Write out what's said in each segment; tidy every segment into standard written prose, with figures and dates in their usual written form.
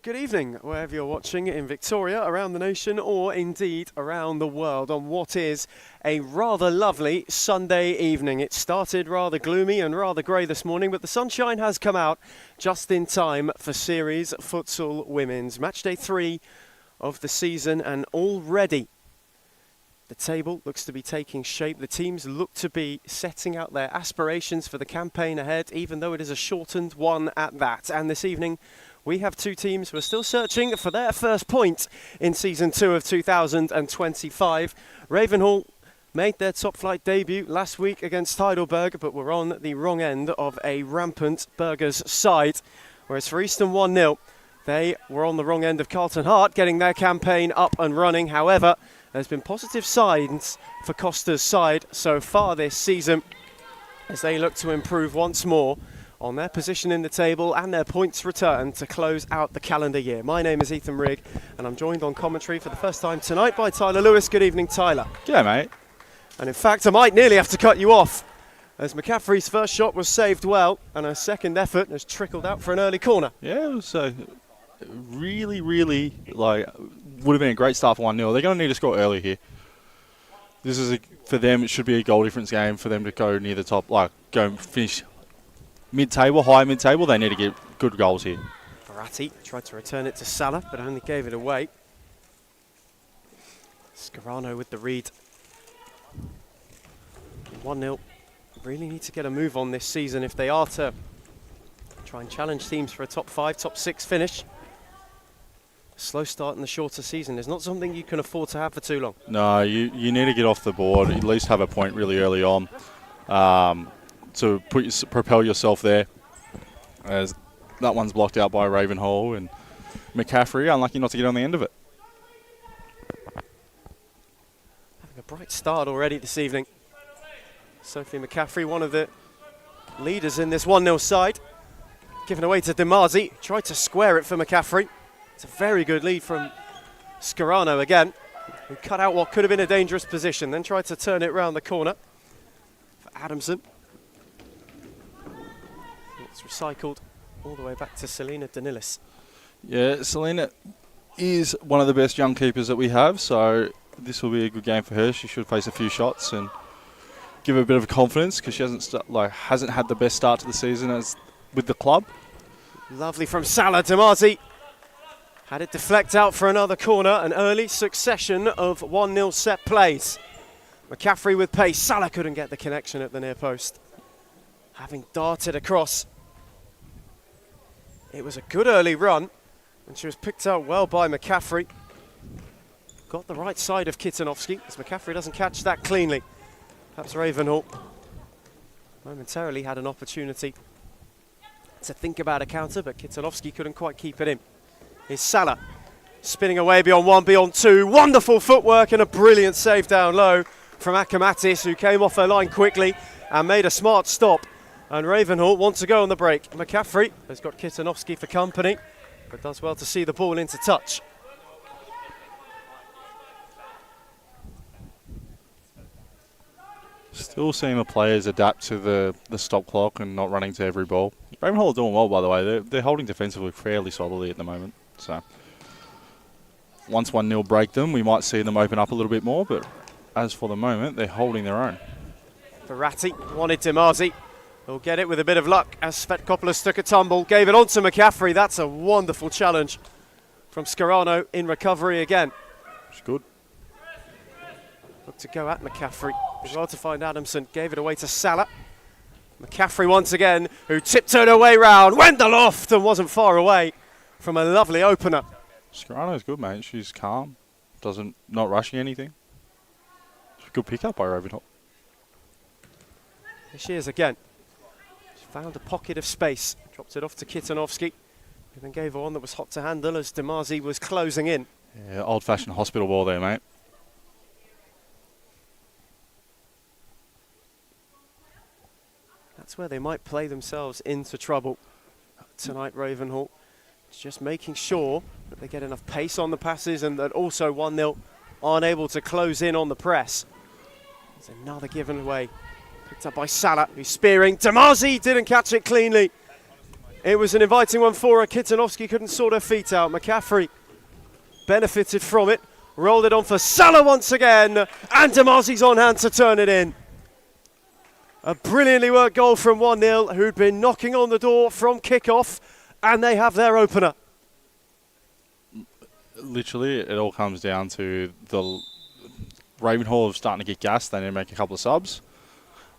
Good evening, wherever you're watching in Victoria, around the nation, or indeed around the world on what is a rather lovely Sunday evening. It started rather gloomy and rather grey this morning, but the sunshine has come out just in time for Series Futsal Women's. Match day 3 of the season, and already the table looks to be taking shape. The teams look to be setting out their aspirations for the campaign ahead, even though it is a shortened one at that. And this evening, we have two teams who are still searching for their first point in Season 2 of 2025. Ravenhall made their top flight debut last week against Heidelberg, but were on the wrong end of a rampant Burgers side. Whereas for Eastern 1-0, they were on the wrong end of Carlton Hart, getting their campaign up and running. However, there's been positive signs for Costa's side so far this season as they look to improve once more on their position in the table and their points return to close out the calendar year. My name is Ethan Rigg, and I'm joined on commentary for the first time tonight by Tyler Lewis. Good evening, Tyler. G'day, mate. And in fact, I might nearly have to cut you off, as McCaffrey's first shot was saved well, and her second effort has trickled out for an early corner. Yeah, it was really, would have been a great start for 1-0. They're going to need to score early here. This is, for them, it should be a goal difference game for them to go near the top, go and finish mid-table, high mid-table. They need to get good goals here. Verratti tried to return it to Salah, but only gave it away. Scarano with the read. 1-0. Really need to get a move on this season if they are to try and challenge teams for a top 5, top 6 finish. A slow start in the shorter season is not something you can afford to have for too long. No, you need to get off the board, at least have a point really early on. To propel yourself there, as that one's blocked out by Ravenhall, and McCaffrey unlucky not to get on the end of it. Having a bright start already this evening. Sophie McCaffrey, one of the leaders in this 1-0 side, given away to Demazi. Tried to square it for McCaffrey. It's a very good lead from Scarano again, who cut out what could have been a dangerous position, then tried to turn it round the corner for Adamson. It's recycled all the way back to Selena Danilis. Yeah, Selena is one of the best young keepers that we have, so this will be a good game for her. She should face a few shots and give her a bit of confidence, because she hasn't had the best start to the season as with the club. Lovely from Salah. Demazi had it deflect out for another corner. An early succession of 1-0 set plays. McCaffrey with pace. Salah couldn't get the connection at the near post, having darted across. It was a good early run, and she was picked out well by McCaffrey. Got the right side of Kitanovsky, as McCaffrey doesn't catch that cleanly. Perhaps Ravenhall momentarily had an opportunity to think about a counter, but Kitanovsky couldn't quite keep it in. Here's Salah, spinning away beyond 1, beyond 2. Wonderful footwork and a brilliant save down low from Akamatis, who came off her line quickly and made a smart stop. And Ravenhall wants to go on the break. McCaffrey has got Kitanovsky for company, but does well to see the ball into touch. Still seeing the players adapt to the stop clock and not running to every ball. Ravenhall are doing well, by the way. They're holding defensively fairly solidly at the moment. So once 1-0 break them, we might see them open up a little bit more, but as for the moment, they're holding their own. Verratti wanted Demazi. He'll get it with a bit of luck as Svetkopoulos took a tumble, gave it on to McCaffrey. That's a wonderful challenge from Scarano in recovery again. It's good. Looked to go at McCaffrey. As well to find Adamson. Gave it away to Salah. McCaffrey once again, who tiptoed her way round, went aloft and wasn't far away from a lovely opener. Scarano's good, mate. She's calm. Not rushing anything. It's a good pickup by Ravenhall. Here she is again. She found a pocket of space. Dropped it off to Kitanovsky. And then gave her one that was hot to handle as Demazi was closing in. Yeah, old-fashioned hospital ball there, mate. That's where they might play themselves into trouble tonight, Ravenhall. It's just making sure that they get enough pace on the passes and that also 1-0 aren't able to close in on the press. There's another given away. Picked up by Salah, who's spearing. Demazi didn't catch it cleanly. It was an inviting one for her. Kitanovsky couldn't sort her feet out. McCaffrey benefited from it. Rolled it on for Salah once again. And Demazi's on hand to turn it in. A brilliantly worked goal from 1-0, who'd been knocking on the door from kickoff, and they have their opener. Literally, it all comes down to the Ravenhall of starting to get gassed. They need to make a couple of subs.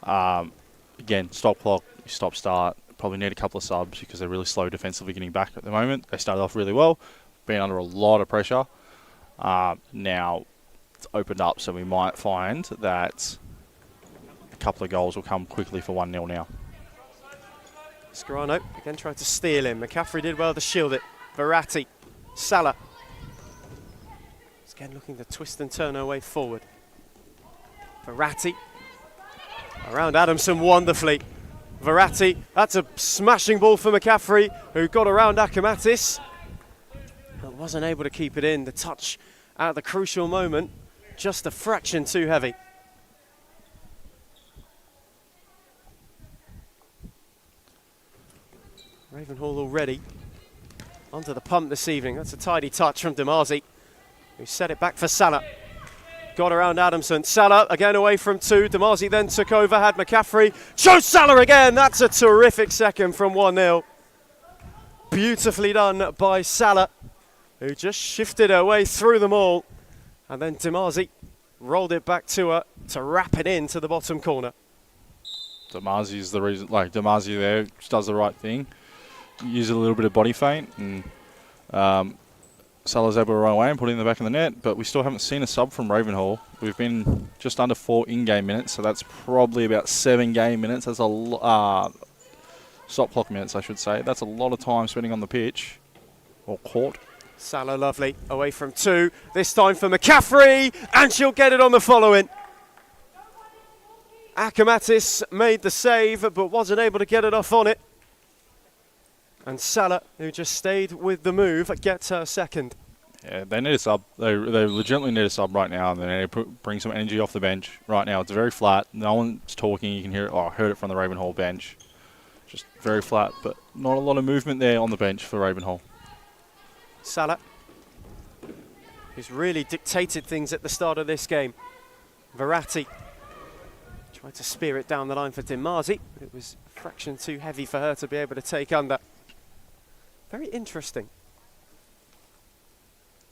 Again, stop clock, stop start. Probably need a couple of subs because they're really slow defensively getting back at the moment. They started off really well, been under a lot of pressure. Now it's opened up, so we might find that a couple of goals will come quickly for 1-0 now. Scarano again tried to steal him. McCaffrey did well to shield it. Verratti, Salah. He's again looking to twist and turn her way forward. Verratti around Adamson wonderfully. Verratti, that's a smashing ball for McCaffrey, who got around Akamatis, but wasn't able to keep it in. The touch at the crucial moment, just a fraction too heavy. Ravenhall already onto the pump this evening. That's a tidy touch from Demazi, who set it back for Salah. Got around Adamson. Salah again away from two. Demazi then took over, had McCaffrey. Chose Salah again. That's a terrific second from 1-0. Beautifully done by Salah, who just shifted her way through them all. And then Demazi rolled it back to her to wrap it into the bottom corner. Demazi is the reason, like Demazi there just does the right thing. Use a little bit of body feint, and Salah's able to run away and put it in the back of the net, but we still haven't seen a sub from Ravenhall. We've been just under 4 in-game minutes, so that's probably about 7 game minutes. That's a stop clock minutes, I should say. That's a lot of time spending on the pitch, or court. Salah lovely, away from two. This time for McCaffrey, and she'll get it on the follow-in. Akamatis made the save, but wasn't able to get it off on it. And Salah, who just stayed with the move, gets her second. Yeah, they need a sub. They legitimately need a sub right now, and they need to bring some energy off the bench right now. It's very flat. No one's talking. You can hear it. Oh, I heard it from the Ravenhall bench. Just very flat, but not a lot of movement there on the bench for Ravenhall. Salah, who's really dictated things at the start of this game. Verratti tried to spear it down the line for Demazi. It was a fraction too heavy for her to be able to take under. Very interesting.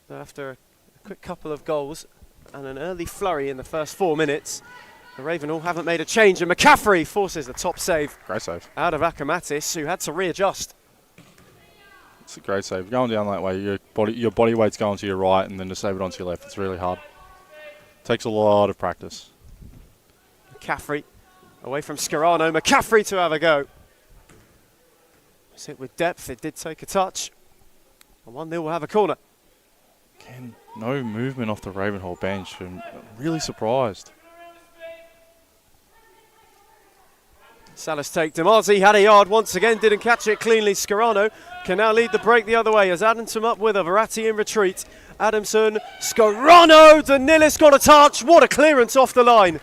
After a quick couple of goals and an early flurry in the first 4 minutes, the Ravenhall haven't made a change, and McCaffrey forces the top save. Great save. Out of Akamatis, who had to readjust. It's a great save. Going down that way, your body weight's going to your right, and then to save it onto your left, it's really hard. Takes a lot of practice. McCaffrey away from Scarano. McCaffrey to have a go. Sit with depth. It did take a touch. And 1-0 will have a corner. Again, no movement off the Ravenhall bench. I'm really surprised. Salah's take. Demazi had a yard once again. Didn't catch it cleanly. Scarano can now lead the break the other way as Adamson up with a Verratti in retreat. Adamson, Scarano, Danilis got a touch. What a clearance off the line.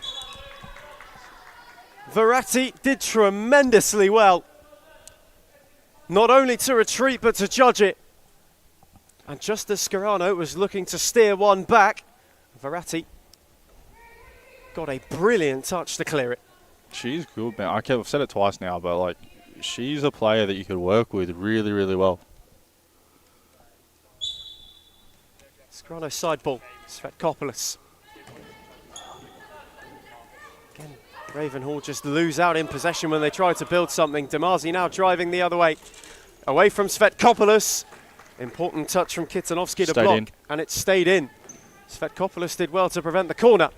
Verratti did tremendously well. Not only to retreat, but to judge it. And just as Scarano was looking to steer one back, Verratti got a brilliant touch to clear it. She's good, man. I've said it twice now, but like, she's a player that you could work with really, really well. Scarano side ball, Svetkopoulos. Again, Ravenhall just lose out in possession when they try to build something. Demazi now driving the other way. Away from Svetkopoulos. Important touch from Kitanovsky to block, and it stayed in. Svetkopoulos did well to prevent the corner,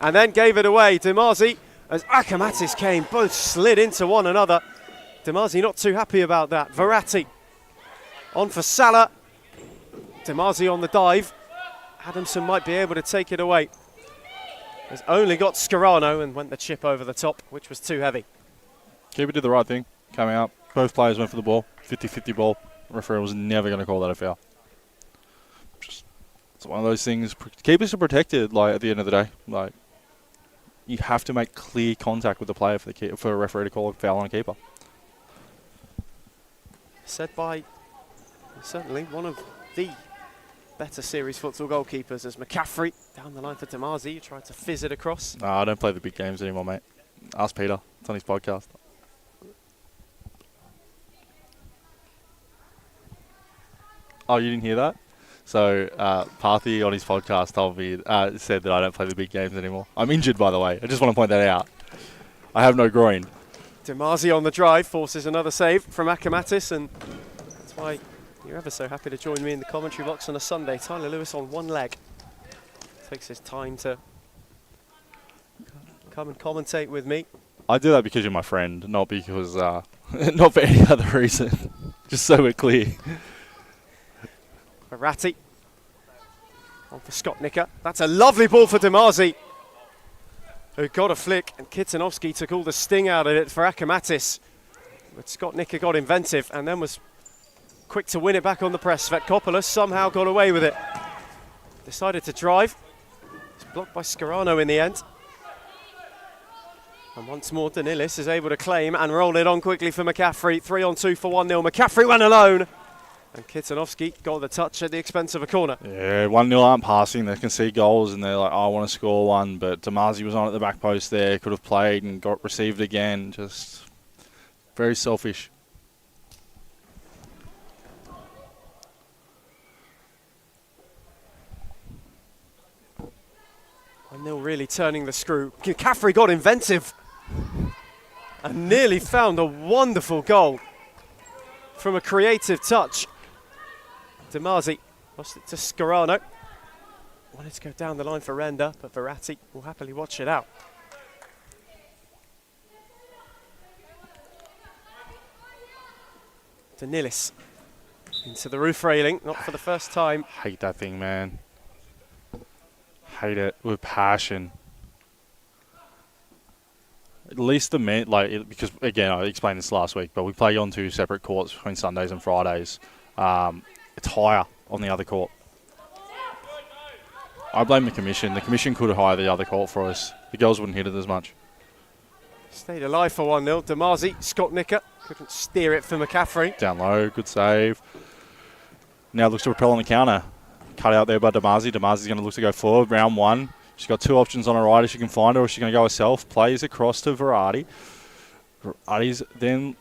and then gave it away. Demazi, as Akamatis came, both slid into one another. Demazi not too happy about that. Verratti on for Salah. Demazi on the dive. Adamson might be able to take it away. Has only got Scarano and went the chip over the top, which was too heavy. Keeper did the right thing, came out. Both players went for the ball, 50-50 ball. Referee was never going to call that a foul. It's one of those things. Keepers are protected. Like at the end of the day, like you have to make clear contact with the player for a referee to call a foul on a keeper. said by certainly one of the better series futsal goalkeepers, as McCaffrey down the line for Damazi, tried to fizz it across. No, I don't play the big games anymore, mate. Ask Peter. It's on his podcast. Oh, you didn't hear that? So, Parthy on his podcast told me, said that I don't play the big games anymore. I'm injured, by the way. I just want to point that out. I have no groin. Damazi on the drive forces another save from Akamatis, and that's why you're ever so happy to join me in the commentary box on a Sunday. Tyler Lewis on one leg. Takes his time to come and commentate with me. I do that because you're my friend, not because, not for any other reason. Just so we're clear. Verratti on for Skotnicker. That's a lovely ball for Damazi, who got a flick, and Kitanovsky took all the sting out of it for Akamatis. But Skotnicker got inventive and then was quick to win it back on the press. Svetkopoulos somehow got away with it. Decided to drive. It's blocked by Scarano in the end. And once more, Danilis is able to claim and roll it on quickly for McCaffrey. 3-on-2 for 1-0. McCaffrey went alone. And Kitanovsky got the touch at the expense of a corner. Yeah, 1-0 aren't passing. They can see goals and they're like, oh, I want to score one. But Damazi was on at the back post there, could have played and got received again. Just very selfish. 1-0 really turning the screw. McCaffrey got inventive and nearly found a wonderful goal from a creative touch. Damazi lost it to Scarano. Wanted to go down the line for Renda, but Verratti will happily watch it out. Danilis into the roof railing, not for the first time. Hate that thing, man. Hate it with passion. At least the men, because again, I explained this last week, but we play on 2 separate courts between Sundays and Fridays. It's higher on the other court. I blame the commission. The commission could hire the other court for us. The girls wouldn't hit it as much. Stayed alive for 1-0. Damazi, Skotnicker couldn't steer it for McCaffrey. Down low, good save. Now looks to repel on the counter. Cut out there by Damazi. Damazi's going to look to go forward. Round 1. She's got 2 options on her right if she can find her, or she's going to go herself. Plays across to Verratti. Verratti's then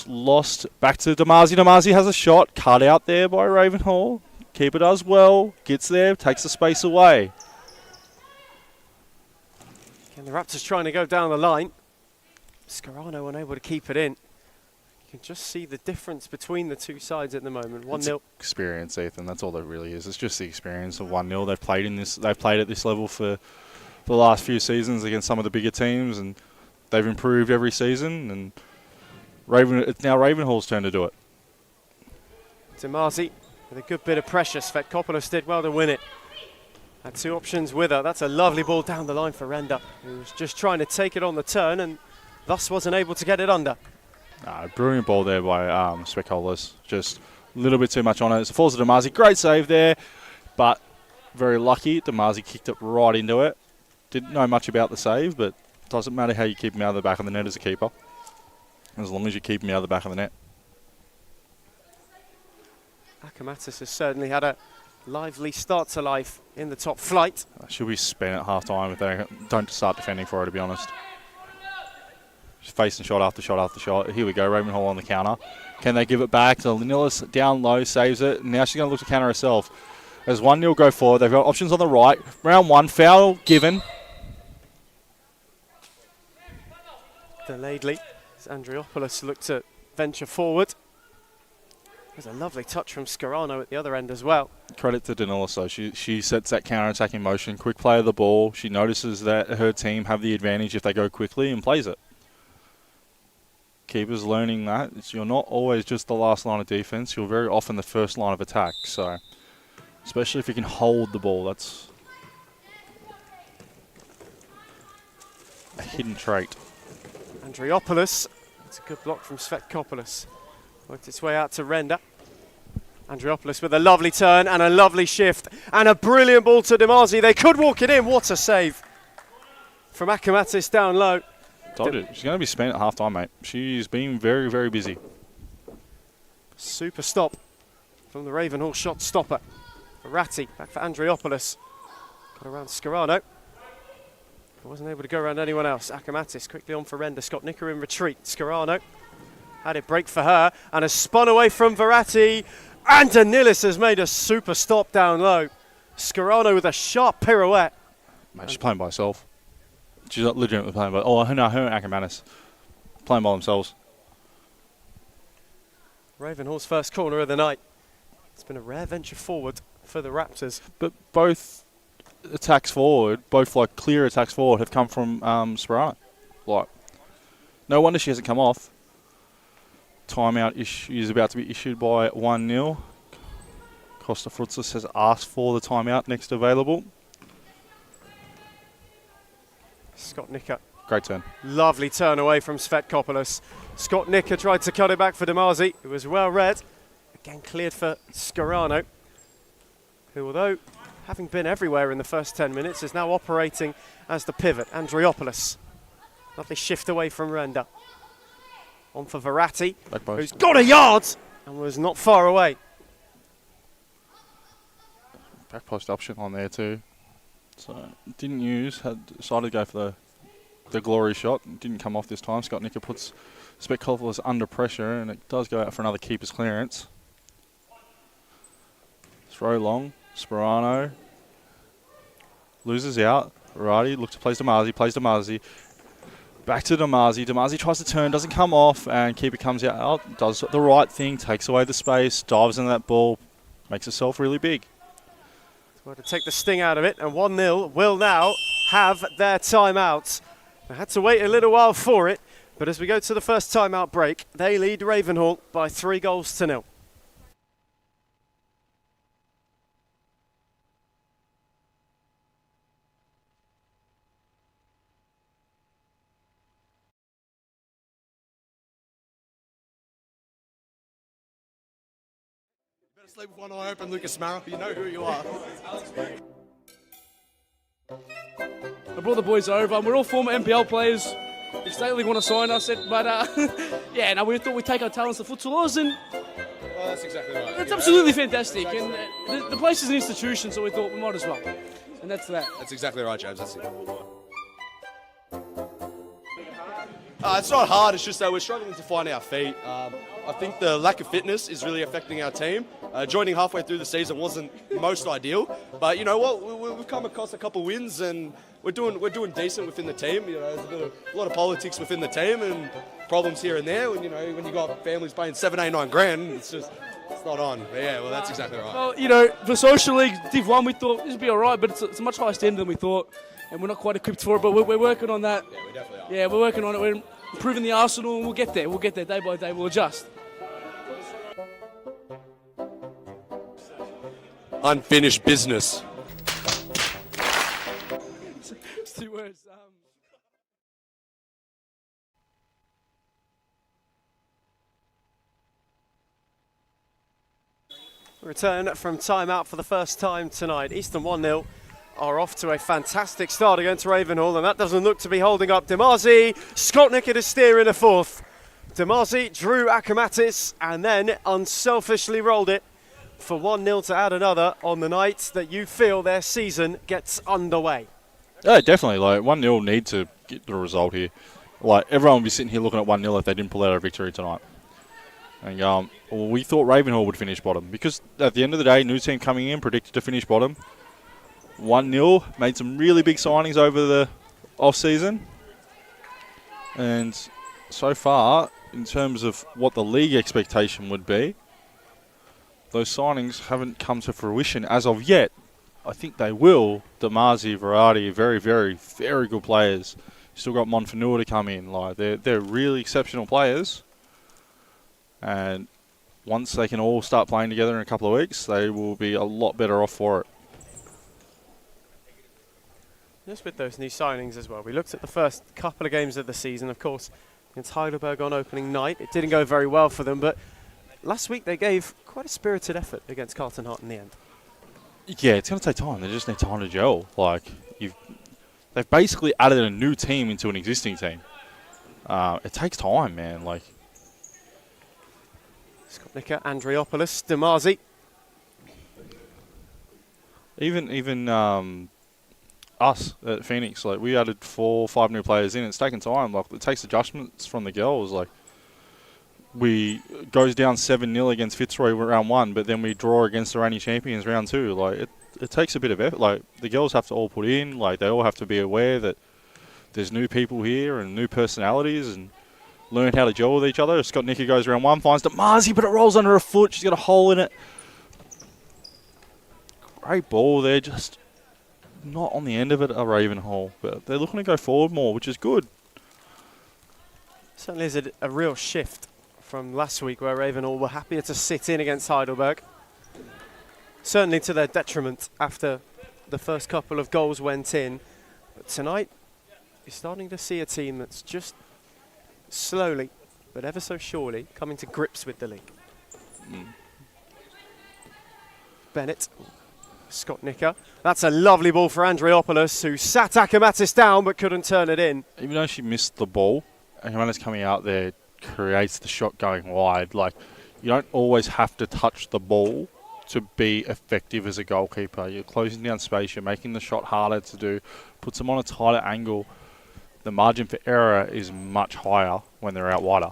lost back to Damazi. Damazi has a shot. Cut out there by Ravenhall. Keeper does well. Gets there. Takes the space away. And the Raptors trying to go down the line. Scarano unable to keep it in. You can just see the difference between the two sides at the moment. 1-0. Experience, Ethan. That's all that really is. It's just the experience of 1-0. They've played in this. They've played at this level for the last few seasons against some of the bigger teams, and they've improved every season. And it's now Ravenhall's turn to do it. Damazi with a good bit of pressure. Svetkopoulos did well to win it. Had 2 options with her. That's a lovely ball down the line for Renda, who was just trying to take it on the turn and thus wasn't able to get it under. Brilliant ball there by Svetkopoulos. Just a little bit too much on it. It falls to Damazi. Great save there, but very lucky. Damazi kicked it right into it. Didn't know much about the save, but it doesn't matter how you keep him out of the back of the net as a keeper, as long as you keep him out of the back of the net. Akamatis has certainly had a lively start to life in the top flight. She'll be spent at half-time if they don't start defending for her, to be honest. Just facing shot after shot after shot. Here we go, Ravenhall on the counter. Can they give it back to Linilis? Down low, saves it. Now she's going to look to counter herself. As 1-0 go forward, they've got options on the right. Round 1, foul given. Delayedly, as Andriopoulos looked to venture forward. There's a lovely touch from Scarano at the other end as well. Credit to Danilis, though. She sets that counter-attacking motion. Quick play of the ball. She notices that her team have the advantage if they go quickly and plays it. Keepers learning that. You're not always just the last line of defense. You're very often the first line of attack. So, especially if you can hold the ball, that's a hidden trait. Andriopoulos. It's a good block from Svetkopoulos. Worked its way out to Renda. Andriopoulos with a lovely turn and a lovely shift and a brilliant ball to Damazi. They could walk it in. What a save from Akamatis down low. Told you, she's going to be spent at half-time, mate. She's been very, very busy. Super stop from the Ravenhall shot stopper. Verratti back for Andriopoulos. Got around Scarano. Wasn't able to go around anyone else. Akamatis quickly on for Renda. Scott Nicker in retreat. Scarano had it break for her and has spun away from Verratti. And Danilis has made a super stop down low. Scarano with a sharp pirouette. Mate, she's playing by herself. She's not legitimately playing by... Oh, no, her and Akamatis. Playing by themselves. Ravenhall's first corner of the night. It's been a rare venture forward for the Raptors. But both attacks forward, both like clear attacks forward, have come from Sperano. Like, no wonder she hasn't come off. Timeout is about to be issued by 1-0. Costa Frutzis has asked for the timeout next available. Scott Nicker. Great turn. Lovely turn away from Svetkopoulos. Scott Nicker tried to cut it back for Demazi. It was well read. Again cleared for Scarano, who, although having been everywhere in the first 10 minutes, is now operating as the pivot. Andriopoulos. Lovely shift away from Renda. On for Verratti, who's got a yard and was not far away. Back post option on there too. So didn't use, had decided to go for the glory shot. Didn't come off this time. Scott Nicker puts Svetkopoulos under pressure and it does go out for another keeper's clearance. Throw long, Sperano loses out. Verratti looks to plays Demazi. Back to Demazi. Demazi tries to turn, doesn't come off, and keeper comes out, does the right thing, takes away the space, dives into that ball, makes herself really big. Well, to take the sting out of it, and 1-0 will now have their timeout. They had to wait a little while for it, but as we go to the first timeout break, they lead Ravenhall by 3-0. Sleep with one eye open, Lucas Marra. You know who you are. I brought the boys over, and we're all former NPL players. If State League want to sign us, yeah, no, we thought we'd take our talents to futsalers, and Well, that's exactly right. it's absolutely fantastic. And the place is an institution, so we thought we might as well. And that's that. That's exactly right, James. That's it. It's not hard, it's just that we're struggling to find our feet. I think the lack of fitness is really affecting our team. Joining halfway through the season wasn't most ideal, but you know what? We've come across a couple wins and we're doing decent within the team. You know, there's a lot of politics within the team and problems here and there. When when you got families paying 7, 8, 9 grand, it's not on. But yeah, well, that's exactly right. Well, for Social League Div 1, we thought this would be all right, but it's a much higher standard than we thought, and we're not quite equipped for it, but we're working on that. Yeah, we definitely are. Yeah, we're working on it. We're improving the arsenal, and we'll get there. We'll get there day by day. We'll adjust. Unfinished business. It's 2 words. Return from timeout for the first time tonight. Eastern 1-0 are off to a fantastic start against Ravenhall, and that doesn't look to be holding up. Demazi, Scott Nicker to steer in a fourth. Demazi drew Akamatis and then unselfishly rolled it for 1-0 to add another on the night that you feel their season gets underway. Yeah, definitely. 1-0 need to get the result here. Everyone would be sitting here looking at 1-0 if they didn't pull out a victory tonight. And we thought Ravenhall would finish bottom because at the end of the day, new team coming in predicted to finish bottom. 1-0, made some really big signings over the off-season. And so far, in terms of what the league expectation would be, those signings haven't come to fruition as of yet. I think they will. Demazi, Verratti, very, very, very good players. Still got Monfanua to come in. They're really exceptional players. And once they can all start playing together in a couple of weeks, they will be a lot better off for it. Just with those new signings as well. We looked at the first couple of games of the season, of course, against Heidelberg on opening night. It didn't go very well for them, but last week they gave quite a spirited effort against Carlton Hart in the end. Yeah, it's going to take time. They just need time to gel. They've basically added a new team into an existing team. It takes time, man. Skopnica, Andriopoulos, Demazi. Even us at Phoenix, like we added 4 or 5 new players in. It's taken time. Like it takes adjustments from the girls. Like we goes down 7-0 against Fitzroy round 1, but then we draw against the reigning champions round 2. Like it takes a bit of effort. Like the girls have to all put in. Like they all have to be aware that there's new people here and new personalities and learn how to gel with each other. Scott Nicker goes round 1, finds Demazi, but it rolls under her foot. She's got a hole in it. Great ball there, just not on the end of it, a Ravenhall. But they're looking to go forward more, which is good. Certainly is a real shift from last week where Ravenhall were happier to sit in against Heidelberg. Certainly to their detriment after the first couple of goals went in. But tonight, you're starting to see a team that's just slowly, but ever so surely, coming to grips with the league. Bennett, Scott Nicker. That's a lovely ball for Andriopoulos, who sat Akamatis down but couldn't turn it in. Even though she missed the ball, Akamatis coming out there creates the shot going wide. Like, you don't always have to touch the ball to be effective as a goalkeeper. You're closing down space, you're making the shot harder to do, puts them on a tighter angle. The margin for error is much higher when they're out wider.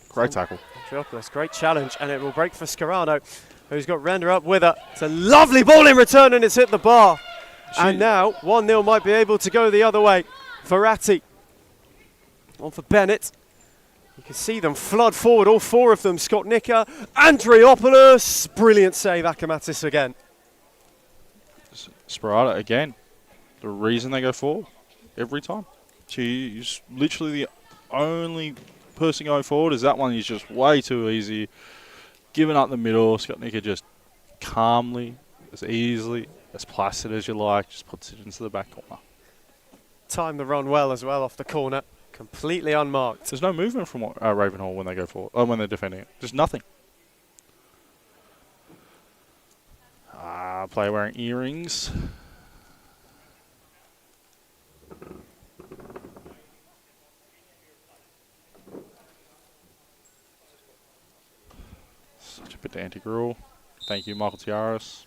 Great tackle. Andriopoulos, great challenge, and it will break for Scarano, who's got Render up with her. It's a lovely ball in return, and it's hit the bar. And now 1-0 might be able to go the other way. Verratti on for Bennett. You can see them flood forward, all 4 of them. Scott Nicker, Andriopoulos. Brilliant save, Akamatis again. Sparata again. The reason they go forward every time. She's literally the only person going forward. Is that one is just way too easy. Giving up the middle. Scott Nicker just calmly, as easily, as placid as you like, just puts it into the back corner. Timed the run well as well off the corner. Completely unmarked. There's no movement from Ravenhall when they go forward, when they're defending it. Just nothing. Player wearing earrings. Such a pedantic rule. Thank you, Michael Tiaras.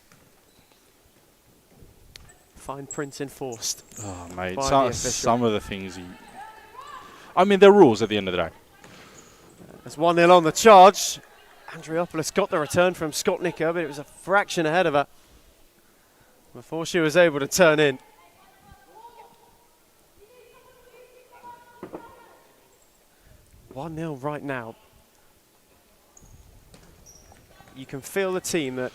Fine print enforced. Oh, mate. By the official. Some of the things I mean, they're rules at the end of the day. There's 1-0 on the charge. Andriopoulos got the return from Scott Nicker, but it was a fraction ahead of her before she was able to turn in. "1-0 right now. You can feel the team that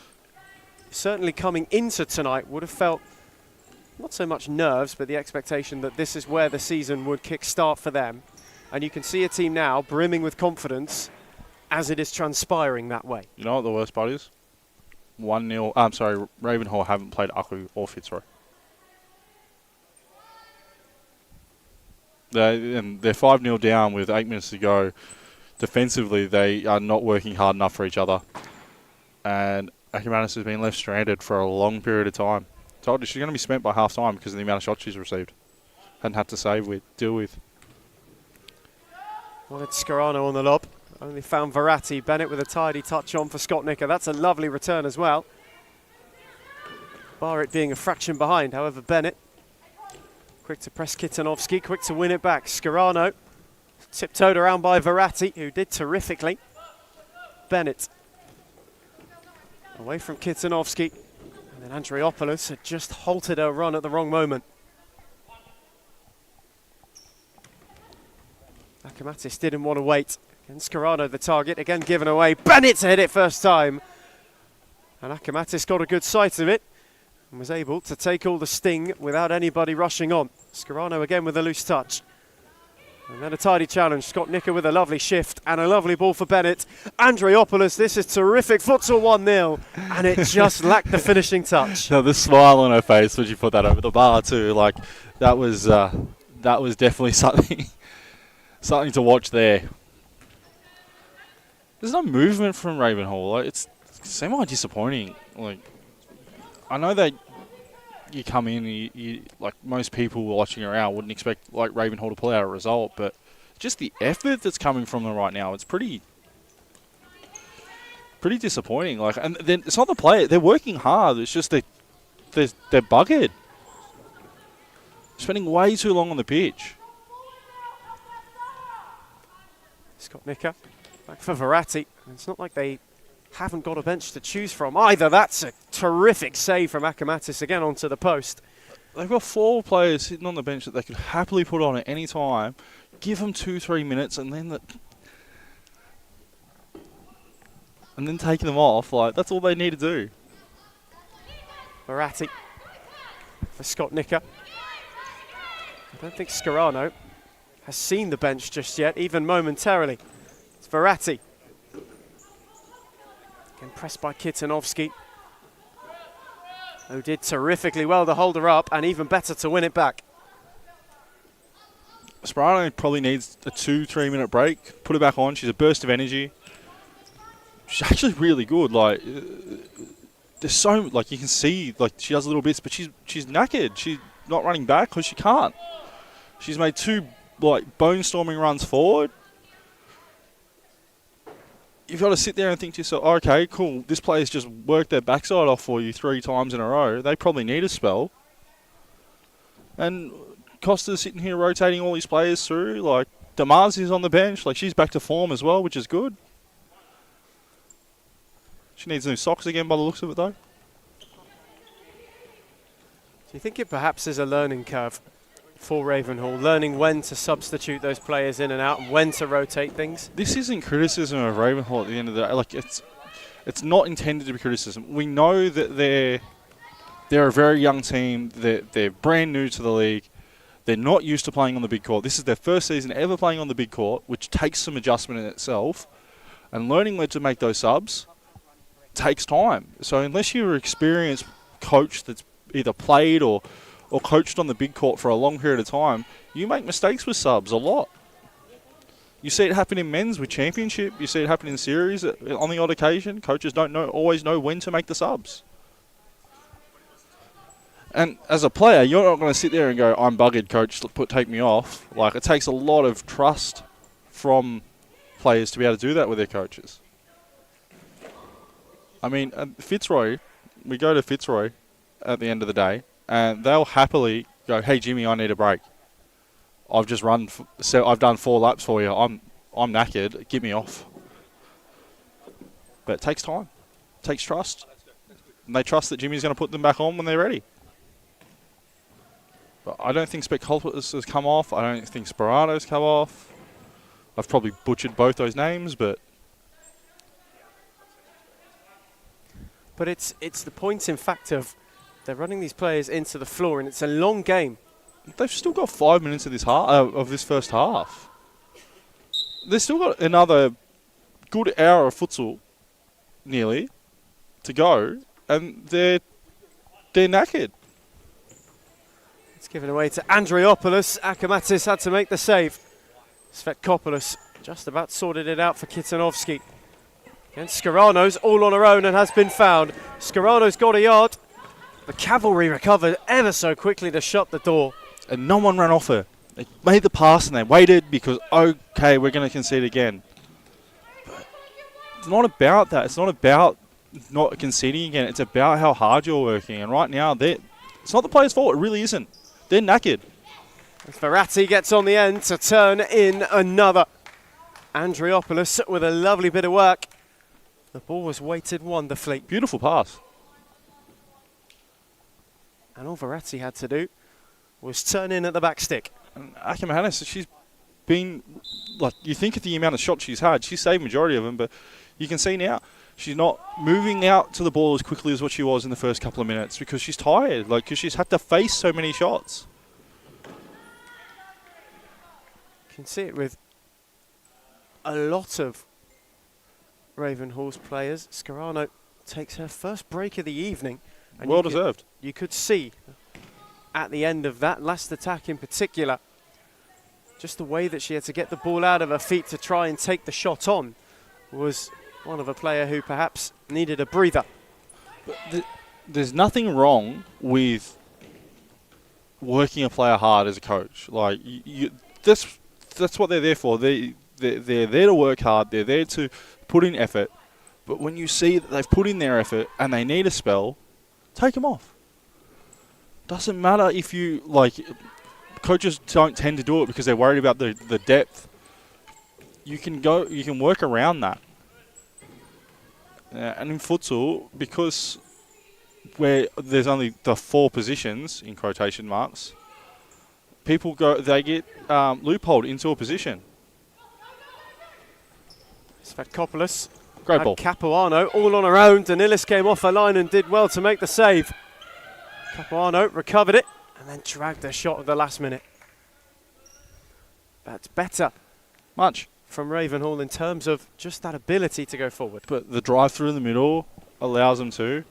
certainly coming into tonight would have felt not so much nerves, but the expectation that this is where the season would kick-start for them. And you can see a team now brimming with confidence as it is transpiring that way. You know what the worst part is? 1-0. I'm sorry, Ravenhall haven't played Aku or Fitzroy. They're 5-0 down with 8 minutes to go. Defensively, they are not working hard enough for each other. And Akamatis has been left stranded for a long period of time. Told you she's going to be spent by half time because of the amount of shots she's received. Hadn't had to deal with. Well, it's Scarano on the lob. Only found Verratti. Bennett with a tidy touch on for Scott Nicker. That's a lovely return as well. Bar it being a fraction behind. However, Bennett, quick to press Kitanovsky, quick to win it back. Scarano, tiptoed around by Verratti, who did terrifically. Bennett, away from Kitanovsky. And then Andriopoulos had just halted her run at the wrong moment. Akamatis didn't want to wait. And Scarano the target, again given away. Bennett to hit it first time. And Akamatis got a good sight of it and was able to take all the sting without anybody rushing on. Scarano again with a loose touch. And then a tidy challenge. Scott Nicker with a lovely shift and a lovely ball for Bennett. Andriopoulos, this is terrific. Futsal 1-0. And it just lacked the finishing touch. No, the smile on her face when she put that over the bar too. Like, that was definitely something to watch there. There's no movement from Ravenhall. Like, it's semi-disappointing. Like, I know that you come in, you like most people watching around wouldn't expect like Ravenhall to pull out a result, but just the effort that's coming from them right now, it's pretty pretty disappointing. Like, and then it's not the player; they're working hard. It's just they're buggered, spending way too long on the pitch. Scott Nicker back for Verratti. It's not like they haven't got a bench to choose from either. That's a terrific save from Akamatis again onto the post. They've got 4 players sitting on the bench that they could happily put on at any time. Give them 2-3 minutes, and then taking them off. Like, that's all they need to do. Verratti for Scott Nicker. I don't think Scarano has seen the bench just yet, even momentarily. It's Verratti. Again pressed by Kitanovsky, who did terrifically well to hold her up and even better to win it back. Sparano probably needs a 2-3 minute break. Put her back on. She's a burst of energy. She's actually really good. Like, there's so, like, you can see, like, she does little bits, but she's knackered. She's not running back because she can't. She's made 2 like bone-storming runs forward. You've got to sit there and think to yourself, oh, okay, cool, this player's just worked their backside off for you 3 times in a row. They probably need a spell. And Costa's sitting here rotating all these players through. Like, Damazi's on the bench. Like, she's back to form as well, which is good. She needs new socks again by the looks of it, though. Do you think it perhaps is a learning curve for Ravenhall, learning when to substitute those players in and out and when to rotate things? This isn't criticism of Ravenhall at the end of the day. Like, it's not intended to be criticism. We know that they're a very young team. They're brand new to the league. They're not used to playing on the big court. This is their first season ever playing on the big court, which takes some adjustment in itself. And learning when to make those subs takes time. So unless you're an experienced coach that's either played or coached on the big court for a long period of time, you make mistakes with subs a lot. You see it happen in men's with championship. You see it happen in series on the odd occasion. Coaches don't always know when to make the subs. And as a player, you're not going to sit there and go, I'm buggered, coach, take me off. Like, it takes a lot of trust from players to be able to do that with their coaches. I mean, Fitzroy, we go to Fitzroy at the end of the day, and they'll happily go, hey, Jimmy, I need a break. I've just run, so I've done 4 laps for you. I'm knackered. Get me off. But it takes time. It takes trust. And they trust that Jimmy's going to put them back on when they're ready. But I don't think Spectculpus has come off. I don't think Sperato's come off. I've probably butchered both those names, but... But it's the point, in fact, of they're running these players into the floor, and it's a long game. They've still got 5 minutes of this first half. They've still got another good hour of futsal, nearly, to go, and they're knackered. It's given away to Andriopoulos. Akamatis had to make the save. Svetkopoulos just about sorted it out for Kitanovsky. And Scarano's all on her own and has been found. Scarano's got a yard. The cavalry recovered ever so quickly to shut the door. And no one ran off her. They made the pass and they waited because, okay, we're going to concede again. But it's not about that. It's not about not conceding again. It's about how hard you're working. And right now, it's not the players' fault. It really isn't. They're knackered. As Verratti gets on the end to turn in another. Andriopoulos with a lovely bit of work. The ball was weighted wonderfully. Beautiful pass. And all Verratti had to do was turn in at the back stick. And Akamanis, she's been, like, you think of the amount of shots she's had, she's saved majority of them, but you can see now she's not moving out to the ball as quickly as what she was in the first couple of minutes because she's tired, like, because she's had to face so many shots. You can see it with a lot of Ravenhall's players. Scarano takes her first break of the evening. And well deserved. You could see at the end of that last attack in particular, just the way that she had to get the ball out of her feet to try and take the shot on was one of a player who perhaps needed a breather. But there's nothing wrong with working a player hard as a coach. Like, that's what they're there for. They're there to work hard. They're there to put in effort. But when you see that they've put in their effort and they need a spell, take them off. Doesn't matter if you, like, coaches don't tend to do it because they're worried about the depth. You can work around that. And in futsal, because where there's only the 4 positions, in quotation marks, they get loopholed into a position. Svetkopoulos Great ball. Capuano all on her own. Danilis came off her line and did well to make the save. Capuano recovered it and then dragged a shot at the last minute. That's better Much. from Ravenhall in terms of just that ability to go forward. But the drive through in the middle allows them to.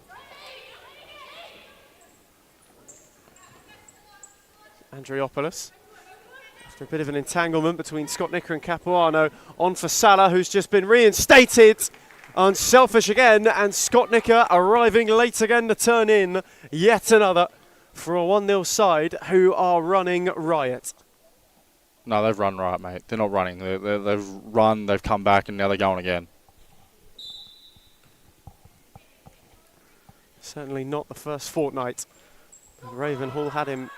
Andriopoulos, after a bit of an entanglement between Skotnicker and Capuano, on for Salah, who's just been reinstated. Unselfish again, and Skotnicker arriving late again to turn in yet another for a 1-0 side who are running riot. No, they've run right, mate. They're not running. They've run, they've come back, and now they're going again. Certainly not the first fortnight. Ravenhall had him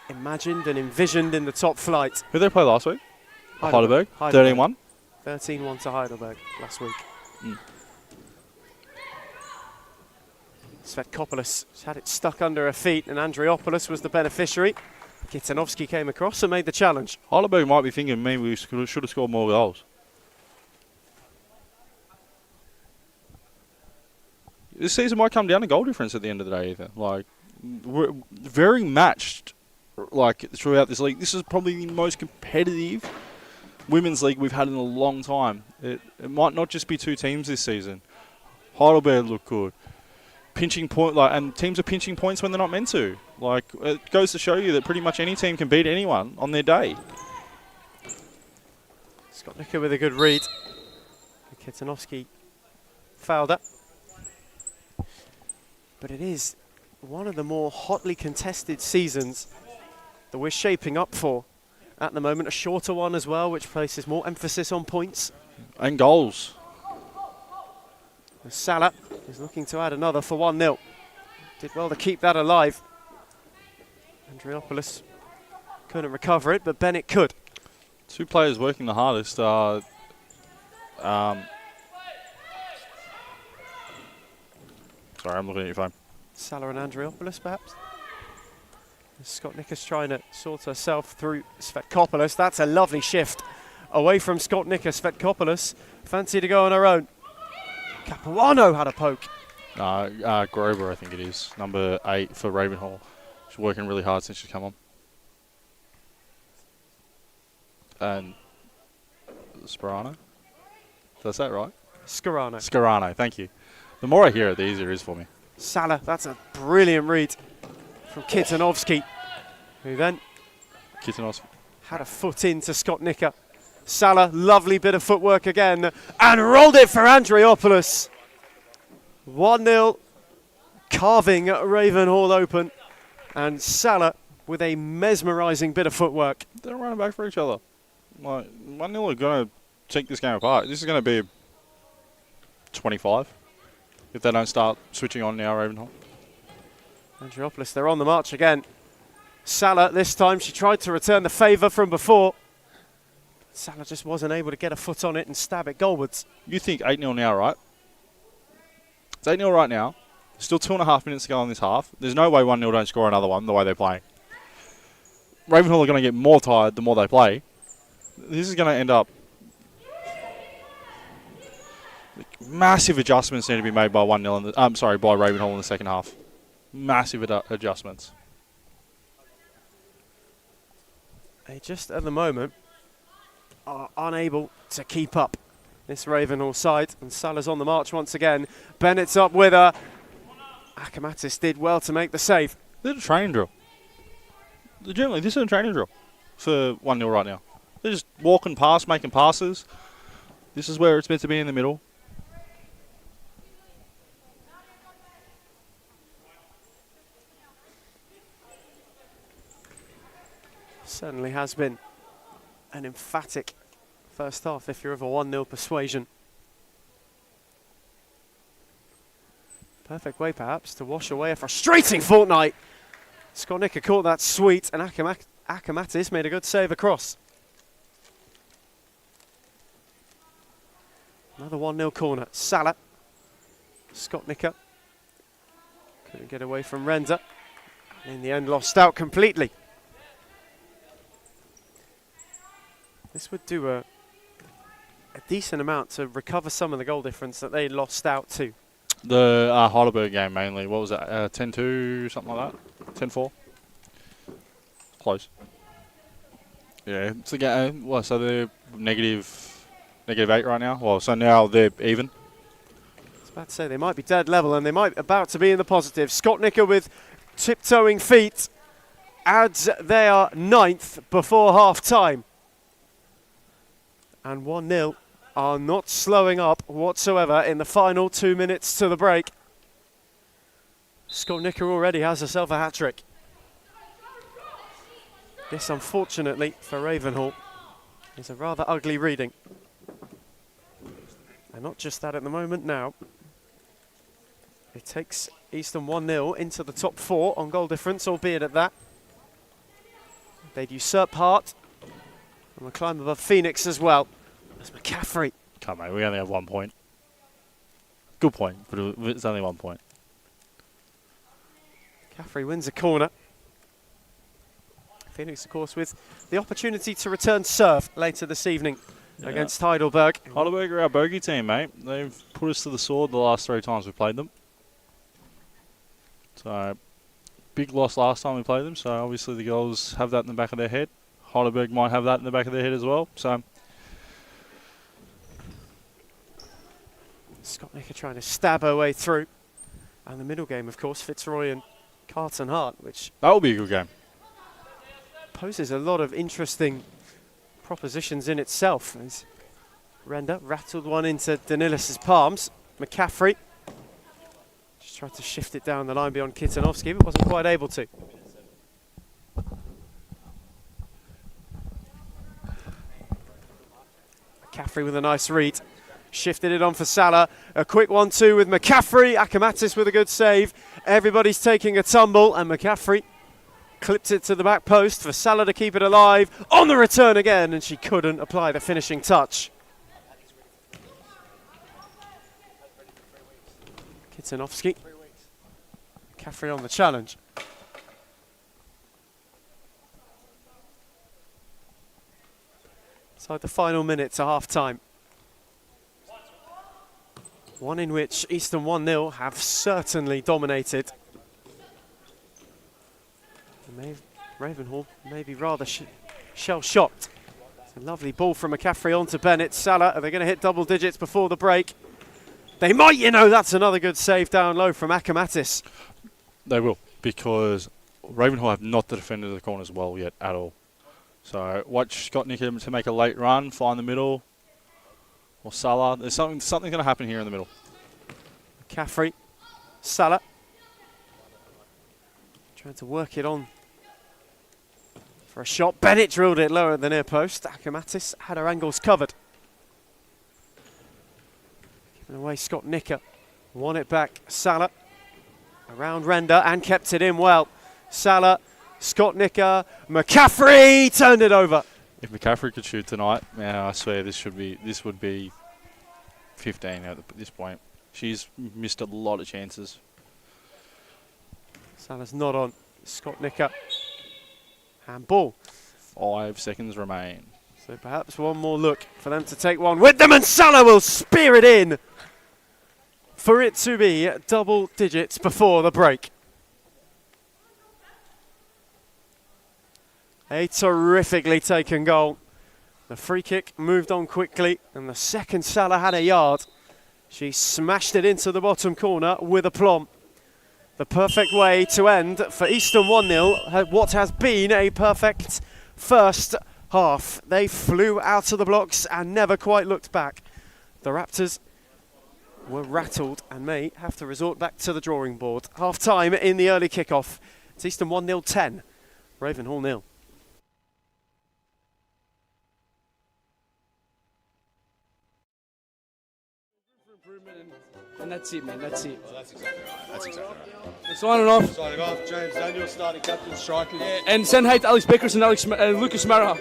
imagined and envisioned in the top flight. Who did they play last week? Heidelberg. 13-1. 13-1 to Heidelberg last week. Svetkopoulos had it stuck under her feet, and Andriopoulos was the beneficiary. Kitanovsky came across and made the challenge. Heidelberg might be thinking maybe we should have scored more goals. This season might come down to goal difference at the end of the day, either. Like, we're very matched, like, throughout this league. This is probably the most competitive women's league we've had in a long time. It might not just be 2 teams this season. Heidelberg look good. Pinching point, and teams are pinching points when they're not meant to. Like, it goes to show you that pretty much any team can beat anyone on their day. Skotnicker with a good read. Kitanovsky fouled up. But it is one of the more hotly contested seasons that we're shaping up for at the moment. A shorter one as well, which places more emphasis on points. And goals. Salah is looking to add another for 1-0. Did well to keep that alive. Andriopoulos couldn't recover it, but Bennett could. 2 players working the hardest are... sorry, I'm looking at your phone. Salah and Andriopoulos, perhaps. Skotnicker's trying to sort herself through Svetkopoulos. That's a lovely shift away from Skotnicker. Svetkopoulos fancy to go on her own. Capuano had a poke. Grover, I think it is. Number 8 for Ravenhall. She's working really hard since she's come on. And Sperano? Did I say it right? Scarano, thank you. The more I hear it, the easier it is for me. Salah, that's a brilliant read from Kitanovsky, who then had a foot into Skotnicker. Salah, lovely bit of footwork again, and rolled it for Andriopoulos. 1-0, carving Ravenhall open, and Salah with a mesmerising bit of footwork. They're running back for each other. Like, 1-0 are going to take this game apart. This is going to be 25 if they don't start switching on now, Ravenhall. Andriopoulos, they're on the march again. Salah, this time, she tried to return the favour from before. Salah just wasn't able to get a foot on it and stab it goalwards. You think 8-0 now, right? It's 8-0 right now. Still 2.5 minutes to go in this half. There's no way 1-0 don't score another one the way they're playing. Ravenhall are going to get more tired the more they play. This is going to end up... Massive adjustments need to be made by 1-0. By Ravenhall in the second half. Massive adjustments. They just, at the moment, are unable to keep up this Ravenhall side, and Salah's on the march once again. Bennett's up with her. Akamatis did well to make the save. This is a training drill. Generally, this is a training drill for 1-0 right now. They're just walking past, making passes. This is where it's meant to be in the middle. Certainly has been an emphatic first half if you're of a 1-0 persuasion. Perfect way, perhaps, to wash away a frustrating fortnight. Scott Nicker caught that sweet, and Akamatis made a good save across. Another 1-0 corner. Salah. Scott Nicker couldn't get away from Renda. In the end, lost out completely. This would do a decent amount to recover some of the goal difference that they lost out to. The Heidelberg game mainly. What was that? 10-2, something like that? 10-4? Close. Yeah, it's the game. Well, so they're negative 8 right now. Well, so now they're even. I was about to say they might be dead level and they might about to be in the positive. Scott Nicker with tiptoeing feet adds their 9th before half time. And 1-0 are not slowing up whatsoever in the final 2 minutes to the break. Scott Nicker already has herself a hat-trick. This, unfortunately, for Ravenhall, is a rather ugly reading. And not just that at the moment now. It takes Easton 1-0 into the top 4 on goal difference, albeit at that. They'd usurp Hart. And we'll climb above Phoenix as well. That's McCaffrey. Come on, we only have 1 point. Good point, but it's only 1 point. McCaffrey wins a corner. Phoenix, of course, with the opportunity to return serve later this evening against Heidelberg. Heidelberg are our bogey team, mate. They've put us to the sword the last 3 times we played them. So, big loss last time we played them, so obviously the girls have that in the back of their head. Heidelberg might have that in the back of their head as well. So, Scott Nicker trying to stab her way through. And the middle game, of course, Fitzroy and Carlton Hart, which that will be a good game. poses a lot of interesting propositions in itself. As Renda rattled one into Danilis' palms. McCaffrey just tried to shift it down the line beyond Kitanovsky, but wasn't quite able to. McCaffrey with a nice read. Shifted it on for Salah. A quick 1-2 with McCaffrey. Akamatis with a good save. Everybody's taking a tumble, and McCaffrey clipped it to the back post for Salah to keep it alive. On the return again, and she couldn't apply the finishing touch. Kitanovsky. McCaffrey on the challenge. Inside the final minute to half-time. One in which Easton 1-0 have certainly dominated. Ravenhall may be rather shell-shocked. It's a lovely ball from McCaffrey onto Bennett. Salah, are they going to hit double digits before the break? They might, you know, that's another good save down low from Akamatis. They will, because Ravenhall have not defended the corners well yet at all. So watch Scott Nicker to make a late run, find the middle. Or Salah. There's something going to happen here in the middle. McCaffrey. Salah. Trying to work it on for a shot. Bennett drilled it lower at the near post. Akamatis had her angles covered. Giving away Scott Nicker. Won it back. Salah. Around Renda and kept it in well. Salah. Scott Nicker. McCaffrey turned it over. If McCaffrey could shoot tonight, man, I swear this would be 15 at this point. She's missed a lot of chances. Salah's not on. Scott Nicker. Handball. 5 seconds remain. So perhaps one more look for them to take one with them, and Salah will spear it in for it to be double digits before the break. A terrifically taken goal. The free kick moved on quickly, and the second Salah had a yard. She smashed it into the bottom corner with aplomb. The perfect way to end for Easton 1-0, what has been a perfect first half. They flew out of the blocks and never quite looked back. The Raptors were rattled and may have to resort back to the drawing board. Half time in the early kickoff. It's Easton 1-0 10, Ravenhall 0. improvement, and that's it, man. That's it. Well, that's exactly right. That's exactly right. We're signing off. Signing off, James Daniel, starting captain, strikers. Yeah, and send hate to Alex Beckers and Lucas Mara.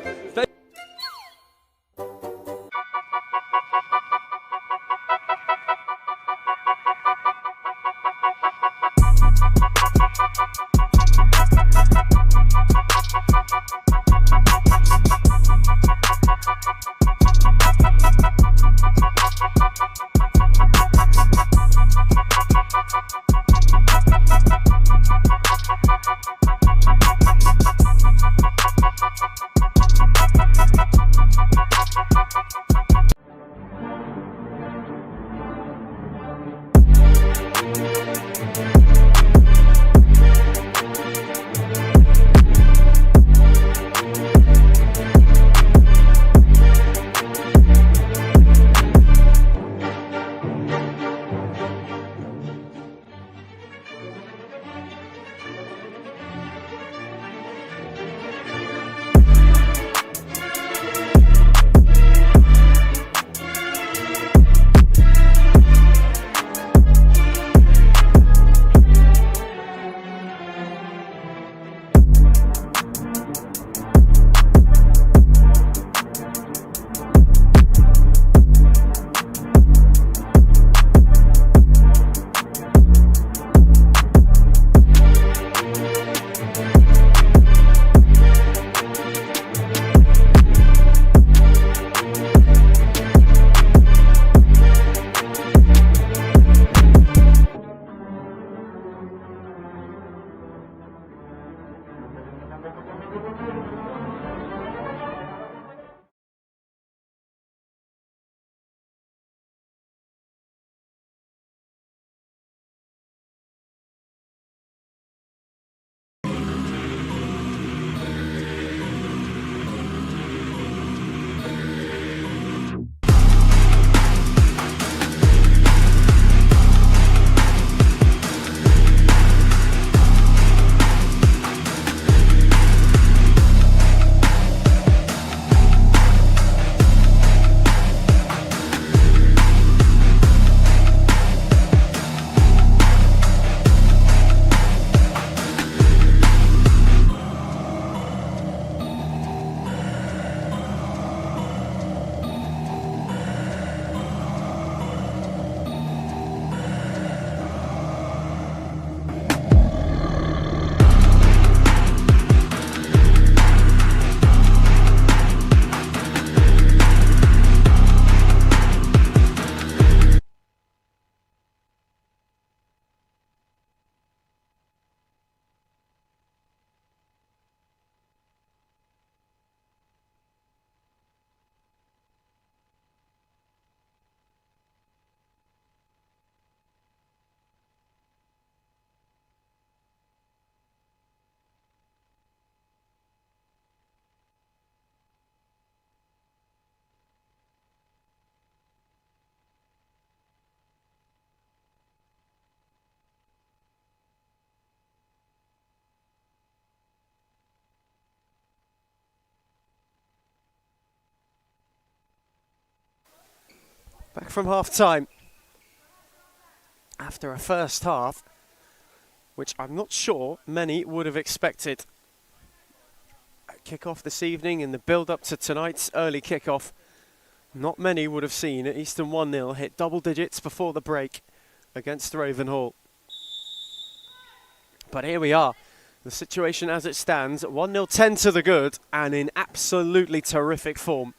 Back from half-time. After a first half, which I'm not sure many would have expected. A kick-off this evening in the build-up to tonight's early kick-off. Not many would have seen Easton 1-0 hit double digits before the break against Ravenhall. But here we are. The situation as it stands, 1-0 10 to the good and in absolutely terrific form.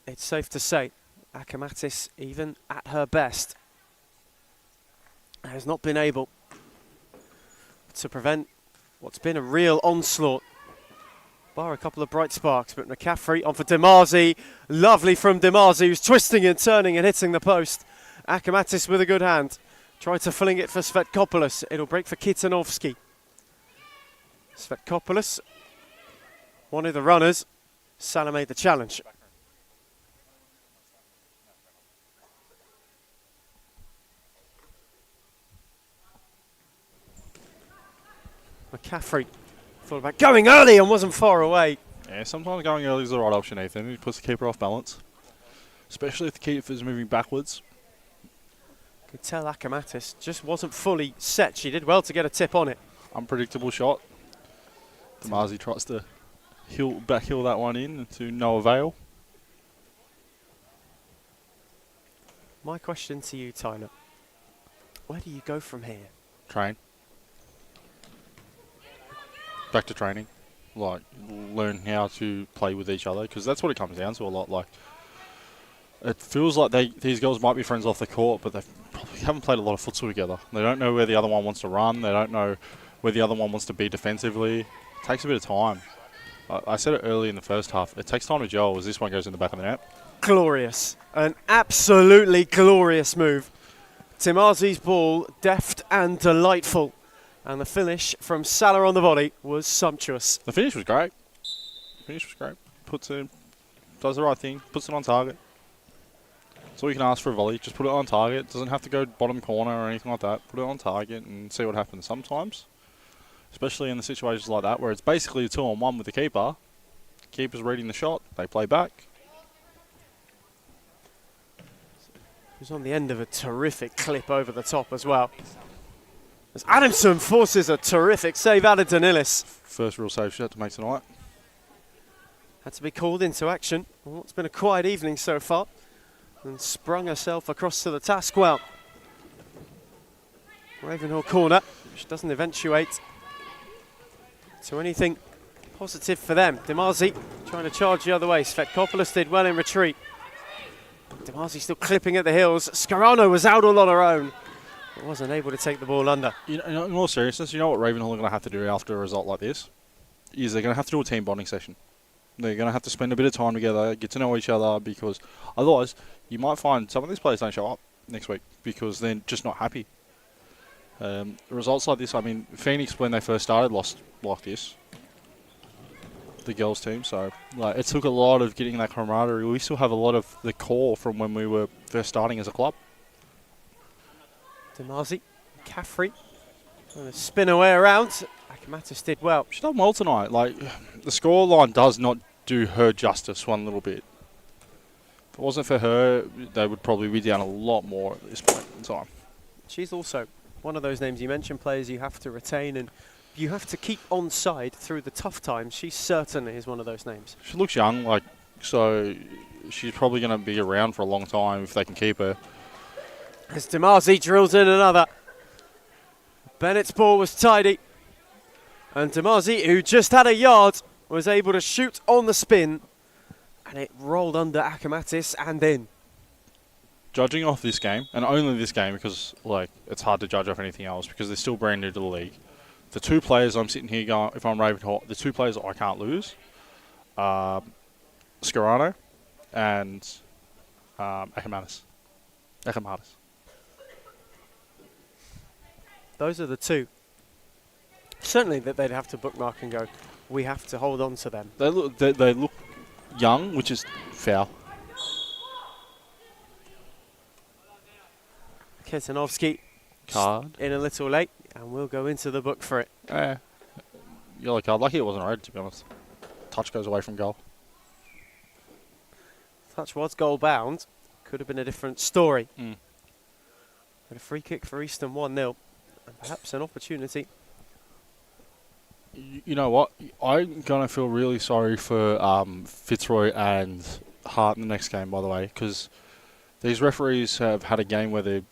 It's safe to say, Akamatis, even at her best, has not been able to prevent what's been a real onslaught. Bar a couple of bright sparks, but McCaffrey on for Demazi. Lovely from Demazi, who's twisting and turning and hitting the post. Akamatis with a good hand. Tried to fling it for Svetkopoulos. It'll break for Kitanovsky. Svetkopoulos, one of the runners. Salome the challenge. McCaffrey thought about going early and wasn't far away. Yeah, sometimes going early is the right option, Ethan. It puts the keeper off balance, especially if the keeper is moving backwards. Could tell Akamatis just wasn't fully set. She did well to get a tip on it. Unpredictable shot. Demazi tries to backheel that one in to no avail. My question to you, Tyler. Where do you go from here? Train. Back to training. Like, learn how to play with each other, because that's what it comes down to a lot. Like, it feels like these girls might be friends off the court, but they probably haven't played a lot of futsal together. They don't know where the other one wants to run. They don't know where the other one wants to be defensively. It takes a bit of time. I said it early in the first half. It takes time to gel as this one goes in the back of the net. Glorious. An absolutely glorious move. Timazi's ball, deft and delightful. And the finish from Salah on the volley was sumptuous. The finish was great. Puts in, does the right thing, puts it on target. That's all you can ask for a volley. Just put it on target. Doesn't have to go bottom corner or anything like that. Put it on target and see what happens. Sometimes, especially in the situations like that where it's basically a 2-on-1 with the keeper. Keeper's reading the shot. They play back. It was on the end of a terrific clip over the top as well. As Adamson forces a terrific save out of Danilis. First real save she had to make tonight. Had to be called into action. Well, it's been a quiet evening so far. And sprung herself across to the task well. Ravenhall corner, which doesn't eventuate to anything positive for them. Demazi trying to charge the other way. Svetkopoulos did well in retreat. Demazi still clipping at the heels. Scarano was out all on her own, but wasn't able to take the ball under. You know, in all seriousness, you know what Ravenhall are going to have to do after a result like this? Is they're going to have to do a team bonding session. They're going to have to spend a bit of time together, get to know each other, because otherwise you might find some of these players don't show up next week because they're just not happy. Results like this, I mean, Phoenix, when they first started, lost like this. The girls team, so like it took a lot of getting that camaraderie. We still have a lot of the core from when we were first starting as a club. Demazi, Caffrey, trying to spin her way around. Akamatis did well. She's done well tonight. Like, the scoreline does not do her justice one little bit. If it wasn't for her, they would probably be down a lot more at this point in time. She's also one of those names you mentioned, players you have to retain and you have to keep on side through the tough times. She certainly is one of those names. She looks young, like, so she's probably going to be around for a long time if they can keep her. As Demazi drills in another. Bennett's ball was tidy. And Demazi, who just had a yard, was able to shoot on the spin. And it rolled under Akamatis and in. Judging off this game, and only this game because, like, it's hard to judge off anything else because they're still brand new to the league. The two players I'm sitting here going, if I'm Ravenhall, the two players I can't lose, Scarano and Akamatis. Those are the two. Certainly that they'd have to bookmark and go, we have to hold on to them. They look young, which is foul. Kitanovsky Card. in a little late, and we'll go into the book for it. Yellow card. Lucky it wasn't red, to be honest. Touch goes away from goal. Touch was goal bound. Could have been a different story. Mm. But a free kick for Easton 1-0. And perhaps an opportunity. You know what? I'm going to feel really sorry for Fitzroy and Hart in the next game, by the way, because these referees have had a game where there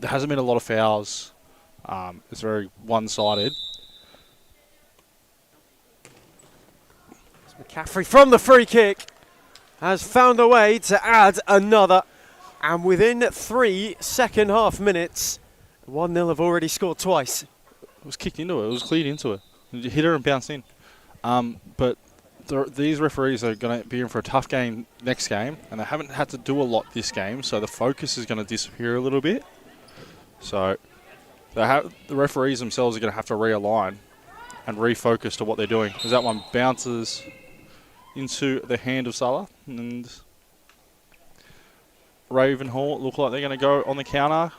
hasn't been a lot of fouls. It's very one-sided. McCaffrey from the free kick has found a way to add another. And within 3 second half minutes, 1-0 have already scored twice. It was kicked into it. It was cleared into it. It hit her and bounced in. But these referees are going to be in for a tough game next game, and they haven't had to do a lot this game, so the focus is going to disappear a little bit. So the referees themselves are going to have to realign and refocus to what they're doing. As that one bounces into the hand of Salah, and Ravenhall look like they're going to go on the counter.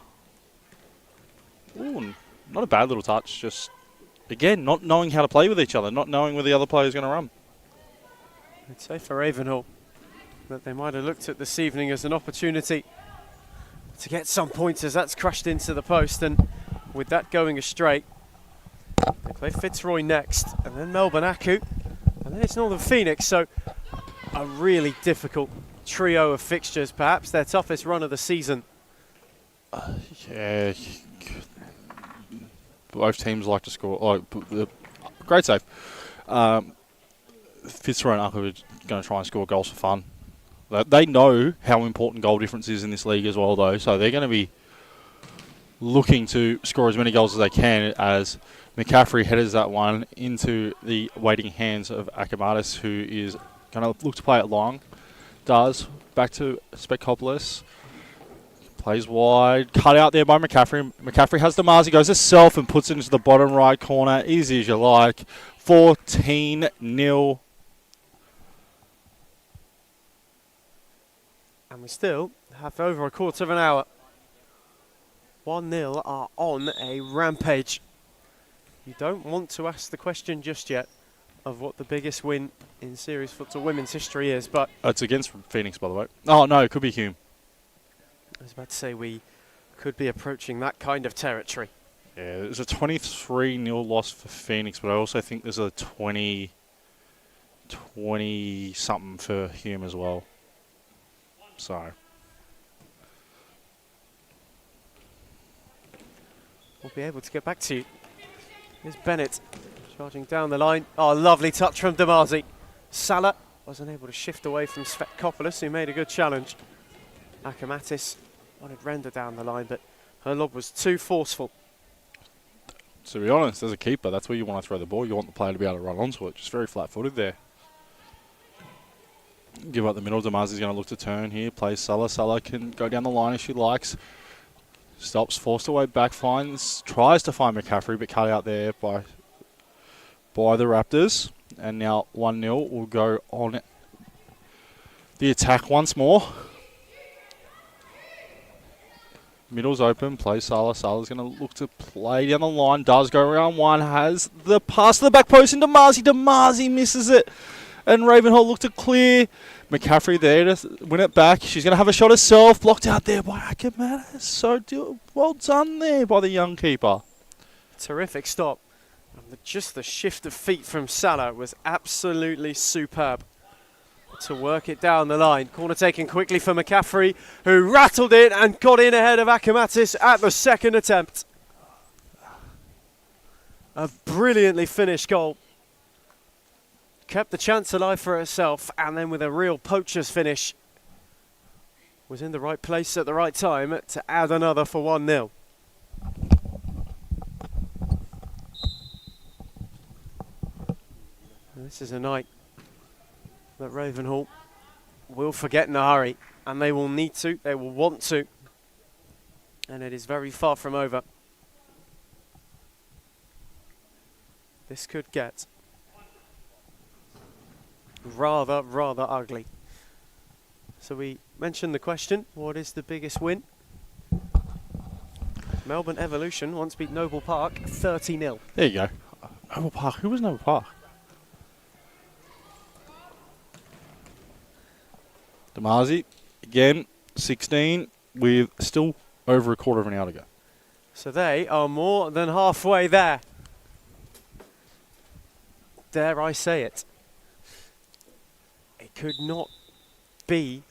Ooh, not a bad little touch, just, again, not knowing how to play with each other, not knowing where the other player is going to run. I'd say for Ravenhall that they might have looked at this evening as an opportunity to get some pointers. That's crashed into the post, and with that going astray, they play Fitzroy next, and then Melbourne Aku, and then it's Northern Phoenix. So a really difficult trio of fixtures, perhaps their toughest run of the season. Yeah, both teams like to score. Great save. Fitzroy and Aku are going to try and score goals for fun. They know how important goal difference is in this league as well, though, so they're going to be looking to score as many goals as they can as McCaffrey headers that one into the waiting hands of Akamatis, who is going to look to play it long. Does. Back to Spekopoulos. Plays wide. Cut out there by McCaffrey. McCaffrey has Damazi, goes himself and puts it into the bottom right corner. Easy as you like. 14-0. And we still have over a quarter of an hour. 1-0 are on a rampage. You don't want to ask the question just yet of what the biggest win in Series Futsal Women's history is, but... It's against Phoenix, by the way. Oh, no, it could be Hume. I was about to say we could be approaching that kind of territory. Yeah, there's a 23-0 loss for Phoenix, but I also think there's a 20-something for Hume as well. So... we'll be able to get back to you. Here's Bennett charging down the line. Oh, lovely touch from Damazi. Salah wasn't able to shift away from Svetkopoulos, who made a good challenge. Akamatis wanted Render down the line, but her lob was too forceful. To be honest, as a keeper, that's where you want to throw the ball. You want the player to be able to run onto it. Just very flat-footed there. Give up the middle. Damazi's going to look to turn here. Plays Salah. Salah can go down the line if she likes. Stops, forced away back, tries to find McCaffrey, but cut out there by the Raptors. And now 1-0 will go on the attack once more. Middle's open, plays Salah. Salah's going to look to play down the line, does go around one, has the pass to the back post into Damazi. Damazi misses it. And Ravenhall look to clear. McCaffrey there to win it back. She's going to have a shot herself. Blocked out there by Akamatis. So well done there by the young keeper. Terrific stop. And just the shift of feet from Salah was absolutely superb to work it down the line. Corner taken quickly for McCaffrey, who rattled it and got in ahead of Akamatis at the second attempt. A brilliantly finished goal. Kept the chance alive for herself, and then with a real poacher's finish, was in the right place at the right time to add another for 1-0. This is a night that Ravenhall will forget in a hurry, and they will need to, they will want to, and it is very far from over. This could get rather ugly. So we mentioned the question, what is the biggest win? Melbourne Evolution once beat Noble Park 30-0. There you go. Noble Park. Who was Noble Park? Damazi, again, 16 with still over a quarter of an hour to go. So they are more than halfway there. Dare I say it. It could not be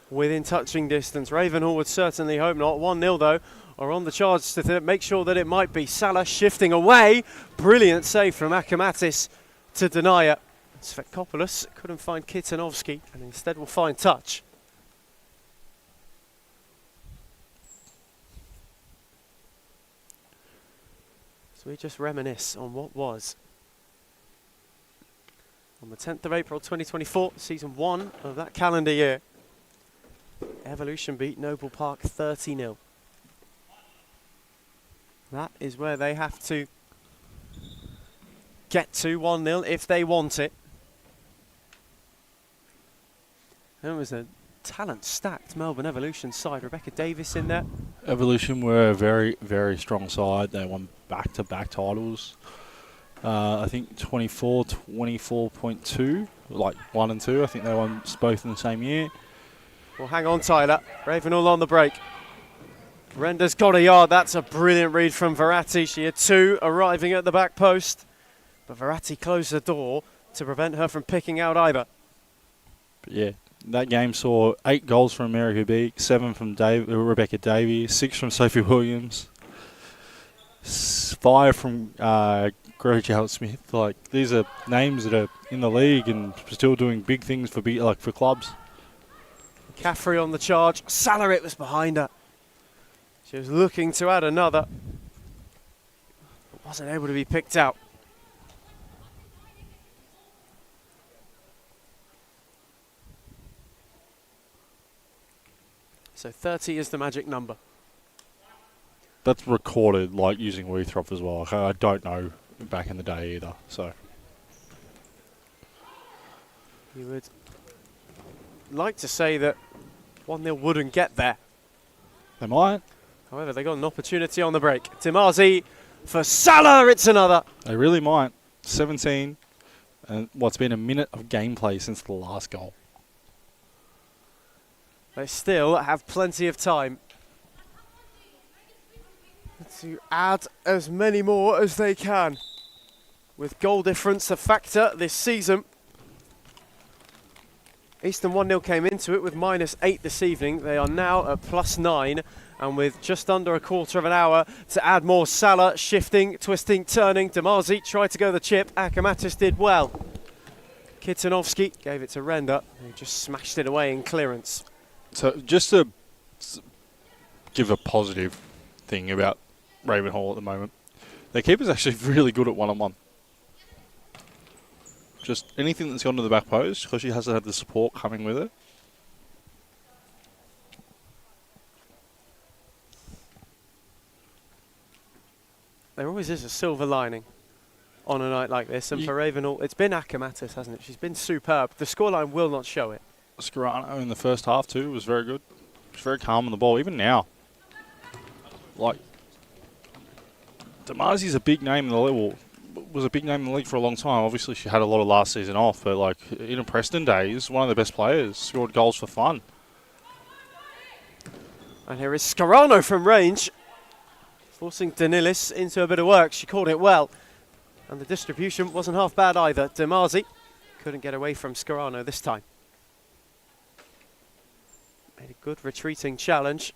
within touching distance. Ravenhall would certainly hope not. 1-0 though, are on the charge to make sure that it might be. Salah shifting away. Brilliant save from Akamatis to deny it. Svetkopoulos couldn't find Kitanovsky and instead will find touch. So we just reminisce on what was. On the 10th of April 2024, season 1 of that calendar year, Evolution beat Noble Park 30-0. That is where they have to get to 1-0 if they want it. There was a talent-stacked Melbourne Evolution side. Rebecca Davis in there. Evolution were a very, very strong side. They won back-to-back titles. I think 24, 24.2, like 1 and 2. I think they won both in the same year. Well, hang on, Tyler. Ravenhall on the break. Render's got a yard. That's a brilliant read from Verratti. She had 2 arriving at the back post. But Verratti closed the door to prevent her from picking out either. But yeah, that game saw 8 goals from Mary Habib, 7 from Rebecca Davies, 6 from Sophie Williams, 5 from Greg Smith. Like, these are names that are in the league and still doing big things for clubs. Caffrey on the charge. Salarit was behind her. She was looking to add another. But wasn't able to be picked out. So 30 is the magic number. That's recorded, like, using Wheathrop as well. I don't know back in the day either, so. You would like to say that 1-0 wouldn't get there. They might. However, they got an opportunity on the break. Timazi for Salah, it's another. They really might. 17, and what's been a minute of gameplay since the last goal. They still have plenty of time to add as many more as they can. With goal difference a factor this season. Eastern 1-0 came into it with -8 this evening. They are now at +9, and with just under a quarter of an hour to add more. Salah shifting, twisting, turning. Damazi tried to go the chip. Akamatis did well. Kitanovsky gave it to Render, who just smashed it away in clearance. So just to give a positive thing about Ravenhall at the moment, their keeper's actually really good at one-on-one. Just anything that's gone to the back post, because she hasn't had the support coming with it. There always is a silver lining on a night like this, and for Ravenhall, it's been Akamatis, hasn't it? She's been superb. The scoreline will not show it. Scarano in the first half too was very good. She was very calm on the ball, even now. Like, Damazi's a big name in the league. Was a big name in the league for a long time. Obviously, she had a lot of last season off, but like in her Preston days, one of the best players. Scored goals for fun. And here is Scarano from range, forcing Danilis into a bit of work. She caught it well, and the distribution wasn't half bad either. Damazi couldn't get away from Scarano this time. Made a good retreating challenge.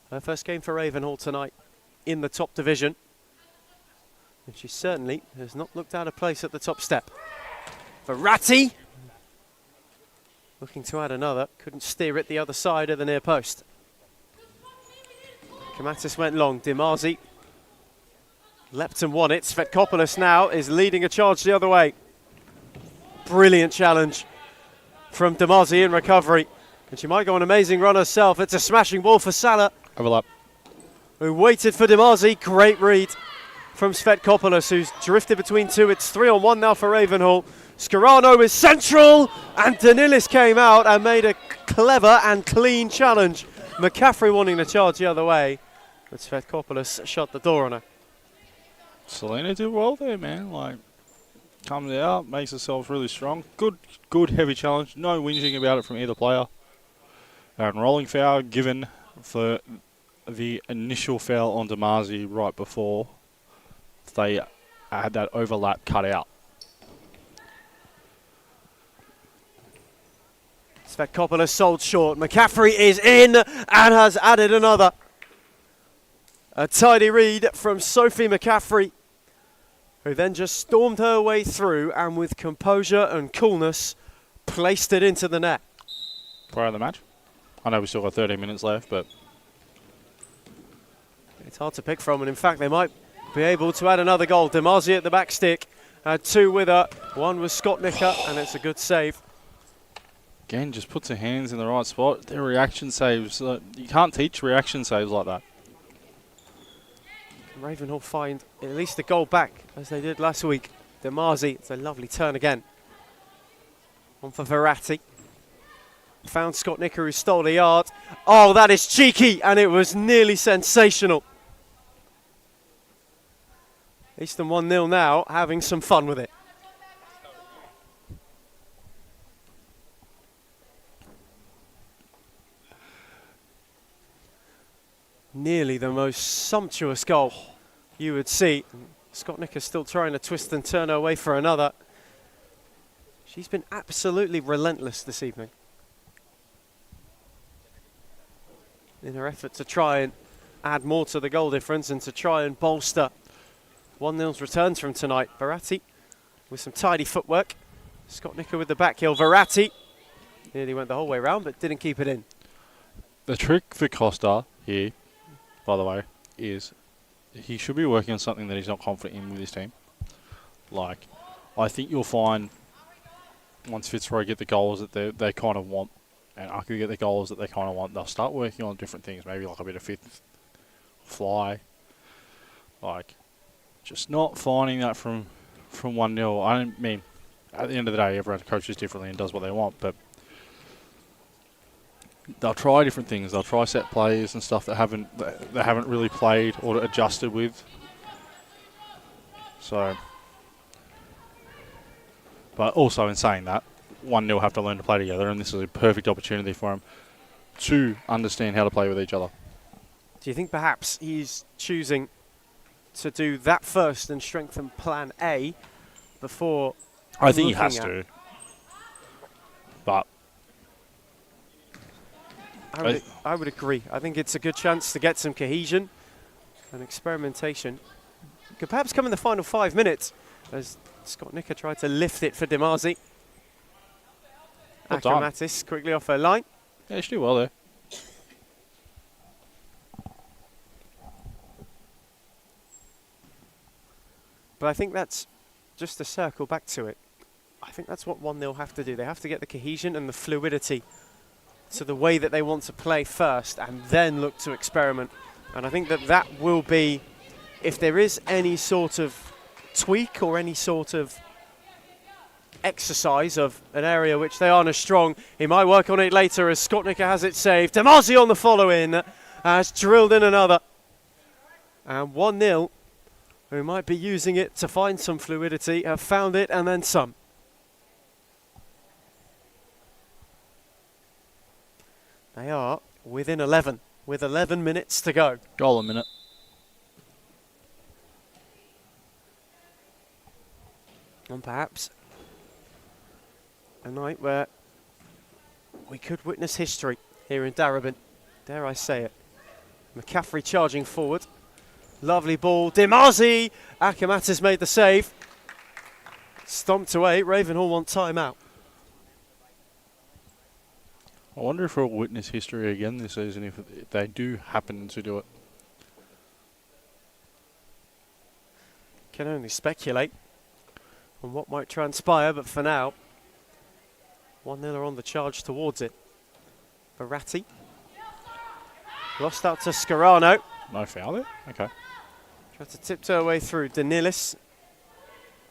Her first game for Ravenhall tonight in the top division. And she certainly has not looked out of place at the top step. Verratti looking to add another. Couldn't steer it the other side of the near post. Kamatis went long. Damazi leapt and won it. Svetkopoulos now is leading a charge the other way. Brilliant challenge from Damazi in recovery. And she might go on an amazing run herself. It's a smashing ball for Salah, Overlap. who waited for Damazi. Great read from Svetkopoulos, who's drifted between 2. It's 3-on-1 now for Ravenhall. Scarano is central, and Danilis came out and made a clever and clean challenge. McCaffrey wanting to charge the other way, but Svetkopoulos shut the door on her. Selena did well there, man. Like, comes out, makes herself really strong. Good heavy challenge. No whinging about it from either player. And rolling foul given for the initial foul on Damazi right before they had that overlap cut out. Svetkopoulos sold short. McCaffrey is in and has added another. A tidy read from Sophie McCaffrey, who then just stormed her way through and with composure and coolness placed it into the net. Player of the match. I know we still got 13 minutes left, but it's hard to pick from, and in fact they might be able to add another goal. Damazi at the back stick had 2 with her. 1 was Scott Nicker, and it's a good save. again, just puts her hands in the right spot. Their reaction saves, you can't teach reaction saves like that. Ravenhall find at least a goal back, as they did last week. Damazi, it's a lovely turn again. On for Verratti. Found Scott Nicker, who stole a yard. Oh, that is cheeky, and it was nearly sensational. Eastern 1-0 now, having some fun with it. Nearly the most sumptuous goal you would see. Scott Nicker still trying to twist and turn her away for another. She's been absolutely relentless this evening in her effort to try and add more to the goal difference and to try and bolster 1-0's returns from tonight. Verratti with some tidy footwork. Scott Nicker with the back heel. Verratti nearly went the whole way round but didn't keep it in. The trick for Costa here, by the way, is he should be working on something that he's not confident in with his team. Like, I think you'll find once Fitzroy get the goals that they kind of want, and Aku get the goals that they kind of want, they'll start working on different things, maybe like a bit of fifth fly. Like, just not finding that from 1-0. I don't mean, at the end of the day, everyone coaches differently and does what they want, but they'll try different things. They'll try set plays and stuff that they haven't really played or adjusted with. So, but also in saying that, 1-0 have to learn to play together, and this is a perfect opportunity for them to understand how to play with each other. Do you think perhaps he's choosing to do that first and strengthen plan A before? I think he has to. But I would agree. I think it's a good chance to get some cohesion and experimentation. Could perhaps come in the final 5 minutes as Scott Nicker tried to lift it for Demasi. Well done. Akamatis quickly off her line. Yeah, she did well there. But I think that's, just to circle back to it, I think that's what 1-0 have to do. They have to get the cohesion and the fluidity to the way that they want to play first and then look to experiment. And I think that will be, if there is any sort of tweak or any sort of exercise of an area which they aren't as strong, he might work on it later as Scott Nicker has it saved. Demasi on the follow-in has drilled in another. And 1-0, who might be using it to find some fluidity, have found it and then some. They are within 11, with 11 minutes to go. Goal a minute. And perhaps a night where we could witness history here in Darebin. Dare I say it. McCaffrey charging forward. Lovely ball. Demasi! Akamatis made the save. Stomped away. Ravenhall want timeout. I wonder if we'll witness history again this season if they do happen to do it. Can only speculate on what might transpire, but for now, 1-0 are on the charge towards it. Verratti. Lost out to Scarano. No foul there? Okay. Tried to tiptoe her way through. Danilis.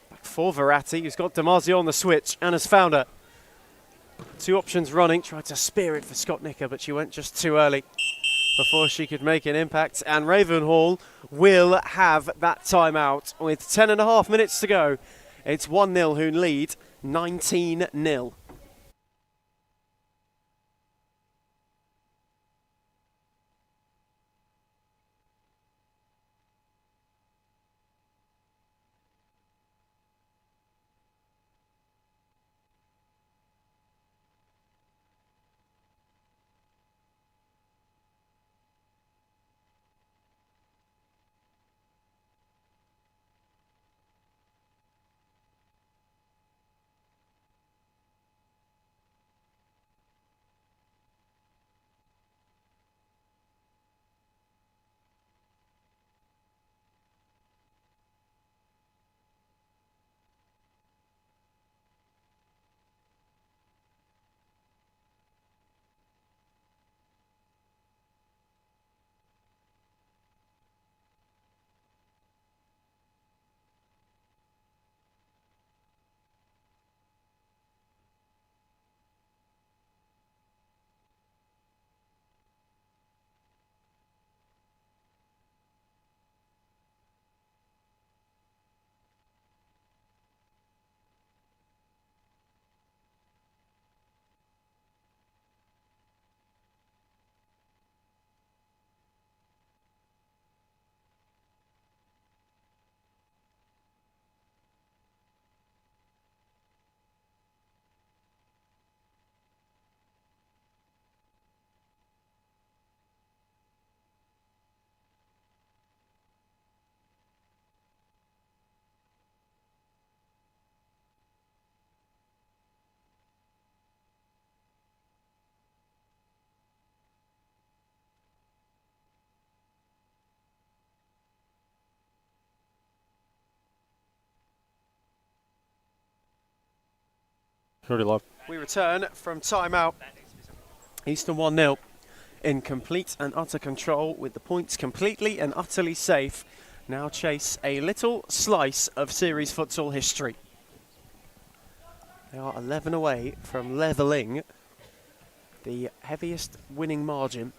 Back for Verratti, who's got Demasi on the switch and has found her. Two options running. Tried to spear it for Scott Nicker, but she went just too early before she could make an impact. And Ravenhall will have that timeout with 10.5 minutes to go. It's 1-0 who lead 19-0. Already live. We return from timeout. Eastern 1-0 in complete and utter control with the points completely and utterly safe. Now chase a little slice of series futsal history. They are 11 away from levelling the heaviest winning margin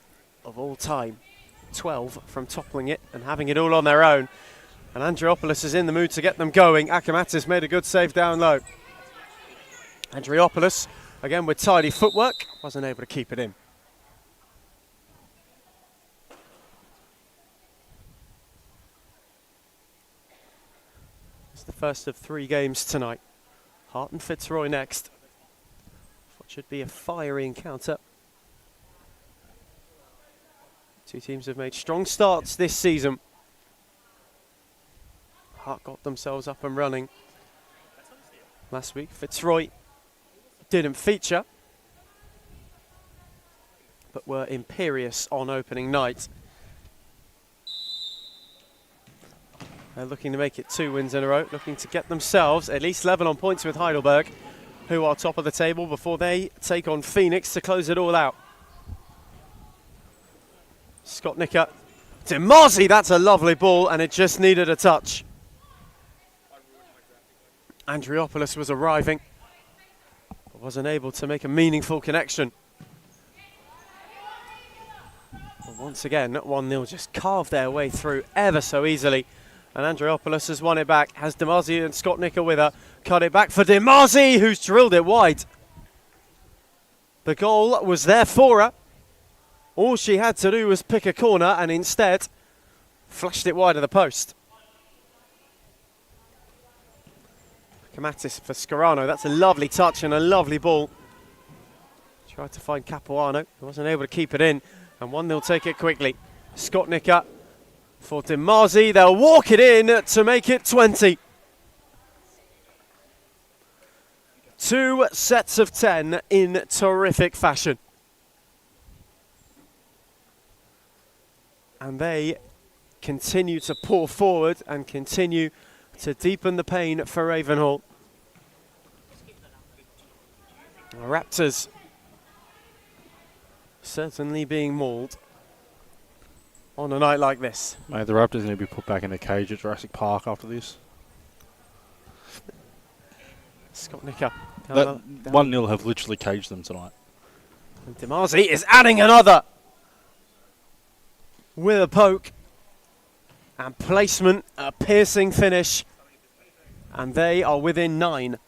of all time. 12 from toppling it and having it all on their own. And Andriopoulos is in the mood to get them going. Akamatis made a good save down low. Andriopoulos, again with tidy footwork, wasn't able to keep it in. It's the first of 3 games tonight. Hart and Fitzroy next. What should be a fiery encounter. Two teams have made strong starts this season. Hart got themselves up and running last week. Fitzroy didn't feature, but were imperious on opening night. They're looking to make it 2 wins in a row, looking to get themselves at least level on points with Heidelberg, who are top of the table before they take on Phoenix to close it all out. Scott Nicker. Dimazi, that's a lovely ball, and it just needed a touch. Andriopoulos was arriving, but wasn't able to make a meaningful connection. But once again, 1-0 just carved their way through ever so easily. And Andriopoulos has won it back, has Dimazi and Scott Nicker with her. Cut it back for Dimazi, who's drilled it wide. The goal was there for her. All she had to do was pick a corner and instead flashed it wide of the post. Kamatis for Scarano. That's a lovely touch and a lovely ball. Tried to find Capuano. He wasn't able to keep it in. And 1-0 take it quickly. Scott Nicker for Dimazi. They'll walk it in to make it 20. 2 sets of 10 in terrific fashion. And they continue to pour forward and continue to deepen the pain for Ravenhall. The Raptors certainly being mauled on a night like this. Mate, the Raptors need to be put back in the cage at Jurassic Park after this. Scott Nicker. That 1-0 have literally caged them tonight. And Dimazi is adding another with a poke and placement, a piercing finish, and they are within 9.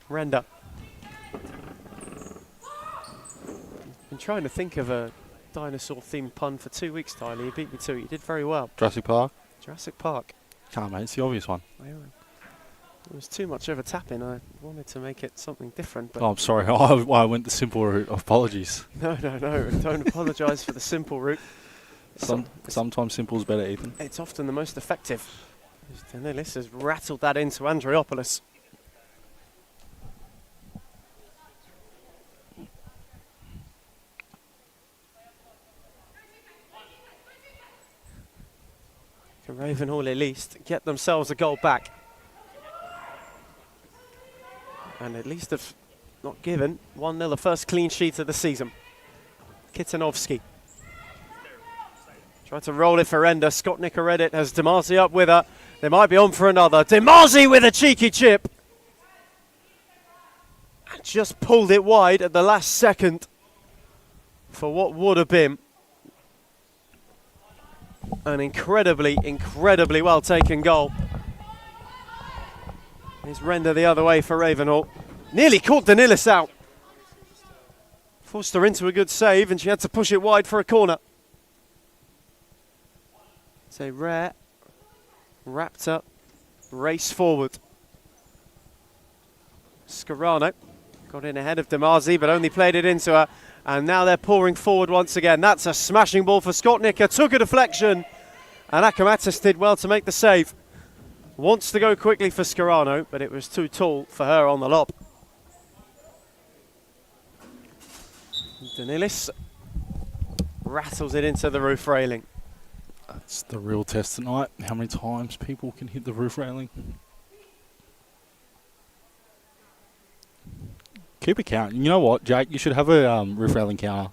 Render. Been trying to think of a dinosaur-themed pun for 2 weeks, Tyler. You beat me to it. You did very well. Jurassic Park? Jurassic Park. Can't, mate. It's the obvious one. It was too much of a tap-in. I wanted to make it something different. But Oh, I'm sorry. I went the simple route. Apologies. No. Don't apologise for the simple route. Sometimes simple's better, Ethan. It's often the most effective. Danilis has rattled that into Andriopoulos. Can Ravenhall at least get themselves a goal back? And at least have not given 1-0 the first clean sheet of the season. Kitanovsky. Tried to roll it for Render. Scott Nicker read it, has Dimazi up with her. They might be on for another. Dimazi with a cheeky chip. And just pulled it wide at the last second for what would have been an incredibly well taken goal. Here's Render the other way for Ravenhall. Nearly caught Danilis out. Forced her into a good save and she had to push it wide for a corner. It's a rare Raptor race forward. Scarano got in ahead of Dimazi but only played it into her. And now they're pouring forward once again. That's a smashing ball for Scott Nicker. Took a deflection. And Akamatis did well to make the save. Wants to go quickly for Scarano, but it was too tall for her on the lob. Danilis rattles it into the roof railing. That's the real test tonight. How many times people can hit the roof railing. Keep a count. You know what, Jake? You should have a roof railing counter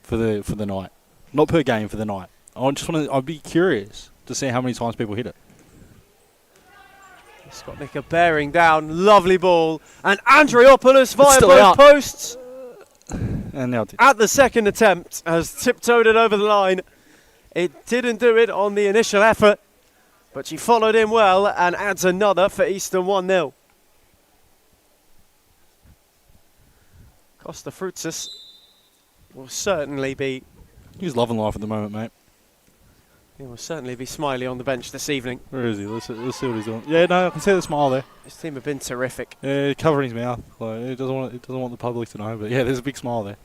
for the night, not per game, for the night. I'd be curious to see how many times people hit it. Scott Nicker bearing down, lovely ball, and Andreopoulos via still both out. posts And now it did. at the second attempt has tiptoed it over the line. It didn't do it on the initial effort, but she followed in well and adds another for Eastern 1-0. Costa Fruitsis will certainly be He's loving life at the moment, mate. He will certainly be smiley on the bench this evening. Where is he? Let's see what he's doing. Yeah, no, I can see the smile there. His team have been terrific. Yeah, covering his mouth. Like, he doesn't want the public to know, but yeah, there's a big smile there.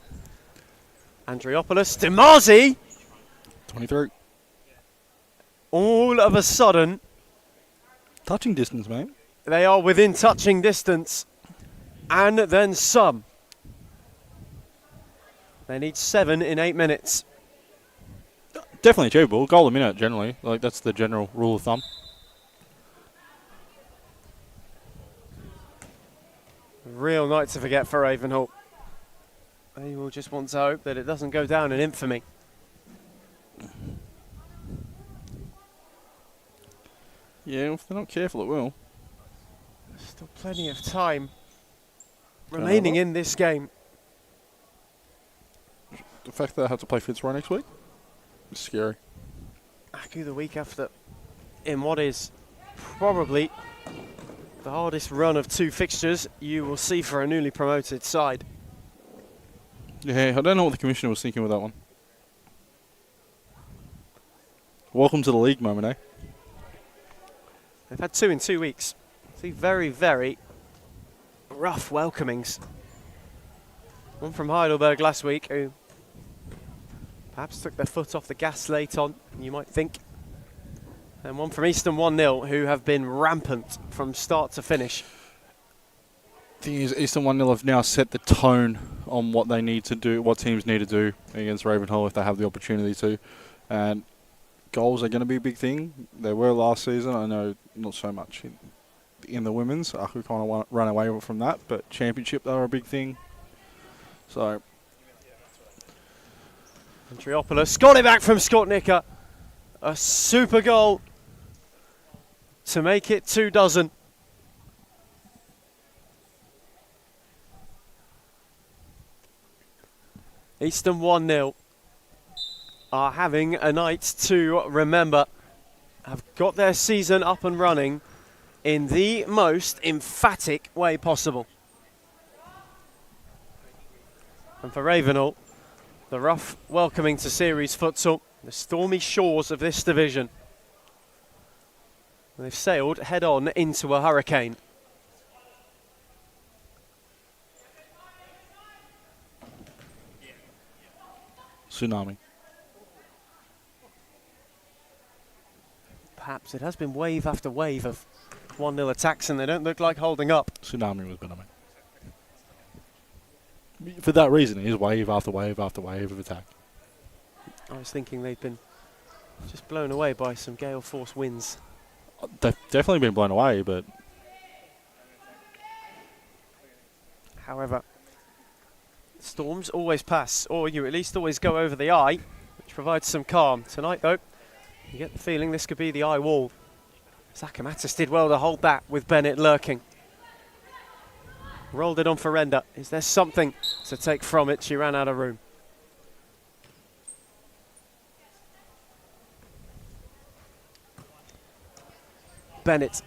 Andreopoulos, Dimazi, 23. all of a sudden, Touching distance, mate. they are within touching distance, and then some. They need 7 in 8 minutes. Definitely achievable. Goal a minute, generally. Like, that's the general rule of thumb. Real night to forget for Ravenhall. They will just want to hope that it doesn't go down in infamy. Yeah, if they're not careful, it will. There's still plenty of time remaining in this game. The fact that they have to play Fitzroy next week is scary. Aku the week after, in what is probably the hardest run of 2 fixtures you will see for a newly promoted side. Yeah, I don't know what the commissioner was thinking with that one. Welcome to the league moment, eh? They've had 2 in 2 weeks. 2 very, very rough welcomings. One from Heidelberg last week, who perhaps took their foot off the gas late on, you might think. And one from Eastern 1-0, who have been rampant from start to finish. Thing is, Eastern 1-0 have now set the tone on what they need to do, what teams need to do against Ravenhall if they have the opportunity to. And goals are going to be a big thing. They were last season. I know not so much in the women's. Aku kind of run away from that, but championship, they were a big thing. So Andreopoulos got it back from Scott Nicker. A super goal to make it 2 dozen. Eastern 1-0 are having a night to remember. Have got their season up and running in the most emphatic way possible. And for Ravenhall, the rough welcoming to series futsal, the stormy shores of this division. They've sailed head on into a hurricane. tsunami. Perhaps it has been wave after wave of 1-0 attacks and they don't look like holding up. Tsunami was better, mate. For that reason, it is wave after wave after wave of attack. I was thinking they've been just blown away by some gale force winds. They've definitely been blown away, but However, storms always pass, or you at least always go over the eye, which provides some calm. Tonight, though, you get the feeling this could be the eye wall. Zakamatis did well to hold that with Bennett lurking. Rolled it on for Renda. Is there something to take from it? She ran out of room. Bennett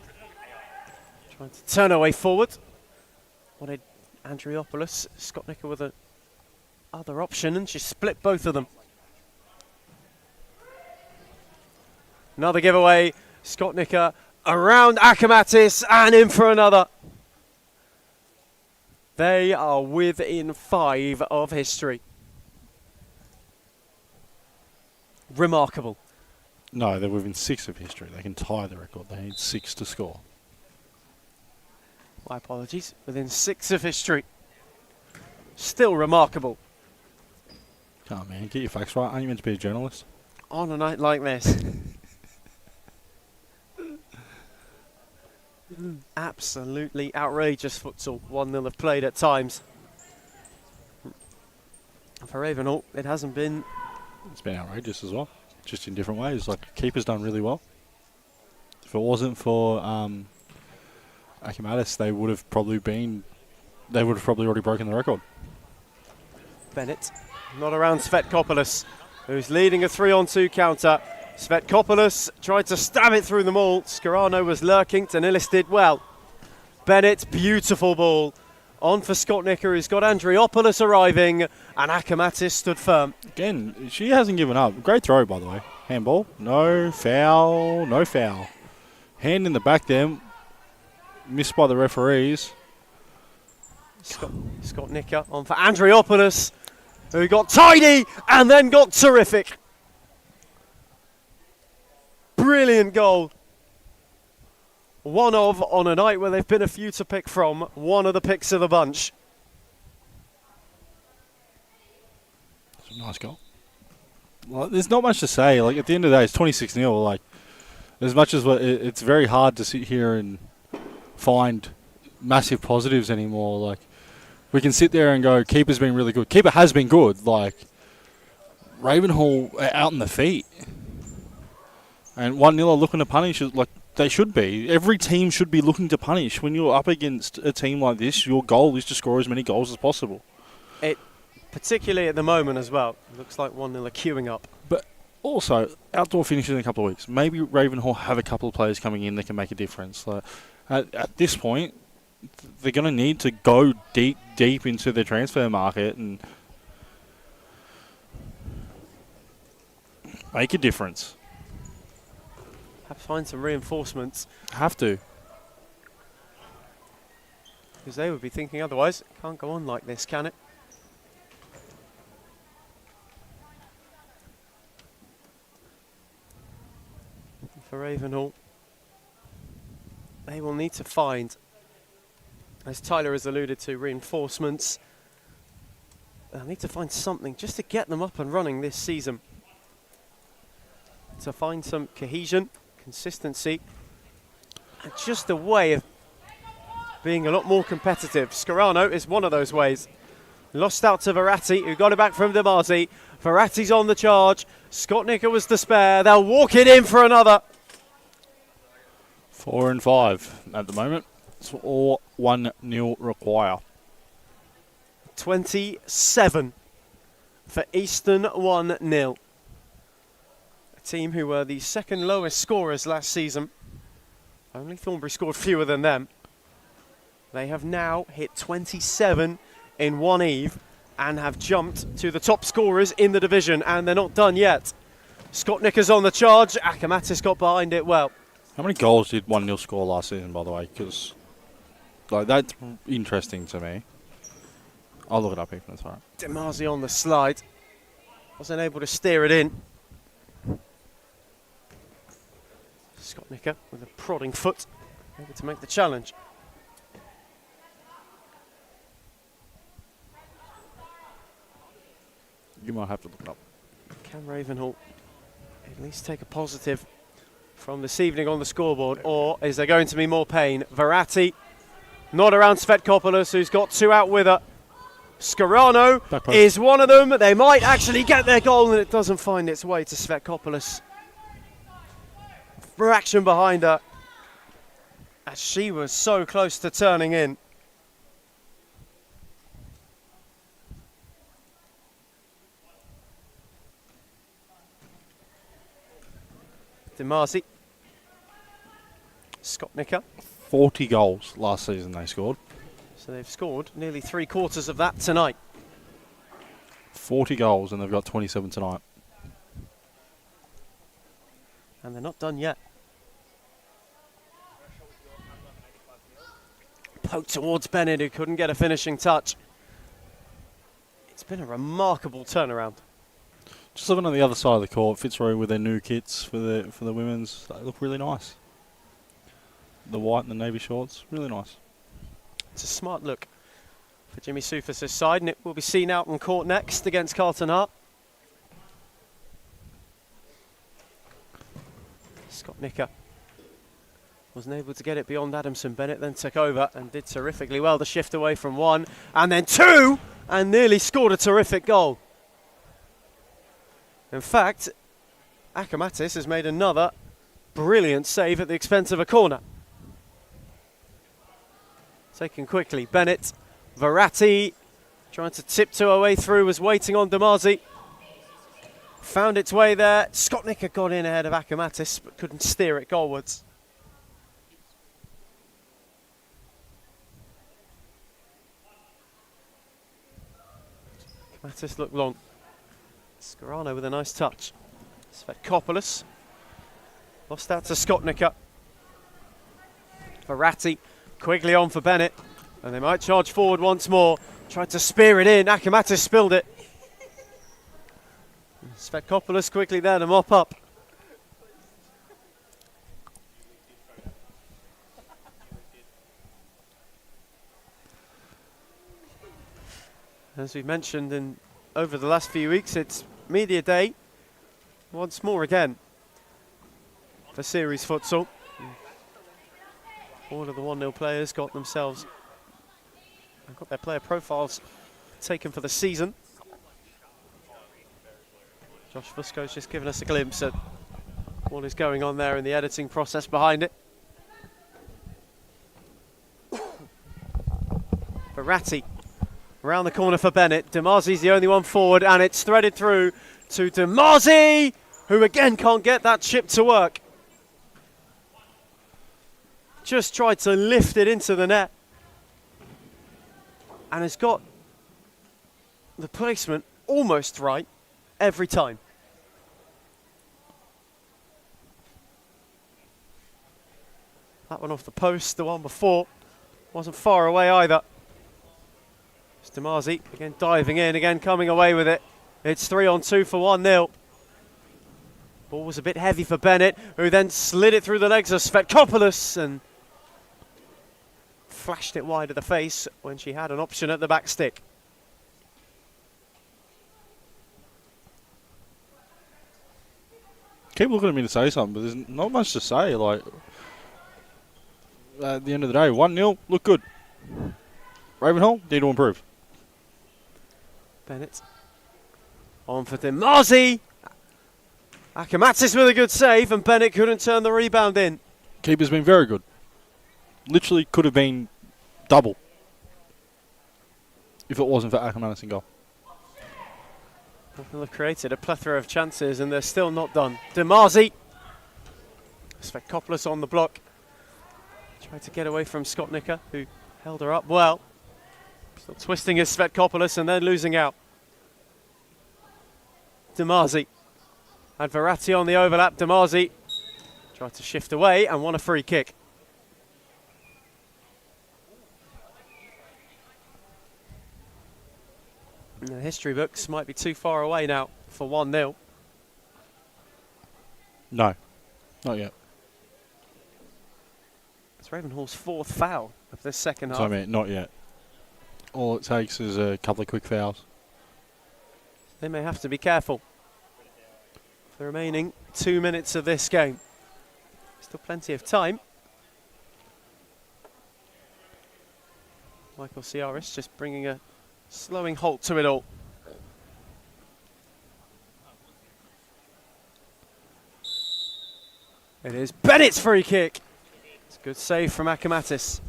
trying to turn her way forward. Wanted Andreopoulos. Scott Nicker with a other option, and she split both of them. Another giveaway. Scott Nicker around Akamatis and in for another. They are within 5 of history. Remarkable. no, they're within 6 of history. They can tie the record. They need 6 to score. My apologies. Within 6 of history. Still remarkable. Come on, man, get your facts right. Aren't you meant to be a journalist? on a night like this. Absolutely outrageous futsal. 1-0 have played at times. For Ravenhall, it hasn't been. It's been outrageous as well, just in different ways. Like, keeper's done really well. If it wasn't for Akimatis, they would have probably already broken the record. Bennett, not around Svetkopoulos, who's leading a 3-on-2 counter. Svetkopoulos tried to stab it through them all. Scarano was lurking. Danilis did well. Bennett, beautiful ball. On for Scott Nicker, who's got Andriopoulos arriving, and Akimatis stood firm. Again, she hasn't given up. Great throw, by the way. Handball. No foul. No foul. Hand in the back there. Missed by the referees. Scott Nicker on for Andriopoulos, who got tidy and then got terrific. Brilliant goal. One of, on a night where they've been a few to pick from, one of the picks of the bunch. It's a nice goal. Well, there's not much to say. Like, at the end of the day, it's 26-0. Like, as much as it's very hard to sit here and find massive positives anymore. Like, we can sit there and go, keeper's been really good. Keeper has been good. Like, Ravenhall are out in the feet. And 1-0 are looking to punish it like they should be. Every team should be looking to punish. When you're up against a team like this, your goal is to score as many goals as possible. It, particularly at the moment as well, looks like 1-0 are queuing up. But also, outdoor finishes in a couple of weeks. Maybe Ravenhall have a couple of players coming in that can make a difference. Like, at this point, they're going to need to go deep into the transfer market and make a difference. Have to find some reinforcements. Have to. Because they would be thinking otherwise. It can't go on like this, can it? For Ravenhall, they will need to find, as Tyler has alluded to, reinforcements. They'll need to find something just to get them up and running this season. To find some cohesion, consistency, and just a way of being a lot more competitive. Scarano is one of those ways. Lost out to Verratti, who got it back from Demarzi. Verratti's on the charge. Scott Nicker was to spare. They'll walk it in for another. 4 and 5 at the moment. It's all 1-0 require. 27 for Eastern 1-0. A team who were the second lowest scorers last season. Only Thornbury scored fewer than them. They have now hit 27 in one eve and have jumped to the top scorers in the division, and they're not done yet. Scott Nicker's on the charge. Akimatis got behind it well. How many goals did 1-0 score last season, by the way? Because that's interesting to me. I'll look it up even, that's all right. Demarzi on the slide. Wasn't able to steer it in. Scott Nicker with a prodding foot, able to make the challenge. You might have to look it up. Can Ravenhall at least take a positive from this evening on the scoreboard, or is there going to be more pain? Verratti, not around Svetkopoulos, who's got two out with her. Scarano is one of them. They might actually get their goal, and it doesn't find its way to Svetkopoulos. Reaction behind her, as she was so close to turning in. Demarzi. Scott Nicker. 40 goals last season they scored. So they've scored nearly 3/4 of that tonight. 40 goals, and they've got 27 tonight. And they're not done yet. Poke towards Bennett, who couldn't get a finishing touch. It's been a remarkable turnaround. Just looking on the other side of the court, Fitzroy with their new kits for the women's, they look really nice. The white and the navy shorts, really nice. It's a smart look for Jimmy Soufis' side, and it will be seen out on court next against Carlton Hart. Scott Nicker wasn't able to get it beyond Adamson. Bennett then took over and did terrifically well to shift away from one and then two and nearly scored a terrific goal. In fact, Akamatis has made another brilliant save at the expense of a corner. Taken quickly, Bennett, Verratti trying to tiptoe her way through, was waiting on Damazi. Found its way there. Scott Nicker got in ahead of Akamatis but couldn't steer it goalwards. Akamatis looked long. Scarano with a nice touch. Svetkopoulos lost out to Scott Nicker. Verratti quickly on for Bennett, and they might charge forward once more. Tried to spear it in, Akamatis spilled it. Svetkopoulos quickly there to mop up. As we've mentioned over the last few weeks, it's media day once more again for series futsal. All of the 1-0 players got their player profiles taken for the season. Josh Fusco's just given us a glimpse at what is going on there in the editing process behind it. Verratti around the corner for Bennett. Damazi's the only one forward, and it's threaded through to Damazi, who again can't get that chip to work. Just tried to lift it into the net and has got the placement almost right every time. That one off the post, the one before wasn't far away either. It's Damazi again diving in, again coming away with it. It's 3-on-2 for 1-0. Ball was a bit heavy for Bennett, who then slid it through the legs of Svetkopoulos and flashed it wide of the face when she had an option at the back stick. Keep looking at me to say something, but there's not much to say. Like, at the end of the day, 1-0, look good. Ravenhall, need to improve. Bennett on for Damazi. Akamatis with a good save, and Bennett couldn't turn the rebound in. Keeper's been very good. Literally could have been double if it wasn't for Akamatis in goal. They'll have created a plethora of chances, and they're still not done. Damazi. Svetkopoulos on the block. Tried to get away from Scott Nicker, who held her up well. Still twisting his Svetkopoulos and then losing out. Damazi. Had Verratti on the overlap. Damazi tried to shift away and won a free kick. And the history books might be too far away now for 1-0. No, not yet. It's Ravenhall's fourth foul of this second half. So I mean, not yet. All it takes is a couple of quick fouls. They may have to be careful for the remaining 2 minutes of this game. Still plenty of time. Michael Ciaris just bringing a slowing halt to it all. It is Bennett's free kick. It's a good save from Akamatis.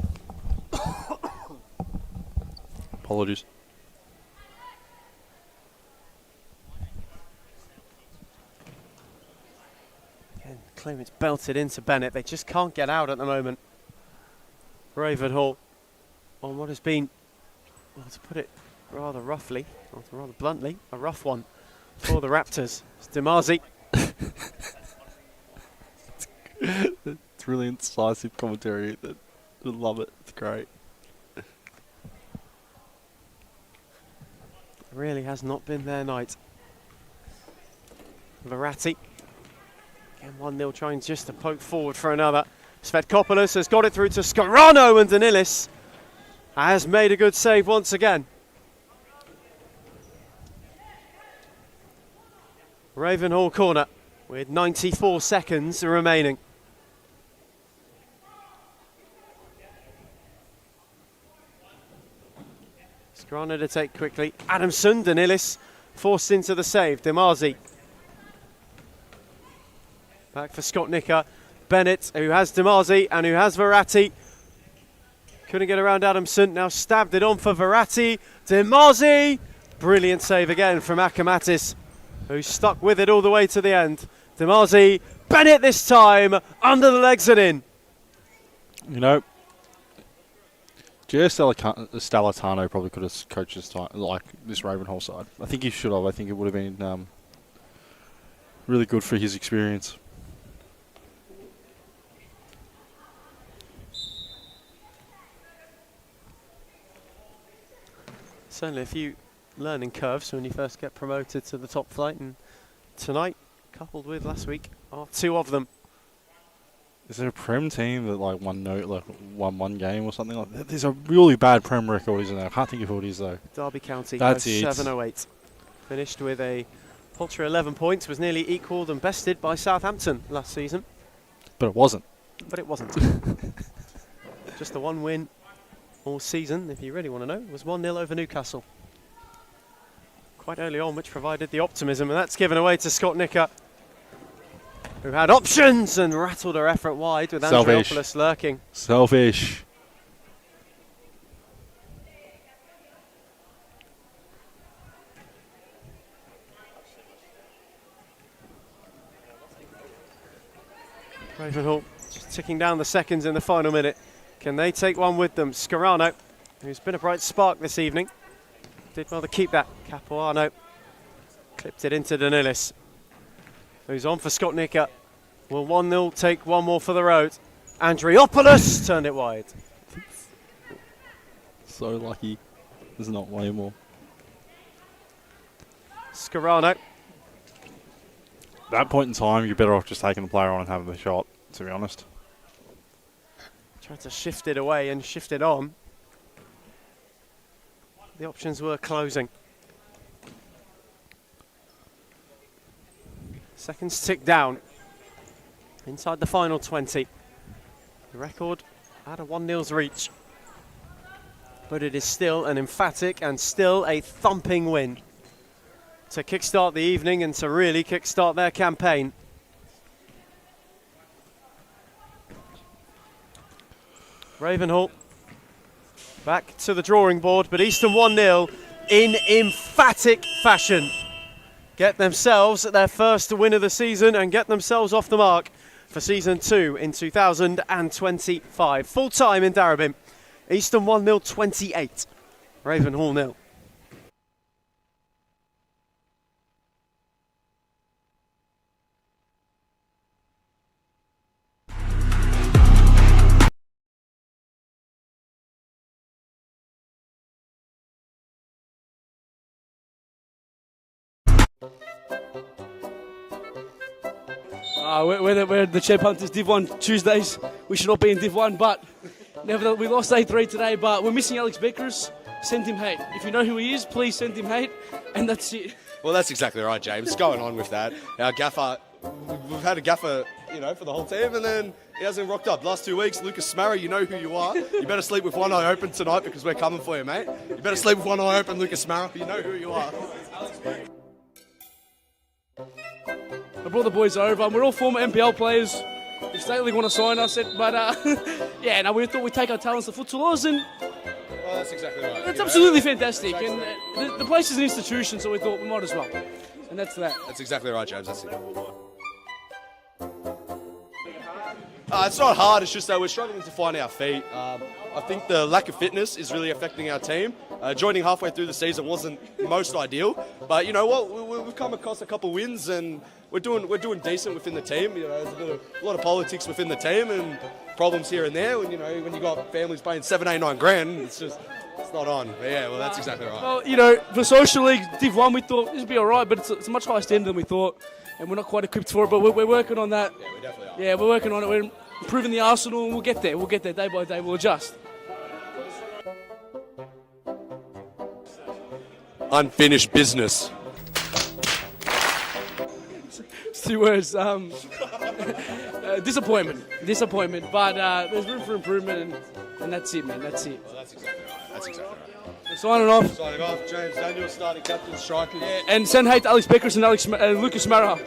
Apologies. Again, Clement's belted into Bennett. They just can't get out at the moment. Ravenhall on what has been, well, to put it rather roughly, or rather bluntly, a rough one for the Raptors. It's Damazi. It's really incisive commentary. I love it. It's great. It really has not been their night. Verratti. Again, 1-0 trying just to poke forward for another. Svetkopoulos has got it through to Scarano, and Danilis has made a good save once again. Ravenhall corner. with 94 seconds remaining. Skrana to take quickly. Adamson, Danilis forced into the save. Demazi. Back for Scott Nicker. Bennett, who has Demazi and who has Verratti. Couldn't get around Adamson. Now stabbed it on for Verratti. Demazi. Brilliant save again from Akamatis, who stuck with it all the way to the end. Demazi. Bennett this time. Under the legs and in. You know, Gio Stalatano probably could have coached this time, like this Ravenhall side. I think he should have. I think it would have been really good for his experience. Certainly a few learning curves when you first get promoted to the top flight, and tonight, coupled with last week, are two of them. Is there a Prem team that won one game or something like that? There's a really bad Prem record, isn't there? I can't think of who it is though. Derby County That's goes it. 708. Finished with a paltry 11 points, was nearly equalled and bested by Southampton last season. But it wasn't. But it wasn't. Just the one win all season, if you really want to know, was 1-0 over Newcastle. Quite early on, which provided the optimism, and that's given away to Scott Nicker, who had options and rattled her effort wide with Andreopoulos lurking. Selfish. Ravenhall just ticking down the seconds in the final minute. Can they take one with them? Scarano, who's been a bright spark this evening, did well to keep that. Capuano clipped it into Danilis, who's on for Scott Nicker. Will 1-0 take one more for the road? Andreopoulos turned it wide. So lucky. There's not way more. Scarano. At that point in time, you're better off just taking the player on and having the shot, to be honest. Tried to shift it away and shift it on. The options were closing. Seconds tick down. Inside the final 20. The record at a 1-0's reach. But it is still an emphatic and still a thumping win to kickstart the evening and to really kickstart their campaign. Ravenhall back to the drawing board, but Easton 1-0 in emphatic fashion. Get themselves their first win of the season and get themselves off the mark for season 2 in 2025. Full time in Darabin. Easton 1-0 28. Ravenhall 0. We're the Champ Hunters Div 1 Tuesdays. We should not be in Div 1, but nevertheless, we lost 8-3 today, but we're missing Alex Beckers. Send him hate. If you know who he is, please send him hate, and that's it. Well, that's exactly right, James. Going on with that, our gaffer, we've had a gaffer, for the whole team, and then he hasn't rocked up. Last 2 weeks, Lucas Smarra, you know who you are. You better sleep with one eye open tonight because we're coming for you, mate. You better sleep with one eye open, Lucas Smarra. You know who you are. I brought the boys over, and we're all former NPL players. If State League want to sign us, but we thought we'd take our talents to Futsalers, and Well, that's exactly right. it's absolutely fantastic. And the place is an institution, so we thought we might as well. And that's that. That's exactly right, James. That's it. It's not hard, it's just that we're struggling to find our feet. I think the lack of fitness is really affecting our team. Joining halfway through the season wasn't most ideal, but you know what? We've come across a couple wins and we're doing decent within the team. There's a lot of politics within the team and problems here and there. When you got families paying 7, 8, 9 grand, it's not on. But yeah, well, that's exactly right. Well, for Social League Div 1, we thought this would be all right, but it's a much higher standard than we thought, and we're not quite equipped for it, but we're working on that. Yeah, we definitely are. Yeah, we're working on it. We're improving the arsenal, and we'll get there. We'll get there day by day. We'll adjust. Unfinished business. 2 words. Disappointment. But there's room for improvement, and that's it, man. That's it. Well, that's exactly right. That's exactly right. Signing off. Signing off, James Daniel, starting captain, strikers. And send hate to Alex Beckers and Lucas Mara.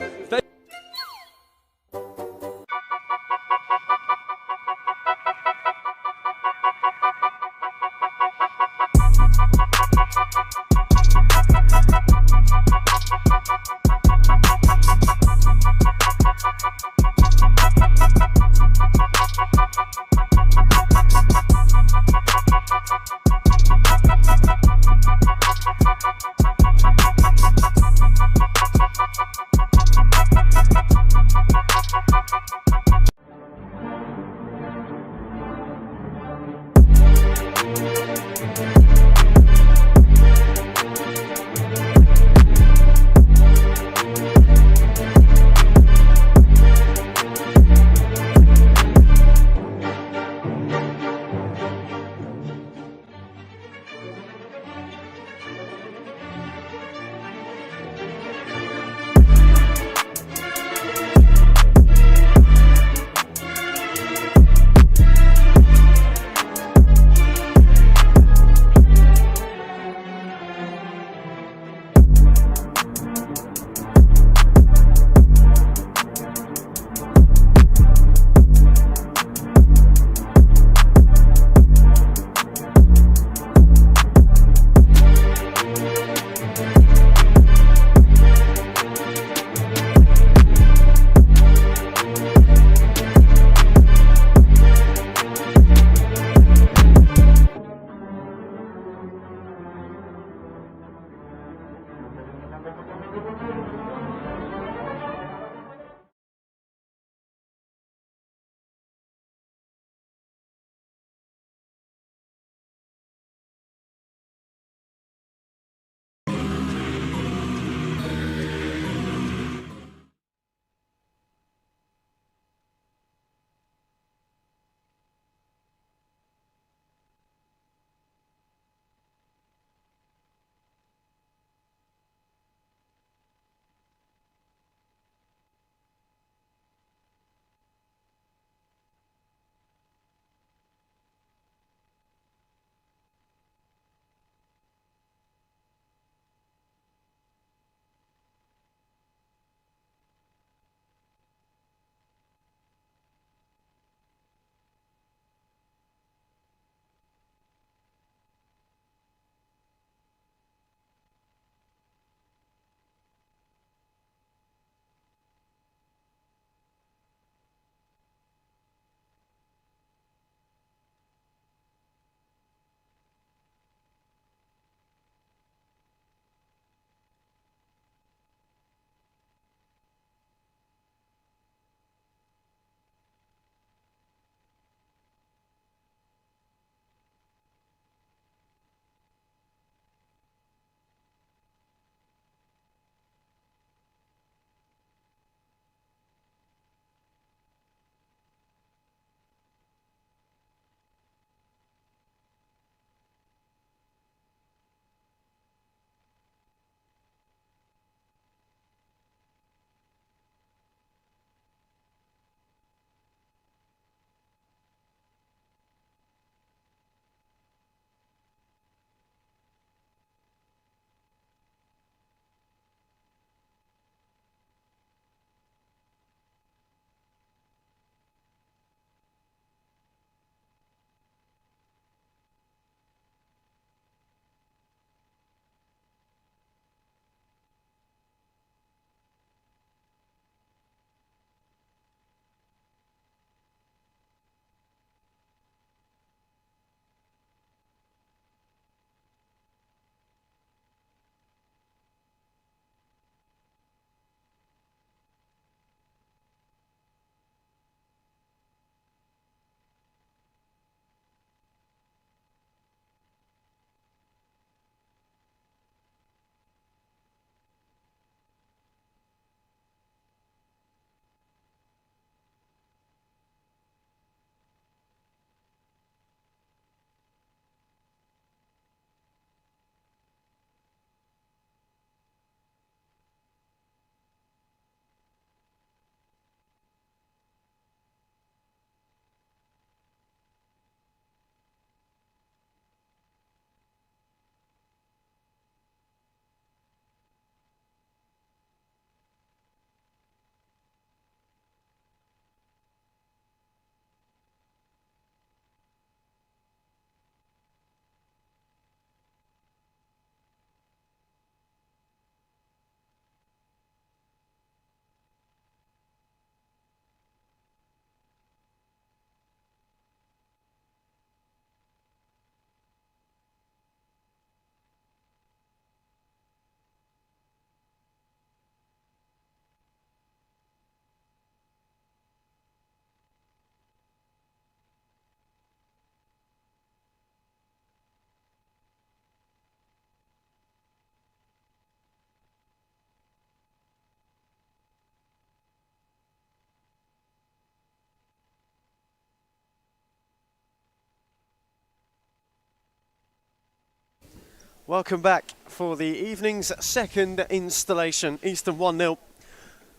Welcome back for the evening's second installation. Eastern 1-0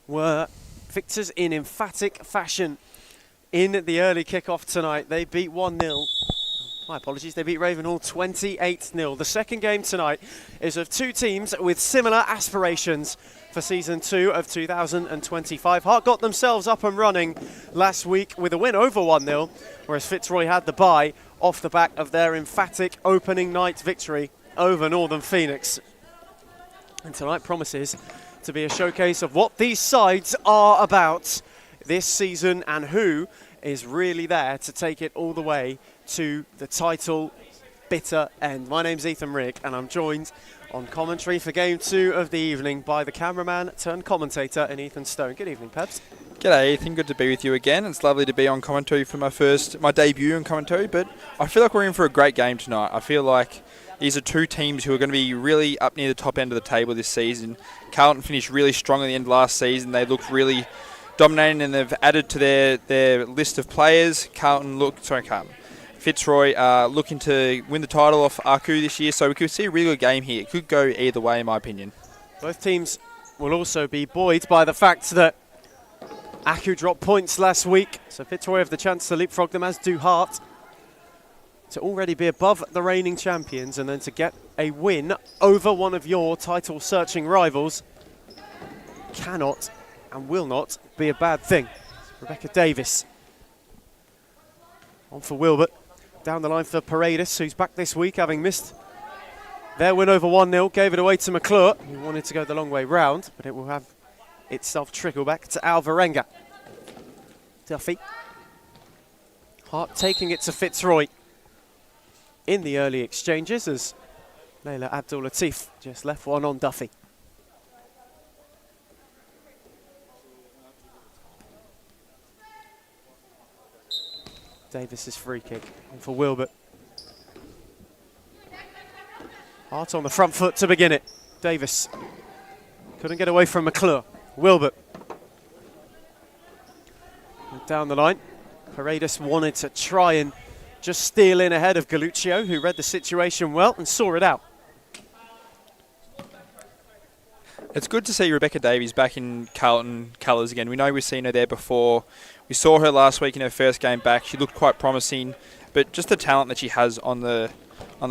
were victors in emphatic fashion in the early kick-off tonight. They beat 1-0. My apologies, they beat Ravenhall 28-0. The second game tonight is of two teams with similar aspirations for Season 2 of 2025. Hart got themselves up and running last week with a win over 1-0, whereas Fitzroy had the bye off the back of their emphatic opening night victory over Northern Phoenix. And tonight promises to be a showcase of what these sides are about this season and who is really there to take it all the way to the title bitter end. My name's Ethan Rigg and I'm joined on commentary for Game 2 of the evening by the cameraman turned commentator in Ethan Stone. Good evening, Pebs. G'day Ethan, good to be with you again. It's lovely to be on commentary for my debut in commentary, but I feel like we're in for a great game tonight. I feel like these are two teams who are going to be really up near the top end of the table this season. Carlton finished really strong at the end of last season. They looked really dominating and they've added to their list of players. Fitzroy looking to win the title off Aku this year, so we could see a really good game here. It could go either way, in my opinion. Both teams will also be buoyed by the fact that Aku dropped points last week, so Fitzroy have the chance to leapfrog them, as do Hart, to already be above the reigning champions and then to get a win over one of your title-searching rivals cannot and will not be a bad thing. Rebecca Davis on for Wilbert. Down the line for Paredes, who's back this week, having missed their win over 1-0. Gave it away to McClure, who wanted to go the long way round, but it will have itself trickle back to Alvarenga. Duffy. Hart taking it to Fitzroy in the early exchanges as Layla Abdul Latif just left one on Duffy. Davis's free kick for Wilbert. Hart on the front foot to begin it. Davis couldn't get away from McClure. Wilbert. And down the line. Paredes wanted to try and just steal in ahead of Galuccio, who read the situation well and saw it out. It's good to see Rebecca Davies back in Carlton colours again. We know we've seen her there before. We saw her last week in her first game back. She looked quite promising, but just the talent that she has on the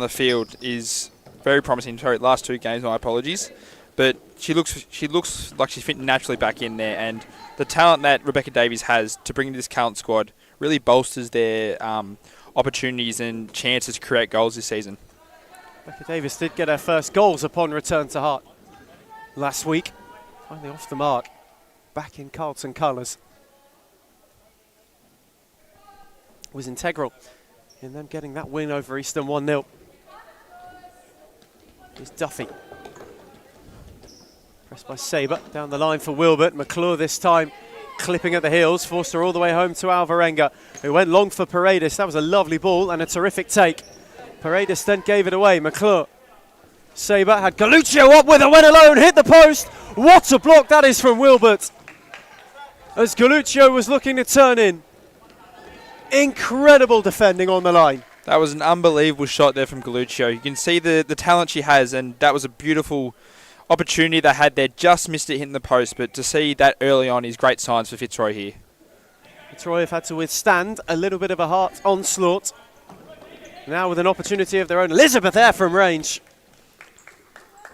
field is very promising. Sorry, last two games, my apologies. But she looks like she's fitting naturally back in there, and the talent that Rebecca Davies has to bring to this Carlton squad really bolsters their opportunities and chances to create goals this season. Rebecca Davis did get her first goals upon return to Hart last week. Finally off the mark, back in Carlton colours. Was integral in them getting that win over Eastern 1-0. Here's Duffy. Pressed by Sabre, down the line for Wilbert. McClure this time clipping at the heels, forced her all the way home to Alvarenga, who went long for Paredes. That was a lovely ball and a terrific take. Paredes then gave it away. McClure. Sabre had Galuccio up with a win alone, hit the post. What a block that is from Wilbert, as Galuccio was looking to turn in. Incredible defending on the line. That was an unbelievable shot there from Galuccio. You can see the talent she has, and that was a beautiful opportunity they had there. Just missed it hitting the post, but to see that early on is great signs for Fitzroy here. Fitzroy have had to withstand a little bit of a Hart onslaught. Now with an opportunity of their own. Elizabeth there from range.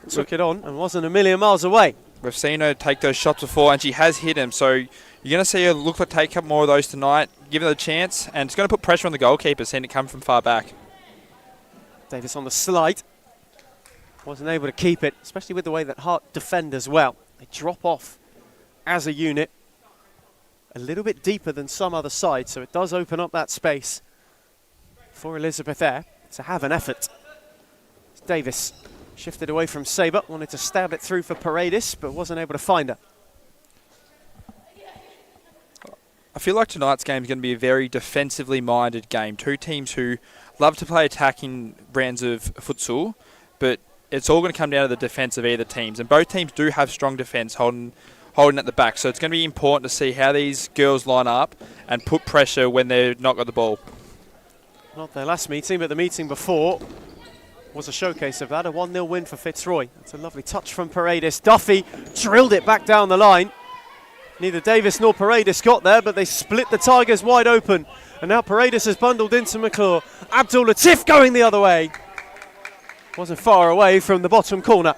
Took it on and wasn't a million miles away. We've seen her take those shots before, and she has hit them, so you're going to see her look to take up more of those tonight, give her the chance, and it's going to put pressure on the goalkeeper, seeing it come from far back. Davis on the slide. Wasn't able to keep it, especially with the way that Hart defend as well. They drop off as a unit a little bit deeper than some other sides, so it does open up that space for Elizabeth there to have an effort. Davis shifted away from Sabre, wanted to stab it through for Paredes, but wasn't able to find her. I feel like tonight's game is going to be a very defensively minded game. Two teams who love to play attacking brands of futsal, but it's all going to come down to the defence of either teams. And both teams do have strong defence holding at the back. So it's going to be important to see how these girls line up and put pressure when they've not got the ball. Not their last meeting, but the meeting before was a showcase of that, a 1-0 win for Fitzroy. That's a lovely touch from Paredes. Duffy drilled it back down the line. Neither Davis nor Paredes got there, but they split the Tigers wide open. And now Paredes has bundled into McClure. Abdul Latif going the other way. Wasn't far away from the bottom corner.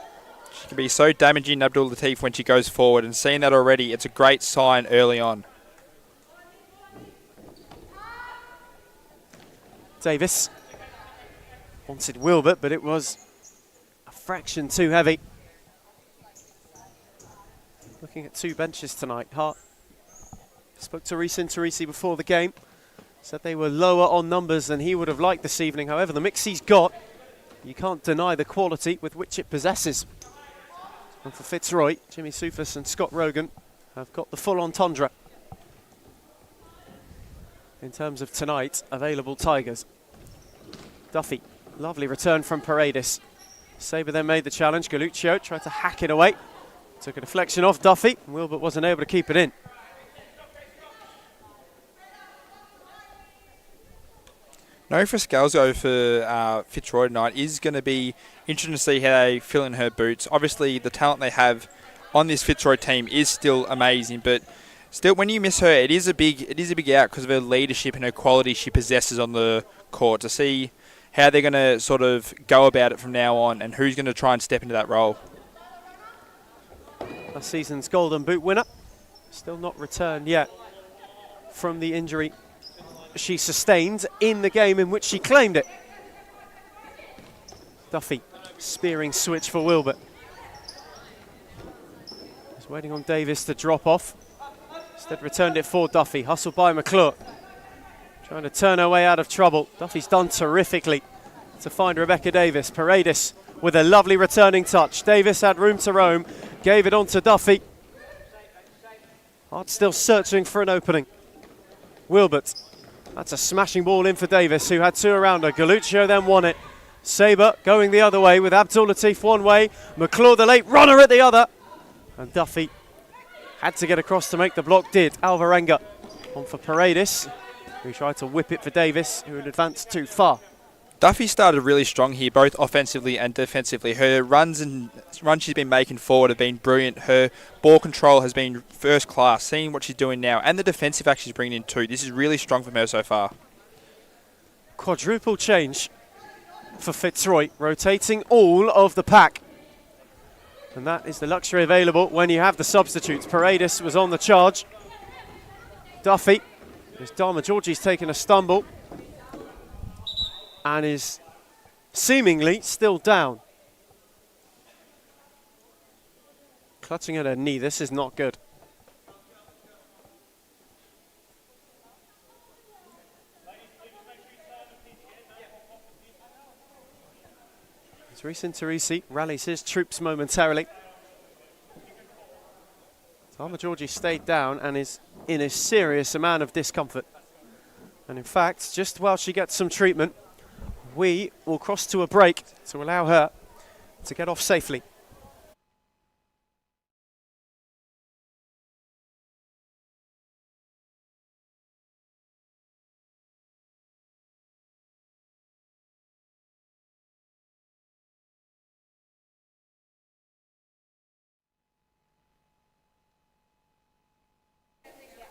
She can be so damaging, Abdul Latif, when she goes forward, and seeing that already, it's a great sign early on. Davis wanted Wilbert, but it was a fraction too heavy. Looking at two benches tonight. Hart spoke to Reece Interisi before the game. Said they were lower on numbers than he would have liked this evening. However, the mix he's got, you can't deny the quality with which it possesses. And for Fitzroy, Jimmy Soufis and Scott Rogan have got the full entendre in terms of tonight's available Tigers. Duffy, lovely return from Paredes. Sabre then made the challenge. Galuccio tried to hack it away. Took a deflection off Duffy. Wilbert wasn't able to keep it in. No Frescalzo for Fitzroy tonight is going to be interesting to see how they fill in her boots. Obviously, the talent they have on this Fitzroy team is still amazing, but still, when you miss her, it is a big out because of her leadership and her quality she possesses on the court. To see how they're going to sort of go about it from now on and who's going to try and step into that role. Last season's Golden Boot winner, still not returned yet from the injury she sustained in the game in which she claimed it. Duffy, spearing switch for Wilbert. Just waiting on Davis to drop off. Instead returned it for Duffy, hustled by McClure. Trying to turn her way out of trouble. Duffy's done terrifically to find Rebecca Davis. Paredes with a lovely returning touch. Davis had room to roam, gave it on to Duffy. Hart still searching for an opening. Wilbert, that's a smashing ball in for Davis, who had two around her. Galuccio then won it. Sabre going the other way with Abdul Latif one way, McClure the late runner at the other. And Duffy had to get across to make the block, did. Alvarenga on for Paredes, who tried to whip it for Davis, who had advanced too far. Duffy started really strong here, both offensively and defensively. Her runs she's been making forward have been brilliant. Her ball control has been first class, seeing what she's doing now, and the defensive act she's bringing in too. This is really strong from her so far. Quadruple change for Fitzroy, rotating all of the pack. And that is the luxury available when you have the substitutes. Paredes was on the charge. Duffy, as Dharma Georgie's taken a stumble and is seemingly still down. Clutching at her knee, this is not good. As Reece Interisi rallies his troops momentarily. Dharma Georgie stayed down and is in a serious amount of discomfort. And in fact, just while she gets some treatment, we will cross to a break to allow her to get off safely.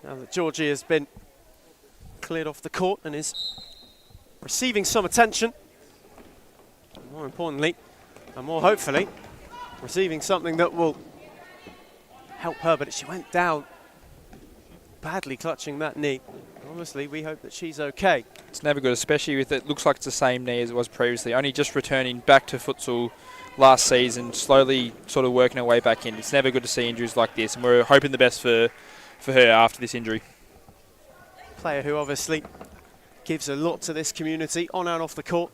Now that Georgie has been cleared off the court and is receiving some attention, more importantly, and more hopefully, receiving something that will help her, but she went down badly clutching that knee. Obviously, we hope that she's okay. It's never good, especially with it looks like it's the same knee as it was previously, only just returning back to futsal last season, slowly sort of working her way back in. It's never good to see injuries like this, and we're hoping the best for her after this injury. Player who obviously gives a lot to this community on and off the court.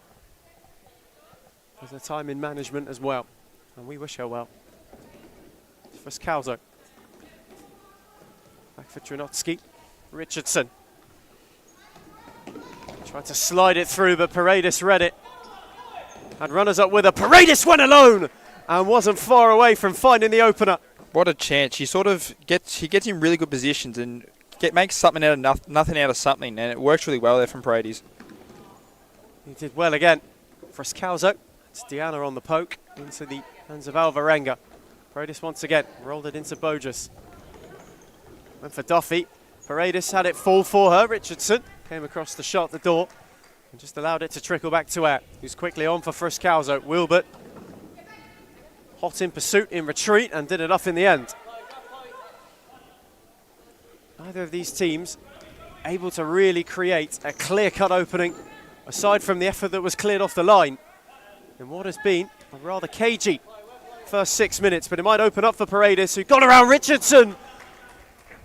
Has her time in management as well, and we wish her well. For Scalzo. Back for Trinotsky. Richardson. Tried to slide it through, but Paredes read it. Had runners up with her. Paredes went alone and wasn't far away from finding the opener. What a chance. She sort of gets in really good positions and makes something out of nothing out of something, and it works really well there from Paredes. He did well again. Frescalzo It's Deanna on the poke into the hands of Alvarenga. Paredes once again rolled it into Bogus. Went for Duffy. Paredes had it fall for her. Richardson came across the shot, the door, and just allowed it to trickle back to Air, who's quickly on for Friscalzo. Wilbert, hot in pursuit, in retreat, and did enough in the end. Neither of these teams able to really create a clear-cut opening, aside from the effort that was cleared off the line in what has been a rather cagey first 6 minutes, but it might open up for Paredes, who got around Richardson.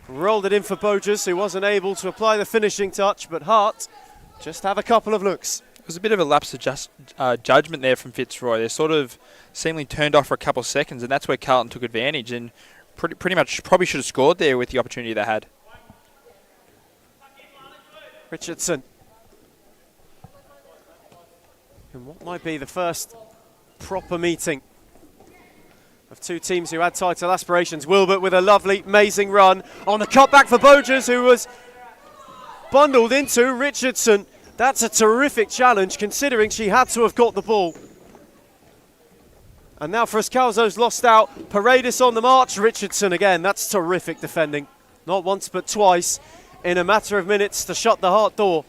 Rolled it in for Bogus, who wasn't able to apply the finishing touch, but Hart just have a couple of looks. It was a bit of a lapse of judgment there from Fitzroy. They sort of seemingly turned off for a couple of seconds, and that's where Carlton took advantage and pretty much probably should have scored there with the opportunity they had. Richardson. And what might be the first proper meeting of two teams who had title aspirations. Wilbert with a lovely, amazing run on the cutback for Bogus, who was bundled into Richardson. That's a terrific challenge, considering she had to have got the ball. And now Friscalzo's lost out. Paredes on the march. Richardson again. That's terrific defending. Not once, but twice in a matter of minutes to shut the Hart door.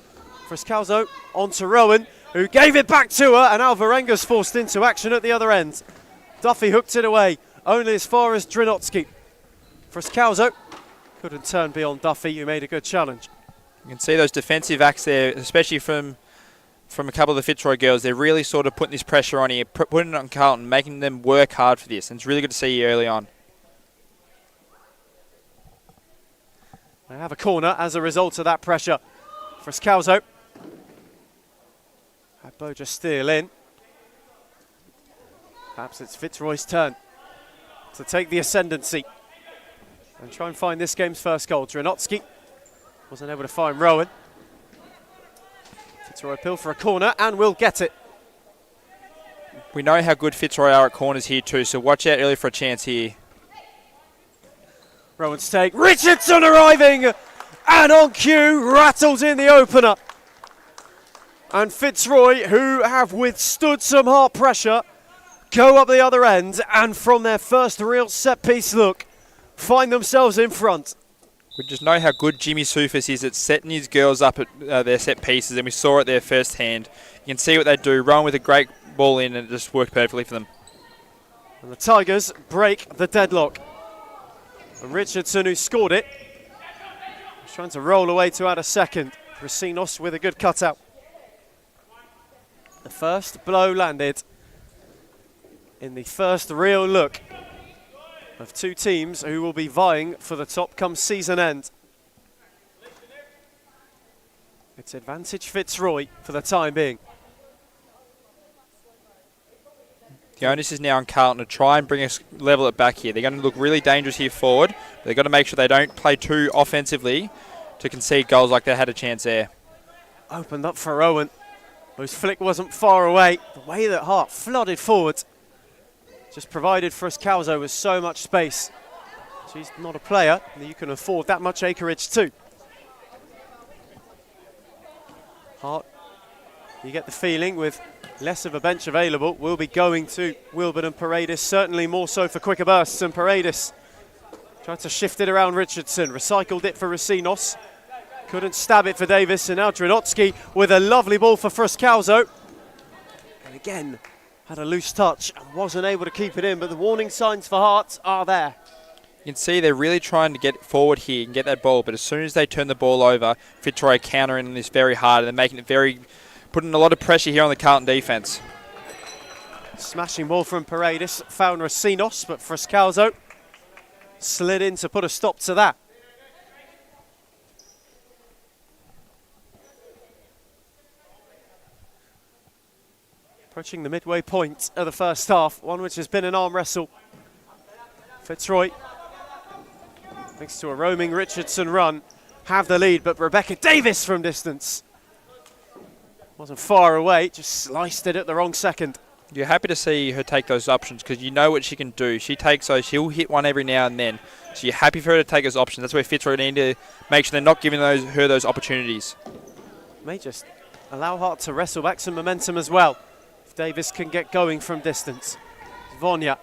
Friscalzo on to Rowan, who gave it back to her, and Alvarenga's forced into action at the other end. Duffy hooked it away, only as far as Drinotsky. Friscalzo couldn't turn beyond Duffy, who made a good challenge. You can see those defensive acts there, especially from a couple of the Fitzroy girls. They're really sort of putting this pressure on here, putting it on Carlton, making them work hard for this, and it's really good to see you early on. They have a corner as a result of that pressure. Friscalzo had Boja steal in. Perhaps it's Fitzroy's turn to take the ascendancy and try and find this game's first goal. Drinotsky wasn't able to find Rowan. Fitzroy appeal for a corner and will get it. We know how good Fitzroy are at corners here too, so watch out early for a chance here. Rowan's take. Richardson arriving, and on cue, rattles in the opener. And Fitzroy, who have withstood some hard pressure, go up the other end, and from their first real set-piece look, find themselves in front. We just know how good Jimmy Soufis is at setting his girls up at their set pieces, and we saw it there firsthand. You can see what they do, run with a great ball in, and it just worked perfectly for them. And the Tigers break the deadlock. And Richardson, who scored it, was trying to roll away to add a second. Rasinos with a good cutout. The first blow landed in the first real look of two teams who will be vying for the top come season end. It's advantage Fitzroy for the time being. The onus is now on Carlton to try and bring us level it back here. They're going to look really dangerous here forward. They've got to make sure they don't play too offensively to concede goals like they had a chance there. Opened up for Owen, whose flick wasn't far away. The way that Hart flooded forward just provided Friscalzo with so much space. She's not a player that you can afford that much acreage to. Hart, you get the feeling, with less of a bench available, will be going to Wilbert and Paredes, certainly more so for quicker bursts. And Paredes tried to shift it around Richardson, recycled it for Rasinos, couldn't stab it for Davis, and now Drinotsky with a lovely ball for Friscalzo. And again, had a loose touch and wasn't able to keep it in, but the warning signs for Hart are there. You can see they're really trying to get forward here and get that ball, but as soon as they turn the ball over, Fitzroy countering on this very hard, and they're making it putting a lot of pressure here on the Carlton defence. Smashing ball from Paredes, found Rasinos, but Friscalzo slid in to put a stop to that. Approaching the midway point of the first half, one which has been an arm wrestle. Fitzroy, thanks to a roaming Richardson run, have the lead, but Rebecca Davis from distance wasn't far away, just sliced it at the wrong second. You're happy to see her take those options because you know what she can do. She takes those, she'll hit one every now and then. So you're happy for her to take those options. That's where Fitzroy need to make sure they're not giving her those opportunities. May just allow Hart to wrestle back some momentum as well. if Davis can get going from distance. Vonya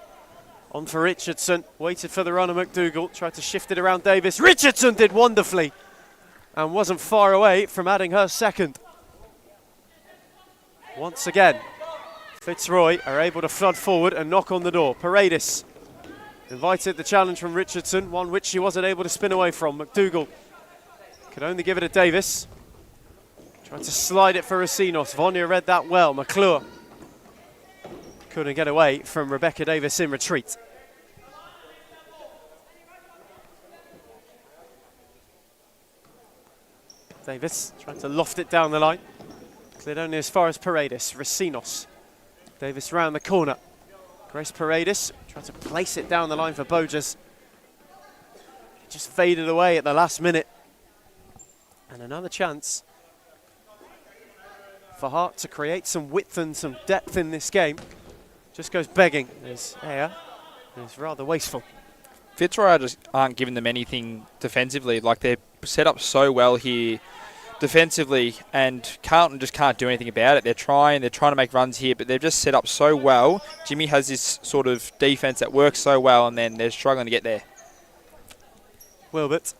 on for Richardson, waited for the runner McDougall, tried to shift it around Davis. Richardson did wonderfully and wasn't far away from adding her second. Once again, Fitzroy are able to flood forward and knock on the door. Paredes invited the challenge from Richardson, one which she wasn't able to spin away from. McDougall could only give it to Davis. Tried to slide it for Racinos. Vonya read that well. McClure couldn't get away from Rebecca Davis in retreat. Davis trying to loft it down the line. Cleared only as far as Paredes. Racinos. Davis round the corner. Grace Paredes tried to place it down the line for Bojas. It just faded away at the last minute. And another chance for Hart to create some width and some depth in this game. Just goes begging. There's air. It's rather wasteful. Fitzroy just aren't giving them anything defensively. Like, they're set up so well here defensively, and Carlton just can't do anything about it. They're trying to make runs here, but they've just set up so well. Jimmy has this sort of defence that works so well, and then they're struggling to get there. Wilbert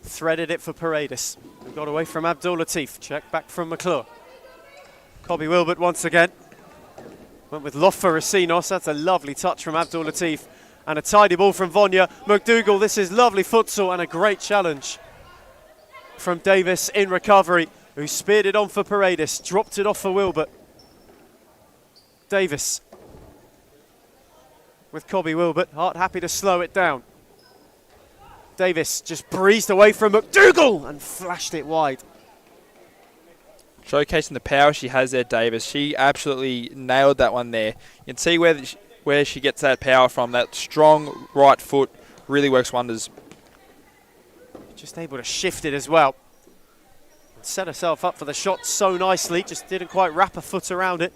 threaded it for Paredes. We got away from Abdul Latif. Check back from McClure. Cobby Wilbert once again. Went with loft for Racinos. That's a lovely touch from Abdul Latif. And a tidy ball from Vonya. McDougall, this is lovely futsal and a great challenge from Davis in recovery, who speared it on for Paredes. Dropped it off for Wilbert. Davis with Cobby Wilbert. Hart happy to slow it down. Davis just breezed away from McDougall and flashed it wide. Showcasing the power she has there, Davis. She absolutely nailed that one there. You can see where she gets that power from. That strong right foot really works wonders. Just able to shift it as well. Set herself up for the shot so nicely. Just didn't quite wrap her foot around it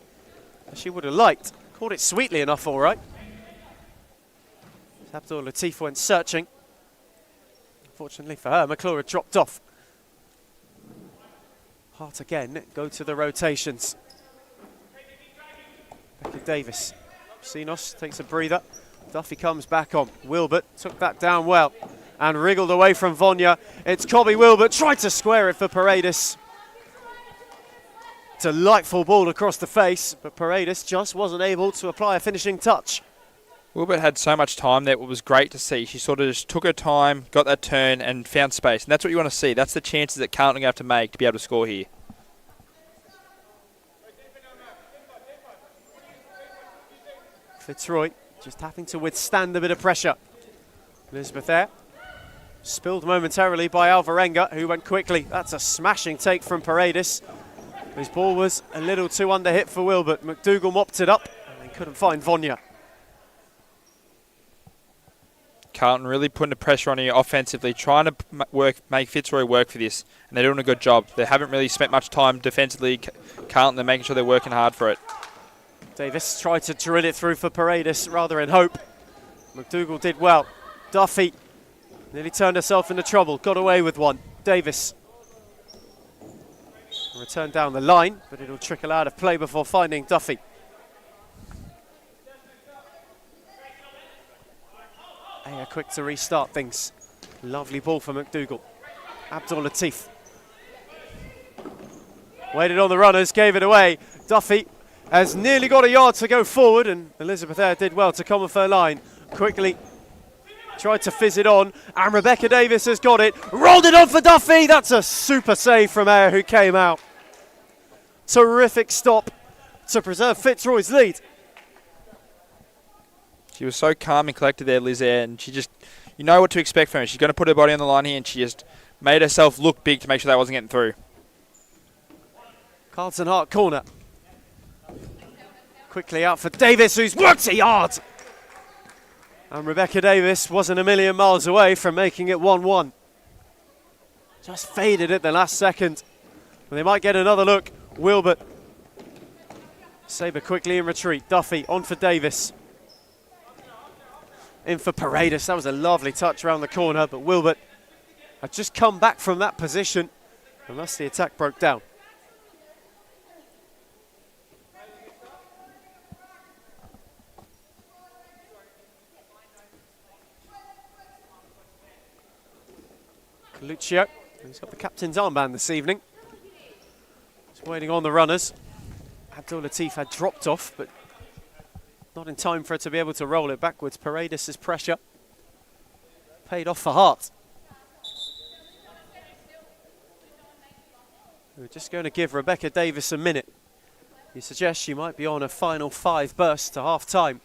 as she would have liked. Caught it sweetly enough, all right. Abdul Latif went searching. Unfortunately for her, McClure had dropped off. Hart again go to the rotations. Becca Davis. Sinos takes a breather. Duffy comes back on. Wilbert took that down well and wriggled away from Vonya. It's Cobby Wilbert, tried to square it for Paredes. Delightful ball across the face, but Paredes just wasn't able to apply a finishing touch. Wilbert had so much time there. It was great to see. She sort of just took her time, got that turn, and found space. And that's what you want to see. That's the chances that Carlton are going to have to make to be able to score here. Fitzroy just having to withstand a bit of pressure. Elizabeth there. Spilled momentarily by Alvarenga, who went quickly. That's a smashing take from Paredes. His ball was a little too under hit for Wilbert. McDougall mopped it up and couldn't find Vonya. Carlton really putting the pressure on here offensively, trying to make Fitzroy work for this, and they're doing a good job. They haven't really spent much time defensively. Carlton, they're making sure they're working hard for it. Davis tried to drill it through for Paredes, rather in hope. McDougall did well. Duffy nearly turned herself into trouble, got away with one. Davis returned down the line, but it'll trickle out of play before finding Duffy. Aya quick to restart things. Lovely ball for McDougall. Abdul Latif waited on the runners, gave it away. Duffy has nearly got a yard to go forward, and Elizabeth Eyre did well to come off her line. Quickly tried to fizz it on, and Rebecca Davis has got it. Rolled it on for Duffy. That's a super save from Eyre, who came out. Terrific stop to preserve Fitzroy's lead. She was so calm and collected there, Liz Eyre, and she just, you know what to expect from her. She's going to put her body on the line here, and she just made herself look big to make sure that wasn't getting through. Carlton Hart corner. Quickly out for Davis, who's worked it hard. And Rebecca Davis wasn't a million miles away from making it 1-1. Just faded at the last second. And they might get another look. Wilbert. Sabre quickly in retreat. Duffy on for Davis. In for Paredes. That was a lovely touch around the corner, but Wilbert had just come back from that position, and thus the attack broke down. Lucio, he's got the captain's armband this evening. He's waiting on the runners. Abdul Latif had dropped off, but not in time for it to be able to roll it backwards. Paredes' pressure paid off for Hart. We're just going to give Rebecca Davis a minute. You suggest she might be on a final 5 burst to half time.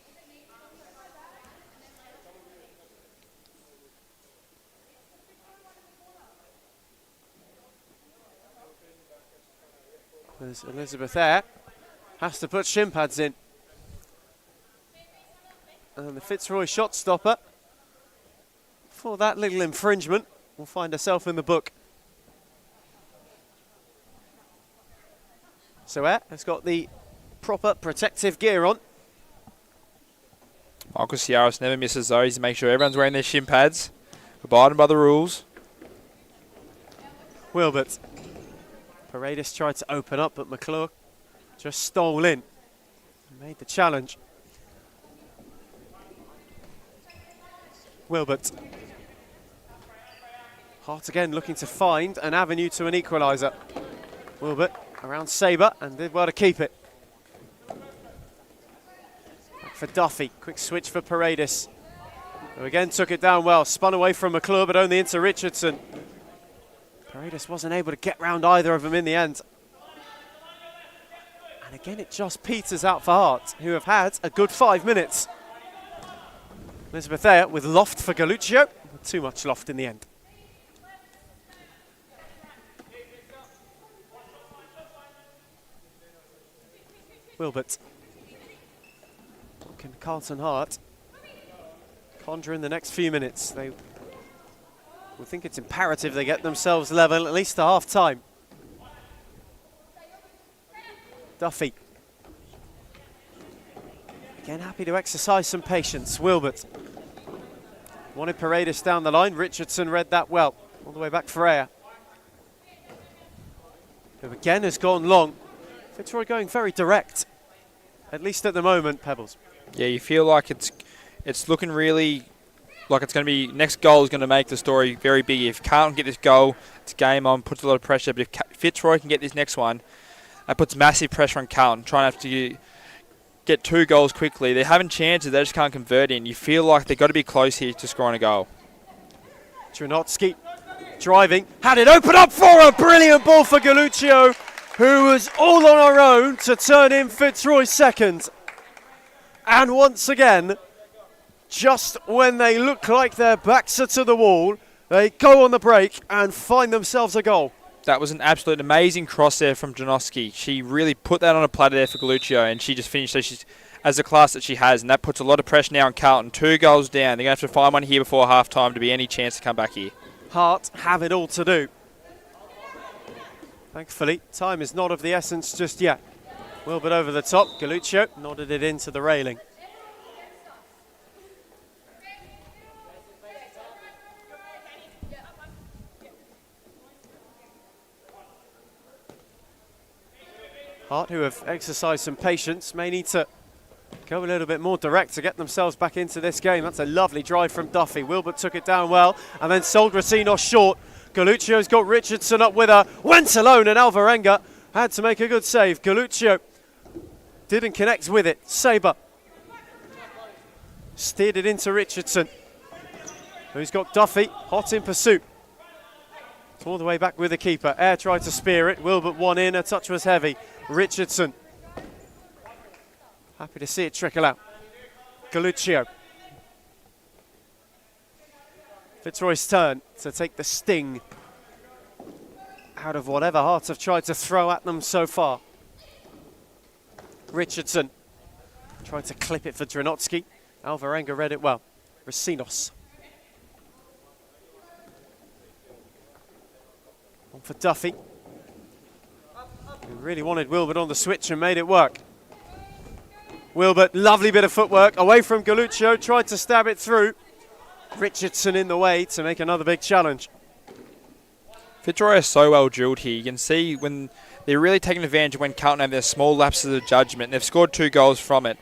There's Elizabeth Eyre. Has to put shin pads in. And the Fitzroy shot stopper for that little infringement will find herself in the book. So Eyre has got the proper protective gear on. Michael Ciaros never misses those to make sure everyone's wearing their shin pads, abiding by the rules. Wilbert. Paredes tried to open up, but McClure just stole in and made the challenge. Wilbert. Hart again looking to find an avenue to an equaliser. Wilbert around Sabre and did well to keep it. Back for Duffy, quick switch for Paredes, who again took it down well, spun away from McClure but only into Richardson. Paredes wasn't able to get round either of them in the end. And again it just peters out for Hart, who have had a good 5 minutes. Elizabeth Eyre with loft for Galluccio, too much loft in the end. Wilbert. Can Carlton Hart conjure in the next few minutes? They will think it's imperative they get themselves level, at least to half time. Duffy. Again, happy to exercise some patience. Wilbert. Wanted Paredes down the line. Richardson read that well. All the way back for Eyre, who again has gone long. Fitzroy going very direct, at least at the moment, Pebbles. Yeah, you feel like it's looking really like it's going to be, next goal is going to make the story very big. If Carlton get this goal, it's game on, puts a lot of pressure. But if Fitzroy can get this next one, that puts massive pressure on Carlton, trying to have to get 2 goals quickly. They're having chances, they just can't convert in. You feel like they've got to be close here to scoring a goal. Trinotsky driving, had it open up for a brilliant ball for Galluccio, who was all on her own to turn in Fitzroy's second. And once again, just when they look like their backs are to the wall, they go on the break and find themselves a goal. That was an absolute amazing cross there from Janoski. She really put that on a platter there for Galluccio, and she just finished as the class that she has, and that puts a lot of pressure now on Carlton. 2 goals down. They're going to have to find one here before half-time to be any chance to come back here. Hart have it all to do. Thankfully, time is not of the essence just yet. Wilbert over the top. Galluccio nodded it into the railing. Hart, who have exercised some patience, may need to go a little bit more direct to get themselves back into this game. That's a lovely drive from Duffy. Wilbert took it down well and then sold Racine short. Galluccio's got Richardson up with her. Went alone and Alvarenga had to make a good save. Galluccio didn't connect with it. Sabre steered it into Richardson, who's got Duffy hot in pursuit. It's all the way back with the keeper. Eyre tried to spear it. Wilbert won in. A touch was heavy. Richardson. Happy to see it trickle out. Galluccio. Fitzroy's turn to take the sting out of whatever Hearts have tried to throw at them so far. Richardson tried to clip it for Dranotsky. Alvarenga read it well. Racinos. On for Duffy. He really wanted Wilbert on the switch and made it work. Wilbert, lovely bit of footwork. Away from Galluccio, tried to stab it through. Richardson in the way to make another big challenge. Fitzroy is so well drilled here. You can see when they're really taking advantage of when Carlton have their small lapses of judgment. They've scored 2 goals from it.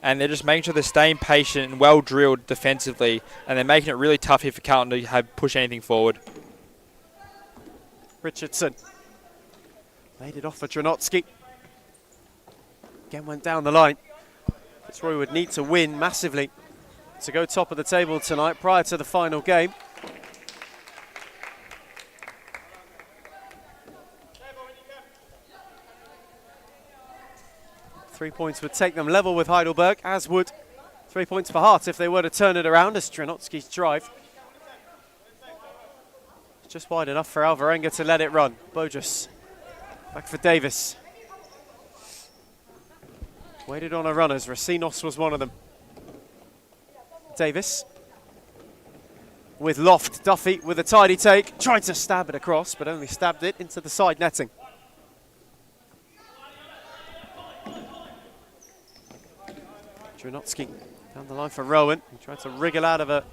And they're just making sure they're staying patient and well drilled defensively. And they're making it really tough here for Carlton to push anything forward. Richardson laid it off for Dranotsky. Again went down the line. Fitzroy would need to win massively to go top of the table tonight prior to the final game. Three points would take them level with Heidelberg, as would 3 points for Hart if they were to turn it around, as Dranotsky's drive just wide enough for Alvarenga to let it run. Bogus back for Davis. Waited on her runners. Racinos was one of them. Davis with loft. Duffy with a tidy take. Tried to stab it across, but only stabbed it into the side netting. Dranotsky down the line for Rowan. He tried to wriggle out of a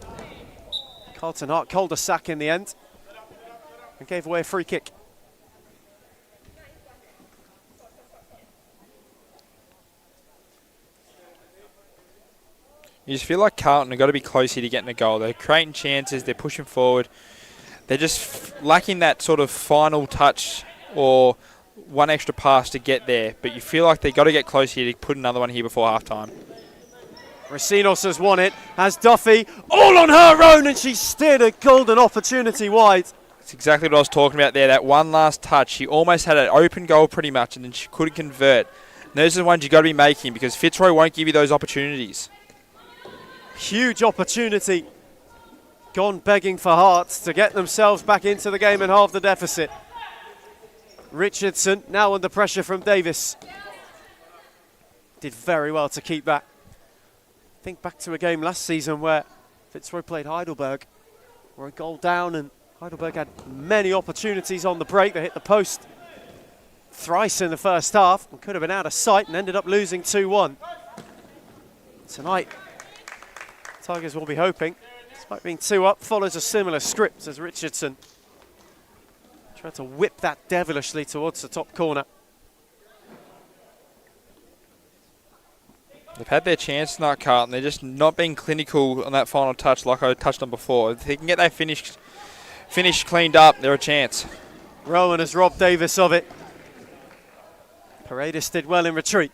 Carlton Hart cul-de-sac in the end and gave away a free kick. You just feel like Carlton have got to be close here to getting a goal. They're creating chances, they're pushing forward. They're just lacking that sort of final touch or one extra pass to get there. But you feel like they've got to get close here to put another one here before half-time. Racinos has won it, has Duffy all on her own, and she steered a golden opportunity wide. That's exactly what I was talking about there, that one last touch. She almost had an open goal pretty much, and then she couldn't convert. And those are the ones you've got to be making, because Fitzroy won't give you those opportunities. Huge opportunity gone begging for Hearts to get themselves back into the game and halve the deficit. Richardson now under pressure from Davis. Did very well to keep that. Think back to a game last season where Fitzroy played Heidelberg. Were a goal down and Heidelberg had many opportunities on the break. They hit the post thrice in the first half and could have been out of sight and ended up losing 2-1. Tonight, Tigers will be hoping, despite being 2 up, follows a similar script as Richardson tried to whip that devilishly towards the top corner. They've had their chance tonight, Carlton. They're just not being clinical on that final touch like I touched on before. If they can get that finish cleaned up, they're a chance. Rowan has robbed Davis of it. Paredes did well in retreat.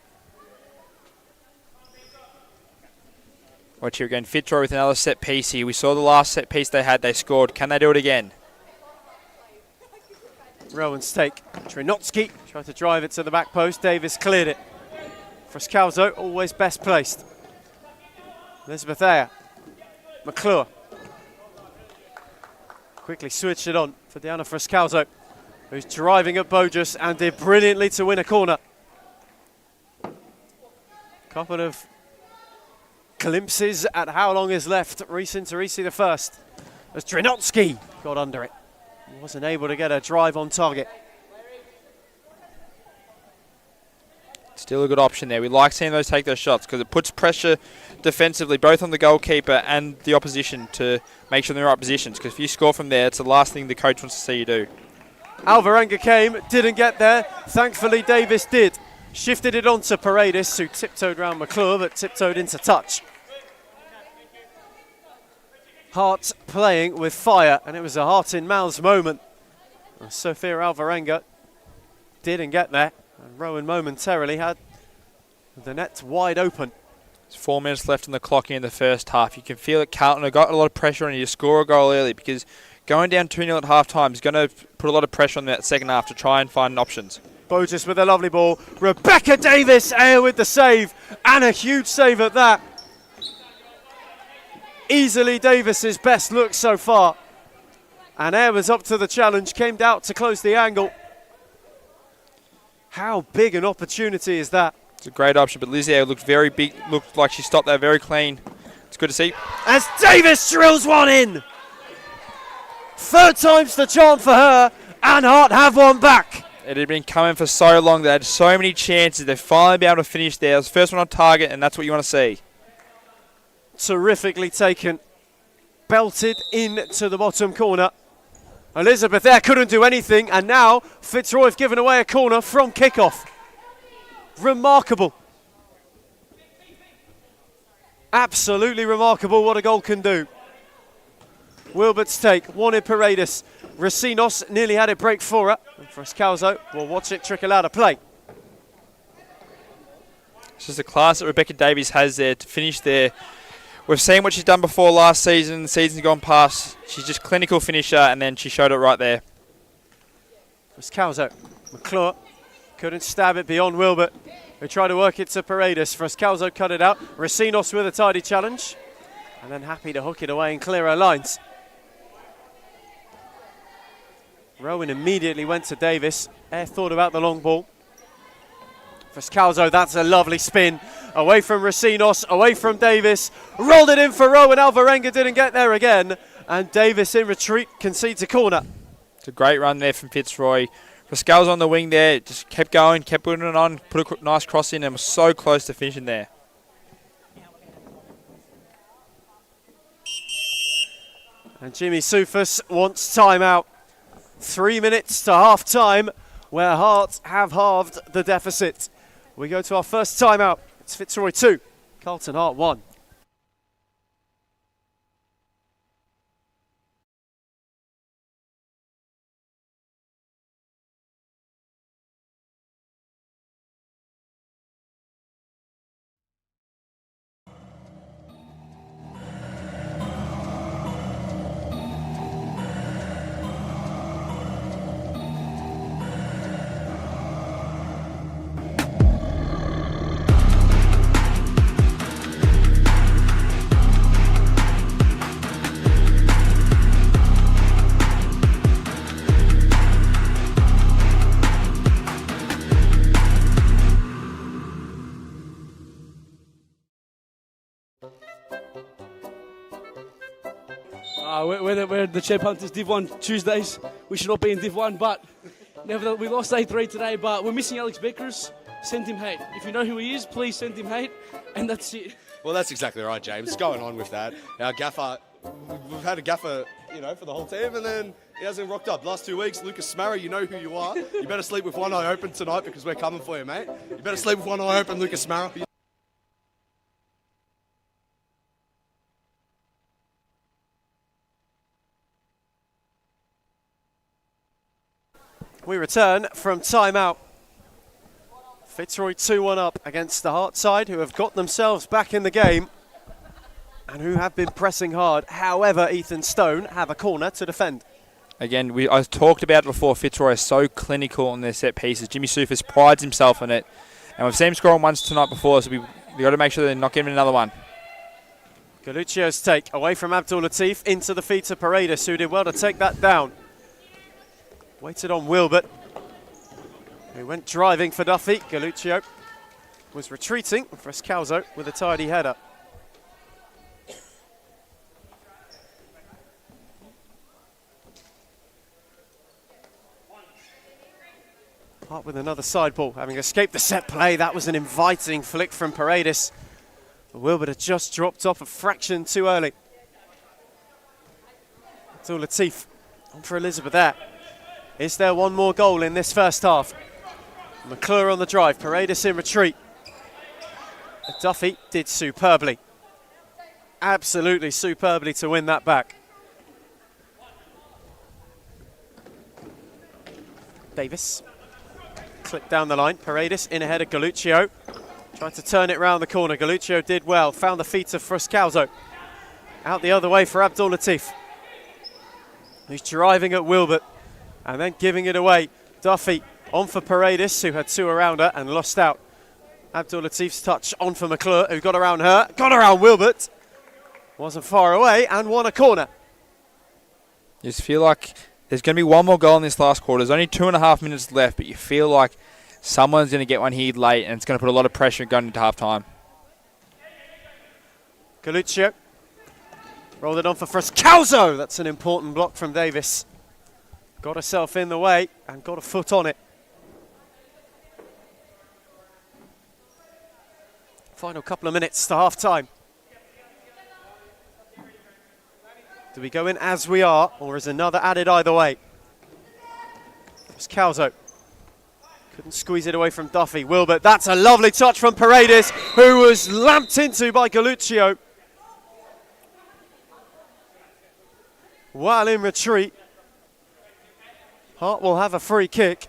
Watch here again, Fitzroy with another set piece here. We saw the last set piece they had, they scored. Can they do it again? Rowan's take. Dranotsky tried to drive it to the back post. Davis cleared it. Frascalzo always best placed. Elizabeth Ayer. McClure. Quickly switched it on for Diana Frascalzo, who's driving at Bogus and did brilliantly to win a corner. Couple of glimpses at how long is left. Reese Teresi the first, as Dranotsky got under it. Wasn't able to get a drive on target. Still a good option there. We like seeing those take those shots because it puts pressure defensively both on the goalkeeper and the opposition to make sure they're in the right positions, because if you score from there, it's the last thing the coach wants to see you do. Alvarenga came, didn't get there. Thankfully Davis did. Shifted it on to Paredes, who tiptoed round McClure but tiptoed into touch. Hart playing with fire, and it was a heart in mouths moment. Sophia Alvarenga didn't get there, and Rowan momentarily had the net wide open. There's 4 minutes left on the clock in the first half. You can feel that Carlton have got a lot of pressure on you to score a goal early, because going down 2-0 at half time is going to put a lot of pressure on that second half to try and find options. Bogus with a lovely ball. Rebecca Davis, Ayer with the save, and a huge save at that. Easily Davis's best look so far. And Ayer was up to the challenge, came out to close the angle. How big an opportunity is that? It's a great option, but Lizzie looked very big, looked like she stopped there very clean. It's good to see. As Davis drills one in. Third time's the charm for her, and Hart have one back. It had been coming for so long. They had so many chances. They've finally been able to finish there. It was the first one on target, and that's what you want to see. Terrifically taken. Belted into the bottom corner. Elizabeth there couldn't do anything, and now Fitzroy have given away a corner from kickoff. Remarkable. Absolutely remarkable what a goal can do. Wilbert's take, wanted Paredes. Racinos nearly had it break for her. And Frascalzo will watch it trickle out of play. It's just a class that Rebecca Davies has there to finish there. We've seen what she's done before last season. The season's gone past. She's just clinical finisher, and then she showed it right there. Frascalzo. McClure couldn't stab it beyond Wilbert, who tried to work it to Paredes. Frascalzo cut it out. Racinos with a tidy challenge. And then happy to hook it away and clear her lines. Rowan immediately went to Davis. Air thought about the long ball. Frascalzo, that's a lovely spin. Away from Racinos, away from Davis. Rolled it in for Rowan. Alvarenga didn't get there again. And Davis in retreat concedes a corner. It's a great run there from Fitzroy. Frascalzo on the wing there. Just kept going, kept putting it on. Put a nice cross in and was so close to finishing there. And Jimmy Soufas wants timeout. 3 minutes to half time, where Hearts have halved the deficit. We go to our first timeout. It's Fitzroy 2, Carlton Heart 1. We're the Chep Hunters Div 1 Tuesdays. We should not be in Div 1, but nevertheless, we lost 8-3 today, but we're missing Alex Beckers. Send him hate. If you know who he is, please send him hate, and that's it. Well, that's exactly right, James. Going on with that. Our gaffer, we've had a gaffer, for the whole team, and then he hasn't rocked up. Last 2 weeks, Lucas Smarra, you know who you are. You better sleep with one eye open tonight because we're coming for you, mate. You better sleep with one eye open, Lucas Smarra. We return from timeout. Fitzroy 2-1 up against the Heart side, who have got themselves back in the game and who have been pressing hard. However, Ethan Stone have a corner to defend. Again, I talked about it before. Fitzroy is so clinical on their set pieces. Jimmy Soufas prides himself on it. And we've seen him score on once tonight before, so we've got to make sure they're not giving another one. Galuccio's take away from Abdul Latif into the feet of Paredes, who did well to take that down. Waited on Wilbert, who went driving for Duffy. Galuccio was retreating. Frascalzo with a tidy header. Hart with another side ball, having escaped the set play. That was an inviting flick from Paredes. But Wilbert had just dropped off a fraction too early. Abdul Latif on for Elizabeth there. Is there one more goal in this first half? McClure on the drive, Paredes in retreat. Duffy did superbly. Absolutely superbly to win that back. Davis. Clipped down the line. Paredes in ahead of Galuccio. Tried to turn it round the corner. Galuccio did well. Found the feet of Frascalzo. Out the other way for Abdul Latif. He's driving at Wilbert. And then giving it away. Duffy on for Paredes, who had two around her and lost out. Abdul Latif's touch on for McClure, who got around her. Got around Wilbert. Wasn't far away and won a corner. You just feel like there's going to be one more goal in this last quarter. There's only 2.5 minutes left, but you feel like someone's going to get one here late, and it's going to put a lot of pressure going into half-time. Galuccio rolled it on for Frascalzo. That's an important block from Davis. Got herself in the way and got a foot on it. Final couple of minutes to half-time. Do we go in as we are, or is another added either way? Frascalzo couldn't squeeze it away from Duffy. Wilbert, that's a lovely touch from Paredes, who was lamped into by Galuccio. while in retreat. Hart will have a free kick.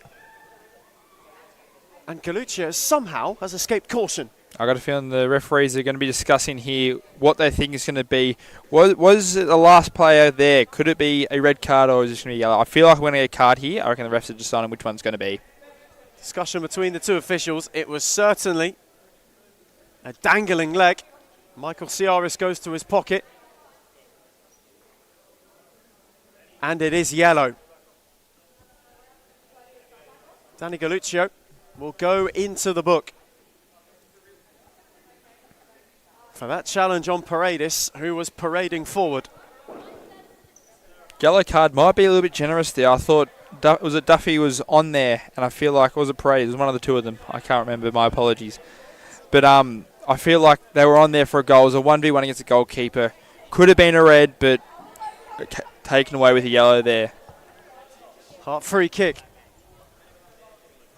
And Galuccia somehow has escaped caution. I got a feeling the referees are going to be discussing here what they think is going to be. Was it the last player there? Could it be a red card or is it going to be yellow? I feel like we're going to get a card here. I reckon the refs are deciding which one's going to be. Discussion between the two officials. It was certainly a dangling leg. Michael Ciaris goes to his pocket. And it is yellow. Danny Galuccio will go into the book for that challenge on Paredes, who was parading forward. Yellow card might be a little bit generous there. I thought, was it Duffy was on there, and I feel like, was it Paredes? It was one of the two of them. I can't remember, my apologies. But I feel like they were on there for a goal. It was a 1v1 against the goalkeeper. Could have been a red, but taken away with a yellow there. Hart free kick.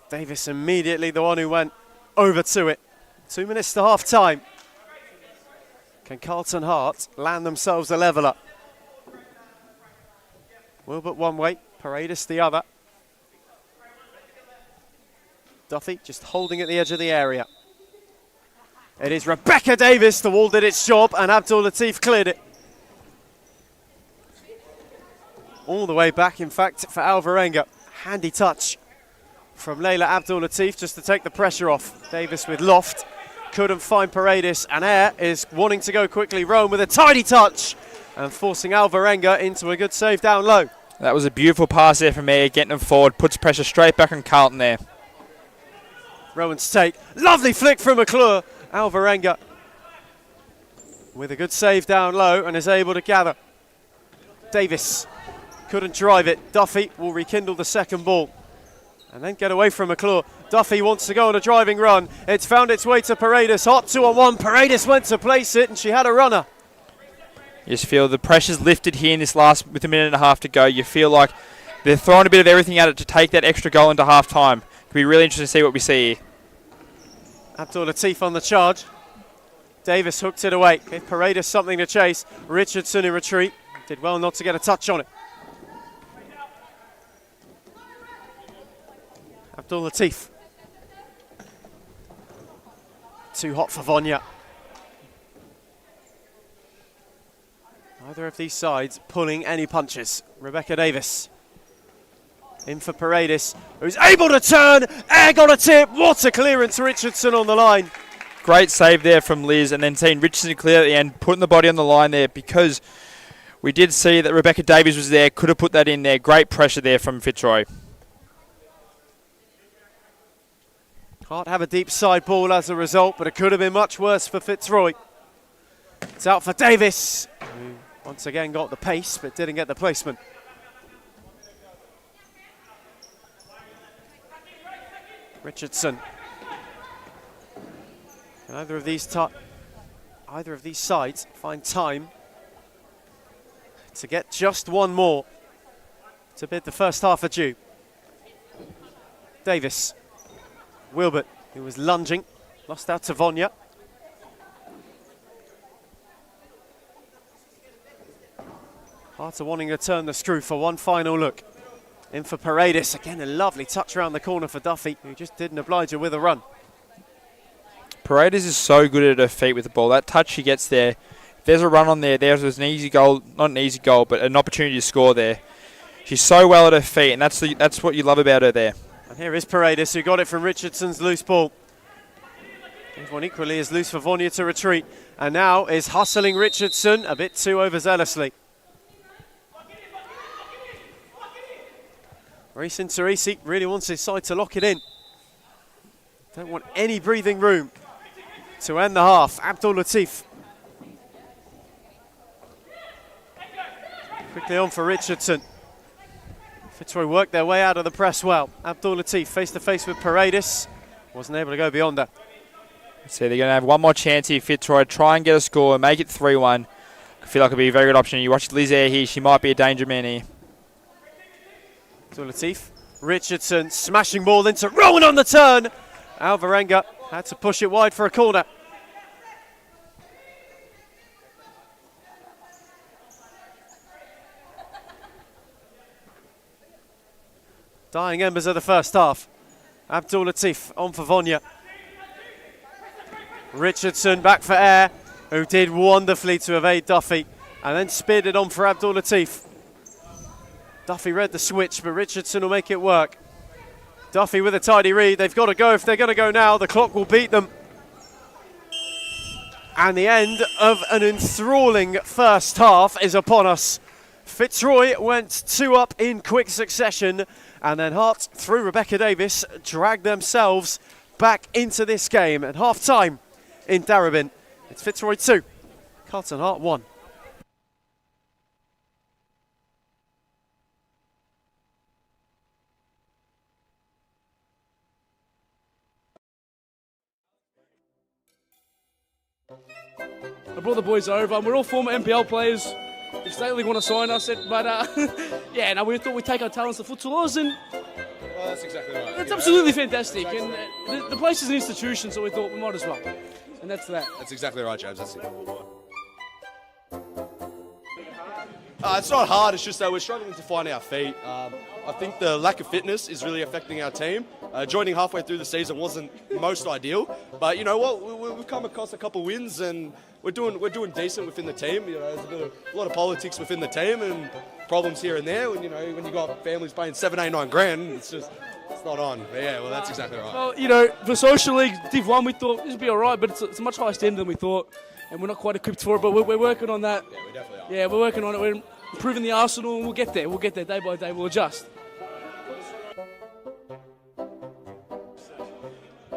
Davis immediately the one who went over to it. 2 minutes to half time. Can Carlton Hart land themselves a leveller? Wilbert one way, Paredes the other. Duffy just holding at the edge of the area. It is Rebecca Davis. The wall did its job and Abdul Latif cleared it. All the way back, in fact, for Alvarenga. Handy touch from Leila Abdul Latif just to take the pressure off. Davis with loft. Couldn't find Paredes, and Air is wanting to go quickly. Rome with a tidy touch and forcing Alvarenga into a good save down low. That was a beautiful pass there from Air, getting him forward, puts pressure straight back on Carlton there. Rowan's take, lovely flick from McClure. Alvarenga with a good save down low and is able to gather. Davis couldn't drive it. Duffy will rekindle the second ball and then get away from McClure. Duffy wants to go on a driving run. It's found its way to Paredes. Hot 2-on-1. Paredes went to place it and she had a runner. You just feel the pressure's lifted here in this last, with a minute and a half to go. You feel like they're throwing a bit of everything at it to take that extra goal into half time. It'll be really interesting to see what we see here. Abdul Latif on the charge. Davis hooked it away. Gave Paredes something to chase. Richardson in retreat. Did well not to get a touch on it. Abdul Latif. Too hot for Vonya. Neither of these sides pulling any punches. Rebecca Davis. In for Paredes, who's able to turn. Air got a tip. What a clearance, Richardson on the line. Great save there from Liz, and then seeing Richardson clear at the end, putting the body on the line there, because we did see that Rebecca Davies was there, could have put that in there. Great pressure there from Fitzroy. Can't have a deep side ball as a result, but it could have been much worse for Fitzroy. It's out for Davis, who once again got the pace, but didn't get the placement. Richardson. Can either of these sides find time to get just one more to bid the first half adieu? Davis. Wilbert, who was lunging, lost out to Vonya. Hart wanting to turn the screw for one final look. In for Paredes, again a lovely touch around the corner for Duffy, who just didn't oblige her with a run. Paredes is so good at her feet with the ball. That touch she gets there, if there's a run on there, there's an easy goal, not an easy goal, but an opportunity to score there. She's so well at her feet, and that's what you love about her there. And here is Paredes, who got it from Richardson's loose ball. Gave one equally as loose for Vonya to retreat. And now is hustling Richardson a bit too overzealously. Racing Teresi really wants his side to lock it in. Don't want any breathing room to end the half. Abdul Latif. Quickly on for Richardson. Fitzroy worked their way out of the press well. Abdul Latif face to face with Paredes. Wasn't able to go beyond that. So they're going to have one more chance here. Fitzroy try and get a score, make it 3-1. I feel like it'll be a very good option. You watch Liz Air here, she might be a danger man here. Abdul Latif. Richardson smashing ball into Rowan on the turn. Alvarenga had to push it wide for a corner. Dying embers of the first half. Abdul Latif on for Vonya. Richardson back for Air, who did wonderfully to evade Duffy, and then speared it on for Abdul Latif. Duffy read the switch, but Richardson will make it work. Duffy with a tidy read. They've got to go. If they're going to go now, the clock will beat them. And the end of an enthralling first half is upon us. Fitzroy went 2 up in quick succession, and then Hart, through Rebecca Davis, dragged themselves back into this game. At half-time in Darabin, it's Fitzroy 2, Carlton Hart 1. I brought the boys over, and we're all former NPL players. If Stately want to sign us, yeah, no, we thought we'd take our talents to Futsalers, and Well, that's exactly right. it's absolutely fantastic. And the place is an institution, so we thought we might as well. And that's that. That's exactly right, James. That's it. It's not hard, it's just that we're struggling to find our feet. I think the lack of fitness is really affecting our team. Joining halfway through the season wasn't most ideal, but you know what? We've come across a couple wins, and we're doing decent within the team. You know, there's a lot of politics within the team and problems here and there. When you got families paying 7, 8, 9 grand, it's not on. But yeah, well, that's exactly right. Well, you know, for Social League Div 1, we thought this would be all right, but it's a much higher standard than we thought, and we're not quite equipped for it, but we're working on that. Yeah, we definitely are. Yeah, we're working on it. We're improving the arsenal, and we'll get there. We'll get there day by day. We'll adjust.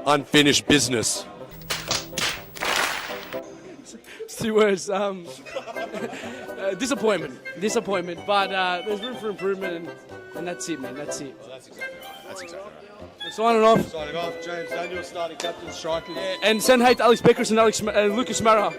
Unfinished business. It's 2 words. Disappointment. Disappointment. But there's room for improvement, and that's it, man. That's it. Well, that's exactly right. That's exactly right. Signing off. Signing off, James Daniel, starting captain, strikers. And send hate to Alex Beckers and Lucas Mara.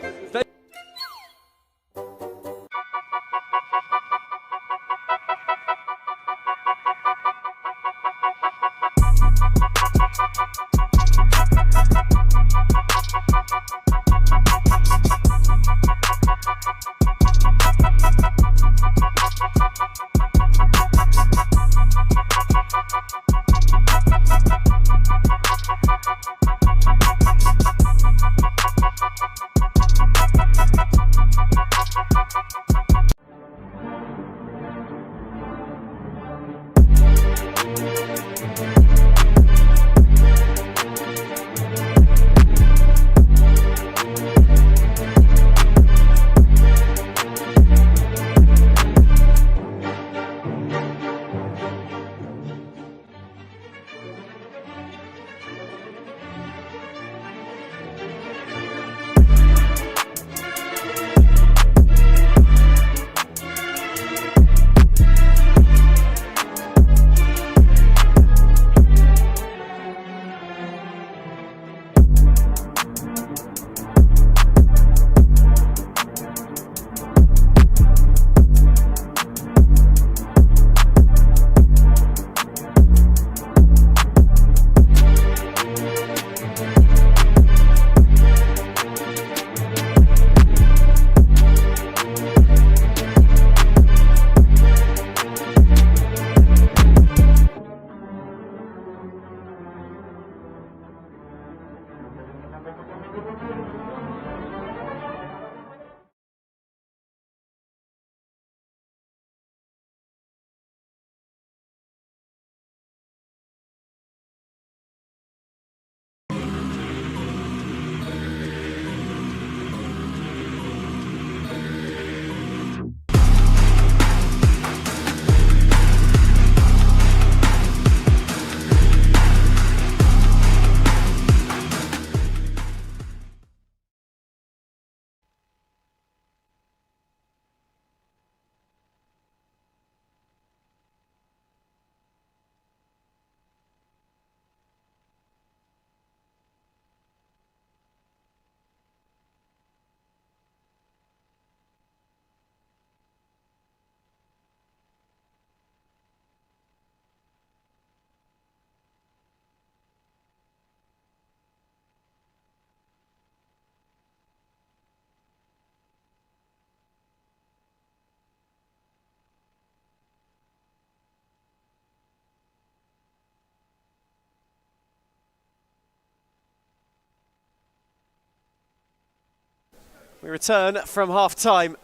We return from half-time.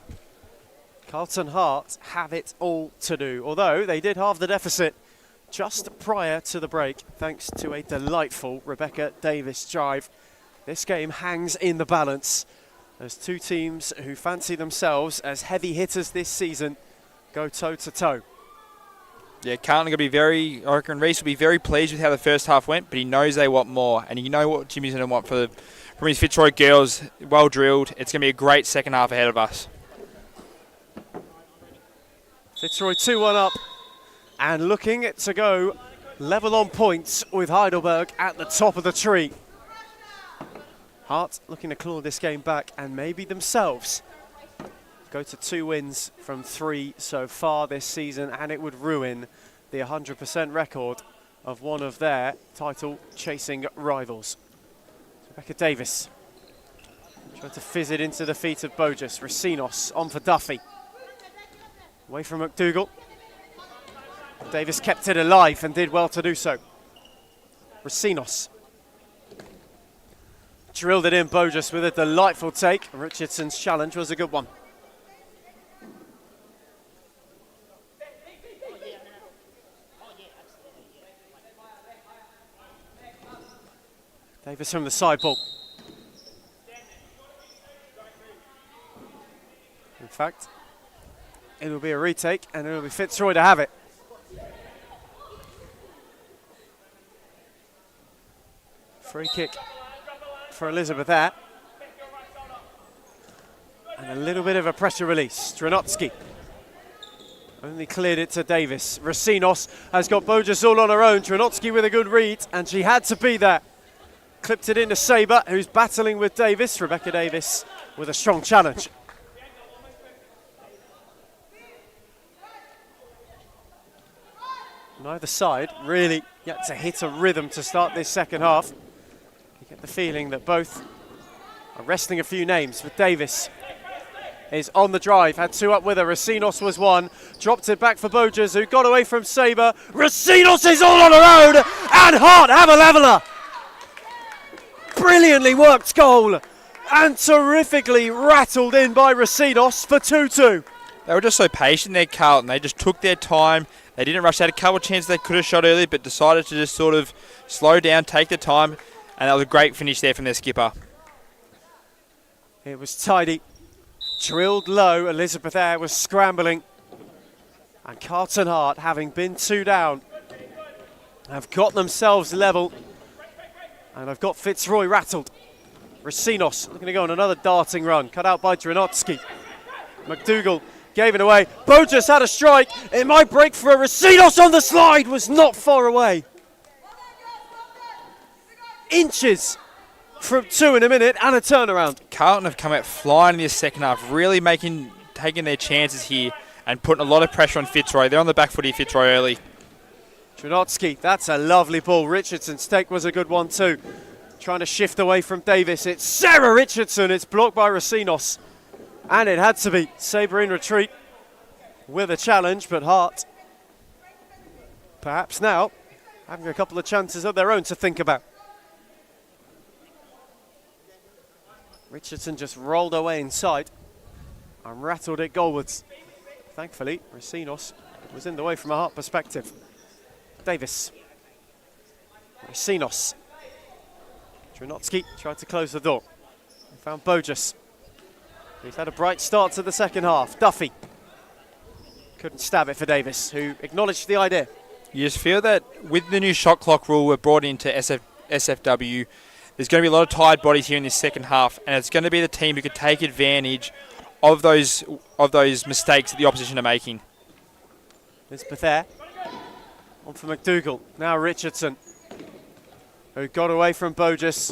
Carlton Heart have it all to do, although they did halve the deficit just prior to the break, thanks to a delightful Rebecca Davis drive. This game hangs in the balance as two teams who fancy themselves as heavy hitters this season go toe-to-toe. Yeah, Carlton are going to be I reckon Reece will be very pleased with how the first half went, but he knows they want more, and you know what Jimmy's going to want from his Fitzroy girls. Well drilled. It's going to be a great second half ahead of us. Fitzroy 2-1 up and looking to go level on points with Heidelberg at the top of the tree. Hart looking to claw this game back and maybe themselves go to 2 wins from 3 so far this season, and it would ruin the 100% record of one of their title-chasing rivals. Rebecca Davis trying to fizz it into the feet of Bogus. Racinos on for Duffy. Away from McDougall. Davis kept it alive and did well to do so. Racinos drilled it in. Bogus with a delightful take. Richardson's challenge was a good one. Davis from the side ball. In fact, it will be a retake and it will be Fitzroy to have it. Free kick for Elizabeth there. And a little bit of a pressure release. Stranotsky only cleared it to Davis. Racinos has got Bogus all on her own. Stranotsky with a good read, and she had to be there. Clipped it into Sabre, who's battling with Davis. Rebecca Davis with a strong challenge. Neither side really yet to hit a rhythm to start this second half. You get the feeling that both are resting a few names, but Davis is on the drive, had 2 up with her. Racinos was 1, dropped it back for Bogus, who got away from Sabre. Racinos is all on her own, and Hart have a leveller. Brilliantly worked goal, and terrifically rattled in by Racinos for 2-2. They were just so patient there, Carlton. They just took their time. They didn't rush. They had a couple of chances they could have shot early, but decided to just sort of slow down, take the time, and that was a great finish there from their skipper. It was tidy. Drilled low. Elizabeth Eyre was scrambling. And Carlton Heart, having been 2 down, have got themselves level. And I've got Fitzroy rattled. Racinos looking to go on another darting run. Cut out by Dranotsky. McDougall gave it away. Bogus had a strike. It might break for a Racinos on the slide. Was not far away. Inches from 2 in a minute and a turnaround. Carlton have come out flying in this second half, really taking their chances here and putting a lot of pressure on Fitzroy. They're on the back foot here, Fitzroy early. Dranotsky, that's a lovely ball. Richardson's take was a good one too. Trying to shift away from Davis. It's Sarah Richardson. It's blocked by Racinos. And it had to be. Sabre in retreat with a challenge, but Hart, perhaps now, having a couple of chances of their own to think about. Richardson just rolled away inside and rattled it goalwards. Thankfully, Racinos was in the way from a Hart perspective. Davis. Racinos. Dranotsky tried to close the door. He found Bogus. He's had a bright start to the second half. Duffy couldn't stab it for Davis, who acknowledged the idea. You just feel that with the new shot clock rule we're brought into SFW, there's going to be a lot of tired bodies here in this second half, and it's going to be the team who could take advantage of those mistakes that the opposition are making. Elizabeth Eyre. On for McDougall. Now Richardson, who got away from Bogus.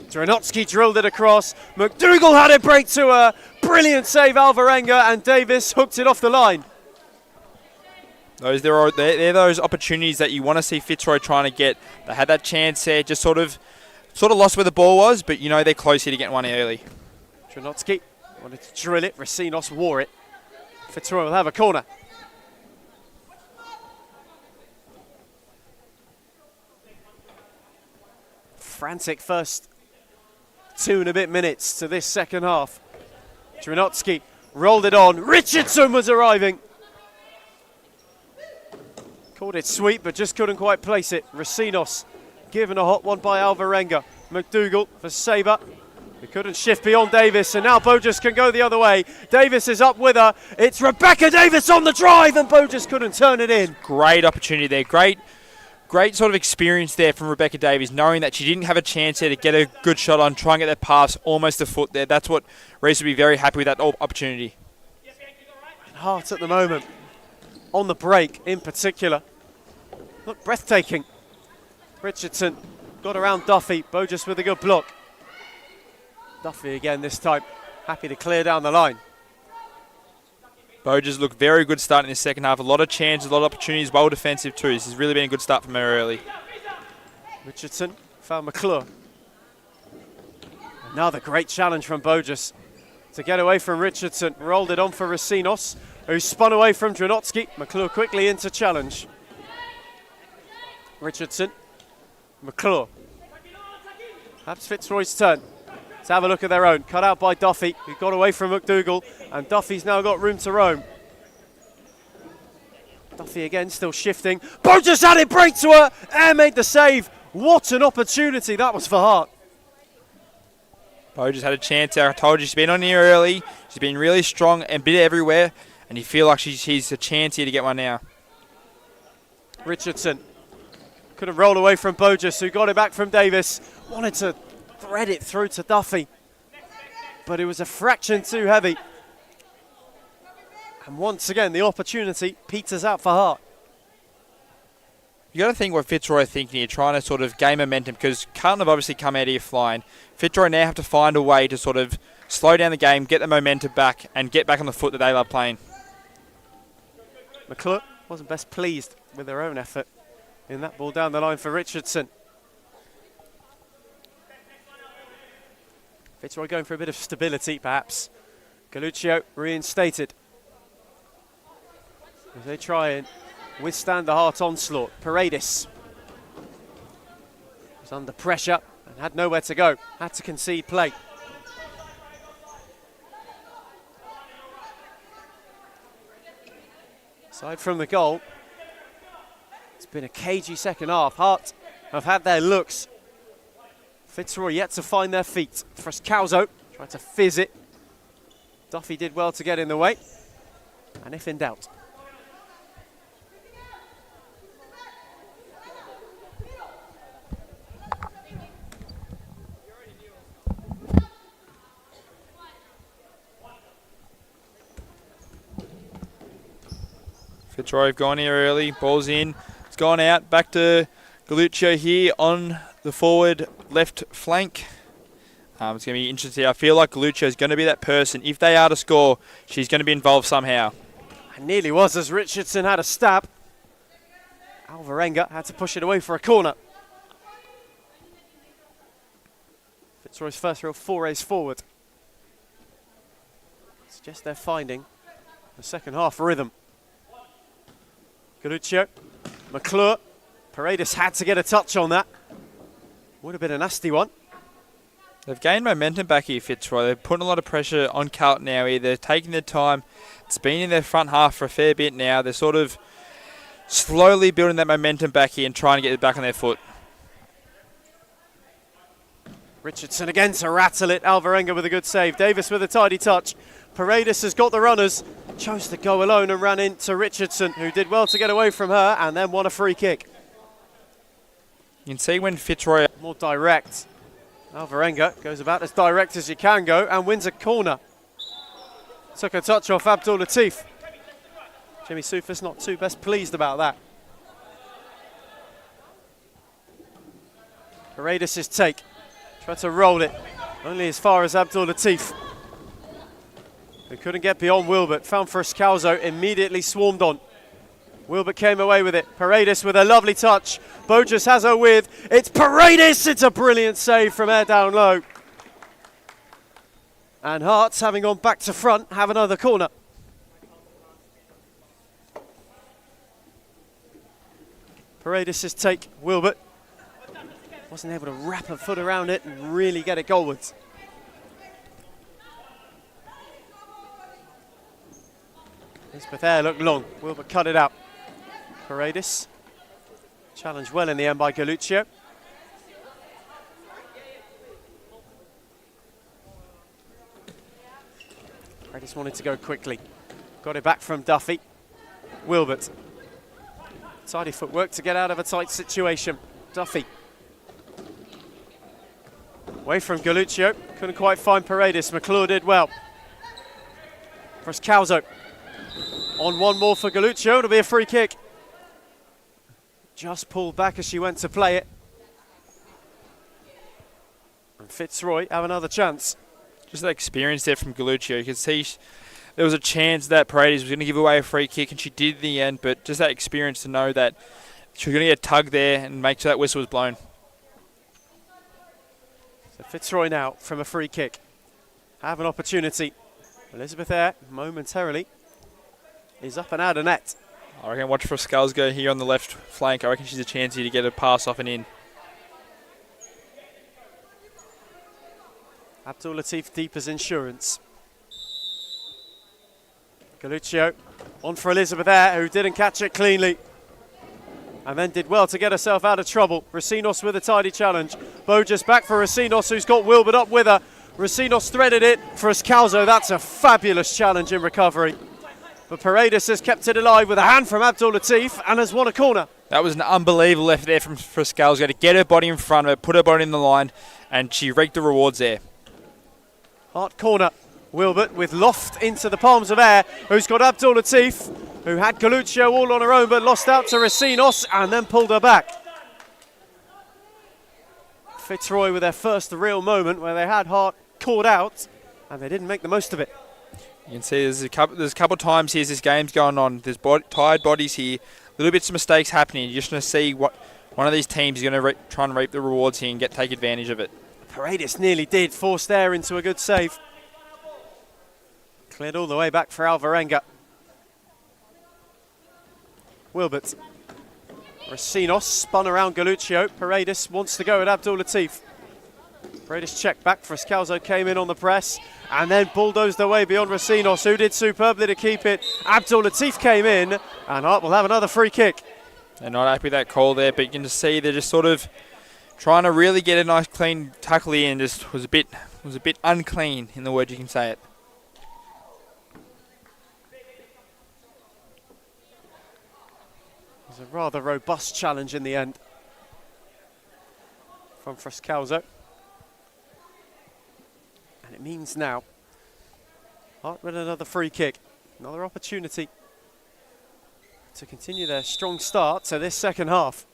Dranotsky drilled it across. McDougall had it break to a brilliant save, Alvarenga, and Davis hooked it off the line. They're those opportunities that you want to see Fitzroy trying to get. They had that chance there, just sort of lost where the ball was, but you know they're close here to getting one early. Dranotsky wanted to drill it. Racinos wore it. Fitzroy will have a corner. Frantic first 2 and a bit minutes to this second half. Drinotsky rolled it on. Richardson was arriving. Called it sweet, but just couldn't quite place it. Racinos given a hot one by Alvarenga. McDougall for Sabre. He couldn't shift beyond Davis, and now Bogus can go the other way. Davis is up with her. It's Rebecca Davis on the drive, and Bogus couldn't turn it in. Great opportunity there. Great sort of experience there from Rebecca Davies, knowing that she didn't have a chance there to get a good shot on, try and get that pass almost a foot there. That's what Reese would be very happy with, that opportunity. And Hart at the moment, on the break in particular. Look, breathtaking. Richardson got around Duffy. Bogus with a good block. Duffy again this time, happy to clear down the line. Bogus looked very good start in the second half. A lot of chances, a lot of opportunities, well defensive too. This has really been a good start from her early. Richardson found McClure. Another great challenge from Bogus to get away from Richardson. Rolled it on for Racinos, who spun away from Drinotsky. McClure quickly into challenge. Richardson, McClure. Perhaps Fitzroy's turn. Let's have a look at their own. Cut out by Duffy, who got away from McDougall, and Duffy's now got room to roam. Duffy again, still shifting. Bogus had it break to her, and made the save. What an opportunity that was for Hart. Bogus had a chance there. I told you she's been on here early. She's been really strong and bit everywhere, and you feel like she's a chance here to get one now. Richardson couldn't roll away from Bogus, who got it back from Davis. Wanted to thread it through to Duffy, but it was a fraction too heavy. And once again, the opportunity peters out for Hart. You got to think what Fitzroy are thinking here, trying to sort of gain momentum, because Carlton have obviously come out here flying. Fitzroy now have to find a way to sort of slow down the game, get the momentum back, and get back on the foot that they love playing. McClure wasn't best pleased with their own effort in that ball down the line for Richardson. Fitzroy going for a bit of stability, perhaps. Galuccio reinstated as they try and withstand the Hart onslaught. Paredes was under pressure and had nowhere to go. Had to concede play. Aside from the goal, it's been a cagey second half. Hart have had their looks. Fitzroy yet to find their feet. Frascalzo tried to fizz it. Duffy did well to get in the way. And if in doubt. Fitzroy have gone here early. Ball's in. It's gone out. Back to Galuccio here on the forward left flank. It's going to be interesting. I feel like Galuccio is going to be that person. If they are to score, she's going to be involved somehow. It nearly was as Richardson had a stab. Alvarenga had to push it away for a corner. Fitzroy's first real forays forward. It's just they're finding the second half rhythm. Galuccio, McClure. Paredes had to get a touch on that. Would have been a nasty one. They've gained momentum back here, Fitzroy. They're putting a lot of pressure on Carlton now here. They're taking their time. It's been in their front half for a fair bit now. They're sort of slowly building that momentum back here and trying to get it back on their foot. Richardson again to rattle it. Alvarenga with a good save. Davis with a tidy touch. Paredes has got the runners. Chose to go alone and ran into Richardson, who did well to get away from her and then won a free kick. You can see when Fitzroy... More direct. Alvarenga goes about as direct as you can go and wins a corner. Took a touch off Abdul Latif. Jimmy Sufis not too best pleased about that. Paredes' take. Tried to roll it. Only as far as Abdul Latif. Who couldn't get beyond Wilbert. Found Frascalzo. Immediately swarmed on. Wilbert came away with it. Paredes with a lovely touch. Bogus has her with. It's Paredes! It's a brilliant save from air down low. And Hearts, having gone back to front, have another corner. Paredes' take. Wilbert wasn't able to wrap her foot around it and really get it goalwards. Elizabeth Eyre looked long. Wilbert cut it out. Paredes challenged well in the end by Galluccio. Paredes wanted to go quickly. Got it back from Duffy. Wilbert. Tidy footwork to get out of a tight situation. Duffy. Away from Galluccio. Couldn't quite find Paredes. McClure did well. Frascalzo. On one more for Galluccio. It'll be a free kick. Just pulled back as she went to play it. And Fitzroy have another chance. Just that experience there from Galluccio. You could see there was a chance that Paredes was going to give away a free kick, and she did in the end, but just that experience to know that she was going to get tugged there and make sure that whistle was blown. So Fitzroy now from a free kick. Have an opportunity. Elizabeth Eyre momentarily is up and out of net. I reckon watch for Skulls go here on the left flank. I reckon she's a chance here to get a pass off and in. Abdul Latif deep as insurance. Galluccio on for Elizabeth Eyre, who didn't catch it cleanly. And then did well to get herself out of trouble. Racines with a tidy challenge. Bojas back for Racines, who's got Wilbert up with her. Racines threaded it for Frascalzo. That's a fabulous challenge in recovery. But Paredes has kept it alive with a hand from Abdul Latif and has won a corner. That was an unbelievable effort there from Frascalzo to get her body in front of her, put her body in the line, and she reaped the rewards there. Hard corner. Wilbert with loft into the palms of Eyre, who's got Abdul Latif, who had Galluccio all on her own but lost out to Racines and then pulled her back. Fitzroy with their first real moment where they had Hart caught out and they didn't make the most of it. You can see there's a couple of times here as this game's going on. There's tired bodies here, little bits of mistakes happening. You're just going to see what one of these teams is going to try and reap the rewards here and take advantage of it. Paredes nearly did, forced Eyre into a good save. Cleared all the way back for Alvarenga. Wilbert. Racines spun around Galluccio. Paredes wants to go at Abdul Latif. Paredes checked back. Frascalzo came in on the press and then bulldozed away beyond Racines, who did superbly to keep it. Abdul Latif came in and Hart will have another free kick. They're not happy with that call there, but you can just see they're just sort of trying to really get a nice clean tackle in. Just was a bit unclean in the word you can say it. It was a rather robust challenge in the end from Frascalzo. And it means now Hart with another free kick. Another opportunity to continue their strong start to this second half.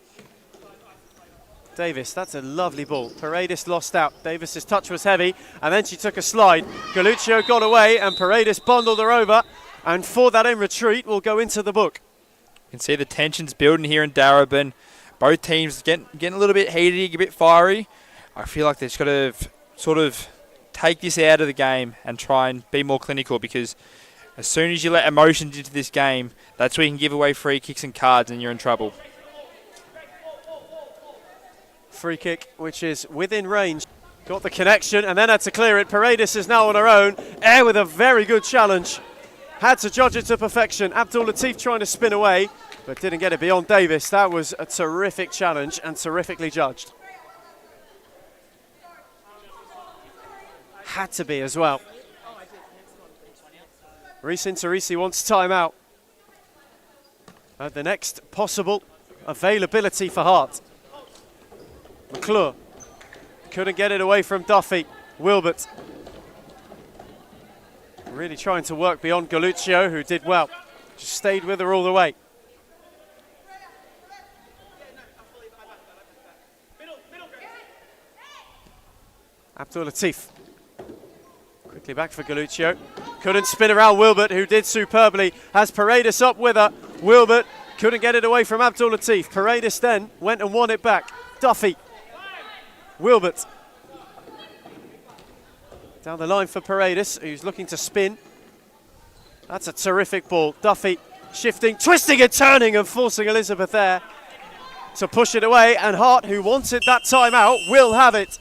Davis, that's a lovely ball. Paredes lost out. Davis's touch was heavy and then she took a slide. Galluccio got away and Paredes bundled her over, and for that in retreat will go into the book. You can see the tensions building here in Darebin. Both teams getting a little bit heated, a bit fiery. I feel like they've just got to sort of take this out of the game and try and be more clinical, because as soon as you let emotions into this game, that's where you can give away free kicks and cards and you're in trouble. Free kick, which is within range. Got the connection and then had to clear it. Paredes is now on her own. Eyre with a very good challenge. Had to judge it to perfection. Abdul Latif trying to spin away, but didn't get it beyond Davis. That was a terrific challenge and terrifically judged. Had to be as well. Reece Interisi wants timeout. The next possible availability for Hart. McClure couldn't get it away from Duffy. Wilbert really trying to work beyond Galluccio, who did well. Just stayed with her all the way. Abdul Latif. Quickly back for Galluccio. Couldn't spin around Wilbert, who did superbly. Has Paredes up with her. Wilbert couldn't get it away from Abdul Latif. Paredes then went and won it back. Duffy. Wilbert. Down the line for Paredes, who's looking to spin. That's a terrific ball. Duffy shifting, twisting and turning and forcing Elizabeth Eyre to push it away. And Hart, who wanted that timeout, will have it.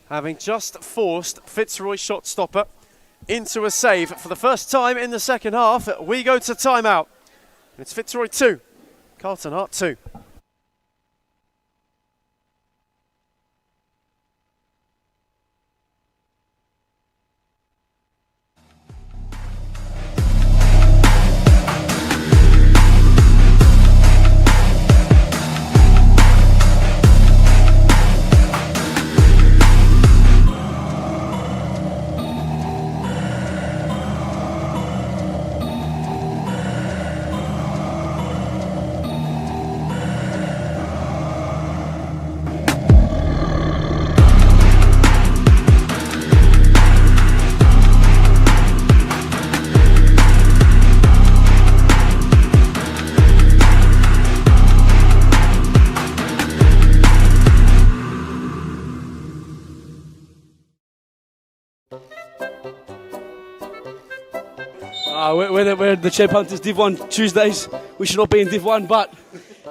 Having just forced Fitzroy's shot stopper into a save for the first time in the second half. We go to timeout. It's Fitzroy 2, Carlton Heart 2. We're the Champ Hunters Div 1 Tuesdays. We should not be in Div 1, but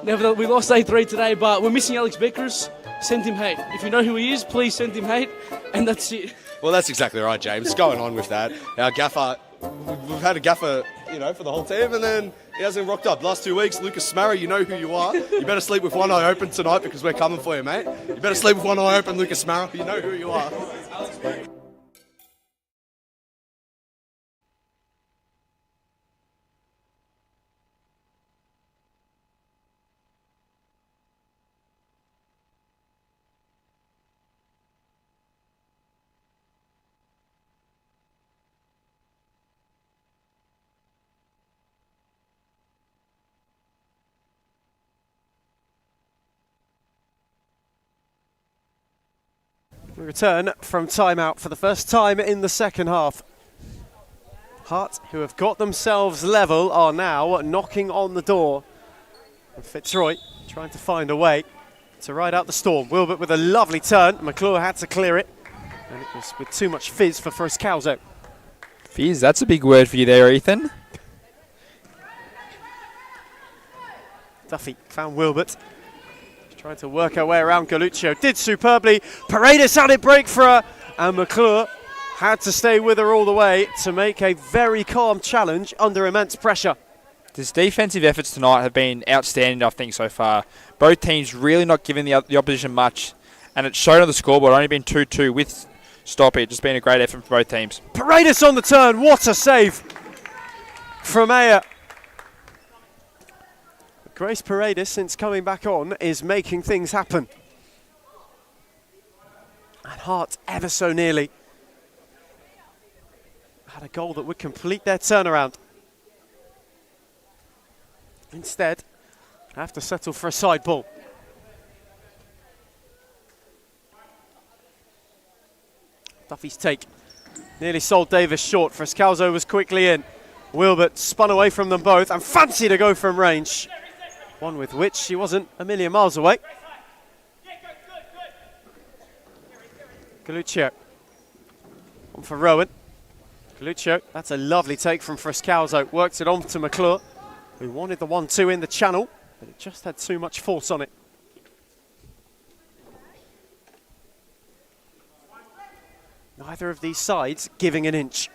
nevertheless, we lost 8-3 today, but we're missing Alex Beckers. Send him hate. If you know who he is, please send him hate, and that's it. Well, that's exactly right, James. Going on with that. Our gaffer, we've had a gaffer, for the whole team, and then he hasn't rocked up. Last 2 weeks, Lucas Smarra, you know who you are. You better sleep with one eye open tonight because we're coming for you, mate. You better sleep with one eye open, Lucas Smarra. You know who you are. We return from timeout for the first time in the second half. Hart, who have got themselves level, are now knocking on the door. And Fitzroy trying to find a way to ride out the storm. Wilbert with a lovely turn. McClure had to clear it. And it was with too much fizz for Froscalzo. Fizz, that's a big word for you there, Ethan. Duffy found Wilbert. Trying to work her way around Galuccio. Did superbly. Paredes had it break for her. And McClure had to stay with her all the way to make a very calm challenge under immense pressure. His defensive efforts tonight have been outstanding, I think, so far. Both teams really not giving the opposition much. And it's shown on the scoreboard, only been 2-2 with stoppage. It's been a great effort for both teams. Paredes on the turn. What a save from Aya. Grace Paredes, since coming back on, is making things happen. And Hart ever so nearly had a goal that would complete their turnaround. Instead, have to settle for a side ball. Duffy's take nearly sold Davis short. Froscalzo was quickly in. Wilbert spun away from them both and fancied to go from range. One with which she wasn't a million miles away. Galuccio. On for Rowan. Galuccio, that's a lovely take from Froscalzo. Works it on to McClure, who wanted the 1-2 in the channel, but it just had too much force on it. Neither of these sides giving an inch.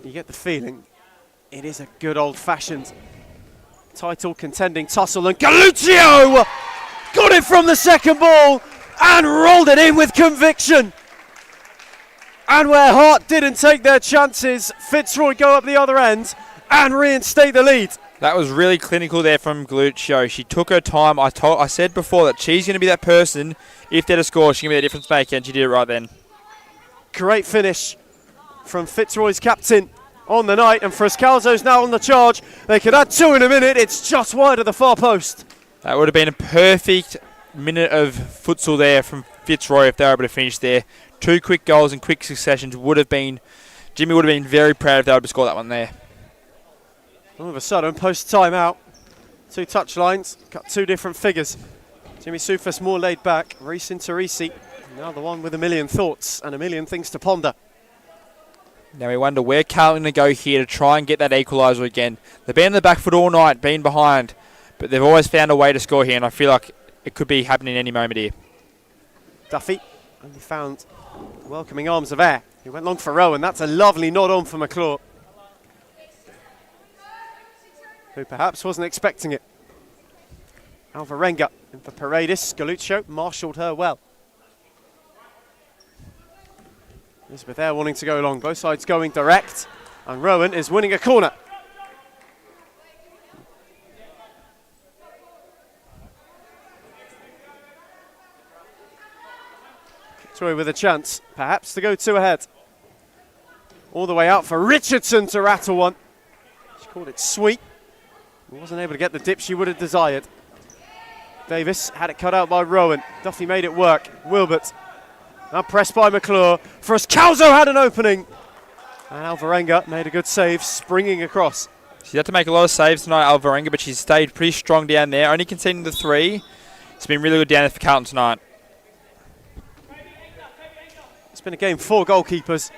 You get the feeling it is a good old-fashioned title contending tussle, and Galuccio got it from the second ball and rolled it in with conviction. And where Hart didn't take their chances, Fitzroy go up the other end and reinstate the lead. That was really clinical there from Galuccio. She took her time. I said before that she's going to be that person. If they're to score, she's going to be the difference maker, and she did it right then. Great finish from Fitzroy's captain on the night, and Froscalzo's now on the charge. They could add 2 in a minute. It's just wide of the far post. That would have been a perfect minute of futsal there from Fitzroy if they were able to finish there. 2 quick goals in quick successions would have been, Jimmy would have been very proud if they were able to score that one there. All of a sudden, post time out, 2 touchlines, got 2 different figures. Jimmy Soufas more laid back, Reece into Reece, now the one with a million thoughts and a million things to ponder. Now we wonder where Carlton to go here to try and get that equaliser again. They've been in the back foot all night, been behind, but they've always found a way to score here, and I feel like it could be happening any moment here. Duffy only found welcoming arms of air. He He went long for Rowan. That's a lovely nod on for McClure, who perhaps wasn't expecting it. Alvarenga in for Paredes. Galuccio marshalled her well. Elizabeth there wanting to go long. Both sides going direct. And Rowan is winning a corner. Troy with a chance, perhaps, to go two ahead. All the way out for Richardson to rattle one. She called it sweet. Wasn't able to get the dip she would have desired. Davis had it cut out by Rowan. Duffy made it work. Wilbert now pressed by McClure. Frascalzo had an opening. And Alvarenga made a good save, springing across. She's had to make a lot of saves tonight, Alvarenga, but she's stayed pretty strong down there. Only conceding the 3. It's been really good down there for Carlton tonight. It's been a game for goalkeepers.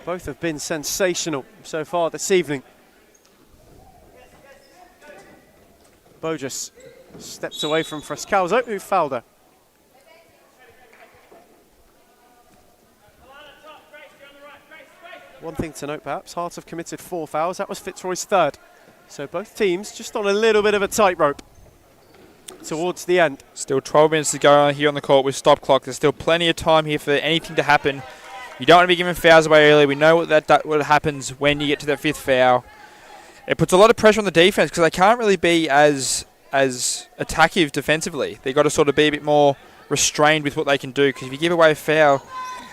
Both have been sensational so far this evening. Bogus stepped away from Frascalzo, who fouled her. One thing to note perhaps, Hearts have committed 4 fouls. That was Fitzroy's 3rd. So both teams just on a little bit of a tightrope towards the end. Still 12 minutes to go here on the court with stop clock. There's still plenty of time here for anything to happen. You don't want to be giving fouls away early. We know what happens when you get to that 5th foul. It puts a lot of pressure on the defense because they can't really be as attackive defensively. They've got to sort of be a bit more restrained with what they can do, because if you give away a foul,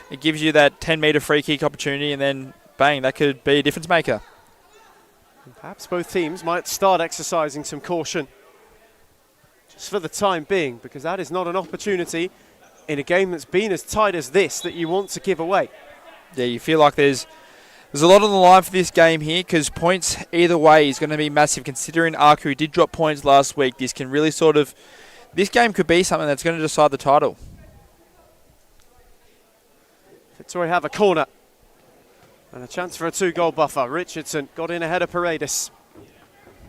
it gives you that 10-metre free kick opportunity, and then bang, that could be a difference maker. And perhaps both teams might start exercising some caution just for the time being, because that is not an opportunity in a game that's been as tight as this that you want to give away. Yeah, you feel like there's a lot on the line for this game here, because points either way is going to be massive. Considering Aku did drop points last week, this can really this game could be something that's going to decide the title. Fitzroy have a corner and a chance for a 2-goal buffer. Richardson got in ahead of Paredes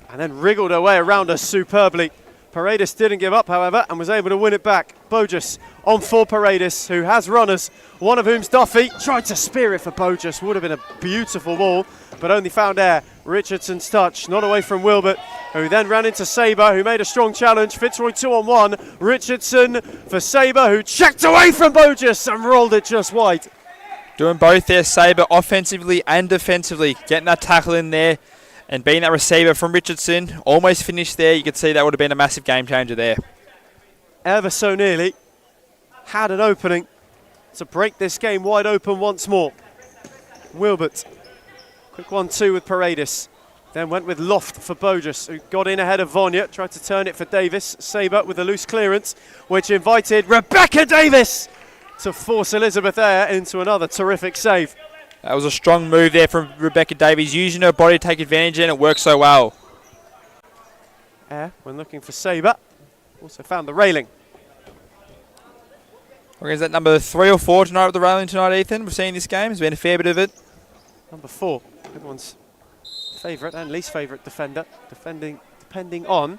and then wriggled her way around us superbly. Paredes didn't give up, however, and was able to win it back. Bogus on for Paredes, who has runners, one of whom's Duffy. Tried to spear it for Bogus. Would have been a beautiful ball, but only found air. Richardson's touch, not away from Wilbert, who then ran into Sabre, who made a strong challenge. Fitzroy 2-on-1. Richardson for Sabre, who checked away from Bogus and rolled it just wide. Doing both there, Sabre, offensively and defensively. Getting that tackle in there and being that receiver from Richardson. Almost finished there. You could see that would have been a massive game changer there. Ever so nearly had an opening to break this game wide open once more. Wilbert, quick 1-2 with Paredes. Then went with Loft for Bogus, who got in ahead of Vonya. Tried to turn it for Davis. Sabre with a loose clearance, which invited Rebecca Davis to force Elizabeth Eyre into another terrific save. That was a strong move there from Rebecca Davies, using her body to take advantage, and it worked so well. Eyre, when looking for Sabre, also found the railing. Is that number 3 or 4 tonight with the railing tonight, Ethan? We've seen this game. There's been a fair bit of it. Number 4, everyone's favourite and least favourite defender, depending on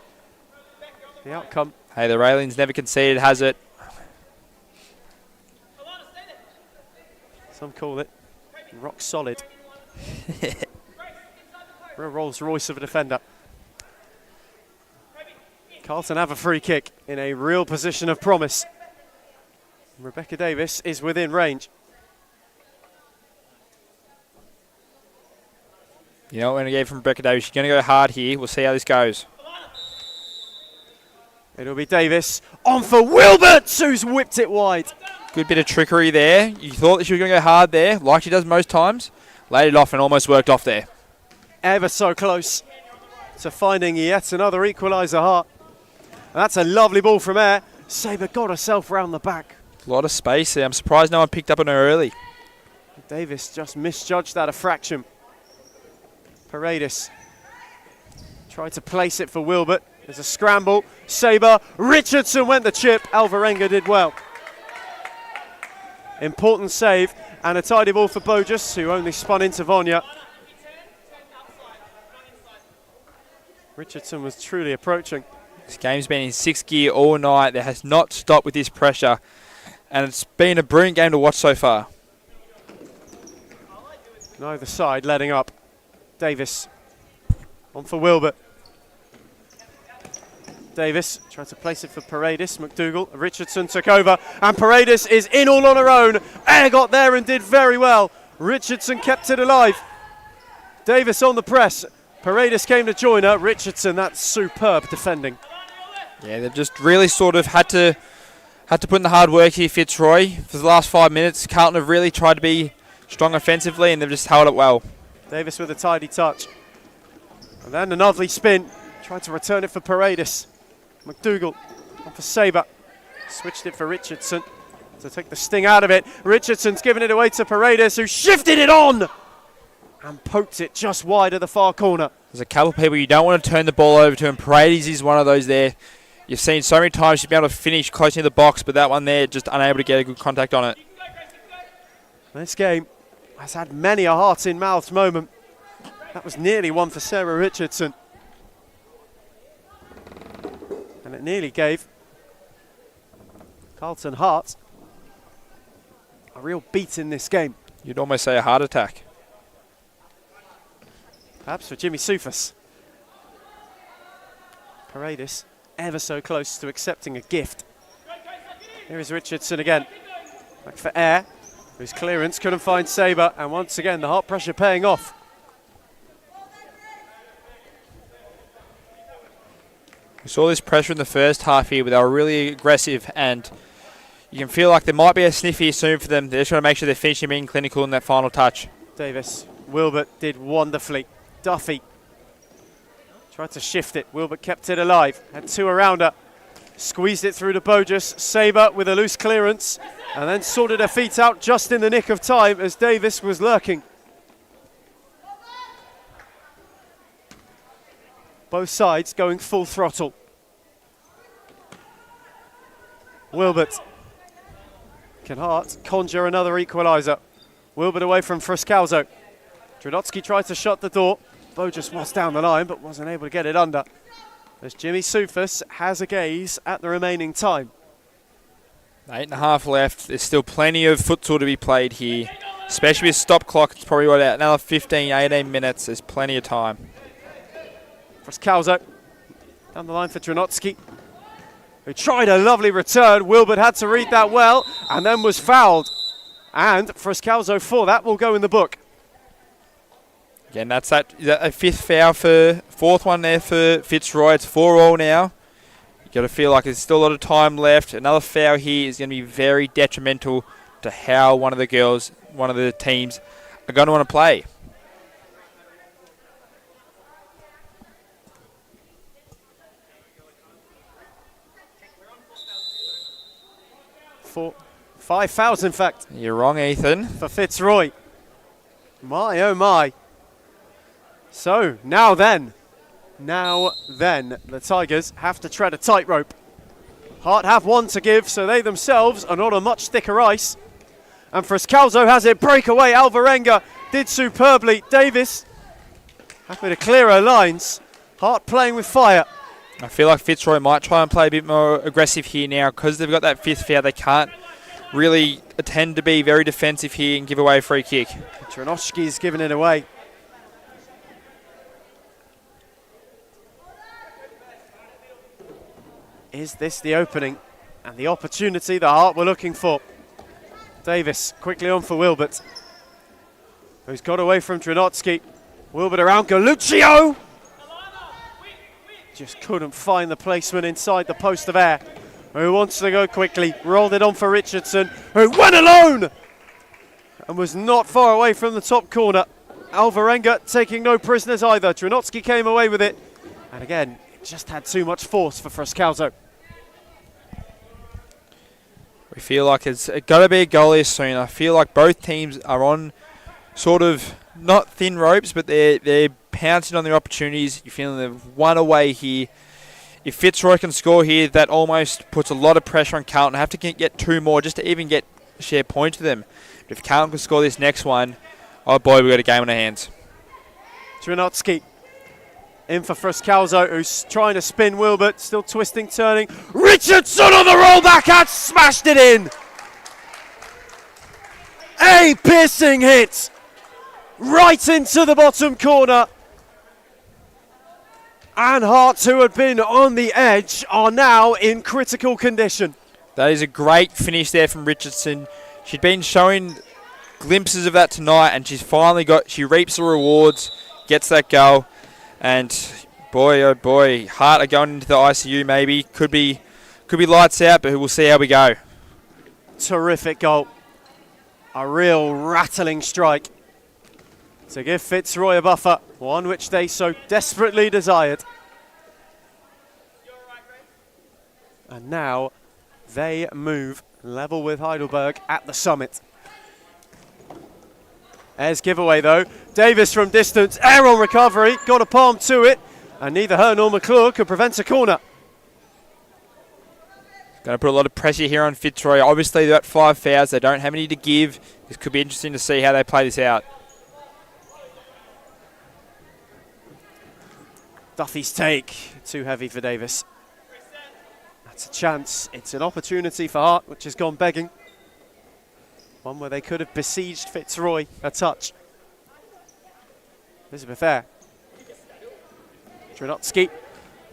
the outcome. Hey, the railing's never conceded, has it? Some call it rock solid. Real Rolls Royce of a defender. Carlton have a free kick in a real position of promise. Rebecca Davis is within range. You know what we're going to get from Rebecca Davis? She's going to go hard here. We'll see how this goes. It'll be Davis on for Wilbert, who's whipped it wide. Good bit of trickery there. You thought that she was going to go hard there, like she does most times. Laid it off and almost worked off there. Ever so close to finding yet another equaliser heart. And that's a lovely ball from Eyre. Sabre got herself round the back. A lot of space there. I'm surprised no one picked up on her early. Davis just misjudged that a fraction. Paredes tried to place it for Wilbert. There's a scramble. Sabre. Richardson went the chip. Alvarenga did well. Important save and a tidy ball for Bogus, who only spun into Vonya. Richardson was truly approaching. This game's been in 6th gear all night. There has not stopped with this pressure. And it's been a brilliant game to watch so far. Neither side letting up. Davis on for Wilbert. Davis tried to place it for Paredes. McDougall, Richardson took over, and Paredes is in all on her own. Air got there and did very well. Richardson kept it alive. Davis on the press. Paredes came to join her. Richardson, that's superb defending. Yeah, they've just really sort of had to put in the hard work here, Fitzroy. For the last 5 minutes, Carlton have really tried to be strong offensively, and they've just held it well. Davis with a tidy touch. And then an lovely spin. Tried to return it for Paredes. McDougall on for Sabre. Switched it for Richardson to take the sting out of it. Richardson's given it away to Paredes, who shifted it on and poked it just wide of the far corner. There's a couple of people you don't want to turn the ball over to, and Paredes is one of those there. You've seen so many times she's been able to finish close near the box, but that one there, just unable to get a good contact on it. This game has had many a heart-in-mouth moment. That was nearly one for Sarah Richardson. And it nearly gave Carlton Heart a real beat in this game. You'd almost say a heart attack. Perhaps for Jimmy Soufas. Paredes ever so close to accepting a gift. Here is Richardson again. Back for Air, whose clearance couldn't find Sabre, and once again the heart pressure paying off. We saw this pressure in the first half here, but they were really aggressive, and you can feel like there might be a sniff here soon for them. They're just trying to make sure they're finishing being clinical in that final touch. Davis, Wilbert did wonderfully. Duffy tried to shift it. Wilbert kept it alive. Had two around her. Squeezed it through to Bogus. Sabre with a loose clearance. And then sorted her feet out just in the nick of time as Davis was lurking. Both sides going full throttle. Wilbert. Can Hart conjure another equaliser? Wilbert away from Frascalzo. Dronotsky tried to shut the door. Bogus was down the line but wasn't able to get it under. As Jimmy Soufas has a gaze at the remaining time. 8.5 left. There's still plenty of futsal to be played here. Especially with stop clock, it's probably what, another 15, 18 minutes. There's plenty of time. Frascalzo down the line for Dronotsky, who tried a lovely return. Wilbert had to read that well and then was fouled. And Frascalzo for that will go in the book. Again, that's a fifth foul for fourth one there for Fitzroy. It's 4-all now. You got to feel like there's still a lot of time left. Another foul here is going to be very detrimental to how one of the teams are going to want to play. Five fouls, in fact. You're wrong, Ethan. For Fitzroy. My, oh my. So, now then, the Tigers have to tread a tightrope. Hart have one to give, so they themselves are not on much thicker ice. And Frascalzo has it breakaway. Alvarenga did superbly. Davis happy to clear her lines. Hart playing with fire. I feel like Fitzroy might try and play a bit more aggressive here now because they've got that fifth foul. They can't really tend to be very defensive here and give away a free kick. Dronotsky's giving it away. Is this the opening and the opportunity the Hart were looking for? Davis quickly on for Wilbert, who's got away from Dronotsky. Wilbert around Galluccio. Just couldn't find the placement inside the post of Air, who wants to go quickly. Rolled it on for Richardson, who went alone and was not far away from the top corner. Alvarenga taking no prisoners either. Dronotsky came away with it. And again, it just had too much force for Frascalzo. We feel like it's got to be a goal here soon. I feel like both teams are on sort of not thin ropes, but they're pouncing on their opportunities. You're feeling they've one away here. If Fitzroy can score here, that almost puts a lot of pressure on Carlton. Have to get two more just to even share points with them. But if Carlton can score this next one, oh boy, we've got a game on our hands. Dronotsky in for Frascalzo, who's trying to spin Wilbert, still twisting, turning. Richardson on the rollback and smashed it in. A piercing hit right into the bottom corner. And Hearts, who had been on the edge, are now in critical condition. That is a great finish there from Richardson. She'd been showing glimpses of that tonight, and she reaps the rewards, gets that goal, and boy, oh boy, Hart are going into the ICU maybe. Could be lights out, but we'll see how we go. Terrific goal. A real rattling strike to give Fitzroy a buffer, one which they so desperately desired. And now they move level with Heidelberg at the summit. Ayres giveaway though. Davis from distance, air on recovery, got a palm to it, and neither her nor McClure could prevent a corner. Going to put a lot of pressure here on Fitzroy. Obviously they're at 5 fouls, they don't have any to give. This could be interesting to see how they play this out. Duffy's take, too heavy for Davis. That's a chance, it's an opportunity for Hart, which has gone begging. One where they could have besieged Fitzroy, a touch. Elizabeth Ayre. Trinotsky,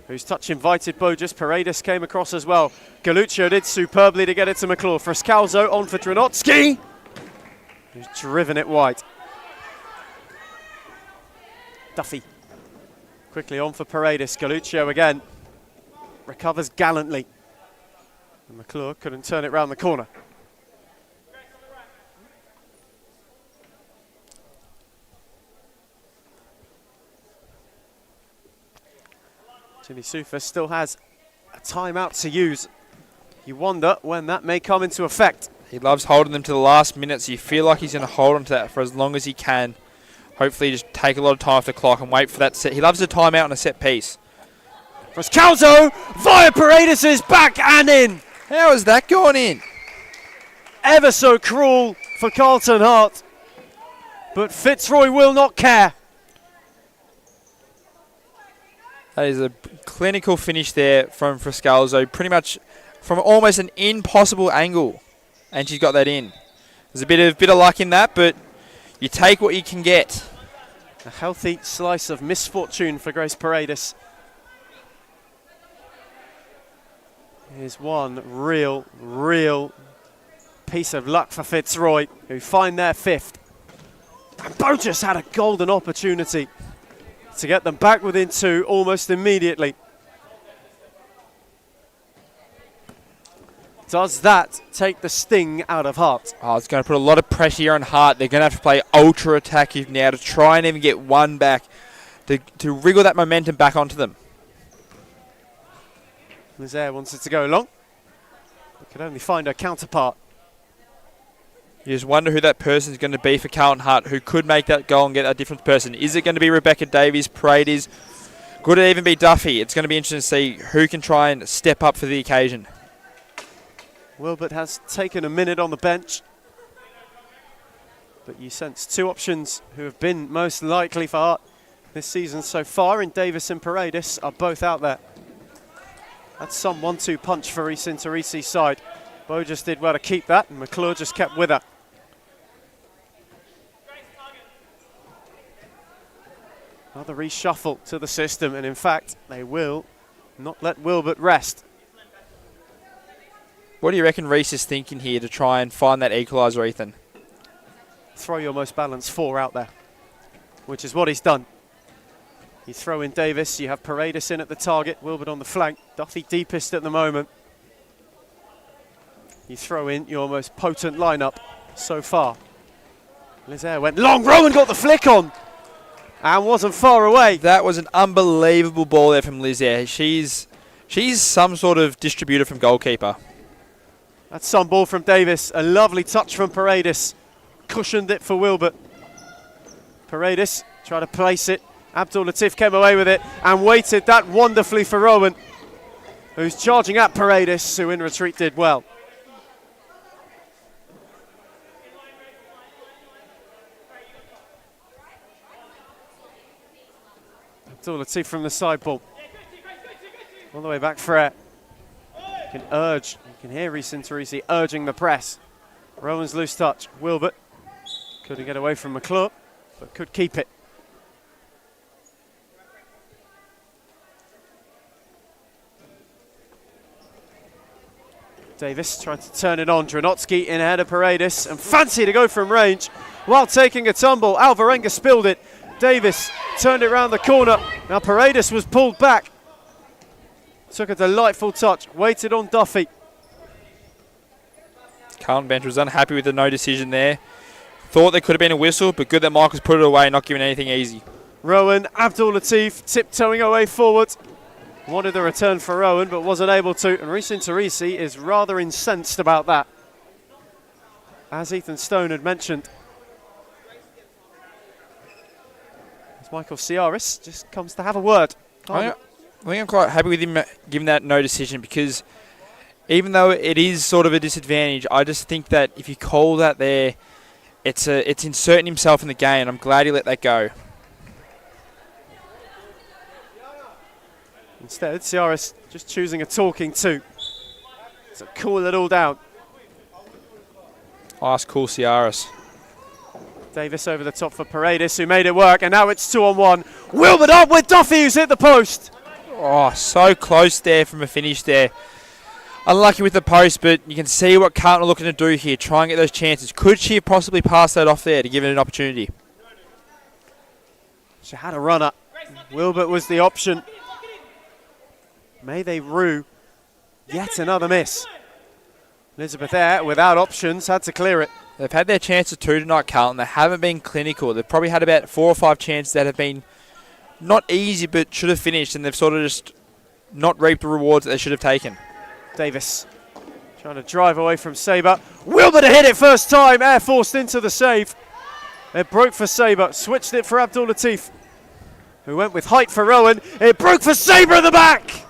whose touch invited Bogus. Paredes came across as well. Galuccio did superbly to get it to McClure. Frascalzo on for Trinotsky, who's driven it wide. Duffy. Quickly on for Paredes. Galuccio again. Recovers gallantly. And McClure couldn't turn it round the corner. Jimmy Sufa still has a timeout to use. You wonder when that may come into effect. He loves holding them to the last minute, so you feel like he's going to hold on to that for as long as he can. Hopefully just take a lot of time off the clock and wait for that set. He loves a timeout and a set piece. Frascalzo via Paredes' back and in. How has that gone in? Ever so cruel for Carlton Hart. But Fitzroy will not care. That is a clinical finish there from Frascalzo. Pretty much from almost an impossible angle. And she's got that in. There's a bit of luck in that, but you take what you can get. A healthy slice of misfortune for Grace Paredes. Here's one real piece of luck for Fitzroy, who find their 5th. And Bogus had a golden opportunity to get them back within 2 almost immediately. Does that take the sting out of Hart? Oh, it's going to put a lot of pressure here on Hart. They're going to have to play ultra attackive now to try and even get one back, to wriggle that momentum back onto them. Lizaire wants it to go long. They could only find her counterpart. You just wonder who that person's going to be for Carlton Hart, who could make that goal and get a different person. Is it going to be Rebecca Davies, Paredes? Could it even be Duffy? It's going to be interesting to see who can try and step up for the occasion. Wilbert has taken a minute on the bench. But you sense 2 options who have been most likely for Hart this season so far, in Davis and Paredes, are both out there. That's some 1-2 punch for Reece Interice's side. Bo just did well to keep that, and McClure just kept with her. Another reshuffle to the system, and in fact, they will not let Wilbert rest. What do you reckon Reece is thinking here to try and find that equaliser, Ethan? Throw your most balanced 4 out there, which is what he's done. You throw in Davis, you have Paredes in at the target, Wilbert on the flank, Duffy deepest at the moment. You throw in your most potent lineup so far. Lizaire went long, Rowan got the flick on and wasn't far away. That was an unbelievable ball there from Lizaire. She's some sort of distributor from goalkeeper. That's some ball from Davis, a lovely touch from Paredes. Cushioned it for Wilbert. Paredes tried to place it. Abdul Latif came away with it and waited that wonderfully for Rowan, who's charging at Paredes, who in retreat did well. Abdul Latif from the side ball. All the way back for it. You can hear Reece Interice urging the press. Rowan's loose touch. Wilbert couldn't get away from McClure. but could keep it. Davis trying to turn it on. Dranotsky in ahead of Paredes and fancy to go from range while taking a tumble. Alvarenga spilled it. Davis turned it round the corner. Now Paredes was pulled back. Took a delightful touch. Waited on Duffy. Carlton bench was unhappy with the no decision there. Thought there could have been a whistle, but good that Michael's put it away, not giving anything easy. Rowan, Abdul Latif tiptoeing away forward. Wanted the return for Rowan, but wasn't able to. And Risin Tarisi is rather incensed about that, as Ethan Stone had mentioned. As Michael Ciaris just comes to have a word. I think I'm quite happy with him giving that no decision, because even though it is sort of a disadvantage, I just think that if you call that there, it's inserting himself in the game. I'm glad he let that go. Instead, Ciaris just choosing a talking to cool it all down. Nice, cool Ciaris. Davis over the top for Paredes, who made it work, and now it's 2-on-1. Wilbert up with Duffy, who's hit the post. Oh, so close there from a finish there. Unlucky with the post, but you can see what Carlton are looking to do here. Try and get those chances. Could she have possibly passed that off there to give it an opportunity? She had a runner. Wilbert was the option. May they rue yet another miss. Elizabeth Eyre, without options, had to clear it. They've had their chances too tonight, Carlton. They haven't been clinical. They've probably had about 4 or 5 chances that have been not easy, but should have finished, and they've sort of just not reaped the rewards that they should have taken. Davis trying to drive away from Sabre. Wilbert hit it first time. Eyre forced into the save. It broke for Sabre. Switched it for Abdul Latif, who went with height for Rowan. It broke for Sabre at the back.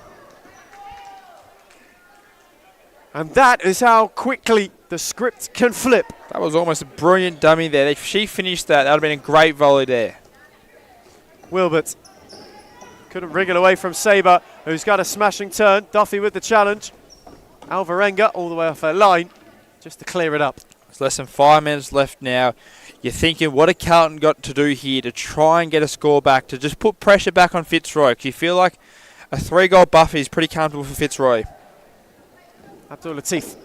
And that is how quickly the script can flip. That was almost a brilliant dummy there. If she finished that, that would have been a great volley there. Wilbert couldn't wriggle away from Sabre, who's got a smashing turn. Duffy with the challenge. Alvarenga all the way off her line, just to clear it up. There's less than 5 minutes left now. You're thinking, what a Carlton got to do here to try and get a score back, to just put pressure back on Fitzroy, because you feel like a 3-goal buffer is pretty comfortable for Fitzroy. Abdul Latif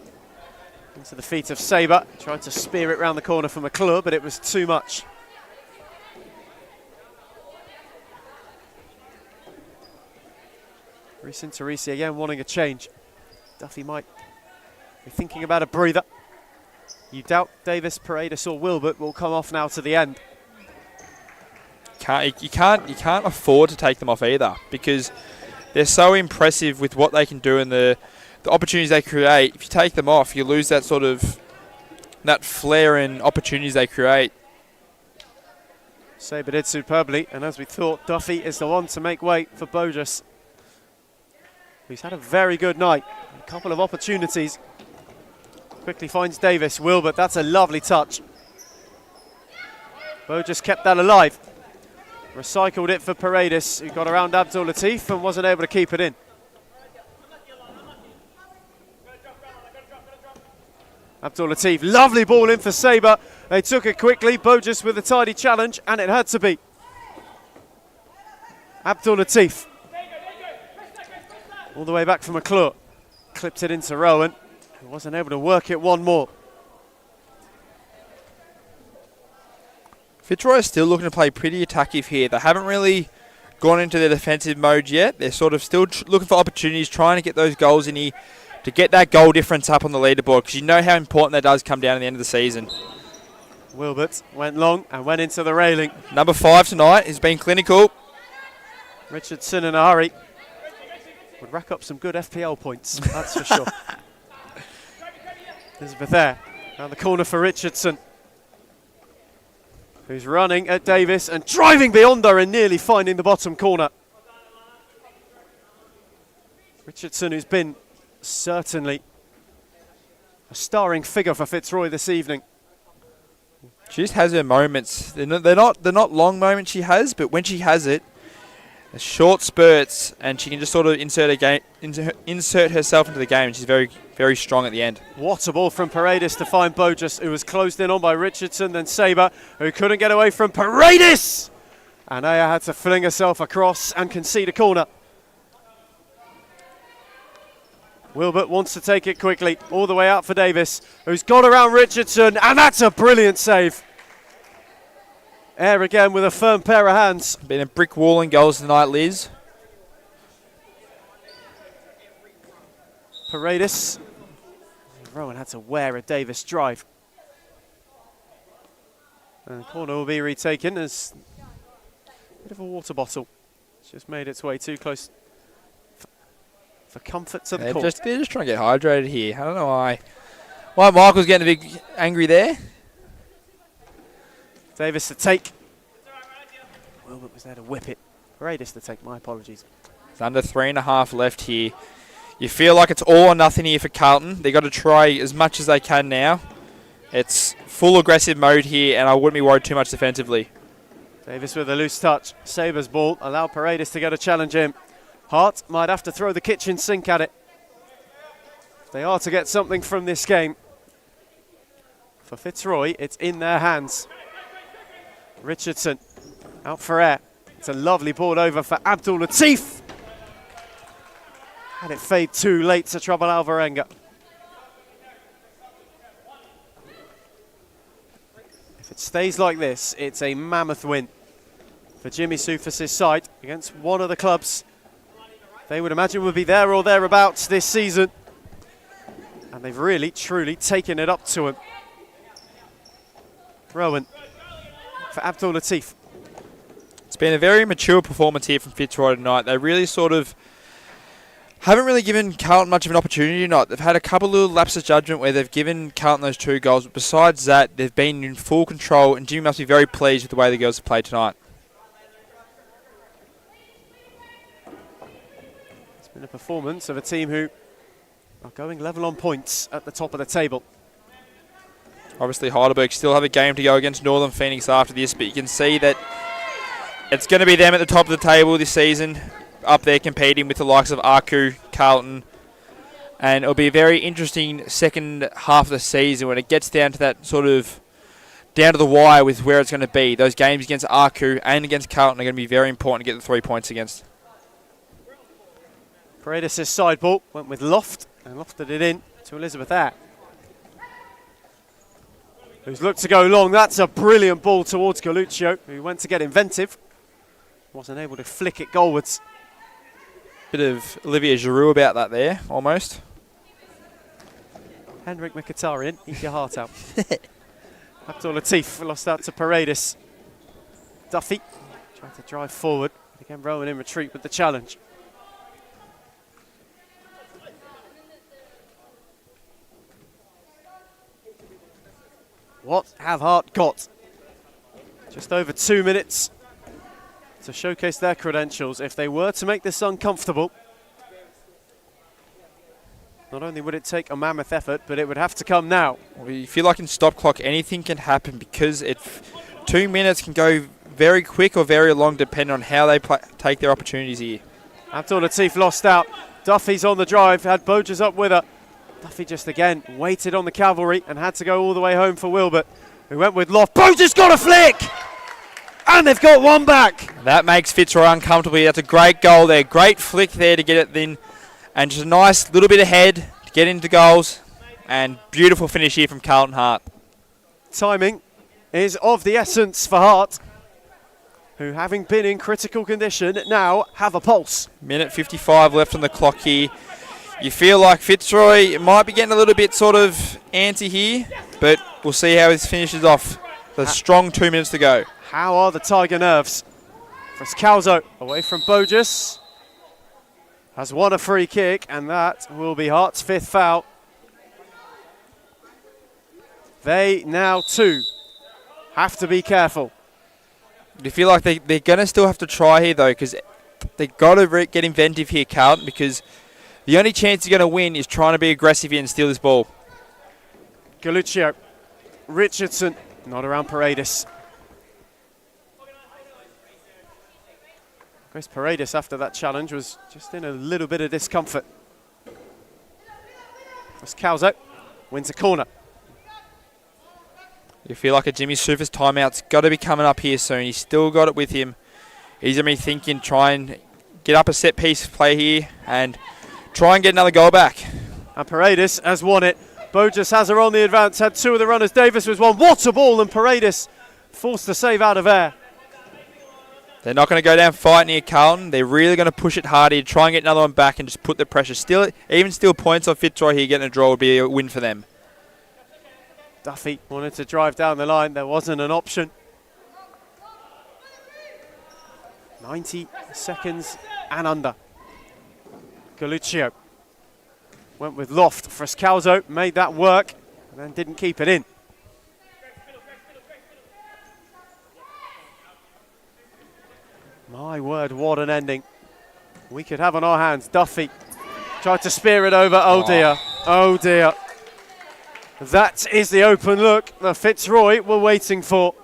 into the feet of Sabre, tried to spear it round the corner for McClure, but it was too much. Risin Tarisi again wanting a change. Duffy might be thinking about a breather. You doubt Davis, Paredes or Wilbert will come off now to the end. You can't afford to take them off either, because they're so impressive with what they can do and the opportunities they create. If you take them off, you lose that sort of that flair and opportunities they create. Sabre did superbly, and as we thought, Duffy is the one to make way for Bogus. He's had a very good night. A couple of opportunities. Quickly finds Davis. Wilbert, that's a lovely touch. Bogus kept that alive. Recycled it for Paredes, who got around Abdul Latif and wasn't able to keep it in. Abdul Latif, lovely ball in for Sabre. They took it quickly. Bogus with a tidy challenge, and it had to be. Abdul Latif. All the way back from McClure. Clipped it into Rowan, who wasn't able to work it one more. Fitzroy is still looking to play pretty attackive here. They haven't really gone into their defensive mode yet. They're sort of still looking for opportunities, trying to get those goals in here to get that goal difference up on the leaderboard, because you know how important that does come down at the end of the season. Wilbert went long and went into the railing. Number 5 tonight has been clinical. Richardson in a hurry. Would rack up some good FPL points, that's for sure. Elizabeth there, around the corner for Richardson, who's running at Davis and driving beyond her and nearly finding the bottom corner. Richardson, who's been certainly a starring figure for Fitzroy this evening. She just has her moments. They're not long moments she has, but when she has it, short spurts, and she can just sort of insert herself into the game. She's very very strong at the end. What a ball from Paredes to find Bogus, who was closed in on by Richardson, then Sabre, who couldn't get away from Paredes! And Aya had to fling herself across and concede a corner. Wilbert wants to take it quickly, all the way out for Davis, who's got around Richardson, and that's a brilliant save. Air again with a firm pair of hands. Been a brick wall in goals tonight, Liz. Paredes. Rowan had to wear a Davis drive. And the corner will be retaken as a bit of a water bottle. It's just made its way too close for comfort to the court. They're just trying to get hydrated here. I don't know why Michael's getting a bit angry there. Davis to take. Wilbert was there to whip it. Paredes to take, my apologies. It's under 3.5 left here. You feel like it's all or nothing here for Carlton. They've got to try as much as they can now. It's full aggressive mode here, and I wouldn't be worried too much defensively. Davis with a loose touch. Sabre's ball. Allow Paredes to get a challenge in. Hart might have to throw the kitchen sink at it. If they are to get something from this game. For Fitzroy, it's in their hands. Richardson out for air. It's a lovely ball over for Abdul Latif. Had it fade too late to trouble Alvarenga. If it stays like this, it's a mammoth win for Jimmy Soufis' side against one of the clubs they would imagine would be there or thereabouts this season. And they've really, truly taken it up to him. Rowan for Abdul Latif. It's been a very mature performance here from Fitzroy tonight. They really sort of haven't really given Carlton much of an opportunity tonight. They've had a couple of little lapses of judgment where they've given Carlton those 2 goals. But besides that, they've been in full control, and Jimmy must be very pleased with the way the girls have played tonight. It's been a performance of a team who are going level on points at the top of the table. Obviously, Heidelberg still have a game to go against Northern Phoenix after this, but you can see that it's going to be them at the top of the table this season, up there competing with the likes of Aku, Carlton, and it'll be a very interesting second half of the season when it gets down to that sort of down to the wire with where it's going to be. Those games against Aku and against Carlton are going to be very important to get the 3 points against. Paredes' side ball went with Loft and lofted it in to Elizabeth Ayer, who's looked to go long. That's a brilliant ball towards Galuccio, who went to get inventive. Wasn't able to flick it goalwards. Bit of Olivia Giroux about that there, almost. Henrik Mkhitaryan, eat your heart out. Abdul Latif lost out to Paredes. Duffy tried to drive forward. Again, Rowan in retreat with the challenge. What have Hart got? Just over 2 minutes to showcase their credentials. If they were to make this uncomfortable, not only would it take a mammoth effort, but it would have to come now. We feel like in stop clock anything can happen because 2 minutes can go very quick or very long depending on how they take their opportunities here. Abdul Latif lost out. Duffy's on the drive, had Bojas up with her. Duffy just again waited on the cavalry and had to go all the way home for Wilbert, who went with Loft. Bojas got a flick! And they've got one back. That makes Fitzroy uncomfortable. That's a great goal there. Great flick there to get it in. And just a nice little bit ahead to get into goals. And beautiful finish here from Carlton Hart. Timing is of the essence for Hart, who, having been in critical condition, now have a pulse. Minute 55 left on the clock here. You feel like Fitzroy might be getting a little bit sort of antsy here, but we'll see how this finishes off. There's a strong 2 minutes to go. How are the Tiger nerves? Friscalzo away from Bojas. Has won a free kick, and that will be Hart's 5th foul. They now too have to be careful. You feel like they're going to still have to try here though, because they've got to get inventive here, Carlton, because the only chance you're going to win is trying to be aggressive here and steal this ball. Galuccio, Richardson, not around Paredes. Grace Paredes, after that challenge, was just in a little bit of discomfort. As Calzo wins a corner. You feel like a Jimmy Sufis timeout's got to be coming up here soon. He's still got it with him. He's going to be thinking, try and get up a set-piece play here and try and get another goal back. And Paredes has won it. Bojas has her on the advance, had two of the runners. Davis was one. What a ball, and Paredes forced the save out of air. They're not going to go down fighting here, Carlton. They're really going to push it hard here, try and get another one back and just put the pressure. Even still points on Fitzroy here, getting a draw would be a win for them. Duffy wanted to drive down the line. There wasn't an option. 90 seconds and under. Galuccio went with Loft. Frescalzo made that work and then didn't keep it in. My word, what an ending we could have on our hands. Duffy tried to spear it over. Oh dear, oh dear. That is the open look that Fitzroy were waiting for.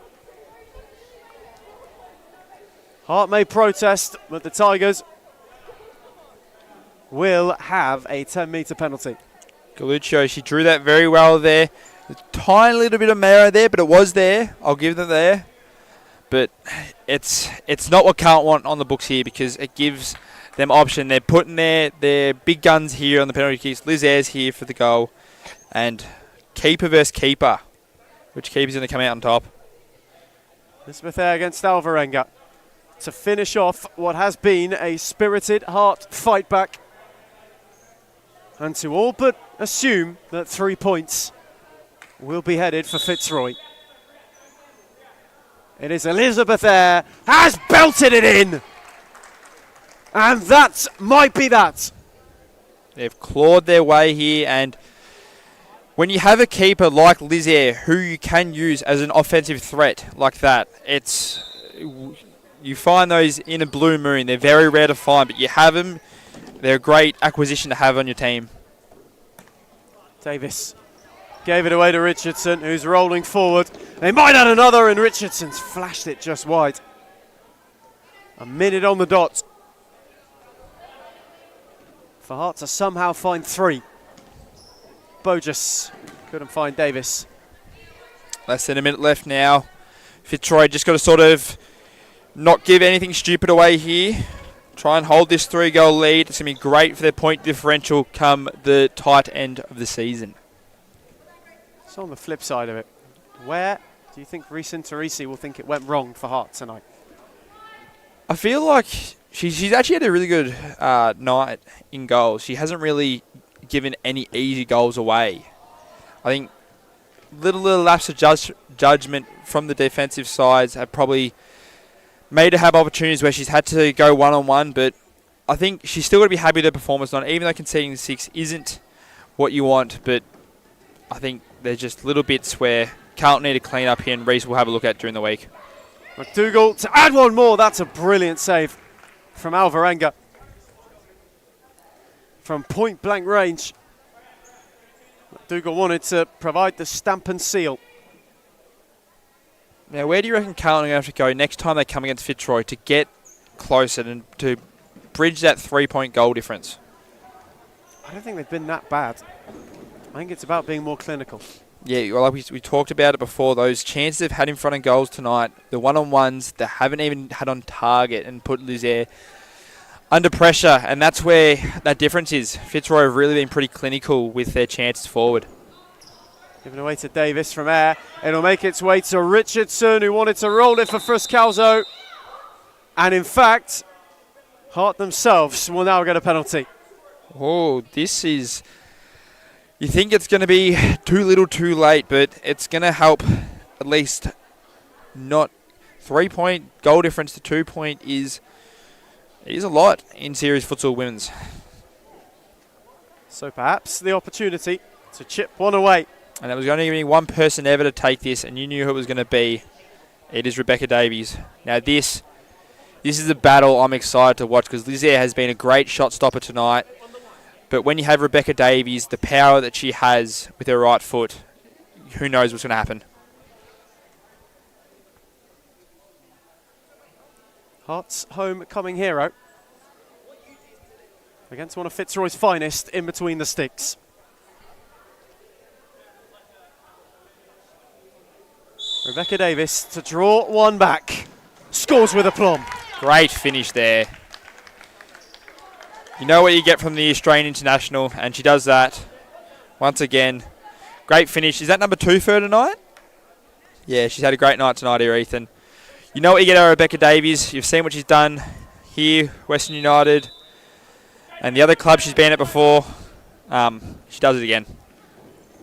Hart may protest, but the Tigers will have a 10-metre penalty. Galuccio, she drew that very well there. A tiny little bit of marrow there, but it was there. I'll give them there. But it's not what Carlton want on the books here because it gives them option. They're putting their big guns here on the penalty kicks. Liz Ayres here for the goal. And keeper versus keeper. Which keeper's going to come out on top? Elizabeth Eyre against Alvarenga to finish off what has been a spirited Hart fight back. And to all but assume that 3 points will be headed for Fitzroy. It is Elizabeth Eyre, has belted it in. And that might be that. They've clawed their way here, and when you have a keeper like Liz Ayre, who you can use as an offensive threat like that, you find those in a blue moon. They're very rare to find, but you have them. They're a great acquisition to have on your team. Davis gave it away to Richardson, who's rolling forward. They might add another, and Richardson's flashed it just wide. A minute on the dot for Hart to somehow find 3. Bojas couldn't find Davis. Less than a minute left now. Fitzroy just got to sort of not give anything stupid away here. Try and hold this 3-goal lead. It's going to be great for their point differential come the tight end of the season. So on the flip side of it, where do you think Reece Teresi will think it went wrong for Hart tonight? I feel like she's actually had a really good night in goals. She hasn't really given any easy goals away. I think little lapse of judgment from the defensive sides have probably made her have opportunities where she's had to go one-on-one, but I think she's still got to be happy with her performance tonight, even though conceding 6 isn't what you want, but I think there's just little bits where Carlton need to clean up here, and Reece will have a look at during the week. McDougall to add one more. That's a brilliant save from Alvarenga. From point-blank range. McDougall wanted to provide the stamp and seal. Now, where do you reckon Carlton are going to have to go next time they come against Fitzroy to get closer and to bridge that 3-point goal difference? I don't think they've been that bad. I think it's about being more clinical. Yeah, well, like we talked about it before, those chances they've had in front of goals tonight, the one-on-ones they haven't even had on target and put Liz Ayre under pressure, and that's where that difference is. Fitzroy have really been pretty clinical with their chances forward. Given away to Davis from Ayre. It'll make its way to Richardson, who wanted to roll it for Frescalzo. And in fact, Hart themselves will now get a penalty. Oh, this is... You think it's going to be too little too late, but it's going to help at least not... 3-point goal difference to 2-point is a lot in series futsal women's. So perhaps the opportunity to chip one away. And there was only going to be one person ever to take this, and you knew who it was going to be. It is Rebecca Davies. Now this is a battle I'm excited to watch because Liz Ayre has been a great shot stopper tonight. But when you have Rebecca Davies, the power that she has with her right foot, who knows what's going to happen. Hart's homecoming hero against one of Fitzroy's finest in between the sticks. Rebecca Davis to draw one back. Scores with aplomb. Great finish there. You know what you get from the Australian international, and she does that once again. Great finish. Is that number 2 for her tonight? Yeah, she's had a great night tonight here, Ethan. You know what you get out of Rebecca Davies. You've seen what she's done here, Western United, and the other club she's been at before. She does it again.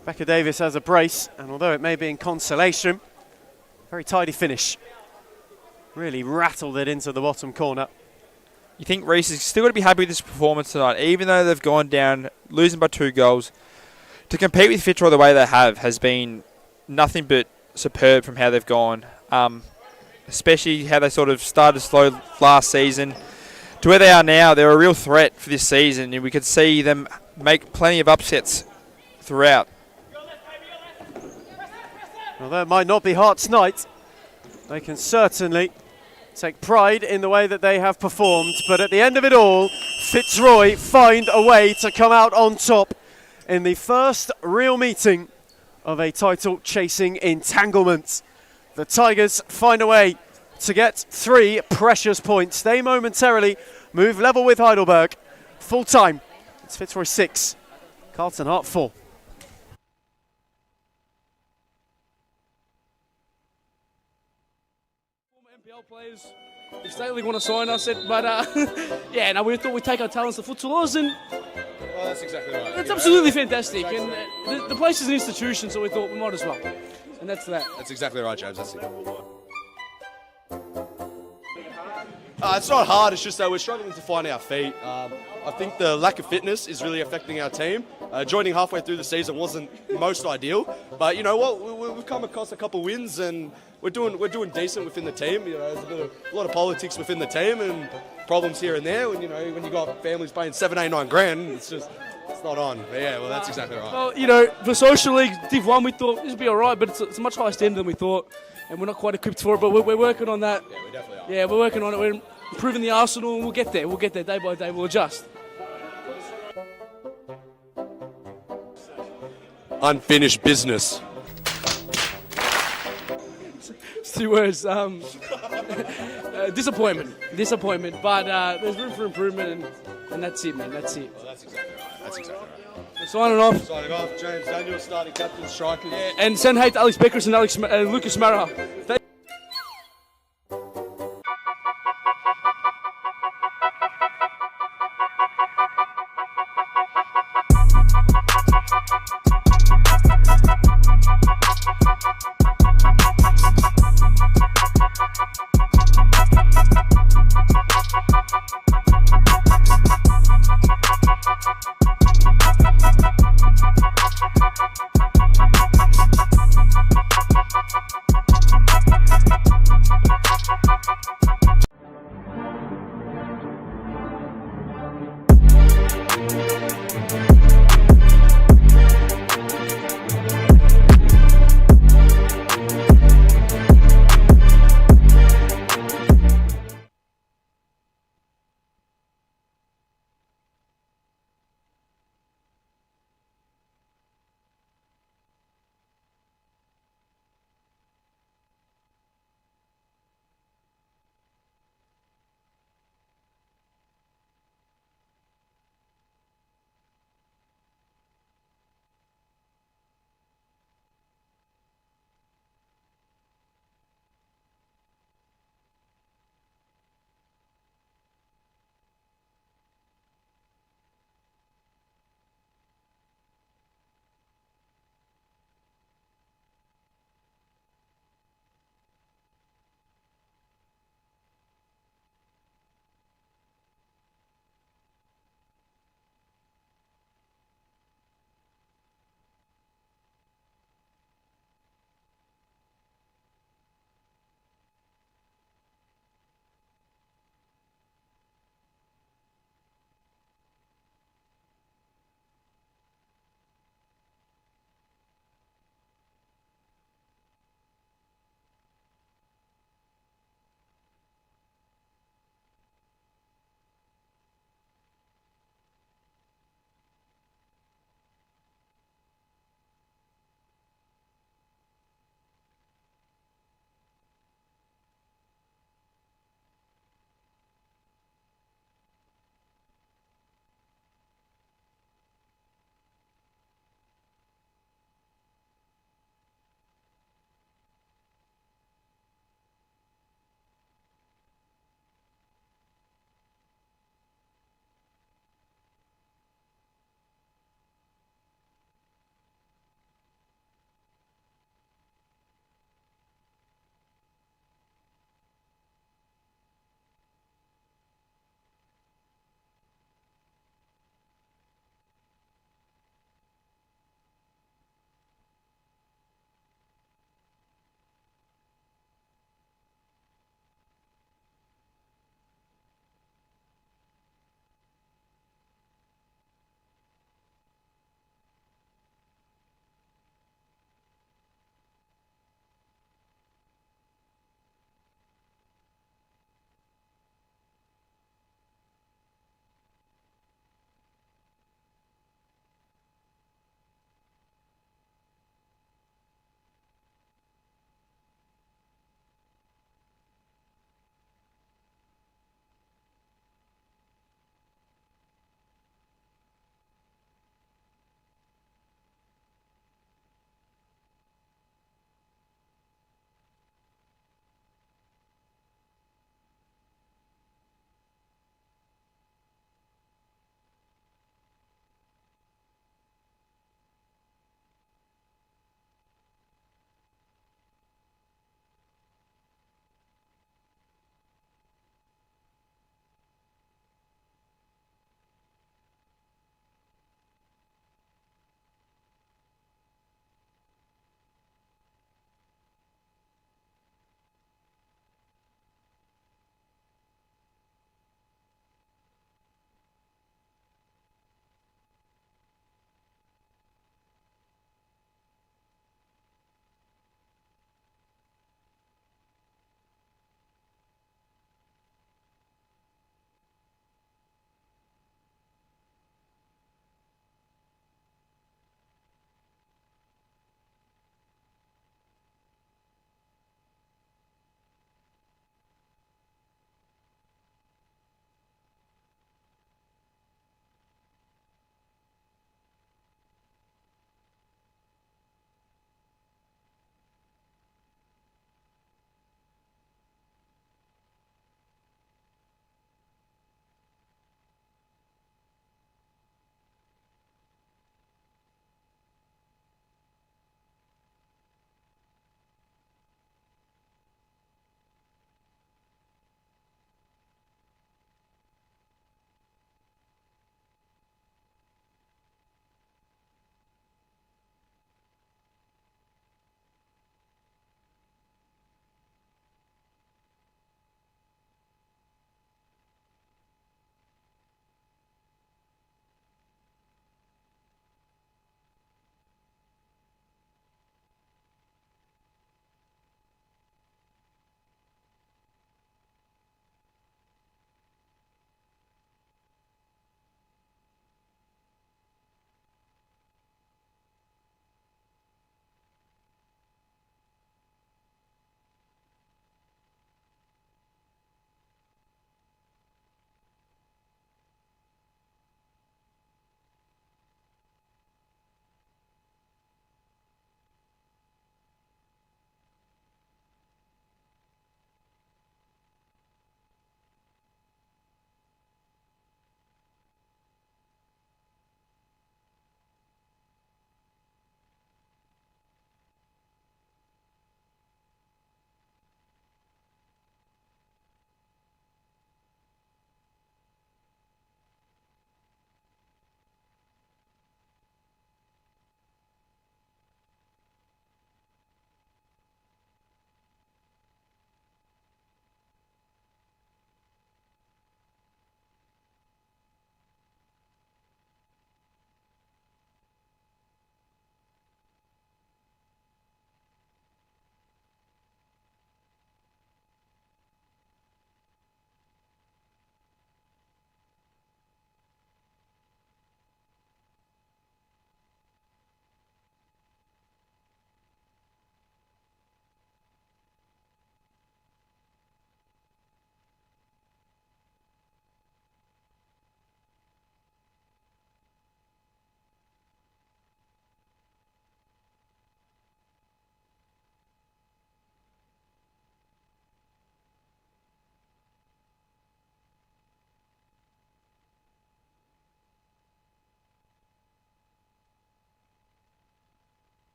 Rebecca Davis has a brace, and although it may be in consolation, very tidy finish. Really rattled it into the bottom corner. You think Reese is still going to be happy with this performance tonight, even though they've gone down, losing by 2 goals. To compete with Fitzroy the way they have has been nothing but superb from how they've gone. Especially how they sort of started slow last season to where they are now. They're a real threat for this season, and we could see them make plenty of upsets throughout. Although it might not be Hearts' night, they can certainly take pride in the way that they have performed. But at the end of it all, Fitzroy find a way to come out on top in the first real meeting of a title-chasing entanglement. The Tigers find a way to get 3 precious points. They momentarily move level with Heidelberg. Full time, it's Fitzroy 6, Carlton Hart 4. Players, if Staley want to sign us, but yeah, no, we thought we'd take our talents to Futsalers, and Well, that's exactly right. it's absolutely fantastic. And the place is an institution, so we thought we might as well. And that's that. That's exactly right, James. That's it. It's not hard, it's just that we're struggling to find our feet. I think the lack of fitness is really affecting our team. Joining halfway through the season wasn't most ideal, but you know what? We've come across a couple wins, and we're doing decent within the team. You know, there's a lot of politics within the team and problems here and there. When when you got families paying 7, 8, 9 grand, it's not on. But yeah, well, that's exactly right. Well, you know, for Social League Div 1, we thought this would be all right, but it's a much higher standard than we thought, and we're not quite equipped for it, but we're working on that. Yeah, we definitely are. Yeah, we're working on it. We're improving the arsenal, and we'll get there. We'll get there day by day. We'll adjust. Unfinished business. It's 2 words. Disappointment. Disappointment. But there's room for improvement, and that's it, man. That's it. Well, that's exactly right. That's exactly right. We're signing off. Signing off, James Daniel, starting captain, strikers. And send hate to Alex Beckers and Lucas Mara.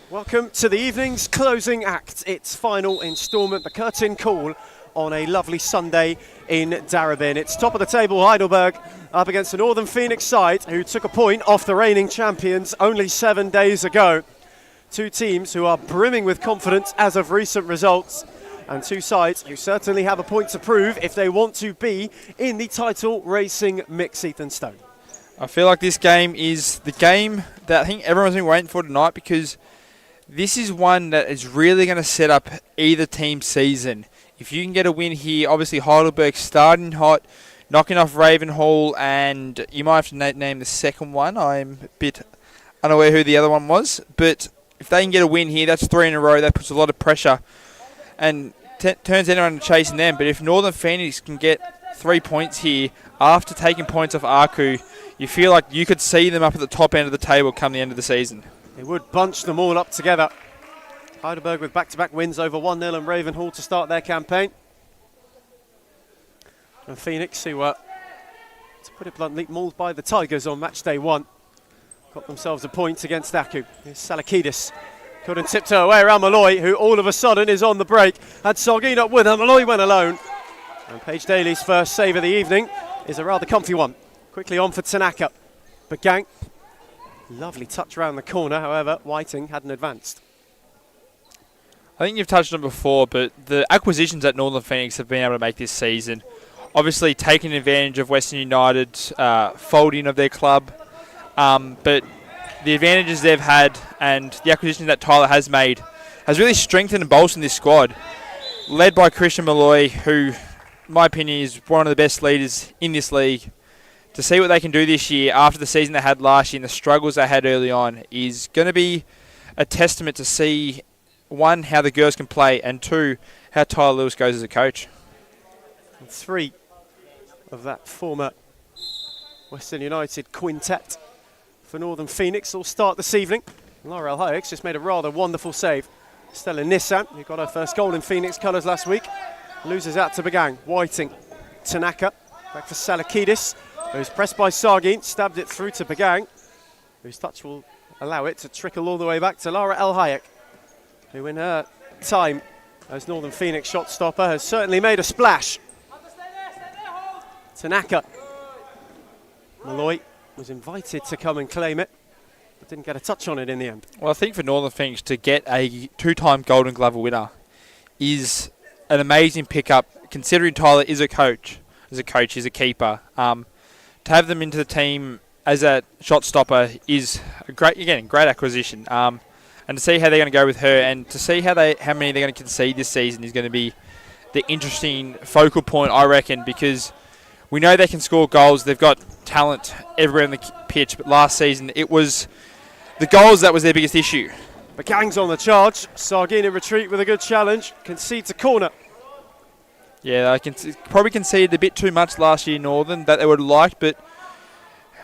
Welcome to the evening's closing act. Its final instalment, the curtain call on a lovely Sunday in Darebin. It's top of the table Heidelberg up against the Northern Phoenix side who took a point off the reigning champions only 7 days ago. Two teams who are brimming with confidence as of recent results, and two sides who certainly have a point to prove if they want to be in the title racing mix. Ethan Stone. I feel like this game is the game that I think everyone's been waiting for tonight, because this is one that is really going to set up either team's season. If you can get a win here, obviously Heidelberg starting hot, knocking off Ravenhall, and you might have to name the second one. I'm a bit unaware who the other one was, but if they can get a win here, that's 3 in a row. That puts a lot of pressure and turns anyone chasing them. But if Northern Phoenix can get 3 points here after taking points off Aku, you feel like you could see them up at the top end of the table come the end of the season. They would bunch them all up together. Heidelberg with back-to-back wins over 1-0 and Ravenhall to start their campaign. And Phoenix, who were, to put it bluntly, mauled by the Tigers on match day 1, got themselves a point against Aku. Here's Salakidis. Couldn't tiptoe away around Malloy, who all of a sudden is on the break. Had Sargin up with her, Malloy went alone. And Paige Daly's first save of the evening is a rather comfy one. Quickly on for Tanaka. Bagang. Lovely touch around the corner, however, Whiting hadn't advanced. I think you've touched on it before, but the acquisitions that Northern Phoenix have been able to make this season, obviously taking advantage of Western United's folding of their club, but the advantages they've had and the acquisitions that Tyler has made has really strengthened and bolstered this squad, led by Christian Malloy, who, in my opinion, is one of the best leaders in this league. To see what they can do this year after the season they had last year and the struggles they had early on is going to be a testament to see, one, how the girls can play, and two, how Tyler Lewis goes as a coach. And 3 of that former Western United quintet for Northern Phoenix will start this evening. Laura Hayeks just made a rather wonderful save. Stella Nissan, who got her first goal in Phoenix colours last week, loses out to Bagang. Whiting, Tanaka, back for Salakidis, who's pressed by Sargin, stabbed it through to Bagang, whose touch will allow it to trickle all the way back to Lara El Hayek, who in her time as Northern Phoenix shot stopper has certainly made a splash. Tanaka. Malloy was invited to come and claim it, but didn't get a touch on it in the end. Well, I think for Northern Phoenix to get a 2-time Golden Glover winner is an amazing pickup, considering Tyler is a coach. As a coach, he's a keeper. To have them into the team as a shot stopper is a great acquisition. And to see how they're going to go with her, and to see how many they're going to concede this season is going to be the interesting focal point, I reckon, because we know they can score goals. They've got talent everywhere in the pitch, but last season it was the goals that was their biggest issue. Bagang's on the charge. Sargin in retreat with a good challenge. Concedes a corner. Yeah, I probably conceded a bit too much last year, Northern, that they would have liked, but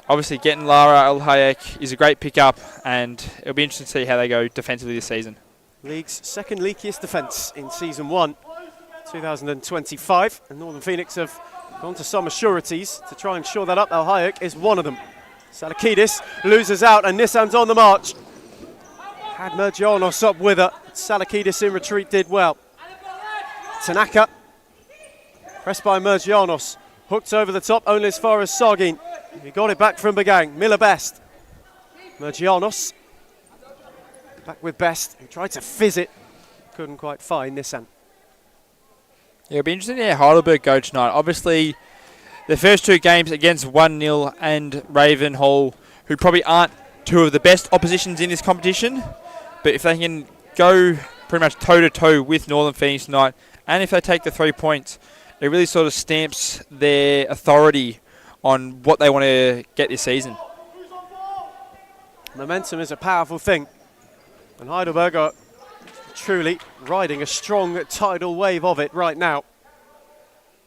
obviously getting Lara Al Hayek is a great pickup, and it'll be interesting to see how they go defensively this season. League's second leakiest defence in Season 1, 2025, and Northern Phoenix have gone to some sureties to try and shore that up. Al Hayek is one of them. Salakidis loses out, and Nissan's on the march. Had Mergianos up with her. Salakidis in retreat did well. Tanaka, pressed by Mergianos, hooked over the top only as far as Sargin. He got it back from Bagang. Miller Best. Mergianos back with Best, who tried to fizz it. Couldn't quite find Nissan. Yeah, it'll be interesting to see how Heidelberg go tonight. Obviously, the first 2 games against 1-0 and Ravenhall, who probably aren't 2 of the best oppositions in this competition, but if they can go pretty much toe-to-toe with Northern Phoenix tonight, and if they take the 3 points, it really sort of stamps their authority on what they want to get this season. Momentum is a powerful thing, and Heidelberg are truly riding a strong tidal wave of it right now.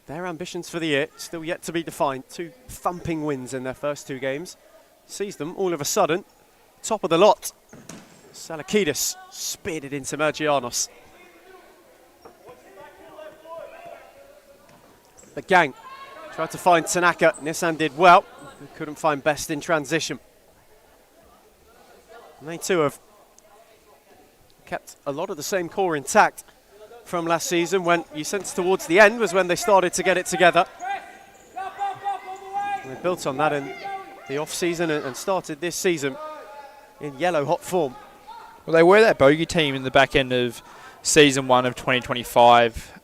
Their ambitions for the year still yet to be defined. 2 thumping wins in their first 2 games sees them all of a sudden top of the lot. Salakidis speared it into Mergianos. The gang tried to find Tanaka. Nissan did well. Couldn't find Best in transition. And they too have kept a lot of the same core intact from last season. When you sense towards the end was when they started to get it together. And they built on that in the off-season and started this season in yellow-hot form. Well, they were that bogey team in the back end of season 1 of 2025,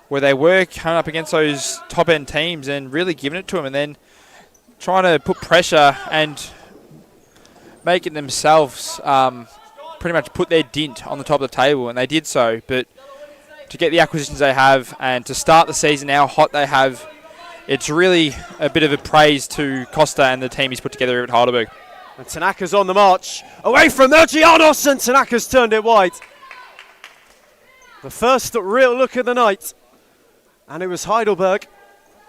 where they were coming up against those top-end teams and really giving it to them, and then trying to put pressure and make it themselves pretty much put their dint on the top of the table, and they did so. But to get the acquisitions they have and to start the season how hot they have, it's really a bit of a praise to Costa and the team he's put together at Heidelberg. And Tanaka's on the march, away from Mergianos, and Tanaka's turned it wide. The first real look of the night, and it was Heidelberg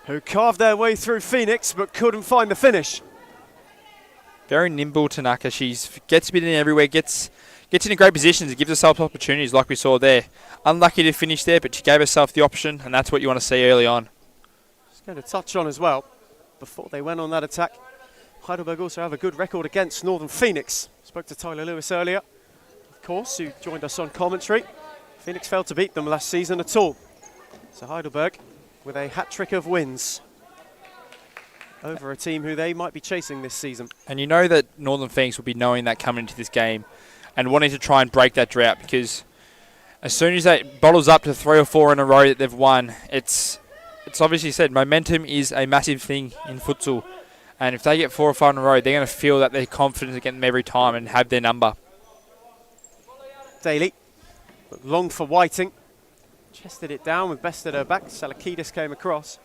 who carved their way through Phoenix but couldn't find the finish. Very nimble Tanaka. She gets a bit in everywhere, gets into great positions, gives herself opportunities like we saw there. Unlucky to finish there, but she gave herself the option, and that's what you want to see early on. Just going to touch on as well, before they went on that attack, Heidelberg also have a good record against Northern Phoenix. Spoke to Tyler Lewis earlier, of course, who joined us on commentary. Phoenix failed to beat them last season at all. So Heidelberg with a hat-trick of wins over a team who they might be chasing this season. And you know that Northern Phoenix will be knowing that coming into this game and wanting to try and break that drought, because as soon as that bottles up to 3 or 4 in a row that they've won, it's obviously said momentum is a massive thing in futsal. And if they get 4 or 5 in a row, they're going to feel that they're confident to get them every time and have their number. Daly, but long for Whiting. Chested it down with best at her back. Salakidis came across.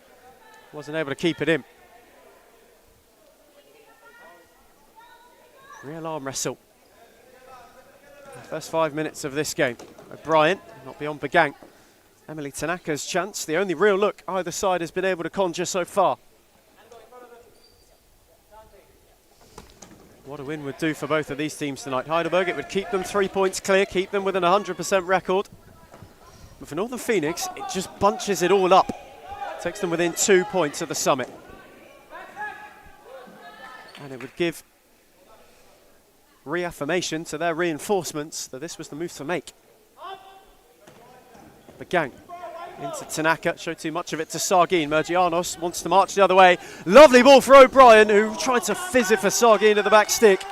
Wasn't able to keep it in. Real arm wrestle. The first 5 minutes of this game. O'Brien, not beyond Bagang. Emily Tanaka's chance. The only real look either side has been able to conjure so far. What a win would do for both of these teams tonight. Heidelberg, it would keep them 3 points clear, keep them with an 100% record. But for Northern Phoenix, it just bunches it all up. Takes them within 2 points of the summit. And it would give reaffirmation to their reinforcements that this was the move to make. Bagang into Tanaka, showed too much of it to Sargin. Mergianos wants to march the other way. Lovely ball for O'Brien, who tried to fizz it for Sargin at the back stick,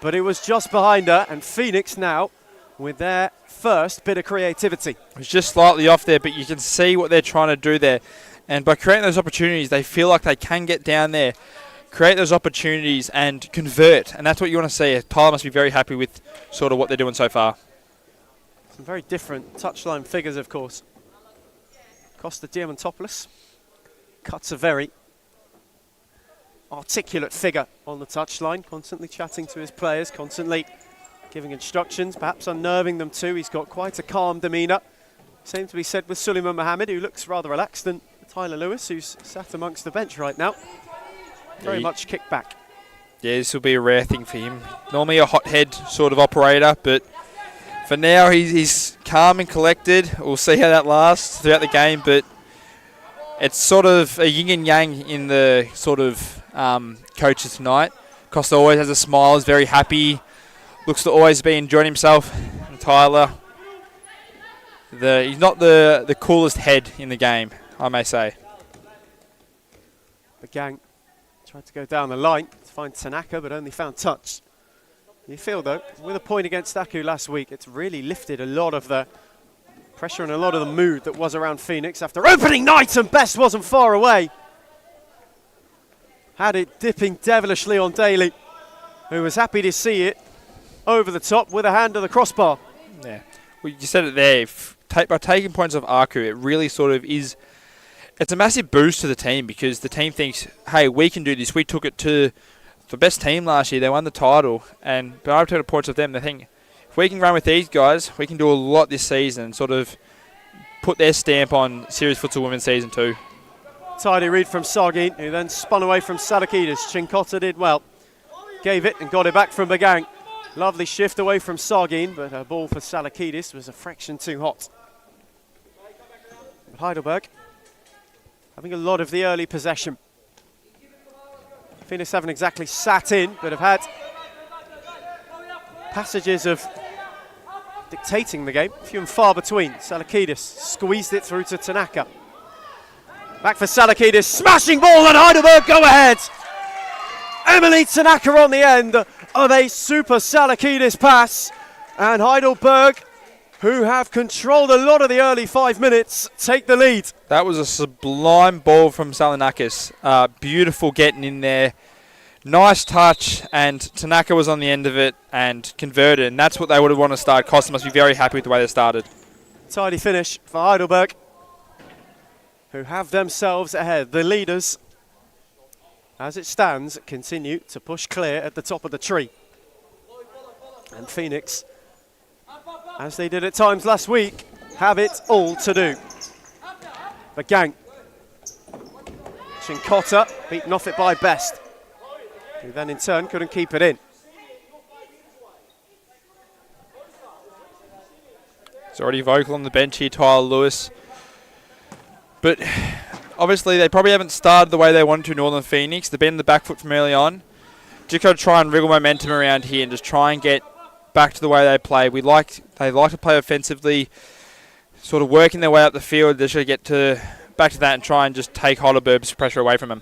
but it was just behind her. And Phoenix now with their first bit of creativity. It was just slightly off there, but you can see what they're trying to do there. And by creating those opportunities, they feel like they can get down there, create those opportunities and convert. And that's what you want to see. Tyler must be very happy with sort of what they're doing so far. Some very different touchline figures, of course. Costa Diamantopoulos cuts a very articulate figure on the touchline, constantly chatting to his players, constantly giving instructions, perhaps unnerving them too. He's got quite a calm demeanour. Same to be said with Suleiman Mohammed, who looks rather relaxed, and Tyler Lewis, who's sat amongst the bench right now. Very much kicked back. Yeah, this will be a rare thing for him. Normally a hothead sort of operator, but for now he's calm and collected. We'll see how that lasts throughout the game, but it's sort of a yin and yang in the sort of coaches tonight. Costa always has a smile, is very happy, looks to always be enjoying himself. And Tyler, he's not the coolest head in the game, I may say. The gang tried to go down the line to find Tanaka, but only found touch. You feel, though, with a point against Aku last week, it's really lifted a lot of the pressure and a lot of the mood that was around Phoenix after opening night, and Best wasn't far away. Had it dipping devilishly on Daly, who was happy to see it over the top with a hand to the crossbar. Yeah, well, you said it there. By taking points off Aku, it really sort of is. It's a massive boost to the team, because the team thinks, hey, we can do this. We took it to the best team last year. They won the title, and by taking points off them, they think, if we can run with these guys, we can do a lot this season and sort of put their stamp on Series Futsal Women's Season 2. Tidy read from Sargin, who then spun away from Salakidis. Chinkota did well. Gave it and got it back from Bagang. Lovely shift away from Sargin, but her ball for Salakidis was a fraction too hot. But Heidelberg having a lot of the early possession. Phoenix haven't exactly sat in, but have had passages of dictating the game. Few and far between. Salakidis squeezed it through to Tanaka. Back for Salakidis, smashing ball, and Heidelberg go ahead. Emily Tanaka on the end of a super Salakidis pass, and Heidelberg, who have controlled a lot of the early 5 minutes, take the lead. That was a sublime ball from Salinakis. Beautiful getting in there. Nice touch, and Tanaka was on the end of it and converted, and that's what they would have wanted to start. Costa must be very happy with the way they started. Tidy finish for Heidelberg, who have themselves ahead. The leaders, as it stands, continue to push clear at the top of the tree. And Phoenix, as they did at times last week, have it all to do. But Gang, Chinkota beaten off it by Best, who then in turn couldn't keep it in. He's already vocal on the bench here, Tyler Lewis. But obviously they probably haven't started the way they wanted to Northern Phoenix. They've been in the back foot from early on. Just got to try and wriggle momentum around here and just try and get back to the way they play. They like to play offensively, sort of working their way up the field. They should get back to that and try and just take Heidelberg's pressure away from them.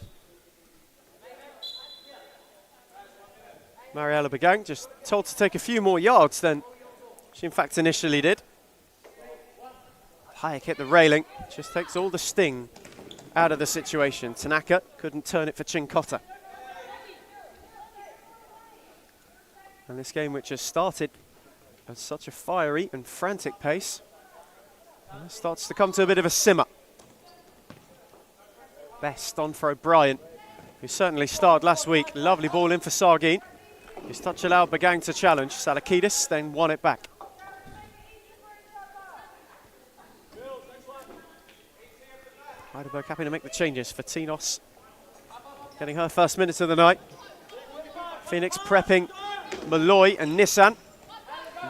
Mariella Begang just told to take a few more yards than she in fact initially did. Hayek hit the railing, just takes all the sting out of the situation. Tanaka couldn't turn it for Chinkota. And this game, which has started at such a fiery and frantic pace, starts to come to a bit of a simmer. Best on for O'Brien, who certainly starred last week. Lovely ball in for Sargin. His touch allowed Begang to challenge. Salakidis then won it back. Heidelberg happy to make the changes for Tinos, getting her first minutes of the night. Phoenix prepping Malloy and Nissan.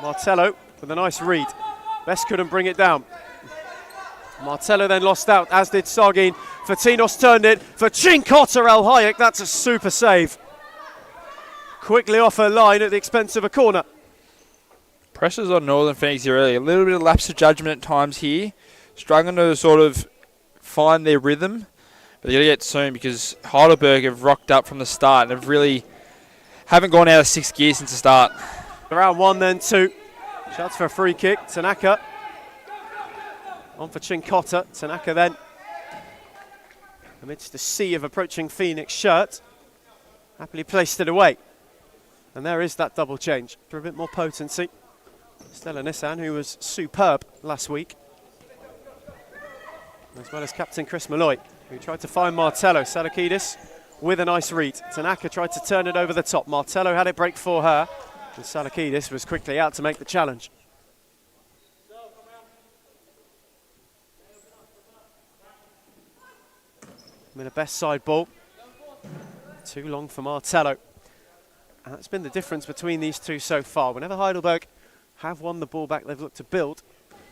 Martello with a nice read. Best couldn't bring it down. Martello then lost out, as did Sargin. For Tinos turned it for Chinkota El Hayek. That's a super save. Quickly off her line at the expense of a corner. Pressure's on Northern Phoenix here early. A little bit of lapse of judgment at times here. Struggling to sort of find their rhythm. But they're going to get soon because Heidelberg have rocked up from the start and haven't gone out of sixth gear since the start. Round one, then two. Shouts for a free kick. Tanaka on for Chinkota. Tanaka then, amidst the sea of approaching Phoenix shirt, happily placed it away. And there is that double change for a bit more potency. Stella Nissan, who was superb last week, as well as captain Chris Malloy, who tried to find Martello. Salakidis with a nice read. Tanaka tried to turn it over the top. Martello had it break for her, and Salakidis was quickly out to make the challenge. A best side ball. Too long for Martello. And that's been the difference between these two so far. Whenever Heidelberg have won the ball back, they've looked to build.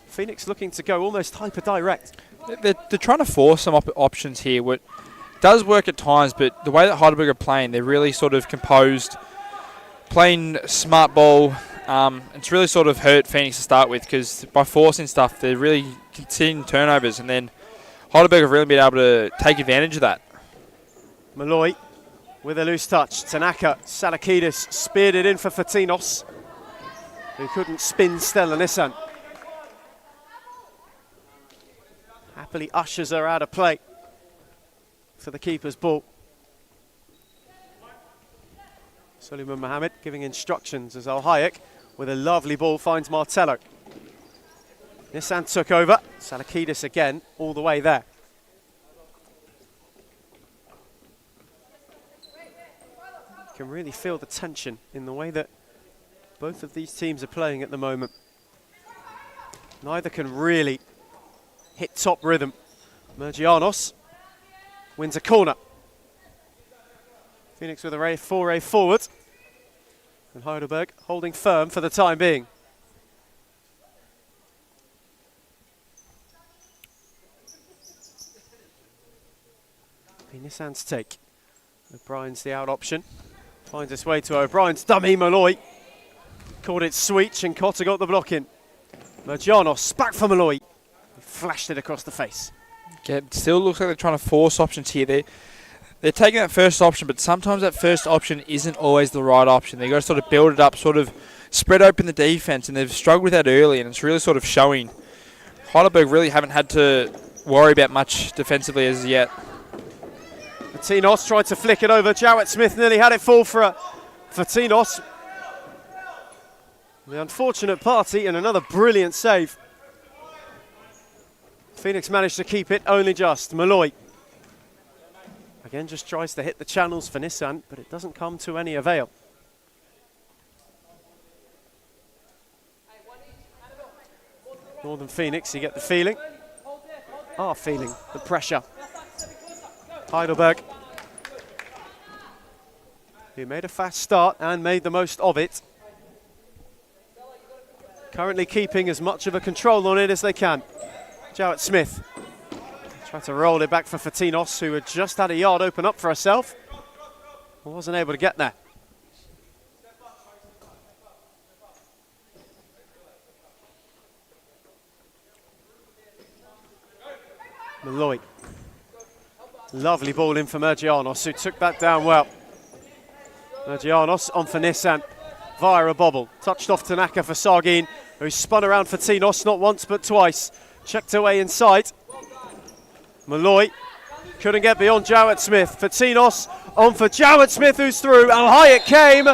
Phoenix looking to go almost hyper-direct. They're trying to force some options here. What does work at times, but the way that Heidelberg are playing, they're really sort of composed, playing smart ball. It's really sort of hurt Phoenix to start with because by forcing stuff, they're really conceding turnovers, and then Heidelberg have really been able to take advantage of that. Malloy with a loose touch. Tanaka, Salakidis speared it in for Fatinos, who couldn't spin Stella Nissan. Happily ushers her out of play for the keeper's ball. Suleiman Mohammed giving instructions as Al Hayek with a lovely ball finds Martello. Nissan took over. Salakidis again all the way there. You can really feel the tension in the way that both of these teams are playing at the moment. Neither can really hit top rhythm. Mergianos wins a corner. Phoenix with a foray forward. And Heidelberg holding firm for the time being. Nissan's take. O'Brien's the out option. Finds its way to O'Brien's dummy. Malloy called it sweet. Chinkota got the block in. Mergianos back for Malloy. He flashed it across the face. Yeah, it still looks like they're trying to force options here. They're taking that first option, but sometimes that first option isn't always the right option. They've got to sort of build it up, sort of spread open the defence, and they've struggled with that early, and it's really sort of showing. Heidelberg really haven't had to worry about much defensively as yet. Tinos tried to flick it over. Jowett Smith nearly had it fall for Tinos. The unfortunate party and another brilliant save. Phoenix managed to keep it only just. Malloy again just tries to hit the channels for Nissan, but it doesn't come to any avail. Northern Phoenix, you get the feeling. Are feeling the pressure. Heidelberg, who made a fast start and made the most of it. Currently keeping as much of a control on it as they can. Jowett Smith tried to roll it back for Fatinos, who had just had a yard open up for herself. Wasn't able to get there. Malloy. Lovely ball in for Mergianos, who took that down well. Mergianos on for Nissan via a bobble. Touched off Tanaka for Sargin, who spun around for Tinos not once but twice. Checked away inside. Malloy couldn't get beyond Jowett Smith. For Tinos on for Jowett Smith, who's through. How high it came.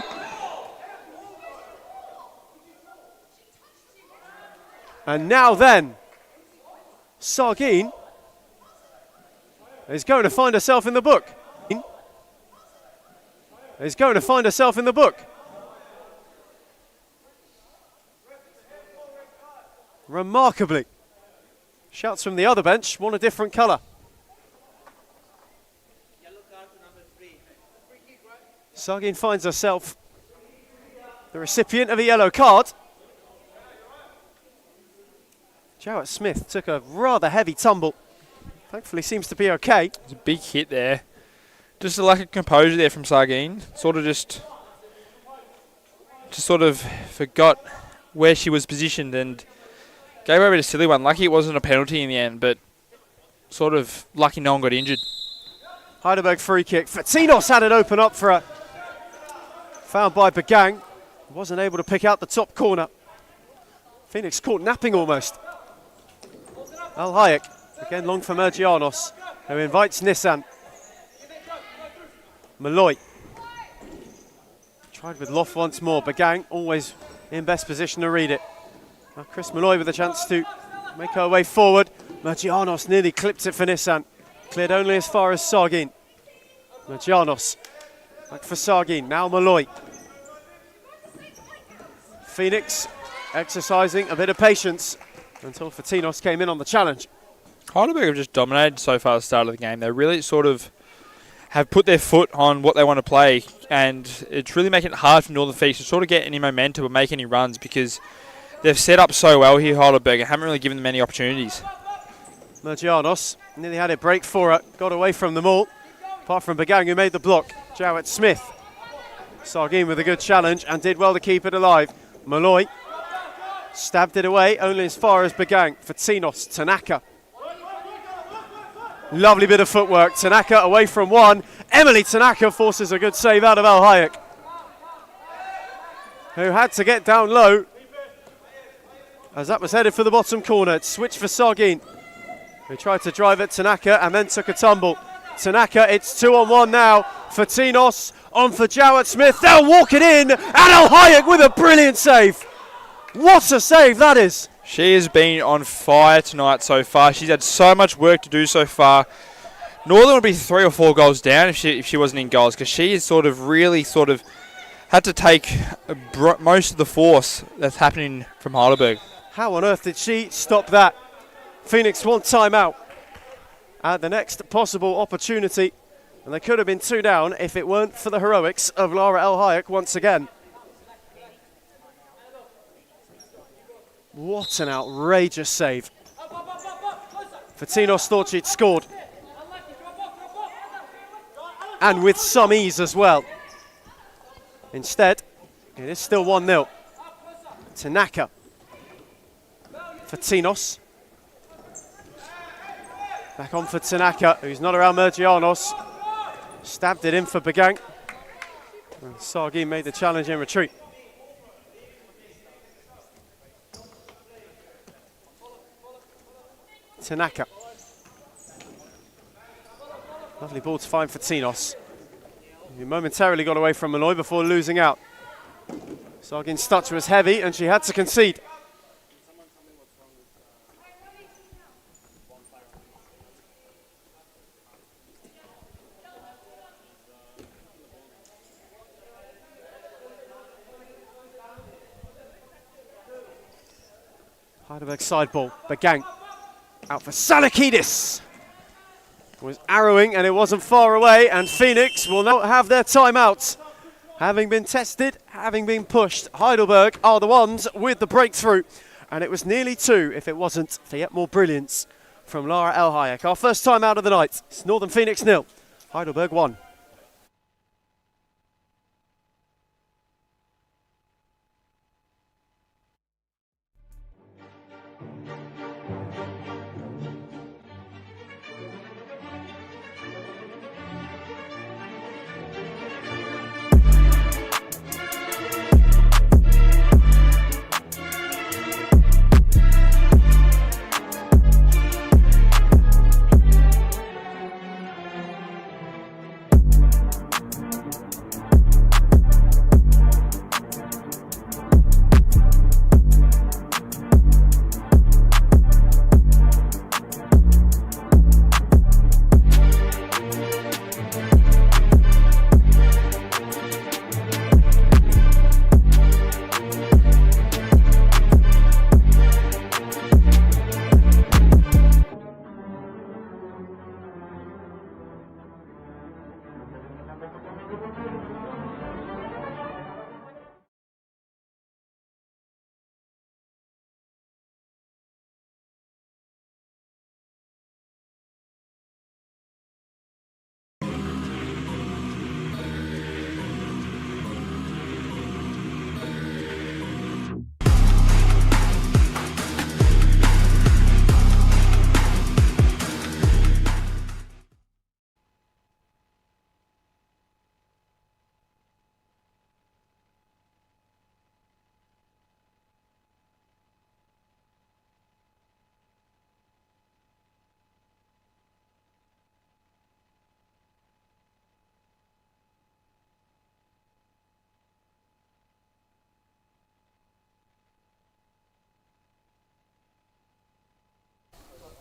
And now then, Sargin is going to find herself in the book. Is going to find herself in the book. Remarkably. Shouts from the other bench, want a different colour. Sargin finds herself the recipient of a yellow card. Jowett Smith took a rather heavy tumble. Thankfully seems to be okay. It's a big hit there. Just a lack of composure there from Sargin. Just sort of forgot where she was positioned and gave over a silly one. Lucky it wasn't a penalty in the end, but sort of lucky no one got injured. Heidelberg free kick. Fatinos had it open up for a found by Bagang. Wasn't able to pick out the top corner. Phoenix caught napping almost. Al Hayek. Again long for Mergianos, who invites Nissan. Malloy. Tried with Loft once more. Bagang always in best position to read it. Now Chris Malloy with a chance to make her way forward. Mergianos nearly clipped it for Nissan. Cleared only as far as Sargin. Mergianos back for Sargin. Now Malloy. Phoenix exercising a bit of patience until Fatinos came in on the challenge. Heidelberg have just dominated so far at the start of the game. They really sort of have put their foot on what they want to play, and it's really making it hard for Northern Phoenix to sort of get any momentum or make any runs because they've set up so well here, Heidelberg, and haven't really given them any opportunities. Mergianos nearly had it break for her, got away from them all, apart from Bagang who made the block. Jowett Smith. Sargin with a good challenge and did well to keep it alive. Malloy stabbed it away only as far as Bagang. For Tinos, Tanaka. Lovely bit of footwork. Tanaka away from one. Emily Tanaka forces a good save out of Al Hayek, who had to get down low as that was headed for the bottom corner. It switched for Sargin, who tried to drive at Tanaka and then took a tumble. Tanaka, it's 2-on-1 now. For Tinos, on for Jowett Smith. They'll walk it in, and Al Hayek with a brilliant save. What a save that is. She has been on fire tonight so far. She's had so much work to do so far. Northern would be 3 or 4 goals down if she wasn't in goals, because she has really had to take most of the force that's happening from Heidelberg. How on earth did she stop that? Phoenix want timeout at the next possible opportunity, and they could have been 2 down if it weren't for the heroics of Lara El Hayek once again. What an outrageous save. Fatinos thought she'd scored, and with some ease as well. Instead, it is still 1-0. Tanaka. for Tinos. Back on for Tanaka, who's not around Mergianos. Stabbed it in for Bagang. And Sagi made the challenge in retreat. Tanaka. Lovely ball to find for Tinos. He momentarily got away from Malloy before losing out. Sagin's touch was heavy and she had to concede. Heidelberg side ball, Bagang out for Salakidis. Was arrowing and it wasn't far away, and Phoenix will now have their timeout. Having been tested, having been pushed, Heidelberg are the ones with the breakthrough. And it was nearly 2 if it wasn't for yet more brilliance from Lara El Hayek. Our first time out of the night. It's Northern Phoenix 0, Heidelberg 1.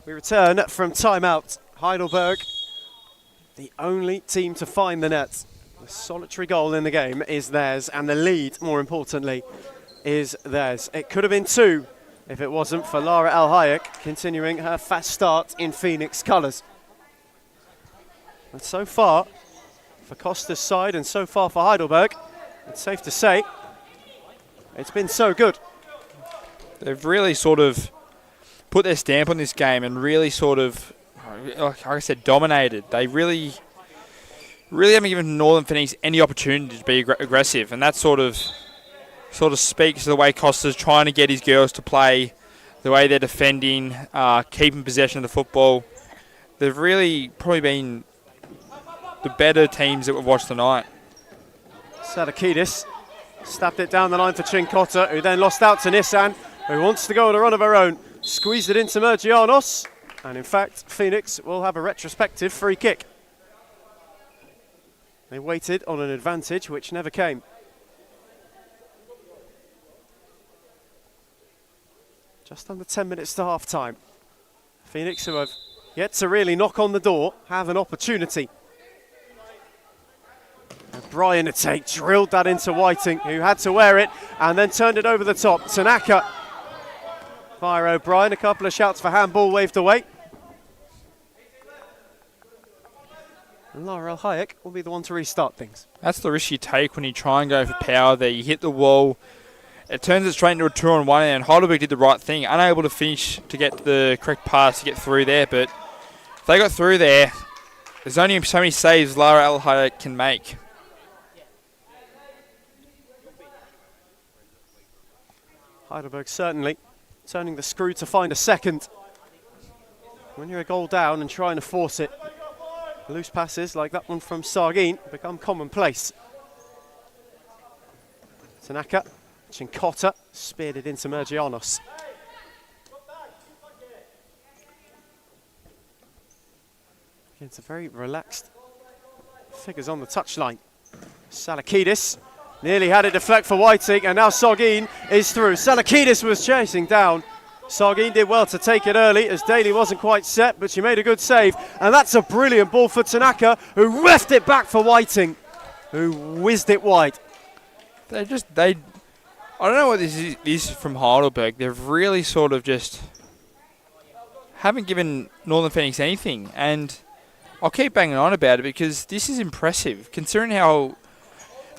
We return from timeout. Heidelberg, the only team to find the net. The solitary goal in the game is theirs, and the lead, more importantly, is theirs. It could have been 2 if it wasn't for Lara El Hayek continuing her fast start in Phoenix colours. And so far, for Costa's side and so far for Heidelberg, it's safe to say it's been so good. They've really sort of put their stamp on this game and really sort of, like I said, dominated. They really haven't given Northern Phoenix any opportunity to be aggressive, and that sort of speaks to the way Costa's trying to get his girls to play, the way they're defending, keeping possession of the football. They've really probably been the better teams that we've watched tonight. Sadakidis stabbed it down the line for Chincotta, who then lost out to Nissan, who wants to go on a run of her own. Squeezed it into Mergianos, and in fact, Phoenix will have a retrospective free kick. They waited on an advantage which never came. Just under 10 minutes to half time. Phoenix, who have yet to really knock on the door, have an opportunity. And Brian Tate drilled that into Whiting, who had to wear it and then turned it over the top. Tanaka via O'Brien, a couple of shouts for handball waved away. And Lara El Hayek will be the one to restart things. That's the risk you take when you try and go for power there. You hit the wall, it turns it straight into a 2-on-1, and Heidelberg did the right thing, unable to finish to get the correct pass to get through there. But if they got through there, there's only so many saves Lara El Hayek can make. Heidelberg certainly turning the screw to find a second. When you're a goal down and trying to force it, loose passes like that one from Sargin become commonplace. Tanaka, Chinkota speared it into Mergianos. It's a very relaxed figures on the touchline. Salakidis nearly had it deflect for Whiting, and now Sargin is through. Salakidis was chasing down. Sargin did well to take it early as Daly wasn't quite set, but she made a good save. And that's a brilliant ball for Tanaka, who reffed it back for Whiting, who whizzed it wide. I don't know what this is from Heidelberg. They've really sort of just haven't given Northern Phoenix anything. And I'll keep banging on about it because this is impressive, considering how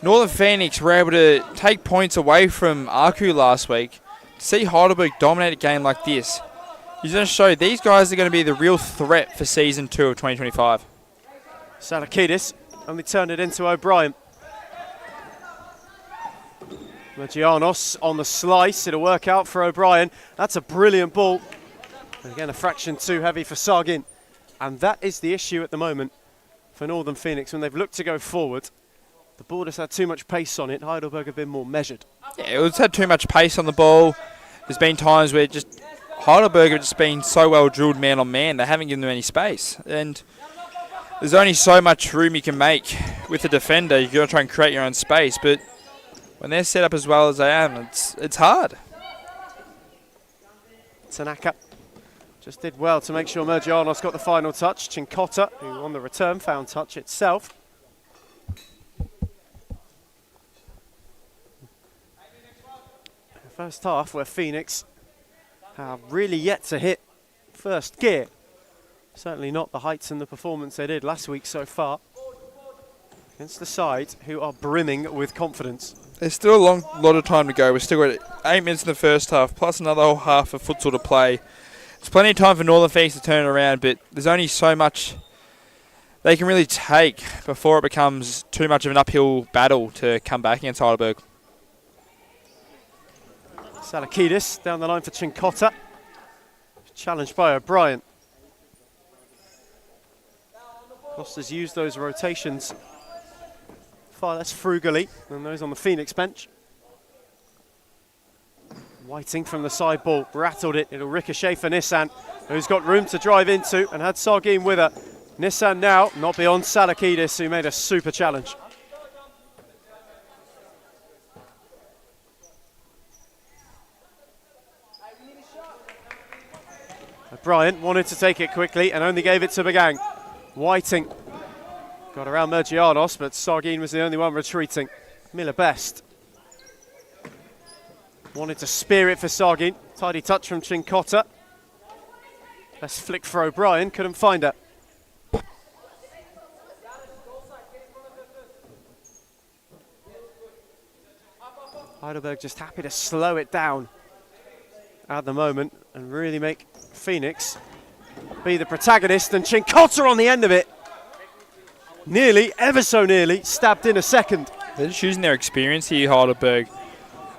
Northern Phoenix were able to take points away from Aku last week. To see Heidelberg dominate a game like this is going to show these guys are going to be the real threat for Season 2 of 2025. Salakidis only turned it into O'Brien. Mergianos on the slice. It'll work out for O'Brien. That's a brilliant ball. And again, a fraction too heavy for Sargin. And that is the issue at the moment for Northern Phoenix. When they've looked to go forward, the ball has had too much pace on it. Heidelberg have been more measured. Yeah, it's had too much pace on the ball. There's been times where just Heidelberg have just been so well drilled man on man, they haven't given them any space. And there's only so much room you can make with a defender. You've got to try and create your own space. But when they're set up as well as they are, it's hard. Tanaka just did well to make sure Mergianos got the final touch. Chinkota, who on the return found touch itself. First half where Phoenix have really yet to hit first gear. Certainly not the heights and the performance they did last week so far. Against the side who are brimming with confidence. There's still a lot of time to go. We've still got 8 minutes in the first half, plus another whole half of futsal to play. There's plenty of time for Northern Phoenix to turn it around, but there's only so much they can really take before it becomes too much of an uphill battle to come back against Heidelberg. Salakidis down the line for Chinkota. Challenged by O'Brien. Foster's used those rotations far less frugally than those on the Phoenix bench. Whiting from the side ball, rattled it. It'll ricochet for Nissan, who's got room to drive into and had Sargin with her. Nissan now not beyond Salakidis, who made a super challenge. O'Brien wanted to take it quickly and only gave it to Bagang. Whiting got around Mergianos, but Sargin was the only one retreating. Miller Best wanted to spear it for Sargin. Tidy touch from Chinkota. Best flick for O'Brien, couldn't find her. Heidelberg just happy to slow it down at the moment and really make Phoenix be the protagonist, and Chinkota on the end of it. Nearly, ever so nearly, stabbed in a second. They're just using their experience here, Heidelberg.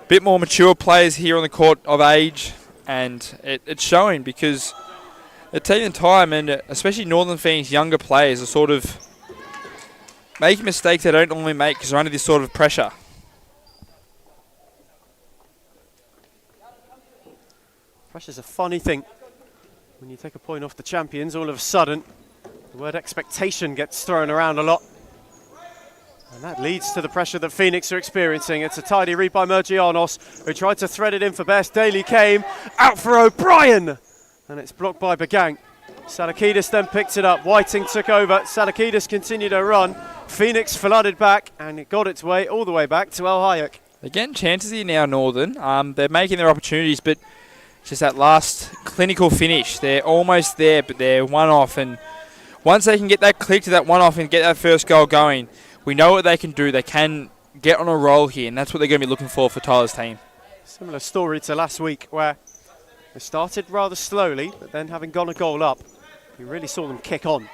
Bit more mature players here on the court of age, and it's showing because they're taking time, and especially Northern Phoenix younger players are sort of making mistakes they don't normally make because they're under this sort of pressure. Pressure's a funny thing. When you take a point off the champions, all of a sudden, the word expectation gets thrown around a lot. And that leads to the pressure that Phoenix are experiencing. It's a tidy read by Mergianos, who tried to thread it in for Best. Daly came out for O'Brien, and it's blocked by Bagang. Salakidis then picked it up. Whiting took over. Salakidis continued her run. Phoenix flooded back, and it got its way all the way back to El Hayek. They're getting chances here now, Northern. They're making their opportunities, but just that last clinical finish. They're almost there, but they're one off. And once they can get that click to that one off and get that first goal going, we know what they can do. They can get on a roll here, and that's what they're going to be looking for Tyler's team. Similar story to last week, where they started rather slowly, but then having gone a goal up, you really saw them kick on.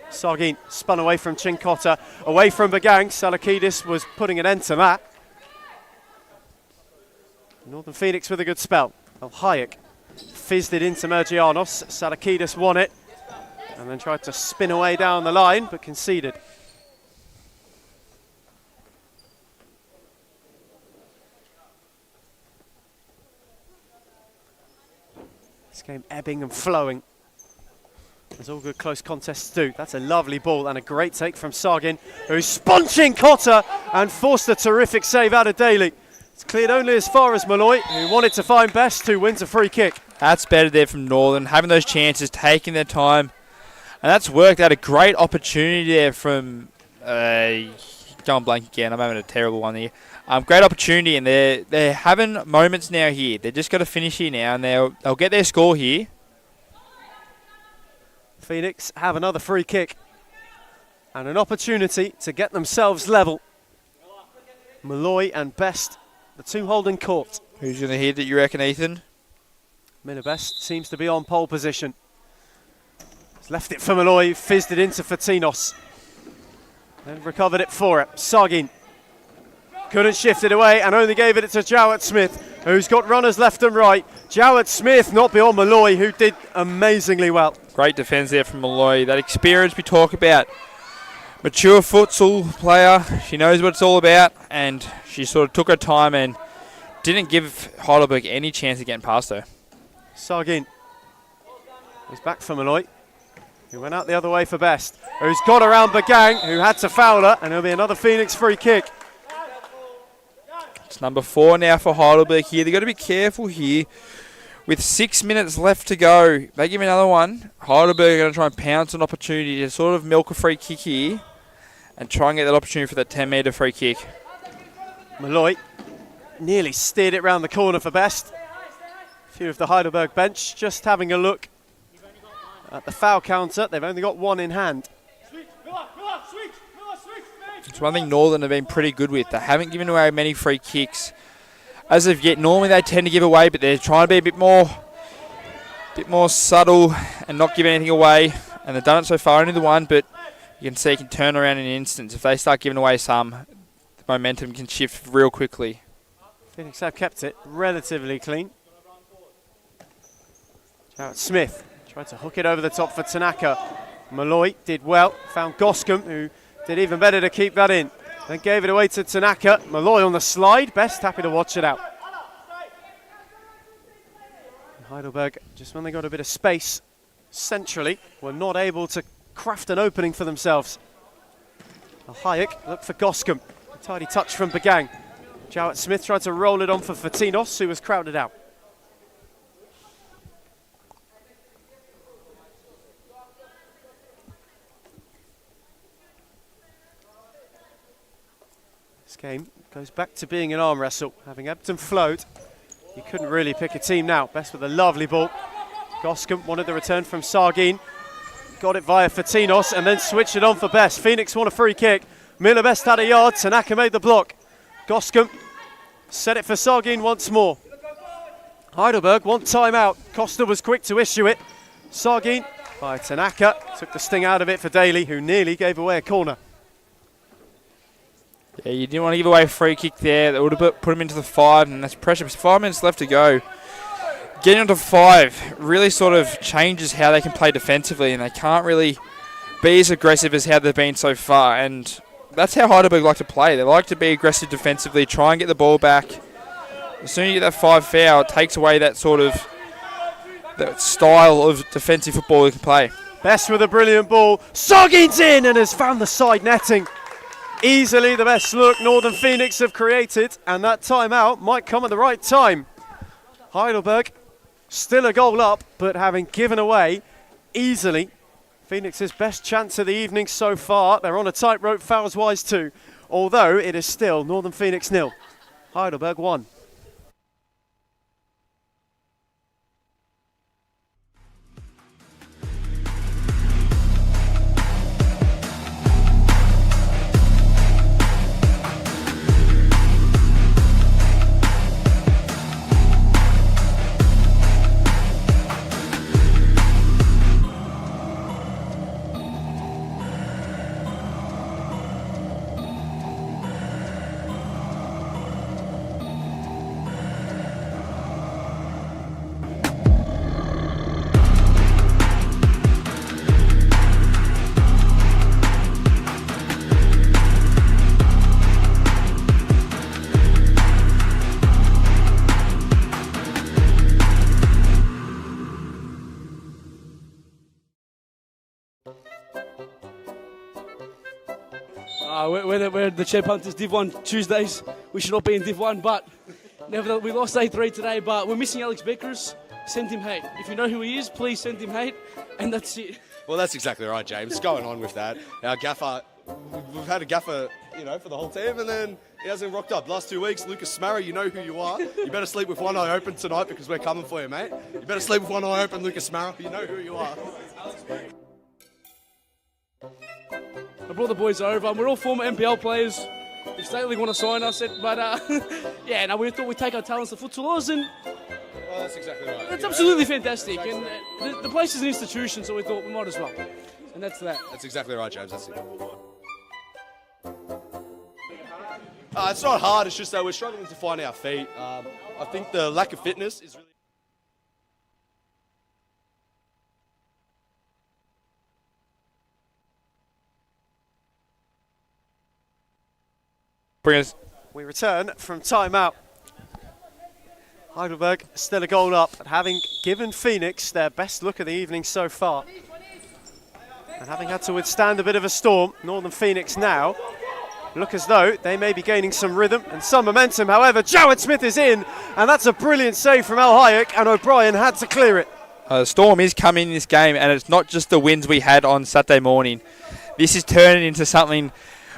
Sargin spun away from Chinkota, away from Bagang. Salakidis was putting an end to that. Northern Phoenix with a good spell. Well, Hayek fizzed it into Mergianos. Sarakidis won it and then tried to spin away down the line, but conceded. This game ebbing and flowing, as all good close contests do. That's a lovely ball and a great take from Sargin, who's sponging Cotter and forced a terrific save out of Daly. It's cleared only as far as Malloy, who wanted to find Best, who wins a free kick. That's better there from Northern, having those chances, taking their time. And that's worked out. A great opportunity there from... going blank again, I'm having a terrible one here. Great opportunity, and they're having moments now here. They've just got to finish here now, and they'll get their score here. Phoenix have another free kick and an opportunity to get themselves level. Malloy and Best, the two holding court. Who's going to hit it, you reckon, Ethan? Miller Best seems to be on pole position. He's left it for Malloy, fizzed it into Fatinos. Then recovered it for it. Sargin couldn't shift it away and only gave it to Jowett Smith, who's got runners left and right. Jowett Smith not beyond Malloy, who did amazingly well. Great defence there from Malloy. That experience we talk about. Mature futsal player. She knows what it's all about, and she sort of took her time and didn't give Heidelberg any chance of getting past her. Sargin is back for Malloy, who went out the other way for Best, who's got around Bagang, who had to foul her, and it'll be another Phoenix free kick. It's number 4 now for Heidelberg here. They've got to be careful here. With 6 minutes left to go, they give another one. Heidelberg are going to try and pounce an opportunity to sort of milk a free kick here and try and get that opportunity for that 10-metre free kick. Malloy nearly steered it round the corner for Best. A few of the Heidelberg bench just having a look at the foul counter. They've only got one in hand. It's one thing Northern have been pretty good with. They haven't given away many free kicks as of yet. Normally they tend to give away, but they're trying to be a bit more subtle and not give anything away. And they've done it so far, only the one, but you can see it can turn around in an instant. If they start giving away some, the momentum can shift real quickly. Phoenix have kept it relatively clean. Jarrett Smith tried to hook it over the top for Tanaka. Malloy did well, found Goscombe, who did even better to keep that in. Then gave it away to Tanaka. Malloy on the slide. Best happy to watch it out. And Heidelberg, just when they got a bit of space centrally, were not able to craft an opening for themselves. Hayek looked for Goscombe. A tidy touch from Bagang. Jowett Smith tried to roll it on for Fatinos, who was crowded out. This game goes back to being an arm wrestle. Having ebbed and flowed, you couldn't really pick a team now. Best with a lovely ball. Goscombe wanted the return from Sargin. Got it via Fatinos and then switched it on for Best. Phoenix won a free kick. Miller Best had a yard. Tanaka made the block. Goscombe set it for Sargin once more. Heidelberg want timeout. Costa was quick to issue it. Sargin by Tanaka took the sting out of it for Daly, who nearly gave away a corner. Yeah, you didn't want to give away a free kick there. That would have put him into the 5, and that's pressure. There's 5 minutes left to go. Getting onto 5 really sort of changes how they can play defensively, and they can't really be as aggressive as how they've been so far. And that's how Heidelberg like to play. They like to be aggressive defensively, try and get the ball back. As soon as you get that 5 foul, it takes away that sort of that style of defensive football they can play. Best with a brilliant ball. Sargin's in and has found the side netting. Easily the best look Northern Phoenix have created, and that timeout might come at the right time. Heidelberg still a goal up, but having given away easily Phoenix's best chance of the evening so far. They're on a tightrope fouls-wise too, although it is still Northern Phoenix 0, Heidelberg 1. We're the Chair Punters Div 1 Tuesdays. We should not be in Div 1, but nevertheless, we lost 8-3 today, but we're missing Alex Beckers. Send him hate. If you know who he is, please send him hate, and that's it. Well, that's exactly right, James. Going on with that. Our gaffer, we've had a gaffer, for the whole team, and then he hasn't rocked up. Last 2 weeks, Lucas Smarrow, you know who you are. You better sleep with one eye open tonight because we're coming for you, mate. You better sleep with one eye open, Lucas Smarrow. You know who you are. I brought the boys over, and we're all former NPL players. If State League want to sign us, we thought we'd take our talents to Futsal and Well, that's exactly right. it's absolutely fantastic. And the place is an institution, so we thought we might as well. And that's that. That's exactly right, James. That's it. It's not hard. It's just that we're struggling to find our feet. I think the lack of fitness is really... We return from timeout. Heidelberg still a goal up, but having given Phoenix their best look of the evening so far. And having had to withstand a bit of a storm, Northern Phoenix now look as though they may be gaining some rhythm and some momentum. However, Jowett Smith is in, and that's a brilliant save from Al Hayek, and O'Brien had to clear it. The storm is coming in this game, and it's not just the winds we had on Saturday morning. This is turning into something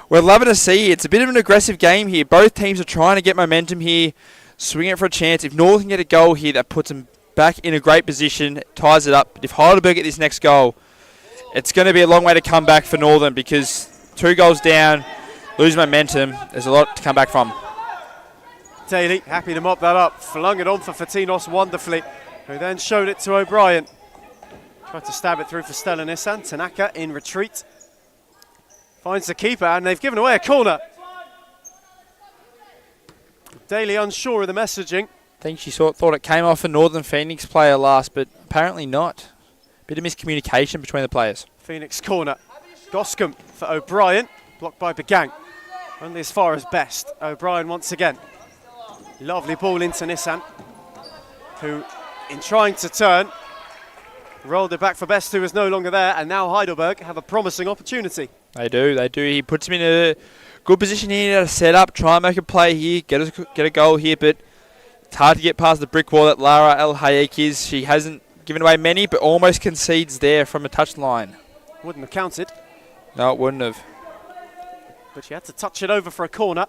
we're loving to see. It's a bit of an aggressive game here. Both teams are trying to get momentum here, swing it for a chance. If Northern get a goal here, that puts them back in a great position, ties it up. But if Heidelberg get this next goal, it's going to be a long way to come back for Northern because 2 goals down, lose momentum. There's a lot to come back from. Daly happy to mop that up, flung it on for Fatinos wonderfully, who then showed it to O'Brien. Tried to stab it through for Stella Nissan. Tanaka in retreat. Finds the keeper, and they've given away a corner. Daly unsure of the messaging. I think she thought it came off a Northern Phoenix player last, but apparently not. Bit of miscommunication between the players. Phoenix corner. Goscombe for O'Brien. Blocked by Begang. Only as far as Best. O'Brien once again. Lovely ball into Nissan, who, in trying to turn, rolled it back for Best, who is no longer there, and now Heidelberg have a promising opportunity. They do. He puts him in a good position here to set up, try and make a play here, get a goal here, but it's hard to get past the brick wall that Lara El Hayek is. She hasn't given away many, but almost concedes there from a touch line. Wouldn't have counted. No, it wouldn't have. But she had to touch it over for a corner.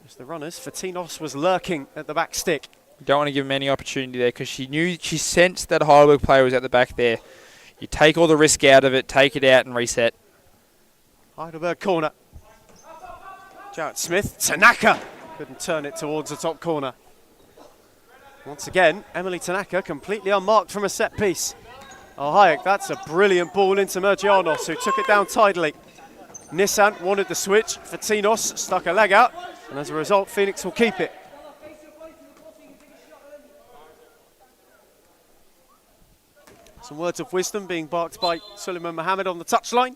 As the runners, Fatinos was lurking at the back stick. You don't want to give him any opportunity there because she sensed that a Heidelberg player was at the back there. You take all the risk out of it, take it out and reset. Heidelberg corner. Jarrett Smith, Tanaka couldn't turn it towards the top corner. Once again, Emily Tanaka completely unmarked from a set piece. Oh, Hayek, that's a brilliant ball into Mergianos, who took it down tidily. Nissan wanted the switch. Fatinos stuck a leg out, and as a result, Phoenix will keep it. Some words of wisdom being barked by Suleiman Mohammed on the touchline.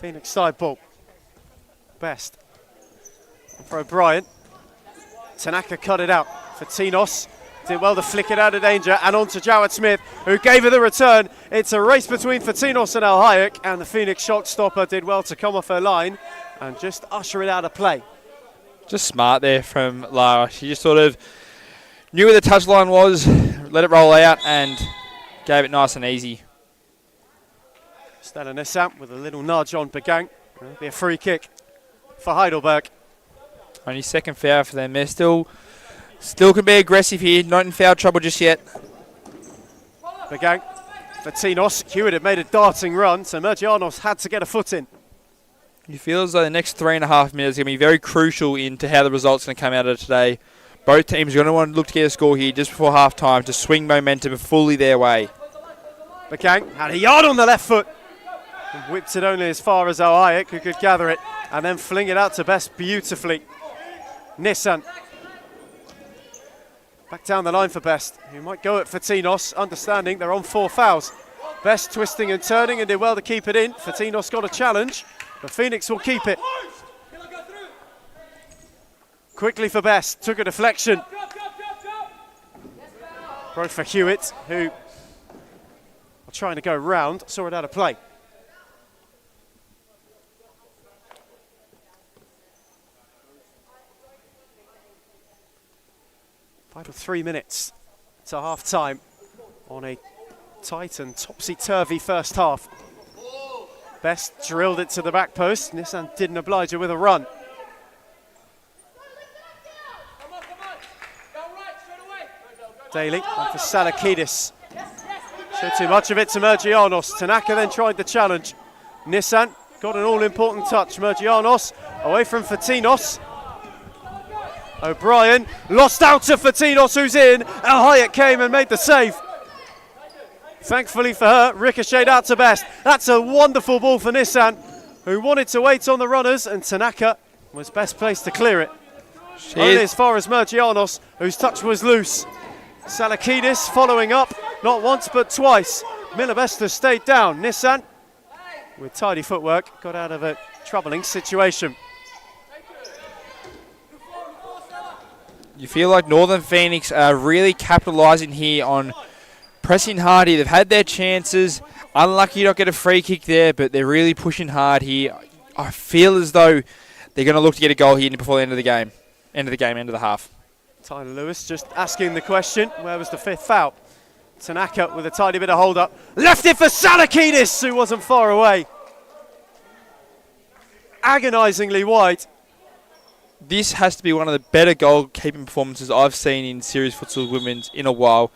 Phoenix side ball. Best. And for O'Brien. Tanaka cut it out. Fatinos did well to flick it out of danger, and on to Jowett Smith, who gave her the return. It's a race between Fatinos and Al Hayek, and the Phoenix shot stopper did well to come off her line and just usher it out of play. Just smart there from Lara. She just sort of knew where the touchline was, let it roll out, and gave it nice and easy. Stella Nissan with a little nudge on Begang. It'll be a free kick for Heidelberg. Only second foul for them. They're still can be aggressive here, not in foul trouble just yet. Begang, Fatinos. Hewitt had made a darting run, so Mergianos had to get a foot in. You feel as though the next 3.5 minutes are going to be very crucial into how the result's going to come out of today. Both teams are going to want to look to get a score here just before half-time to swing momentum fully their way. Begang had a yard on the left foot and whipped it only as far as Al Hayek, who could gather it and then fling it out to Best beautifully. Nissan. Back down the line for Best, who might go at Fatinos, understanding they're on 4 fouls. Best twisting and turning and did well to keep it in. Fatinos got a challenge, but Phoenix will keep it. Quickly for Best, took a deflection. Broke for Hewitt, who trying to go round, saw it out of play. Final 3 minutes to half time on a tight and topsy-turvy first half. Best drilled it to the back post. Nissan didn't oblige her with a run. Daly for Salakidis. Showed too much of it to Mergianos. Tanaka then tried the challenge. Nissan got an all-important touch. Mergianos away from Fatinos. O'Brien lost out to Fatinos, who's in. Al Hayek came and made the save. Thankfully for her, ricocheted out to Best. That's a wonderful ball for Nissan, who wanted to wait on the runners, and Tanaka was best placed to clear it. Only as far as Mergianos, whose touch was loose. Salakidis following up, not once but twice. Miller Best has stayed down. Nissan, with tidy footwork, got out of a troubling situation. You feel like Northern Phoenix are really capitalising here on pressing hard here. They've had their chances. Unlucky to not get a free kick there, but they're really pushing hard here. I feel as though they're going to look to get a goal here before the end of the game. End of the half. Tyler Lewis just asking the question, where was the fifth foul? Tanaka with a tiny bit of hold up. Left it for Salakidis, who wasn't far away. Agonisingly wide. This has to be one of the better goalkeeping performances I've seen in Series Futsal Women's in a while.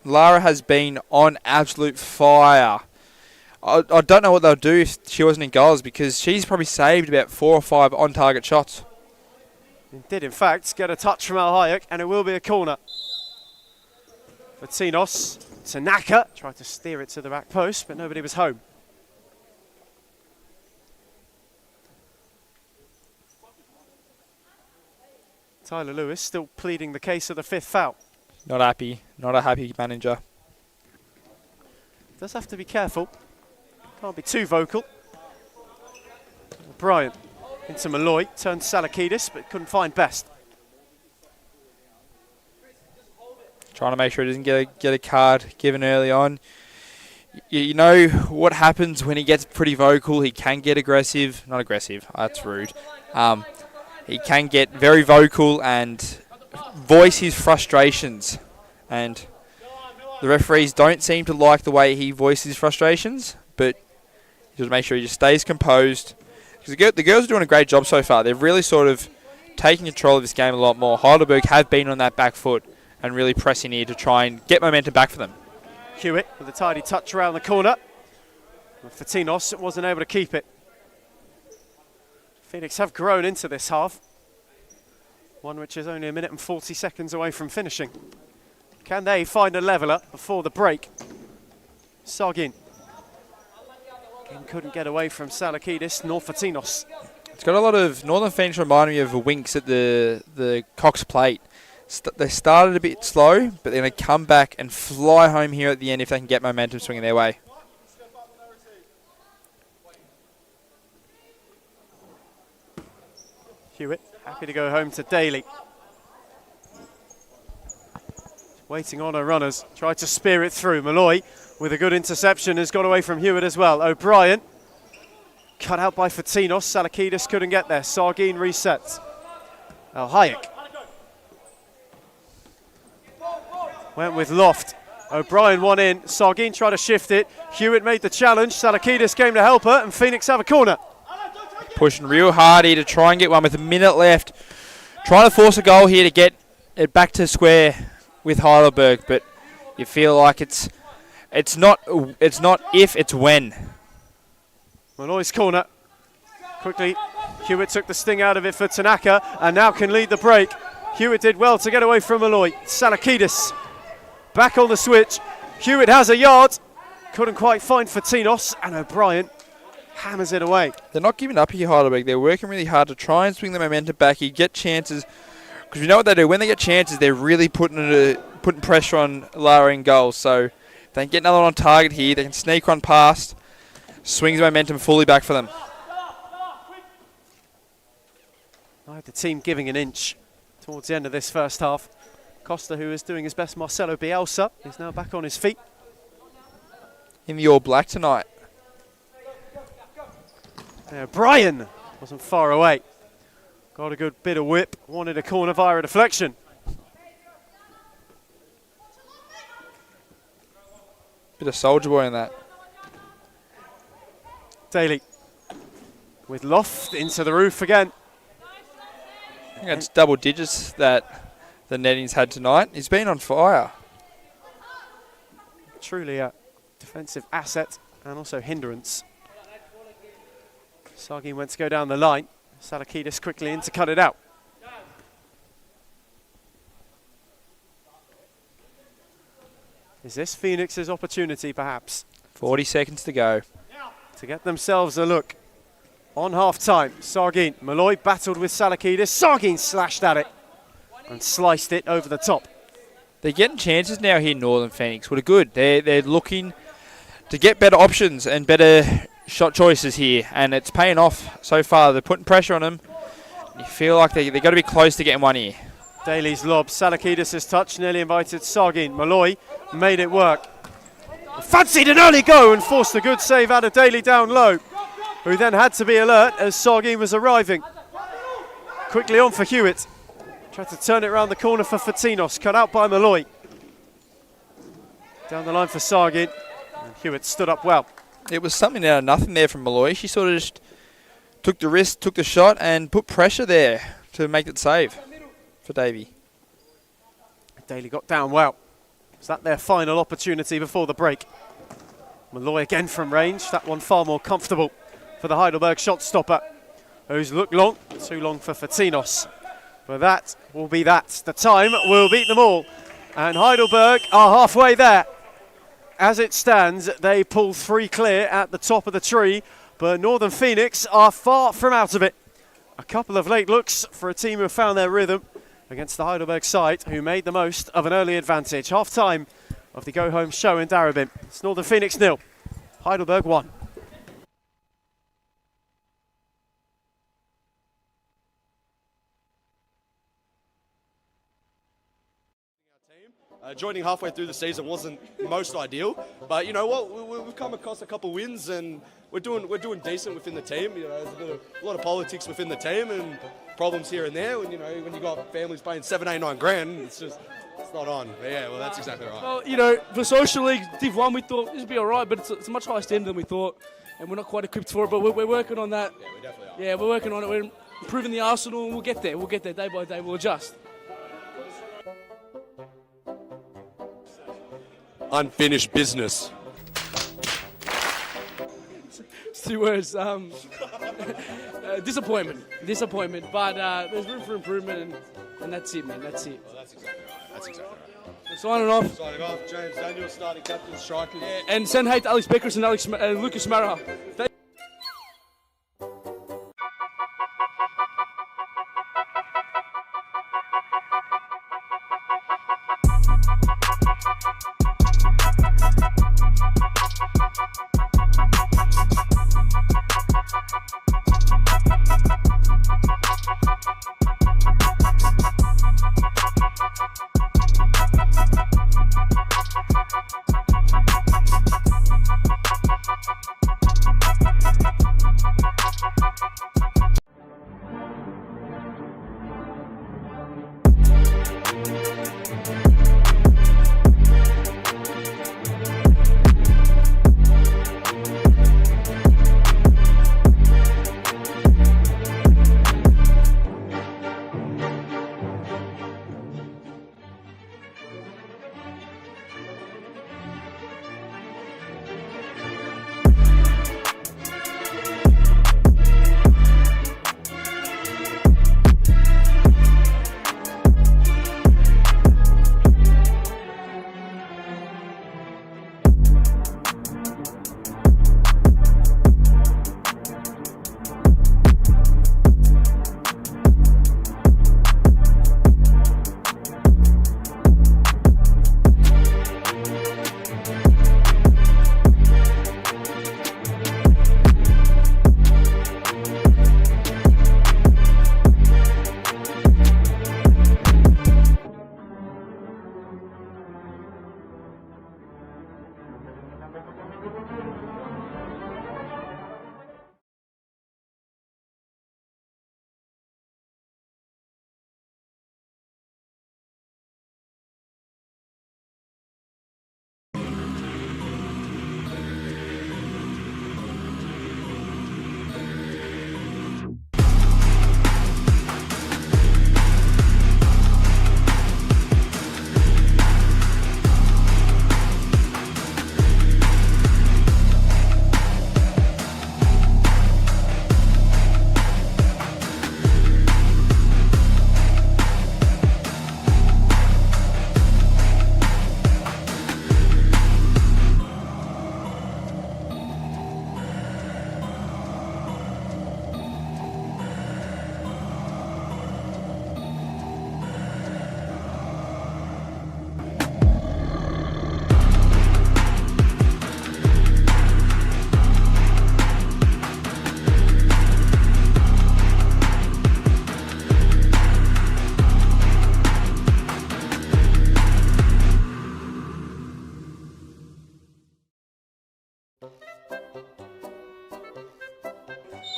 Lara has been on absolute fire. I don't know what they'll do if she wasn't in goals, because she's probably saved about 4 or 5 on-target shots. It did, in fact, get a touch from Al Hayek, and it will be a corner. Fatinos, Tanaka tried to steer it to the back post, but nobody was home. Tyler Lewis still pleading the case of the fifth foul. Not happy. Not a happy manager. Does have to be careful. Can't be too vocal. O'Brien into Malloy, turned Salakidis, but couldn't find Best. Trying to make sure he doesn't get a card given early on. You know what happens when he gets pretty vocal. He can get aggressive. Not aggressive. That's rude. He can get very vocal and voice his frustrations. And the referees don't seem to like the way he voices frustrations, but he just make sure he just stays composed. Because the girls are doing a great job so far. They're really sort of taking control of this game a lot more. Heidelberg have been on that back foot and really pressing here to try and get momentum back for them. Hewitt with a tidy touch around the corner. With Fatinos, wasn't able to keep it. Phoenix have grown into this half. One which is only 1 minute and 40 seconds away from finishing. Can they find a leveller before the break? Sargin. Again, couldn't get away from Salakidis nor Fatinos. It's got a lot of Northern Phoenix remind me of the Winks at the Cox Plate. They started a bit slow, but they're going to come back and fly home here at the end if they can get momentum swinging their way. Hewitt happy to go home to Daly. Waiting on her runners. Tried to spear it through. Malloy with a good interception has got away from Hewitt as well. O'Brien cut out by Fatinos. Salakidis couldn't get there. Sargin resets. Al Hayek went with Loft. O'Brien one in. Sargin tried to shift it. Hewitt made the challenge. Salakidis came to help her, and Phoenix have a corner. Pushing real hard here to try and get one with a minute left. Trying to force a goal here to get it back to square with Heidelberg, but you feel like it's not if, it's when. Malloy's corner. Quickly, Hewitt took the sting out of it for Tanaka and now can lead the break. Hewitt did well to get away from Malloy. Salakidis back on the switch. Hewitt has a yard. Couldn't quite find Fatinos, and O'Brien hammers it away. They're not giving up here, Heidelberg. They're working really hard to try and swing the momentum back. You get chances, because you know what they do. When they get chances, they're really putting pressure on Lara in goals. So if they can get another one on target here, they can sneak one past, swings momentum fully back for them. The team giving an inch towards the end of this first half. Costa, who is doing his best, Marcelo Bielsa, is now back on his feet. in the All Black tonight. Brian wasn't far away. Got a good bit of whip. Wanted a corner via a deflection. Bit of soldier boy in that. Daly with loft into the roof again. I think it's double digits that the netting's had tonight. He's been on fire. Truly a defensive asset and also hindrance. Sagi went to go down the line. Salakidis quickly in to cut it out. Is this Phoenix's opportunity perhaps 40 seconds to go. to get themselves a look on half-time? Sargin, Malloy battled with Salakidis. Sargin slashed at it and sliced it over the top. They're getting chances now here in Northern Phoenix. What a good. They're looking to get better options and better shot choices here, and it's paying off so far. They're putting pressure on them. You feel like they've got to be close to getting one here. Daly's lob, Salakidis' touch, nearly invited Sargin. Malloy made it work. Fancied an early go and forced a good save out of Daly down low, who then had to be alert as Sargin was arriving. Quickly on for Hewitt. Tried to turn it around the corner for Fatinos, cut out by Malloy. Down the line for Sargin, and Hewitt stood up well. It was something out of nothing there from Malloy. She sort of just took the risk, took the shot, and put pressure there to make it save for Davey. Daly got down well. Was that their final opportunity before the break? Malloy again from range, that one far more comfortable for the Heidelberg shot stopper, who's looked long, too long for Fatinos. But that will be that. The time will beat them all. And Heidelberg are halfway there. As it stands, they pull 3 clear at the top of the tree, but Northern Phoenix are far from out of it. A couple of late looks for a team who found their rhythm against the Heidelberg side, who made the most of an early advantage. Half-time of the go-home show in Darabin. It's Northern Phoenix 0, Heidelberg 1. Joining halfway through the season wasn't most ideal, but you know what? We've come across a couple wins and we're doing decent within the team. You know, there's a lot of politics within the team and problems here and there. And you know, when you got families paying $7, $8, $9, it's not on. But yeah, well, that's exactly right. Well, you know, for Social League Div 1, we thought this would be all right, but it's a much higher standard than we thought, and we're not quite equipped for it. But we're working on that. Yeah, we definitely are. Yeah, we're working on it. We're improving the arsenal, and we'll get there. We'll get there day by day. We'll adjust. Unfinished business. It's 2 words. Disappointment. But there's room for improvement, and that's it, man. That's it. Well, that's exactly right. That's exactly right. We're signing off. Signing off, James Daniel, starting captain, strikers. And send hate to Alex Beckers and Lucas Maraha.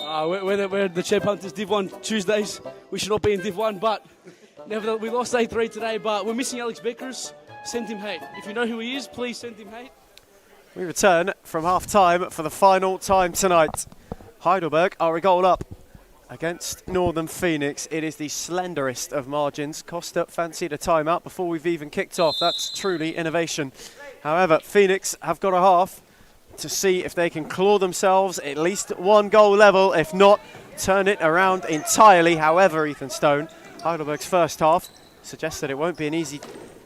We're the Chair Punters Div 1 Tuesdays. We should not be in Div 1, but nevertheless, we lost 8-3 today, but we're missing Alex Beckers. Send him hate. If you know who he is, please send him hate. We return from half-time for the final time tonight. Heidelberg are a goal up against Northern Phoenix. It is the slenderest of margins. Costa fancied a timeout before we've even kicked off. That's truly innovation. However, Phoenix have got a half to see if they can claw themselves at least one goal level. If not, turn it around entirely. However, Ethan Stone, Heidelberg's first half suggests that it won't be an easy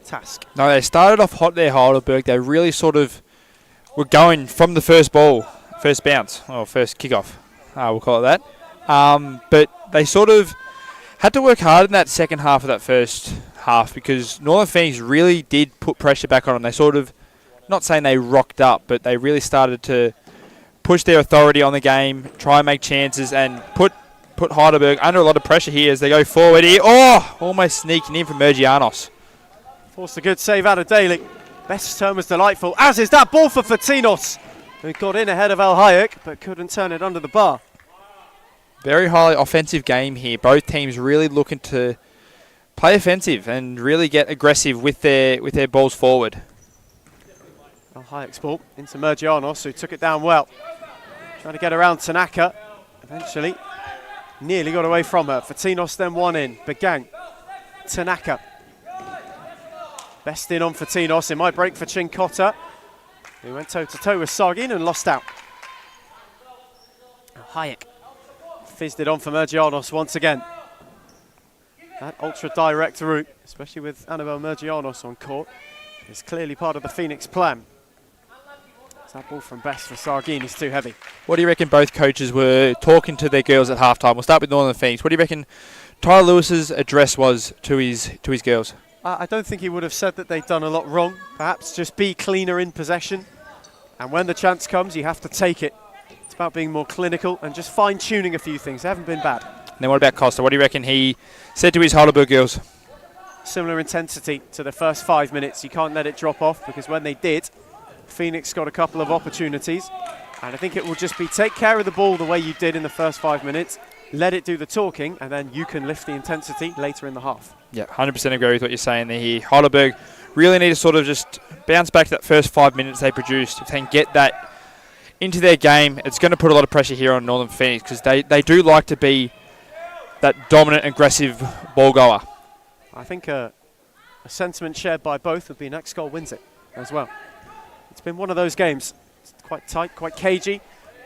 task. No, they started off hot there, Heidelberg. They really sort of were going from the first ball, first bounce, or first kickoff, we'll call it that. But they sort of had to work hard in that second half of that first half because Northern Phoenix really did put pressure back on them. They sort of, not saying they rocked up, but they really started to push their authority on the game, try and make chances, and put Heidelberg under a lot of pressure here as they go forward here. Oh, almost sneaking in from Mergianos. Forced a good save out of Daly. Best term was delightful, as is that ball for Fatinos, who got in ahead of Al Hayek, but couldn't turn it under the bar. Very highly offensive game here. Both teams really looking to play offensive and really get aggressive with their balls forward. Al Hayek's ball into Mergianos, who took it down well. Trying to get around Tanaka. Eventually, nearly got away from her. Fatinos then one in. Begang. Tanaka. Best in on Fatinos. It might break for Chinkota, who went toe-to-toe with Sargin and lost out. Al Hayek fizzed it on for Mergianos once again. That ultra-direct route, especially with Annabelle Mergianos on court, is clearly part of the Phoenix plan. That ball from Best for Sargin is too heavy. What do you reckon both coaches were talking to their girls at halftime? We'll start with Northern Phoenix. What do you reckon Tyler Lewis's address was to his girls? I don't think he would have said that they'd done a lot wrong. Perhaps just be cleaner in possession. And when the chance comes, you have to take it. It's about being more clinical and just fine-tuning a few things. They haven't been bad. And then what about Costa? What do you reckon he said to his Heidelberg girls? Similar intensity to the first 5 minutes. You can't let it drop off because when they did, Phoenix got a couple of opportunities. And I think it will just be take care of the ball the way you did in the first 5 minutes. Let it do the talking, and then you can lift the intensity later in the half. Yeah, 100% agree with what you're saying there here. Heidelberg really need to sort of just bounce back to that first 5 minutes they produced. If they can get that into their game, it's going to put a lot of pressure here on Northern Phoenix because they do like to be that dominant, aggressive ball goer. I think a sentiment shared by both would be next goal wins it as well. It's been one of those games. It's quite tight, quite cagey.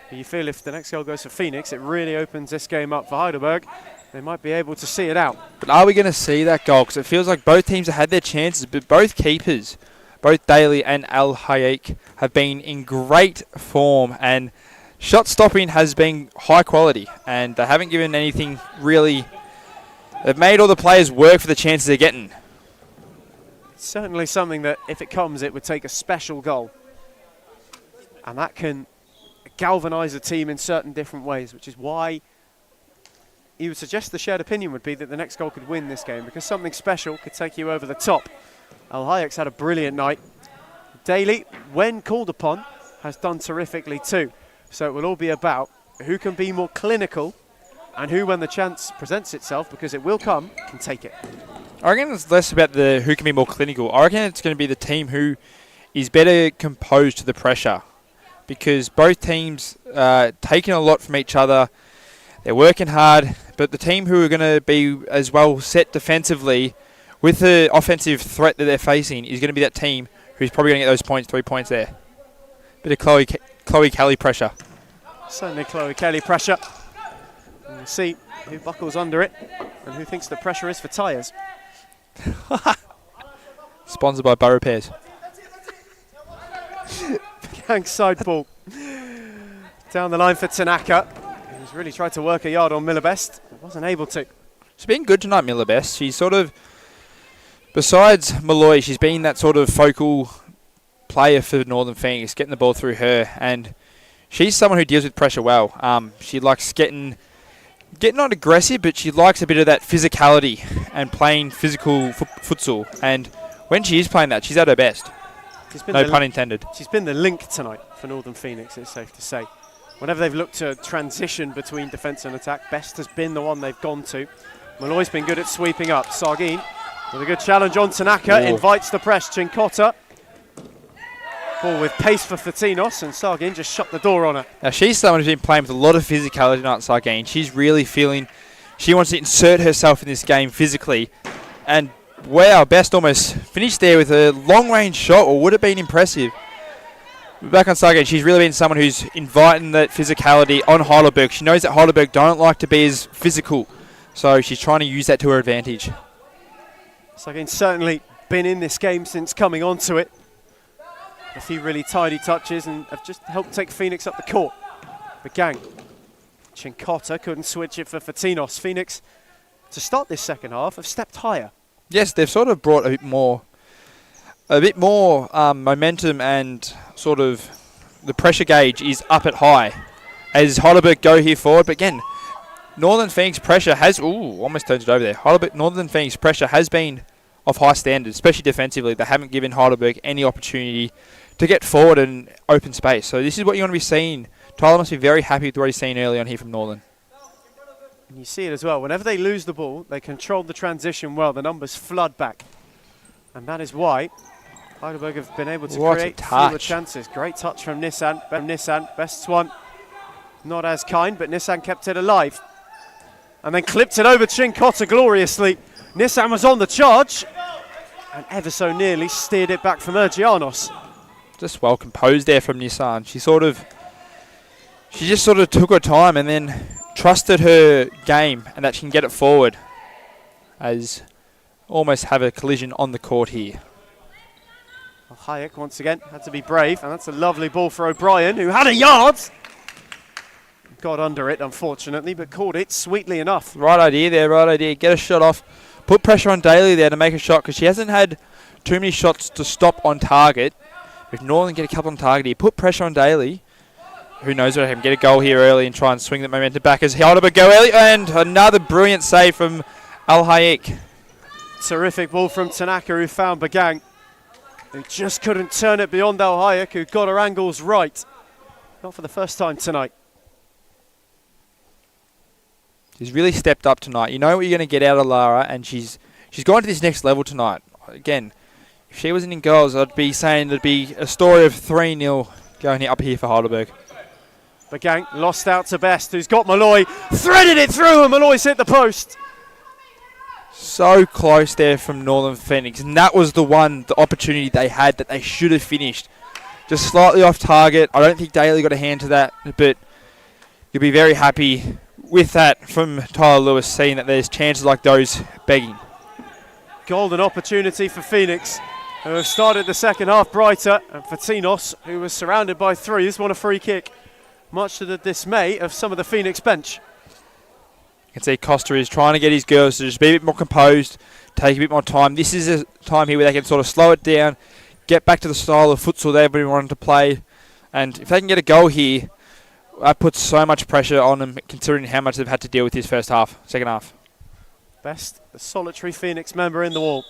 But you feel if the next goal goes for Phoenix, it really opens this game up for Heidelberg. They might be able to see it out. But are we going to see that goal? Because it feels like both teams have had their chances, but both keepers, both Daly and Al Hayek, have been in great form, and shot stopping has been high quality, and they haven't given anything really. They've made all the players work for the chances they're getting. It's certainly something that, if it comes, it would take a special goal. And that can galvanise a team in certain different ways, which is why you would suggest the shared opinion would be that the next goal could win this game, because something special could take you over the top. Al Hayek's had a brilliant night. Daly, when called upon, has done terrifically too. So it will all be about who can be more clinical and who, when the chance presents itself, because it will come, can take it. I reckon it's less about the who can be more clinical. I reckon it's going to be the team who is better composed to the pressure, because both teams taking a lot from each other. They're working hard, but the team who are going to be as well set defensively with the offensive threat that they're facing is going to be that team who's probably going to get those points, 3 points there. Bit of Chloe Kelly pressure. Certainly Chloe Kelly pressure. And we'll see who buckles under it and who thinks the pressure is for tyres. Sponsored by Borough Repairs. Gang side ball. Down the line for Tanaka. He's really tried to work a yard on Millibest. Wasn't able to. She's been good tonight, Millibest. She's sort of, besides Malloy, she's been that sort of focal player for Northern Phoenix, getting the ball through her. And she's someone who deals with pressure well. She likes getting not aggressive, but she likes a bit of that physicality and playing physical futsal. And when she is playing that, she's at her best. No pun intended. She's been the link tonight for Northern Phoenix, it's safe to say. Whenever they've looked to transition between defence and attack, Best has been the one they've gone to. Malloy's been good at sweeping up. Sargin with a good challenge on Tanaka, invites the press. Chinkota. Ball with pace for Fatinos, and Sargin just shut the door on her. Now she's someone who's been playing with a lot of physicality tonight, Sargin. She's really feeling, she wants to insert herself in this game physically. And wow, Best almost finished there with a long-range shot, or would have been impressive. Back on Sargin, she's really been someone who's inviting that physicality on Heidelberg. She knows that Heidelberg don't like to be as physical, so she's trying to use that to her advantage. Sargin's certainly been in this game since coming onto it. A few really tidy touches and have just helped take Phoenix up the court. Begang. Chinkota couldn't switch it for Fatinos. Phoenix, to start this second half, have stepped higher. Yes, they've sort of brought a bit more momentum, and sort of the pressure gauge is up at high as Heidelberg go here forward. But again, Northern Phoenix pressure has, almost turned it over there. Northern Phoenix pressure has been of high standards, especially defensively. They haven't given Heidelberg any opportunity to get forward and open space. So this is what you want to be seeing. Tyler must be very happy with what he's seen early on here from Northern. And you see it as well. Whenever they lose the ball, they control the transition well. The numbers flood back. And that is why Heidelberg have been able to create fewer chances. Great touch from Nissan. Best's one. Not as kind, but Nissan kept it alive. And then clipped it over Chinkota gloriously. Nissan was on the charge and ever so nearly steered it back from Ergianos. Just well composed there from Nissan. She just sort of took her time and then trusted her game and that she can get it forward, as almost have a collision on the court here. Well, Hayek once again had to be brave, and that's a lovely ball for O'Brien, who had a yard. Got under it, unfortunately, but caught it sweetly enough. Right idea there, right idea. Get a shot off. Put pressure on Daly there to make a shot, because she hasn't had too many shots to stop on target. If Northern get a couple on target here, put pressure on Daly. Who knows what can get a goal here early and try and swing the momentum back as Heidelberg go early. And another brilliant save from Al Hayek. Terrific ball from Tanaka, who found Begang, who just couldn't turn it beyond Al Hayek, who got her angles right. Not for the first time tonight. She's really stepped up tonight. You know what you're going to get out of Lara, and she's gone to this next level tonight. Again, if she wasn't in goals, I'd be saying there'd be a story of 3-0 going up here for Heidelberg. Begang lost out to Best, who's got Malloy, threaded it through, and Malloy's hit the post. So close there from Northern Phoenix, and that was the opportunity they had that they should have finished. Just slightly off target. I don't think Daly got a hand to that, but you'll be very happy with that from Tyler Lewis, seeing that there's chances like those begging. Golden opportunity for Phoenix, who have started the second half brighter, and for Tinos, who was surrounded by threes, won a free kick, much to the dismay of some of the Phoenix bench. You can see Costa is trying to get his girls to just be a bit more composed, take a bit more time. This is a time here where they can sort of slow it down, get back to the style of futsal they everybody wanted to play, and if they can get a goal here, that puts so much pressure on them, considering how much they've had to deal with this second half. Best, the solitary Phoenix member in the wall.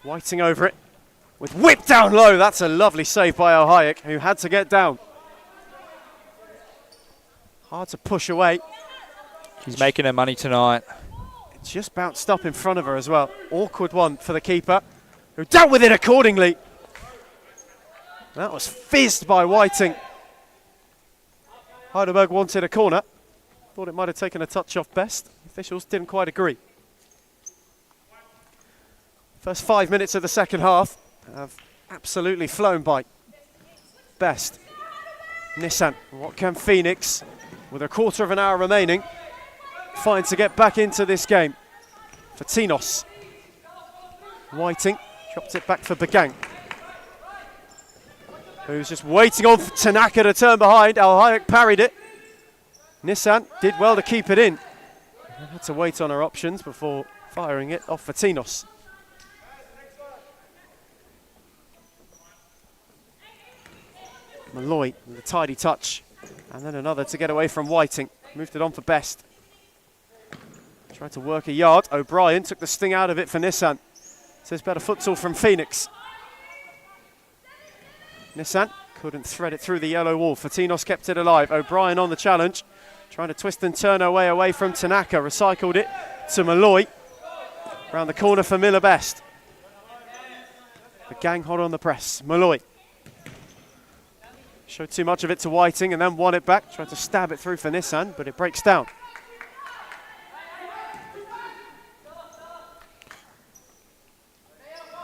Whiting over it with whip down low. That's a lovely save by Al Hayek, who had to get down. Hard to push away. She's making her money tonight. It just bounced up in front of her as well. Awkward one for the keeper, who dealt with it accordingly. That was fizzed by Whiting. Heidelberg wanted a corner. Thought it might have taken a touch off Best. Officials didn't quite agree. First 5 minutes of the second half have absolutely flown by. Best. Nissan. What can Phoenix, with a quarter of an hour remaining, find to get back into this game? For Tinos. Whiting dropped it back for Begang, who's just waiting on Tanaka to turn behind. Al Hayek parried it. Nissan did well to keep it in. Had to wait on her options before firing it off for Tinos. Malloy with a tidy touch. And then another to get away from Whiting. Moved it on for Best. Tried to work a yard. O'Brien took the sting out of it for Nissan. Says better futsal from Phoenix. Nissan couldn't thread it through the yellow wall. Fatinos kept it alive. O'Brien on the challenge. Trying to twist and turn her way away from Tanaka. Recycled it to Malloy. Around the corner for Miller Best. The gang hot on the press. Malloy. Showed too much of it to Whiting and then won it back. Tried to stab it through for Nissan, but it breaks down.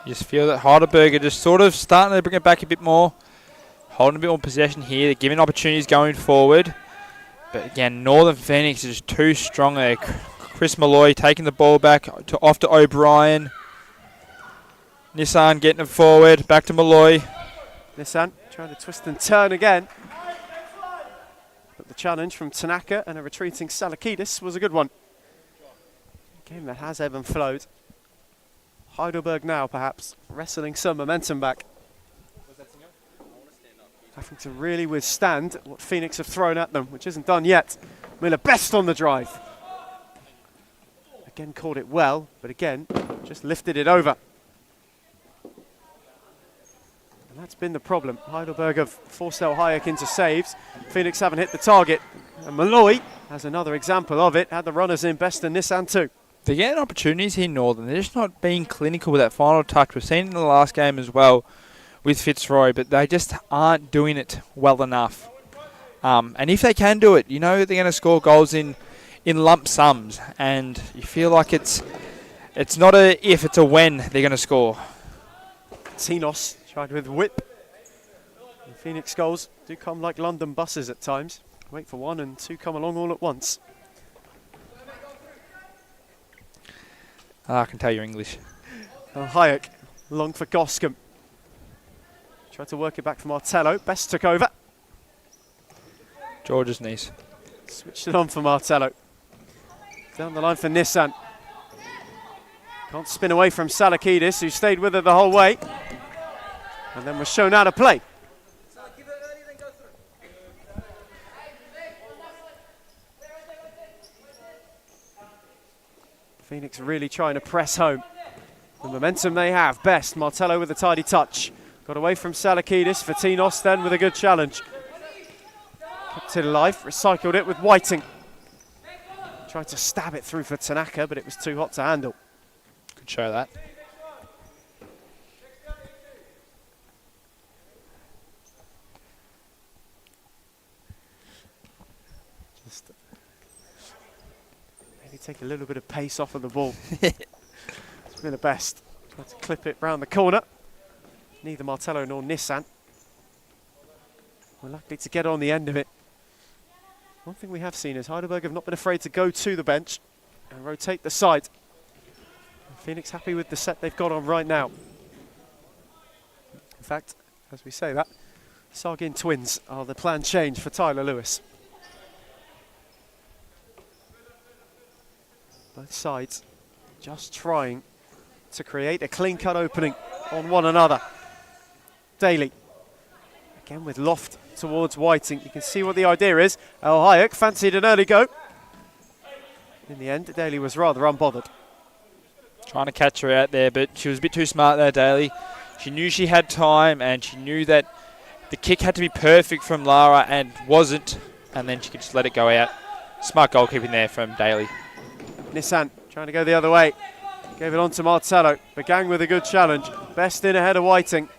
You just feel that Heidelberg are just sort of starting to bring it back a bit more. Holding a bit more possession here. They're giving opportunities going forward. But again, Northern Phoenix is just too strong there. Chris Malloy taking the ball back off to O'Brien. Nissan getting it forward. Back to Malloy. Nissan trying to twist and turn again. But the challenge from Tanaka and a retreating Salakidis was a good one. A game that has ebb and flowed. Heidelberg now perhaps wrestling some momentum back. Having to really withstand what Phoenix have thrown at them, which isn't done yet. Miller Best on the drive. Again caught it well, but again just lifted it over. And that's been the problem. Heidelberg have forced El Hayek into saves. Phoenix haven't hit the target. And Malloy has another example of it. Had the runners in Best and Nissan too. They're getting opportunities here, Northern. They're just not being clinical with that final touch. We've seen it in the last game as well with Fitzroy, but they just aren't doing it well enough. And if they can do it, you know they're going to score goals in lump sums. And you feel like it's not a if, it's a when they're going to score. Tinos tried with whip. And Phoenix goals do come like London buses at times. Wait for one and two come along all at once. I can tell you're English. Hayek, long for Goscombe. Tried to work it back for Martello. Best took over. George's niece. Switched it on for Martello. Down the line for Nissan. Can't spin away from Salakidis, who stayed with her the whole way. And then was shown how to play. Phoenix really trying to press home. The momentum they have. Best. Martello with a tidy touch. Got away from Salakidis. Fatinos then with a good challenge. Kept it alive. Recycled it with Whiting. Tried to stab it through for Tanaka, but it was too hot to handle. Could show that. Just maybe take a little bit of pace off of the ball. It's been the best. Tried to clip it round the corner. Neither Martello nor Nissan were likely to get on the end of it. One thing we have seen is Heidelberg have not been afraid to go to the bench and rotate the side. And Phoenix happy with the set they've got on right now. In fact, as we say that, Sargin twins are the planned change for Tyler Lewis. Both sides just trying to create a clean-cut opening on one another. Daly, again with loft towards Whiting. You can see what the idea is. El Hayek fancied an early go. In the end, Daly was rather unbothered. Trying to catch her out there, but she was a bit too smart there, Daly. She knew she had time, and she knew that the kick had to be perfect from Lara, and wasn't, and then she could just let it go out. Smart goalkeeping there from Daly. Nissan trying to go the other way. Gave it on to Martello. Begang with a good challenge. Best in ahead of Whiting.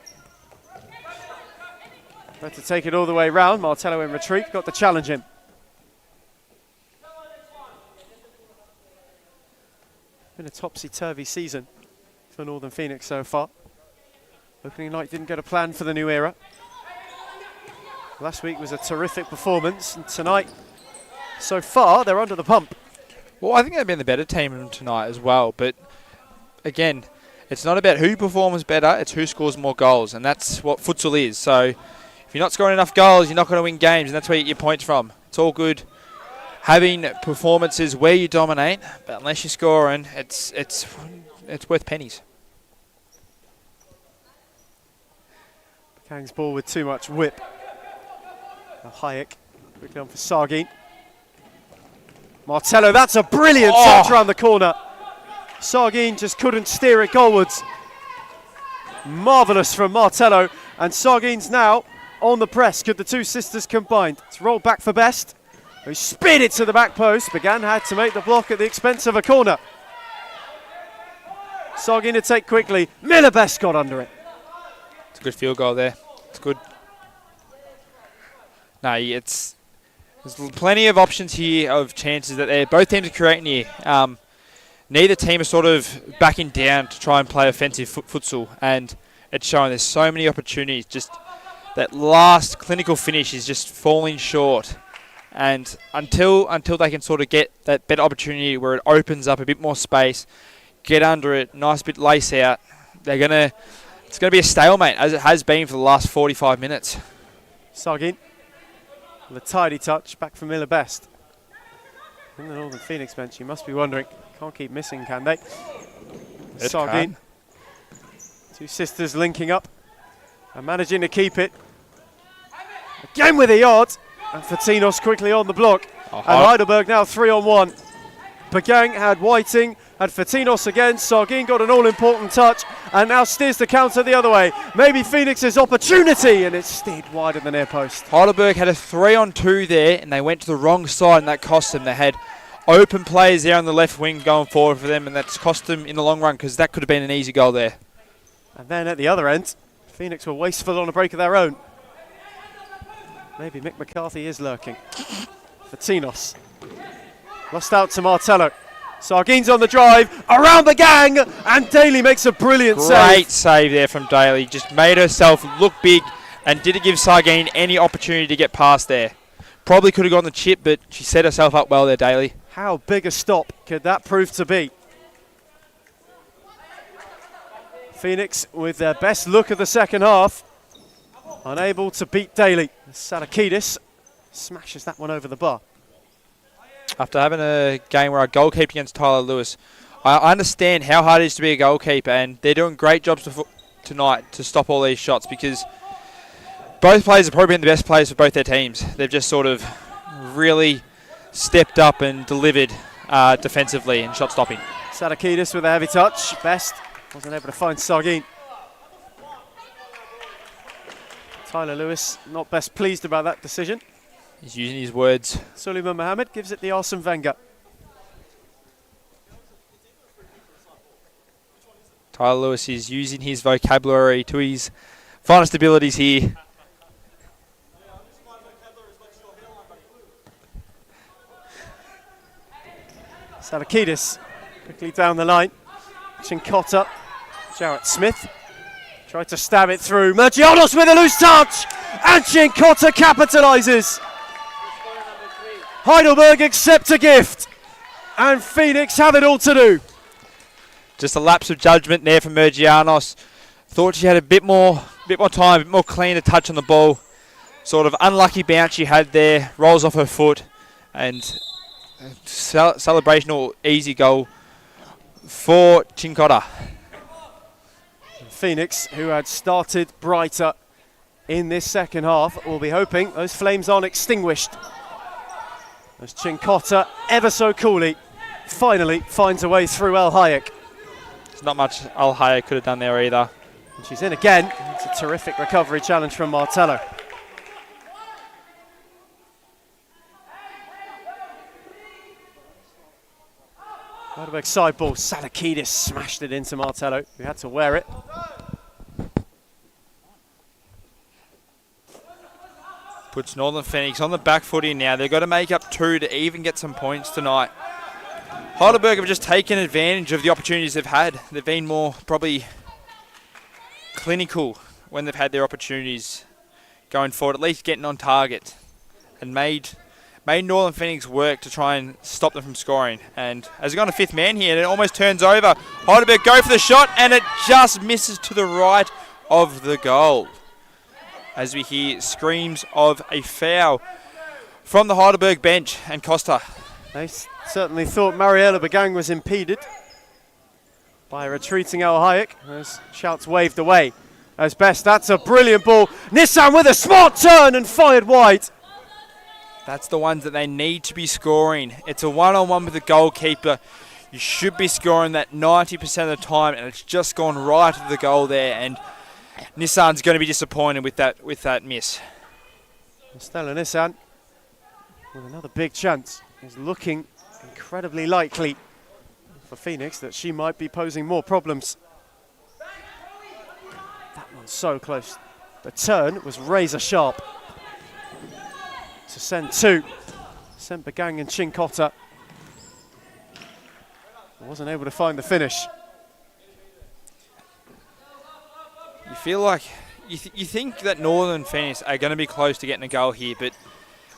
Had to take it all the way round. Martello in retreat. Got the challenge in. Been a topsy-turvy season for Northern Phoenix so far. Opening night didn't get a plan for the new era. Last week was a terrific performance, and tonight, so far, they're under the pump. Well, I think they've been the better team tonight as well, but again, it's not about who performs better, it's who scores more goals, and that's what futsal is. So if you're not scoring enough goals, you're not going to win games, and that's where you get your points from. It's all good having performances where you dominate, but unless you're scoring, it's worth pennies. Kang's ball with too much whip. Now Hayek quickly on for Sargin. Martello, that's a brilliant touch around the corner. Sargin just couldn't steer it goalwards. Marvellous from Martello, And Sargin's now on the press. Could the two sisters combine? It's rolled back for Best, who spin it to the back post. Began had to make the block at the expense of a corner. Sargin to take quickly. Miller Best got under it. It's a good field goal there. It's good. No, there's plenty of options here of chances that both teams are creating here. Neither team is sort of backing down to try and play offensive futsal, and it's showing there's so many opportunities. Just that last clinical finish is just falling short. And until they can sort of get that better opportunity where it opens up a bit more space, get under it, nice bit lace out, it's gonna be a stalemate, as it has been for the last 45 minutes. Sargin with a tidy touch back from Miller Best. In the Northern Phoenix bench, you must be wondering, can't keep missing, can they? Sargin. Two sisters linking up and managing to keep it. Again with a yard. And Fatinos quickly on the block. And Heidelberg now 3-on-1. Bagang had Whiting, had Fatinos again. Sargin got an all-important touch and now steers the counter the other way. Maybe Phoenix's opportunity, and it's steered wide of the near post. Heidelberg had a 3-on-2 there, and they went to the wrong side, and that cost them. They had open players there on the left wing going forward for them, and that's cost them in the long run because that could have been an easy goal there. And then at the other end, Phoenix were wasteful on a break of their own. Maybe Mick McCarthy is lurking. Fatinos. Lost out to Martello. Sargin's on the drive, around the gang, and Daly makes a brilliant save. Great save there from Daly. Just made herself look big and didn't give Sargin any opportunity to get past there. Probably could have gone the chip, but she set herself up well there, Daly. How big a stop could that prove to be? Phoenix with their best look of the second half. Unable to beat Daly. Sadakidis smashes that one over the bar. After having a game where I goalkeeper against Tyler Lewis, I understand how hard it is to be a goalkeeper, and they're doing great jobs tonight to stop all these shots because both players have probably been the best players for both their teams. They've just sort of really stepped up and delivered defensively and shot stopping. Sadakidis with a heavy touch. Best wasn't able to find Sargin. Tyler Lewis not best pleased about that decision. He's using his words. Suleiman Mohammed gives it the Arsene Wenger. Tyler Lewis is using his vocabulary to his finest abilities here. Sadakidis quickly down the line. Chincotta, Jarrett Smith tried to stab it through. Mergianos with a loose touch, and Chincotta capitalises. Heidelberg accept a gift, and Phoenix have it all to do. Just a lapse of judgment there from Mergianos. Thought she had a bit more time, a bit more cleaner touch on the ball. Sort of unlucky bounce she had there, rolls off her foot, and celebrational easy goal for Chincotta. Phoenix, who had started brighter in this second half, will be hoping those flames aren't extinguished. As Chincotta, ever so coolly, finally finds a way through El Hayek. There's not much El Hayek could have done there either. And she's in again. It's a terrific recovery challenge from Martello. Heidelberg side ball. Sadakidis smashed it into Martello, who had to wear it. Puts Northern Phoenix on the back foot here now. They've got to make up 2 to even get some points tonight. Heidelberg have just taken advantage of the opportunities they've had. They've been more probably clinical when they've had their opportunities going forward, at least getting on target, and made Northern Phoenix work to try and stop them from scoring. And as they've gone to 5th man here, and it almost turns over. Heidelberg go for the shot, and it just misses to the right of the goal. As we hear screams of a foul from the Heidelberg bench and Costa. They certainly thought Mariella Bagang was impeded by a retreating El Hayek, as shouts waved away. As best, that's a brilliant ball. Nissan with a smart turn and fired wide. That's the ones that they need to be scoring. It's a one-on-one with the goalkeeper. You should be scoring that 90% of the time, and it's just gone right of the goal there. And Nissan's going to be disappointed with that miss. Stella Nissan with another big chance is looking incredibly likely for Phoenix that she might be posing more problems. That one's so close. The turn was razor sharp to send two. Sempegang and Chincotta wasn't able to find the finish. You feel like you think that Northern Phoenix are going to be close to getting a goal here, but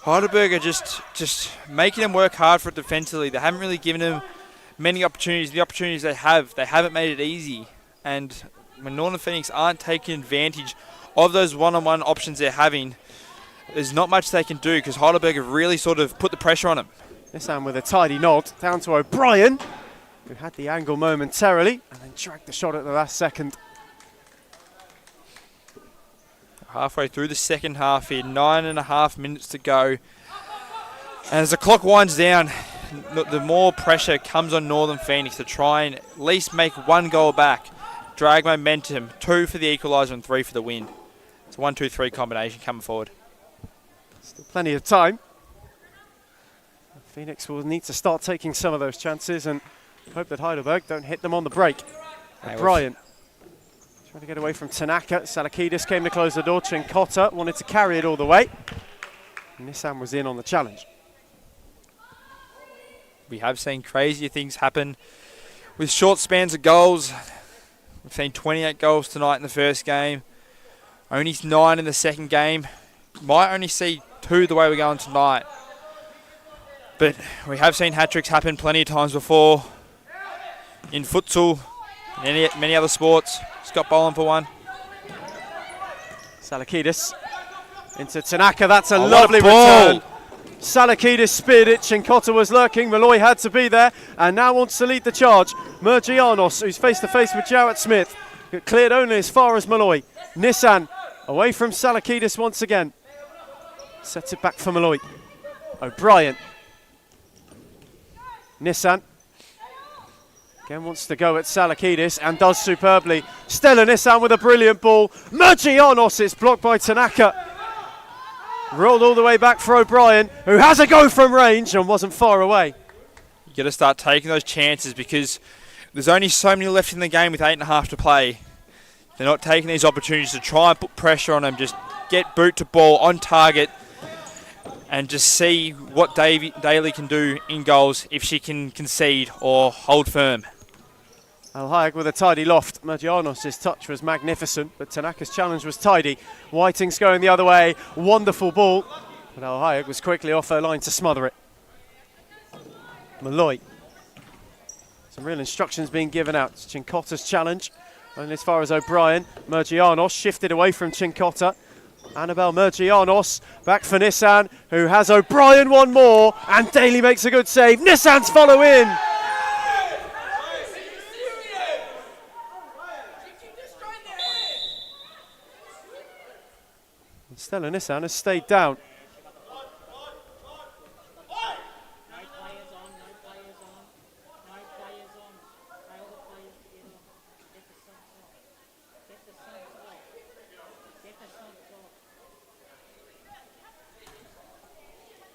Heidelberg are just making them work hard for it defensively. They haven't really given them many opportunities. The opportunities they haven't made it easy. And when Northern Phoenix aren't taking advantage of those one-on-one options they're having, there's not much they can do because Heidelberg have really sort of put the pressure on them. Nissan with a tidy nod down to O'Brien, who had the angle momentarily and then dragged the shot at the last second. Halfway through the second half here, 9.5 minutes to go. And as the clock winds down, the more pressure comes on Northern Phoenix to try and at least make one goal back, drag momentum, 2 for the equaliser and 3 for the win. It's a 1-2-3 combination coming forward. Still plenty of time. Phoenix will need to start taking some of those chances and hope that Heidelberg don't hit them on the break. O'Brien trying to get away from Tanaka. Salakidis came to close the door. Chincotta wanted to carry it all the way. Nissan was in on the challenge. We have seen crazier things happen with short spans of goals. We've seen 28 goals tonight in the first game. Only 9 in the second game. Might only see 2 the way we're going tonight. But we have seen hat-tricks happen plenty of times before. In futsal, and many other sports. Scott Boland for one. Salakidis into Tanaka. That's a lovely return. Salakidis speared it. Chincotta was lurking. Malloy had to be there and now wants to lead the charge. Mergianos, who's face to face with Jarrett Smith, cleared only as far as Malloy. Nissan away from Salakidis once again. Sets it back for Malloy. O'Brien. Nissan again wants to go at Salakidis and does superbly. Stella Nissan with a brilliant ball. Mergianos is blocked by Tanaka. Rolled all the way back for O'Brien, who has a go from range and wasn't far away. You got to start taking those chances because there's only so many left in the game with 8.5 to play. They're not taking these opportunities to try and put pressure on them. Just get boot to ball on target and just see what Daly can do in goals if she can concede or hold firm. Alhaig with a tidy loft. Mergianos' touch was magnificent, but Tanaka's challenge was tidy. Whiting's going the other way. Wonderful ball. But Alhaig was quickly off her line to smother it. Malloy. Some real instructions being given out. It's Chincotta's challenge. Only as far as O'Brien. Mergianos shifted away from Chincotta. Annabelle Mergianos back for Nissan, who has O'Brien one more. And Daly makes a good save. Nissan's follow in. Stella Nissan has stayed down.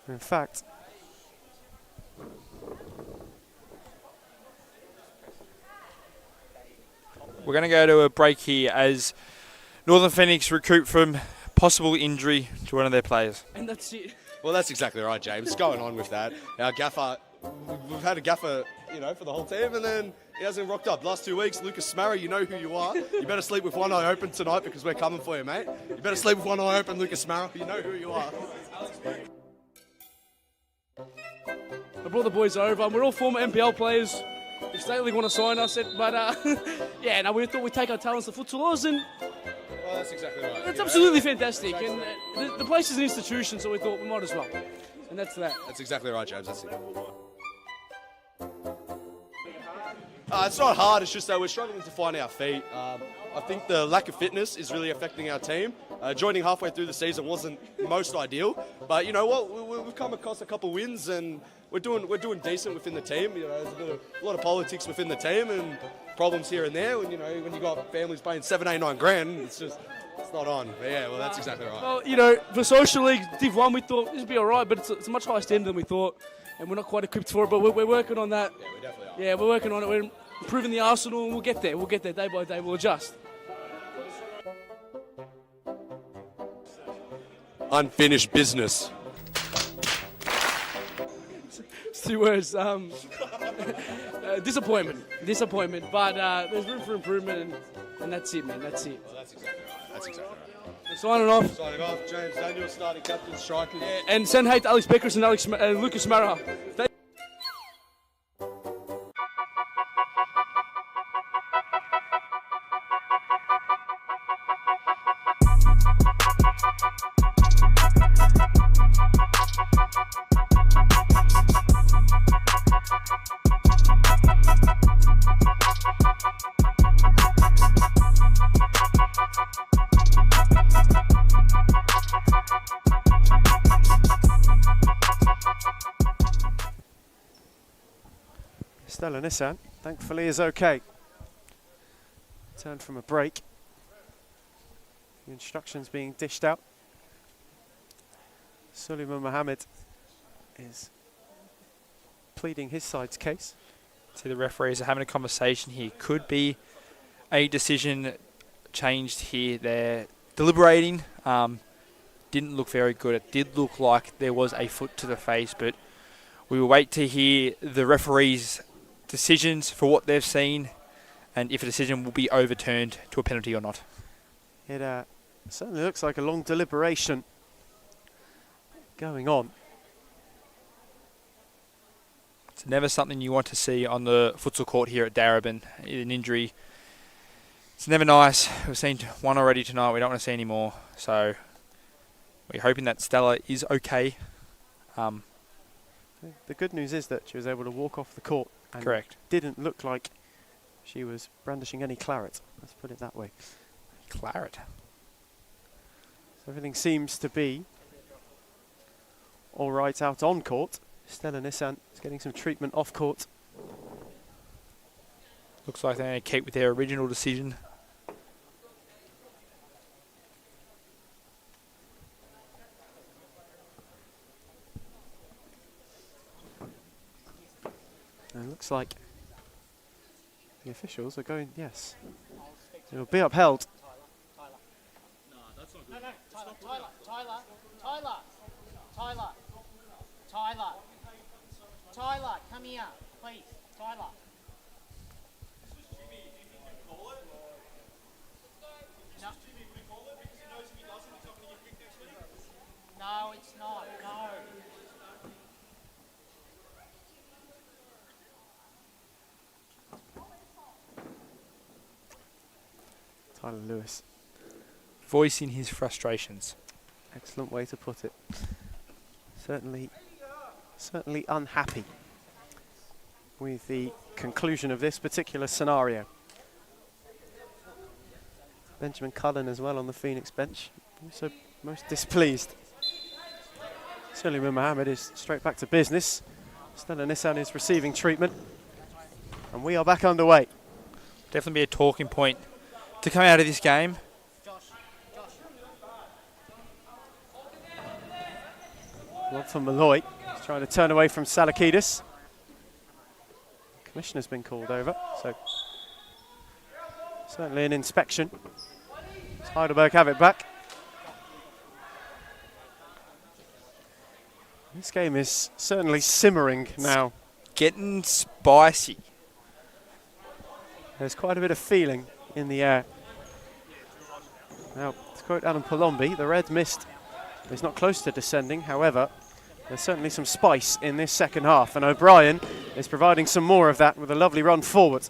In fact, we're going to go to a break here as Northern Phoenix recruit from possible injury to one of their players. And that's it. Well, that's exactly right, James. Going on with that, our gaffer, we've had a gaffer, for the whole team, and then he hasn't rocked up. Last 2 weeks, Lucas Smarra, you know who you are. You better sleep with one eye open tonight because we're coming for you, mate. You better sleep with one eye open, Lucas Smarra. You know who you are. I brought the boys over, and we're all former NPL players. If Staley want to sign us, but we thought we'd take our talents to futsalers, and Well, that's exactly right. it's absolutely fantastic. And the place is an institution, so we thought we might as well. And that's that. That's exactly right, James. That's it. It's not hard. It's just that we're struggling to find our feet. I I think the lack of fitness is really affecting our team. Joining halfway through the season wasn't most ideal, but you know what? We've come across a couple wins and we're doing decent within the team. You know, there's a lot of politics within the team and problems here and there. When when you got families paying 7, 8, 9 grand, it's not on. But yeah, well, that's exactly right. Well, you know, for Social League Div 1, we thought this would be all right, but it's a much higher standard than we thought, and we're not quite equipped for it, but we're working on that. Yeah, we definitely are. Yeah, we're working on it. We're improving the arsenal, and we'll get there. We'll get there day by day. We'll adjust. Unfinished business. It's 2 words. Disappointment. Disappointment. But there's room for improvement, and that's it, man. That's it. Well, that's exactly right. That's exactly right. Signing off. Signing off, James Daniel, starting captain, strikers. Yeah, and send hate to Alex Beckers and Lucas Maraha. Stella Nissan, thankfully, is okay. Turned from a break. The instructions being dished out. Suleiman Mohammed is pleading his side's case. So the referees are having a conversation here. Could be a decision changed here. They're deliberating. Didn't look very good. It did look like there was a foot to the face, but we will wait to hear the referees' decisions for what they've seen and if a decision will be overturned to a penalty or not. It certainly looks like a long deliberation going on. It's never something you want to see on the futsal court here at Darebin. An injury. It's never nice. We've seen one already tonight. We don't want to see any more. So we're hoping that Stella is okay. The good news is that she was able to walk off the court and Correct. didn't look like she was brandishing any claret. Let's put it that way. Claret. So everything seems to be all right out on court. Stella Nissan is getting some treatment off court. Looks like they're going to keep with their original decision. And it looks like the officials are going, yes, it will be upheld. Tyler, come here, please. Tyler. No, it's not. No. Tyler Lewis, Voicing his frustrations. excellent way to put it. Certainly unhappy with the conclusion of this particular scenario. Benjamin Cullen as well on the Phoenix bench, also most displeased. Suleiman Mohammed is straight back to business. Stella Nissan is receiving treatment. And we are back underway. Definitely be a talking point to come out of this game. Well for Malloy. He's trying to turn away from Salakidis. Commissioner's been called over, so certainly an inspection. Does Heidelberg have it back? This game is certainly simmering now. Getting spicy. There's quite a bit of feeling in the air. Now, to quote Alan Palombi, the red mist is not close to descending. However, there's certainly some spice in this second half, and O'Brien is providing some more of that with a lovely run forward.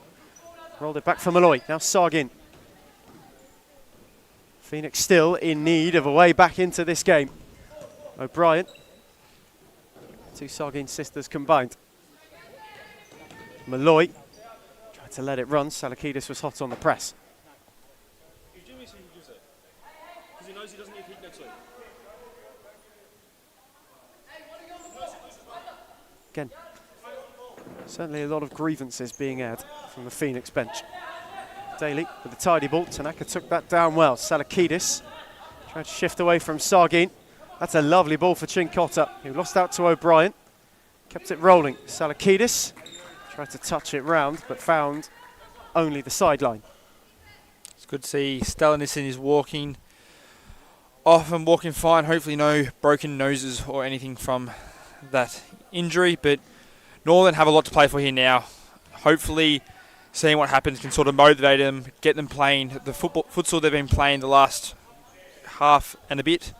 Rolled it back for Malloy. Now Sargin. Phoenix still in need of a way back into this game. O'Brien. Two Sargin sisters combined. Malloy tried to let it run. Salakidis was hot on the press. Again, certainly a lot of grievances being aired from the Phoenix bench. Daly with the tidy ball. Tanaka took that down well. Salakidis tried to shift away from Sargin. That's a lovely ball for Chincotta, who lost out to O'Brien. Kept it rolling. Salakidis tried to touch it round, but found only the sideline. It's good to see Stalinissen is walking off and walking fine. Hopefully no broken noses or anything from that injury, but Northern have a lot to play for here now. Hopefully seeing what happens can sort of motivate them, get them playing the futsal they've been playing the last half and a bit,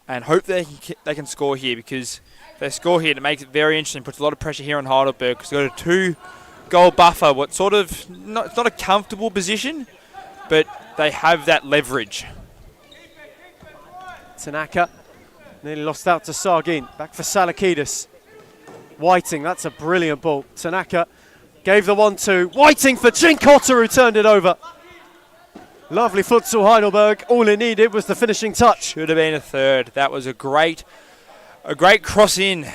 and hope they can score here, because if they score here, it makes it very interesting, puts a lot of pressure here on Heidelberg, because they've got a 2-goal buffer, what sort of, it's not a comfortable position, but they have that leverage. Tanaka nearly lost out to Sargin. Back for Salakidis. Whiting, that's a brilliant ball. Tanaka gave the 1-2. Whiting for Chincotta, who turned it over. Lovely futsal, Heidelberg. All it needed was the finishing touch. Should have been a third. That was a great cross in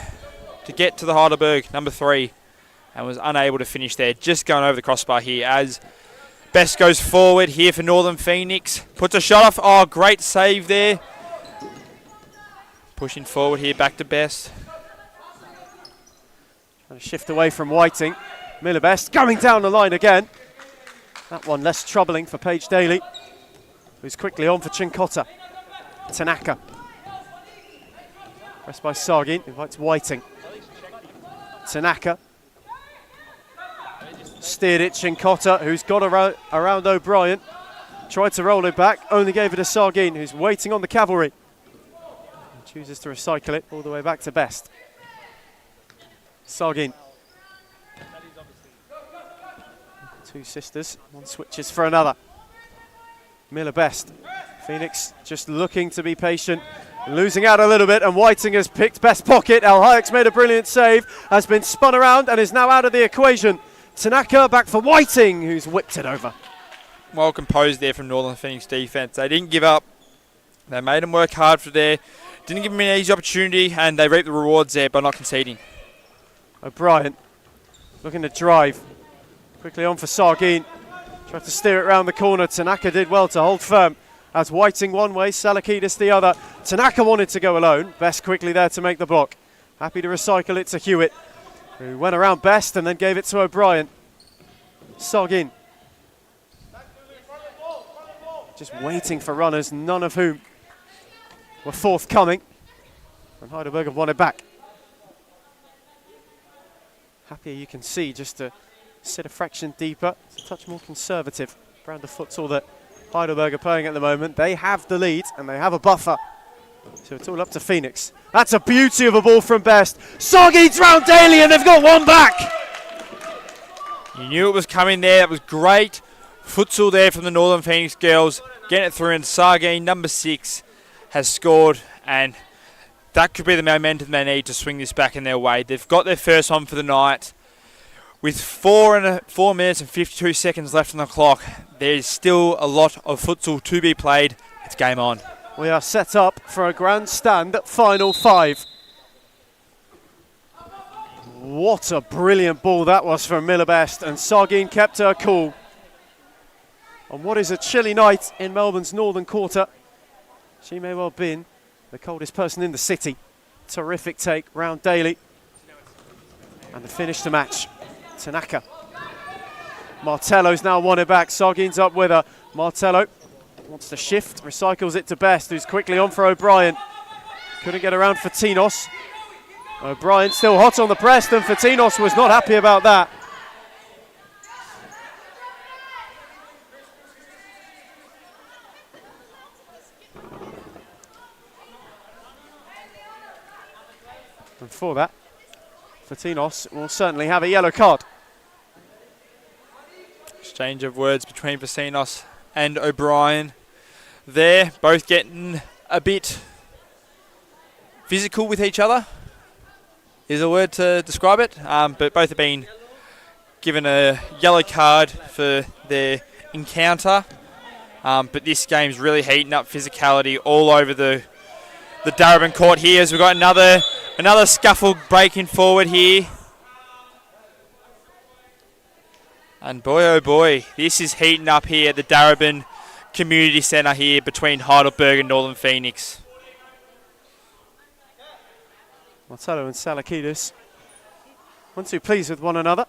to get to the Heidelberg, number 3, and was unable to finish there. Just going over the crossbar here as Best goes forward here for Northern Phoenix. Puts a shot off. Oh, great save there. Pushing forward here, back to Best. Trying to shift away from Whiting. Miller Best going down the line again. That one less troubling for Paige Daly, who's quickly on for Chincotta. Tanaka. Pressed by Sargin, invites Whiting. Tanaka. Steered it, Chincotta, who's got around O'Brien. Tried to roll it back, only gave it to Sargin, who's waiting on the cavalry. He chooses to recycle it all the way back to Best. Sargin. Two sisters, one switches for another. Miller Best. Phoenix just looking to be patient, losing out a little bit, and Whiting has picked Best pocket. Al Hayek's made a brilliant save, has been spun around and is now out of the equation. Tanaka back for Whiting, who's whipped it over. Well composed there from Northern Phoenix defence. They didn't give up. They made them work hard for there. Didn't give them an easy opportunity, and they reaped the rewards there by not conceding. O'Brien looking to drive. Quickly on for Sargin. Tried to steer it round the corner. Tanaka did well to hold firm. As Whiting one way, Salakidis the other. Tanaka wanted to go alone. Best quickly there to make the block. Happy to recycle it to Hewitt, who went around Best and then gave it to O'Brien. Sargin. Just waiting for runners, none of whom were forthcoming. And Heidelberg have won it back. Happier you can see, just to sit a fraction deeper. It's a touch more conservative brand of futsal that Heidelberg are playing at the moment. They have the lead and they have a buffer. So it's all up to Phoenix. That's a beauty of a ball from Best. Sargin's round Daly and they've got one back. You knew it was coming there. That was great futsal there from the Northern Phoenix girls. Getting it through, and Sargin, number 6, has scored, and that could be the momentum they need to swing this back in their way. They've got their first one for the night. With 4 minutes and 52 seconds left on the clock, there's still a lot of futsal to be played. It's game on. We are set up for a grandstand final 5. What a brilliant ball that was from Miller Best, and Sargin kept her cool. On what is a chilly night in Melbourne's Northern Quarter, she may well have been the coldest person in the city. Terrific take round Daly. And the finish to match. Tanaka. Martello's now won it back. Sargin's up with her. Martello wants to shift, recycles it to Best, who's quickly on for O'Brien. Couldn't get around Fatinos. O'Brien still hot on the press, and Fatinos was not happy about that. And for that, Fatinos will certainly have a yellow card. Exchange of words between Vasinos and O'Brien there, both getting a bit physical with each other, is a word to describe it, but both have been given a yellow card for their encounter. But this game's really heating up, physicality all over the Darebin court here, as we've got another scuffle breaking forward here. And boy, oh boy, this is heating up here at the Darebin Community Centre here between Heidelberg and Northern Phoenix. Martello and Salakidis, 1-2 pleased with one another.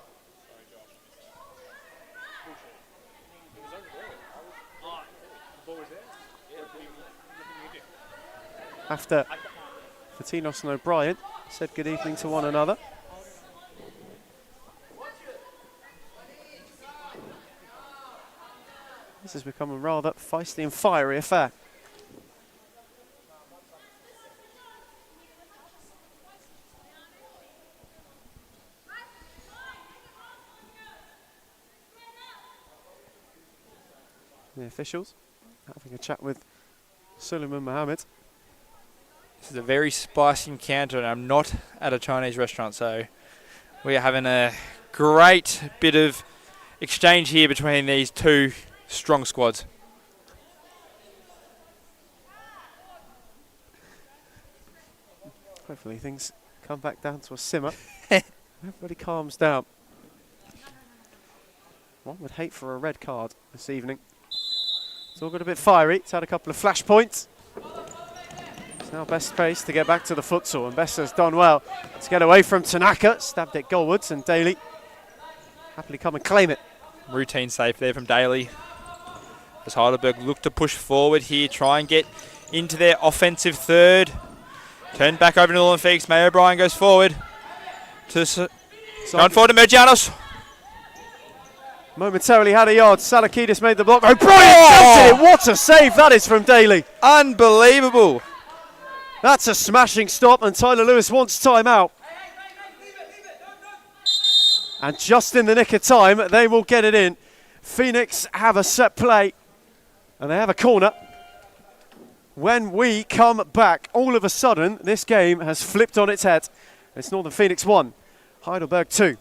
After Fatinos and O'Brien said good evening to one another. This has become a rather feisty and fiery affair. The officials having a chat with Suleiman Mohammed. This is a very spicy encounter, and I'm not at a Chinese restaurant, so we are having a great bit of exchange here between these two strong squads. Hopefully things come back down to a simmer. Everybody calms down. One would hate for a red card this evening. It's all got a bit fiery. It's had a couple of flash points. It's now Best's pace to get back to the futsal, and Best has done well to get away from Tanaka. Stabbed it goalwards, and Daly happily come and claim it. Routine save there from Daly. As Heidelberg look to push forward here, try and get into their offensive third. Turned back over to Northern Phoenix. May O'Brien goes forward. Going forward to Mergianos. Momentarily had a yard. Salakidis made the block. O'Brien belted it. What a save that is from Daly. Unbelievable. That's a smashing stop, and Tyler Lewis wants timeout. And just in the nick of time, they will get it in. Phoenix have a set play, and they have a corner. When we come back, all of a sudden, this game has flipped on its head. It's Northern Phoenix 1, Heidelberg 2.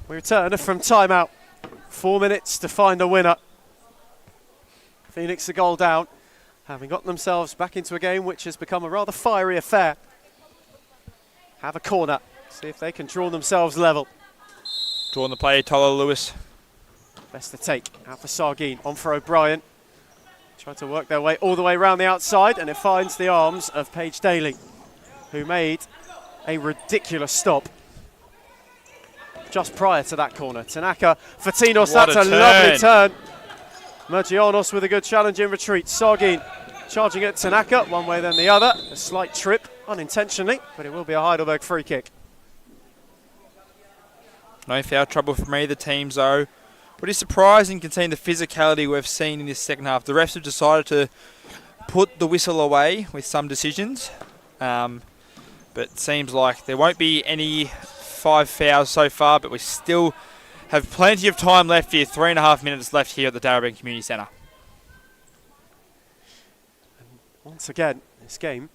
We return from timeout. 4 minutes to find a winner. Phoenix a goal down, having gotten themselves back into a game which has become a rather fiery affair. Have a corner, see if they can draw themselves level. Drawing the play, Tyler Lewis. Best to take, out for Sargeen, on for O'Brien. Trying to work their way all the way around the outside, and it finds the arms of Paige Daly, who made a ridiculous stop just prior to that corner. Tanaka, Fatinos, that's a lovely turn. Mergianos with a good challenge in retreat. Sargeen charging at Tanaka, one way then the other. A slight trip, unintentionally, but it will be a Heidelberg free kick. No foul trouble from either teams, though. What is surprising, considering the physicality we've seen in this second half, the refs have decided to put the whistle away with some decisions. But it seems like there won't be any 5 fouls so far, but we still have plenty of time left here. 3.5 minutes left here at the Darebin Community Centre. Once again, this game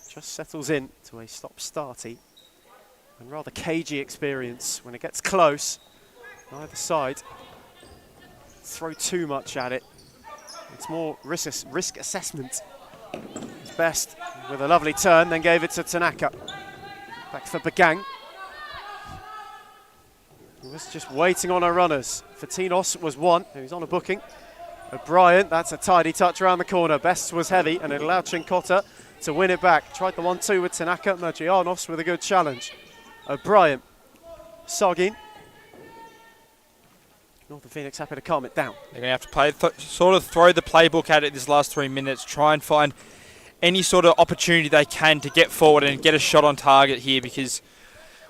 just settles in to a stop-starty and rather cagey experience. When it gets close, neither side throw too much at it. It's more risk assessment. It's Best with a lovely turn, then gave it to Tanaka. Back for Bagang. He was just waiting on her runners. Fatinos was one, who's on a booking. O'Brien, that's a tidy touch around the corner. Best was heavy and it allowed Chinkota to win it back. Tried the 1-2 with Tanaka. Mergianos with a good challenge. O'Brien. Sargin. Northern Phoenix happy to calm it down. They're going to have to sort of throw the playbook at it this last 3 minutes. Try and find any sort of opportunity they can to get forward and get a shot on target here, because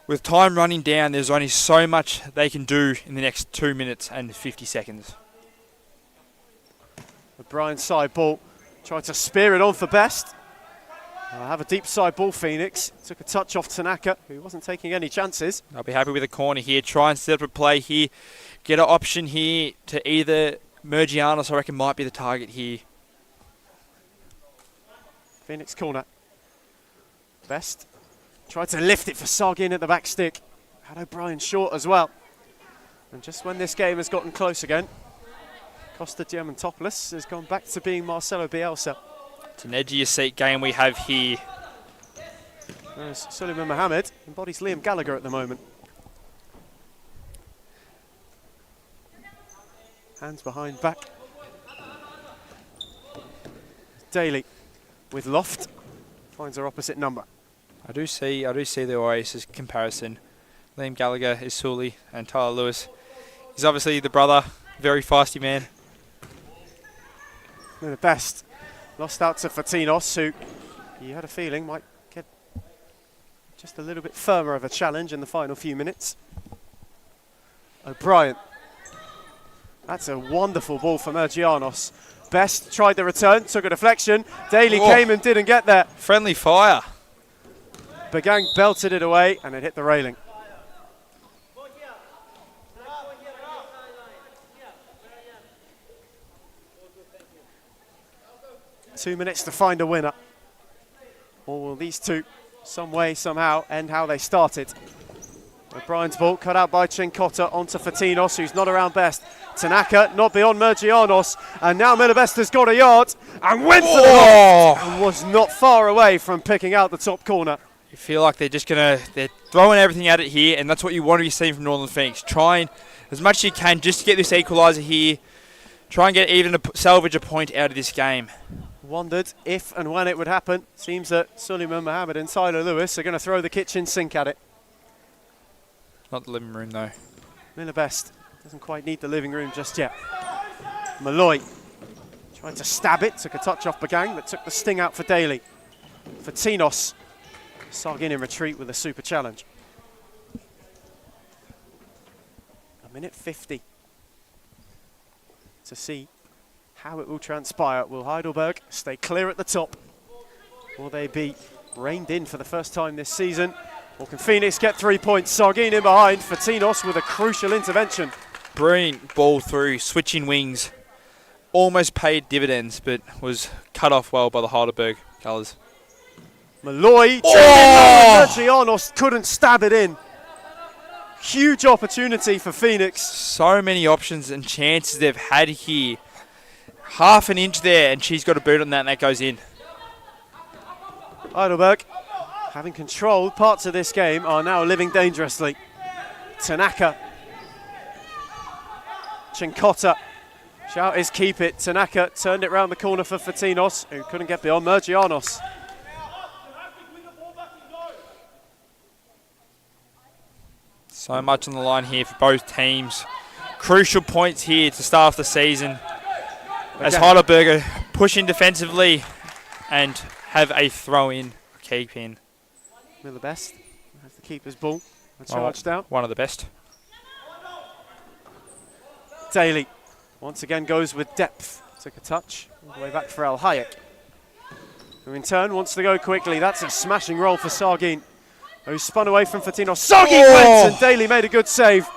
with time running down, there's only so much they can do in the next 2 minutes and 50 seconds. O'Brien side ball, tried to spear it on for Best. Have a deep side ball, Phoenix. Took a touch off Tanaka, who wasn't taking any chances. I'll be happy with a corner here. Try and set up a play here. Get an option here to either Mergianos, I reckon, might be the target here. Phoenix corner. Best tried to lift it for Sargin at the back stick. Had O'Brien short as well. And just when this game has gotten close again, Costa Diamantopoulos has gone back to being Marcelo Bielsa. It's an edge of your seat game we have here. Whereas Suleiman Mohammed embodies Liam Gallagher at the moment. Hands behind back. Daly with Loft finds her opposite number. I do see the Oasis comparison. Liam Gallagher is Sully and Tyler Lewis. He's obviously the brother, very feisty man. They're the Best. Lost out to Fatinos, who you had a feeling might get just a little bit firmer of a challenge in the final few minutes. O'Brien. That's a wonderful ball for Mergianos. Best tried the return, took a deflection. Daly came and didn't get there. Friendly fire. Bagang belted it away and it hit the railing. Two minutes to find a winner. Or will these two, some way, somehow, end how they started? O'Brien's ball cut out by Chinkota onto Fatinos, who's not around Best. Tanaka not beyond Mergianos, and now Miller Best has got a yard and went for the ball and was not far away from picking out the top corner. You feel like they're throwing everything at it here, and that's what you want to be seeing from Northern Phoenix. Trying as much as you can just to get this equaliser here. Try and get even to salvage a point out of this game. Wondered if and when it would happen. Seems that Suleiman Mohammed and Tyler Lewis are going to throw the kitchen sink at it. Not the living room though. Miller Best doesn't quite need the living room just yet. Malloy tried to stab it, took a touch off Bagang, but took the sting out for Daly. For Tinos, Sargin in retreat with a super challenge. A minute 50 to see how it will transpire. Will Heidelberg stay clear at the top? Will they be reined in for the first time this season? Or can Phoenix get 3 points? Sargin in behind. Fatinos with a crucial intervention. Brilliant ball through, switching wings. Almost paid dividends, but was cut off well by the Heidelberg colours. Malloy, Mergianos couldn't stab it in. Huge opportunity for Phoenix. So many options and chances they've had here. Half an inch there, and she's got a boot on that, and that goes in. Heidelberg, having controlled parts of this game, are now living dangerously. Tanaka. Chinkota. Shout is keep it. Tanaka turned it round the corner for Fatinos, who couldn't get beyond Mergianos. So much on the line here for both teams. Crucial points here to start off the season. As Heidelberg are pushing defensively and have a throw-in, keep in. Miller Best has the keeper's ball. A charge down. One of the best. Daly once again goes with depth. Took a touch all the way back for Al Hayek, who in turn wants to go quickly. That's a smashing roll for Sargin, who spun away from Fatinos. Sargin went, and Daly made a good save.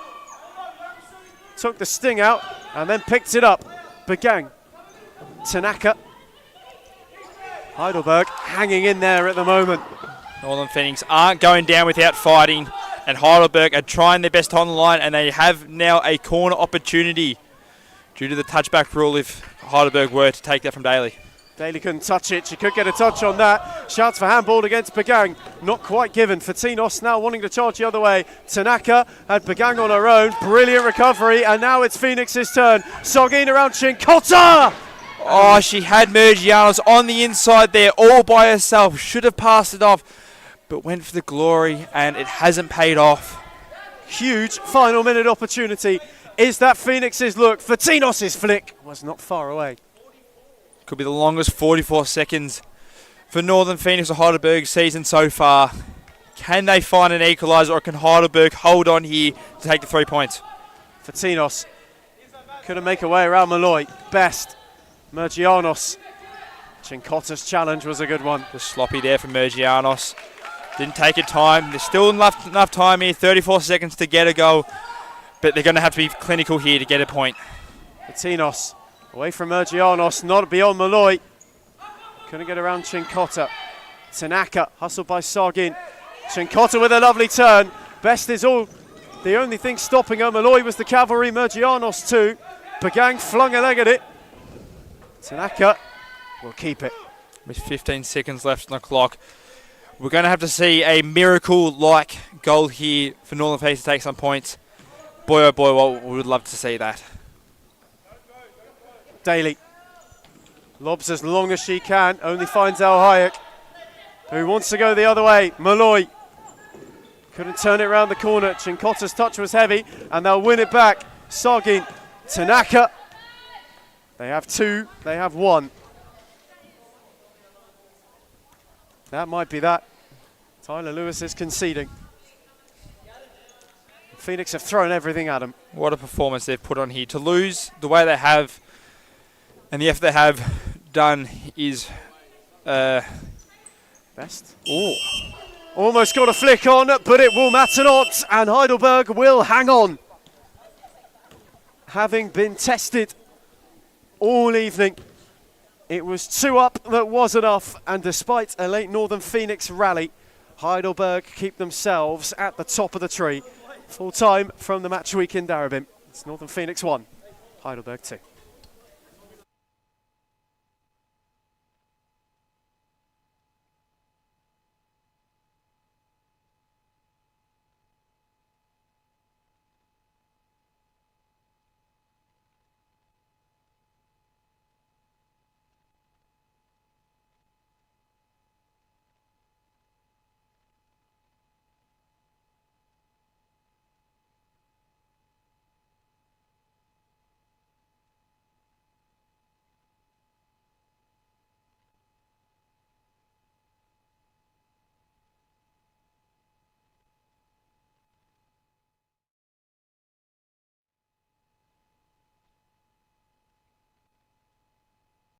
Took the sting out and then picked it up. Begang, Tanaka, Heidelberg hanging in there at the moment. Northern Phoenix aren't going down without fighting, and Heidelberg are trying their best on the line, and they have now a corner opportunity due to the touchback rule if Heidelberg were to take that from Daly. Daly couldn't touch it. She could get a touch on that. Shouts for handball against Begang. Not quite given. Fatinos now wanting to charge the other way. Tanaka had Begang on her own. Brilliant recovery, and now it's Phoenix's turn. Sargin around Chinkota. Oh, she had Mergianos on the inside there all by herself. Should have passed it off, but went for the glory, and it hasn't paid off. Huge final minute opportunity. Is that Phoenix's look? Fatinos' flick was not far away. Could be the longest 44 seconds for Northern Phoenix or Heidelberg season so far. Can they find an equaliser, or can Heidelberg hold on here to take the 3 points? Fatinos couldn't make a way around Malloy. Best. Mergianos. Chinkota's challenge was a good one. Just sloppy there from Mergianos. Didn't take it time. There's still enough time here. 34 seconds to get a goal. But they're going to have to be clinical here to get a point. Fatinos away from Mergianos, not beyond Malloy. Couldn't get around Chinkota. Tanaka hustled by Sargin. Chinkota with a lovely turn. Best is all. The only thing stopping her, Malloy, was the cavalry. Mergianos too. Begang flung a leg at it. Tanaka will keep it. With 15 seconds left on the clock, we're going to have to see a miracle-like goal here for Northern Phoenix to take some points. Boy, oh boy, well, we would love to see that. Daly lobs as long as she can, only finds Al Hayek, who wants to go the other way. Malloy couldn't turn it around the corner. Chinkota's touch was heavy, and they'll win it back. Sargin, Tanaka. They have two, they have one. That might be that. Tyler Lewis is conceding. Phoenix have thrown everything at him. What a performance they've put on here. To lose the way they have, and the effort they have done is best. Oh, almost got a flick on, but it will matter not, and Heidelberg will hang on. Having been tested all evening, it was 2 up that was enough, and despite a late Northern Phoenix rally, Heidelberg keep themselves at the top of the tree. Full time from the match week in Darabin. It's Northern Phoenix 1, Heidelberg 2.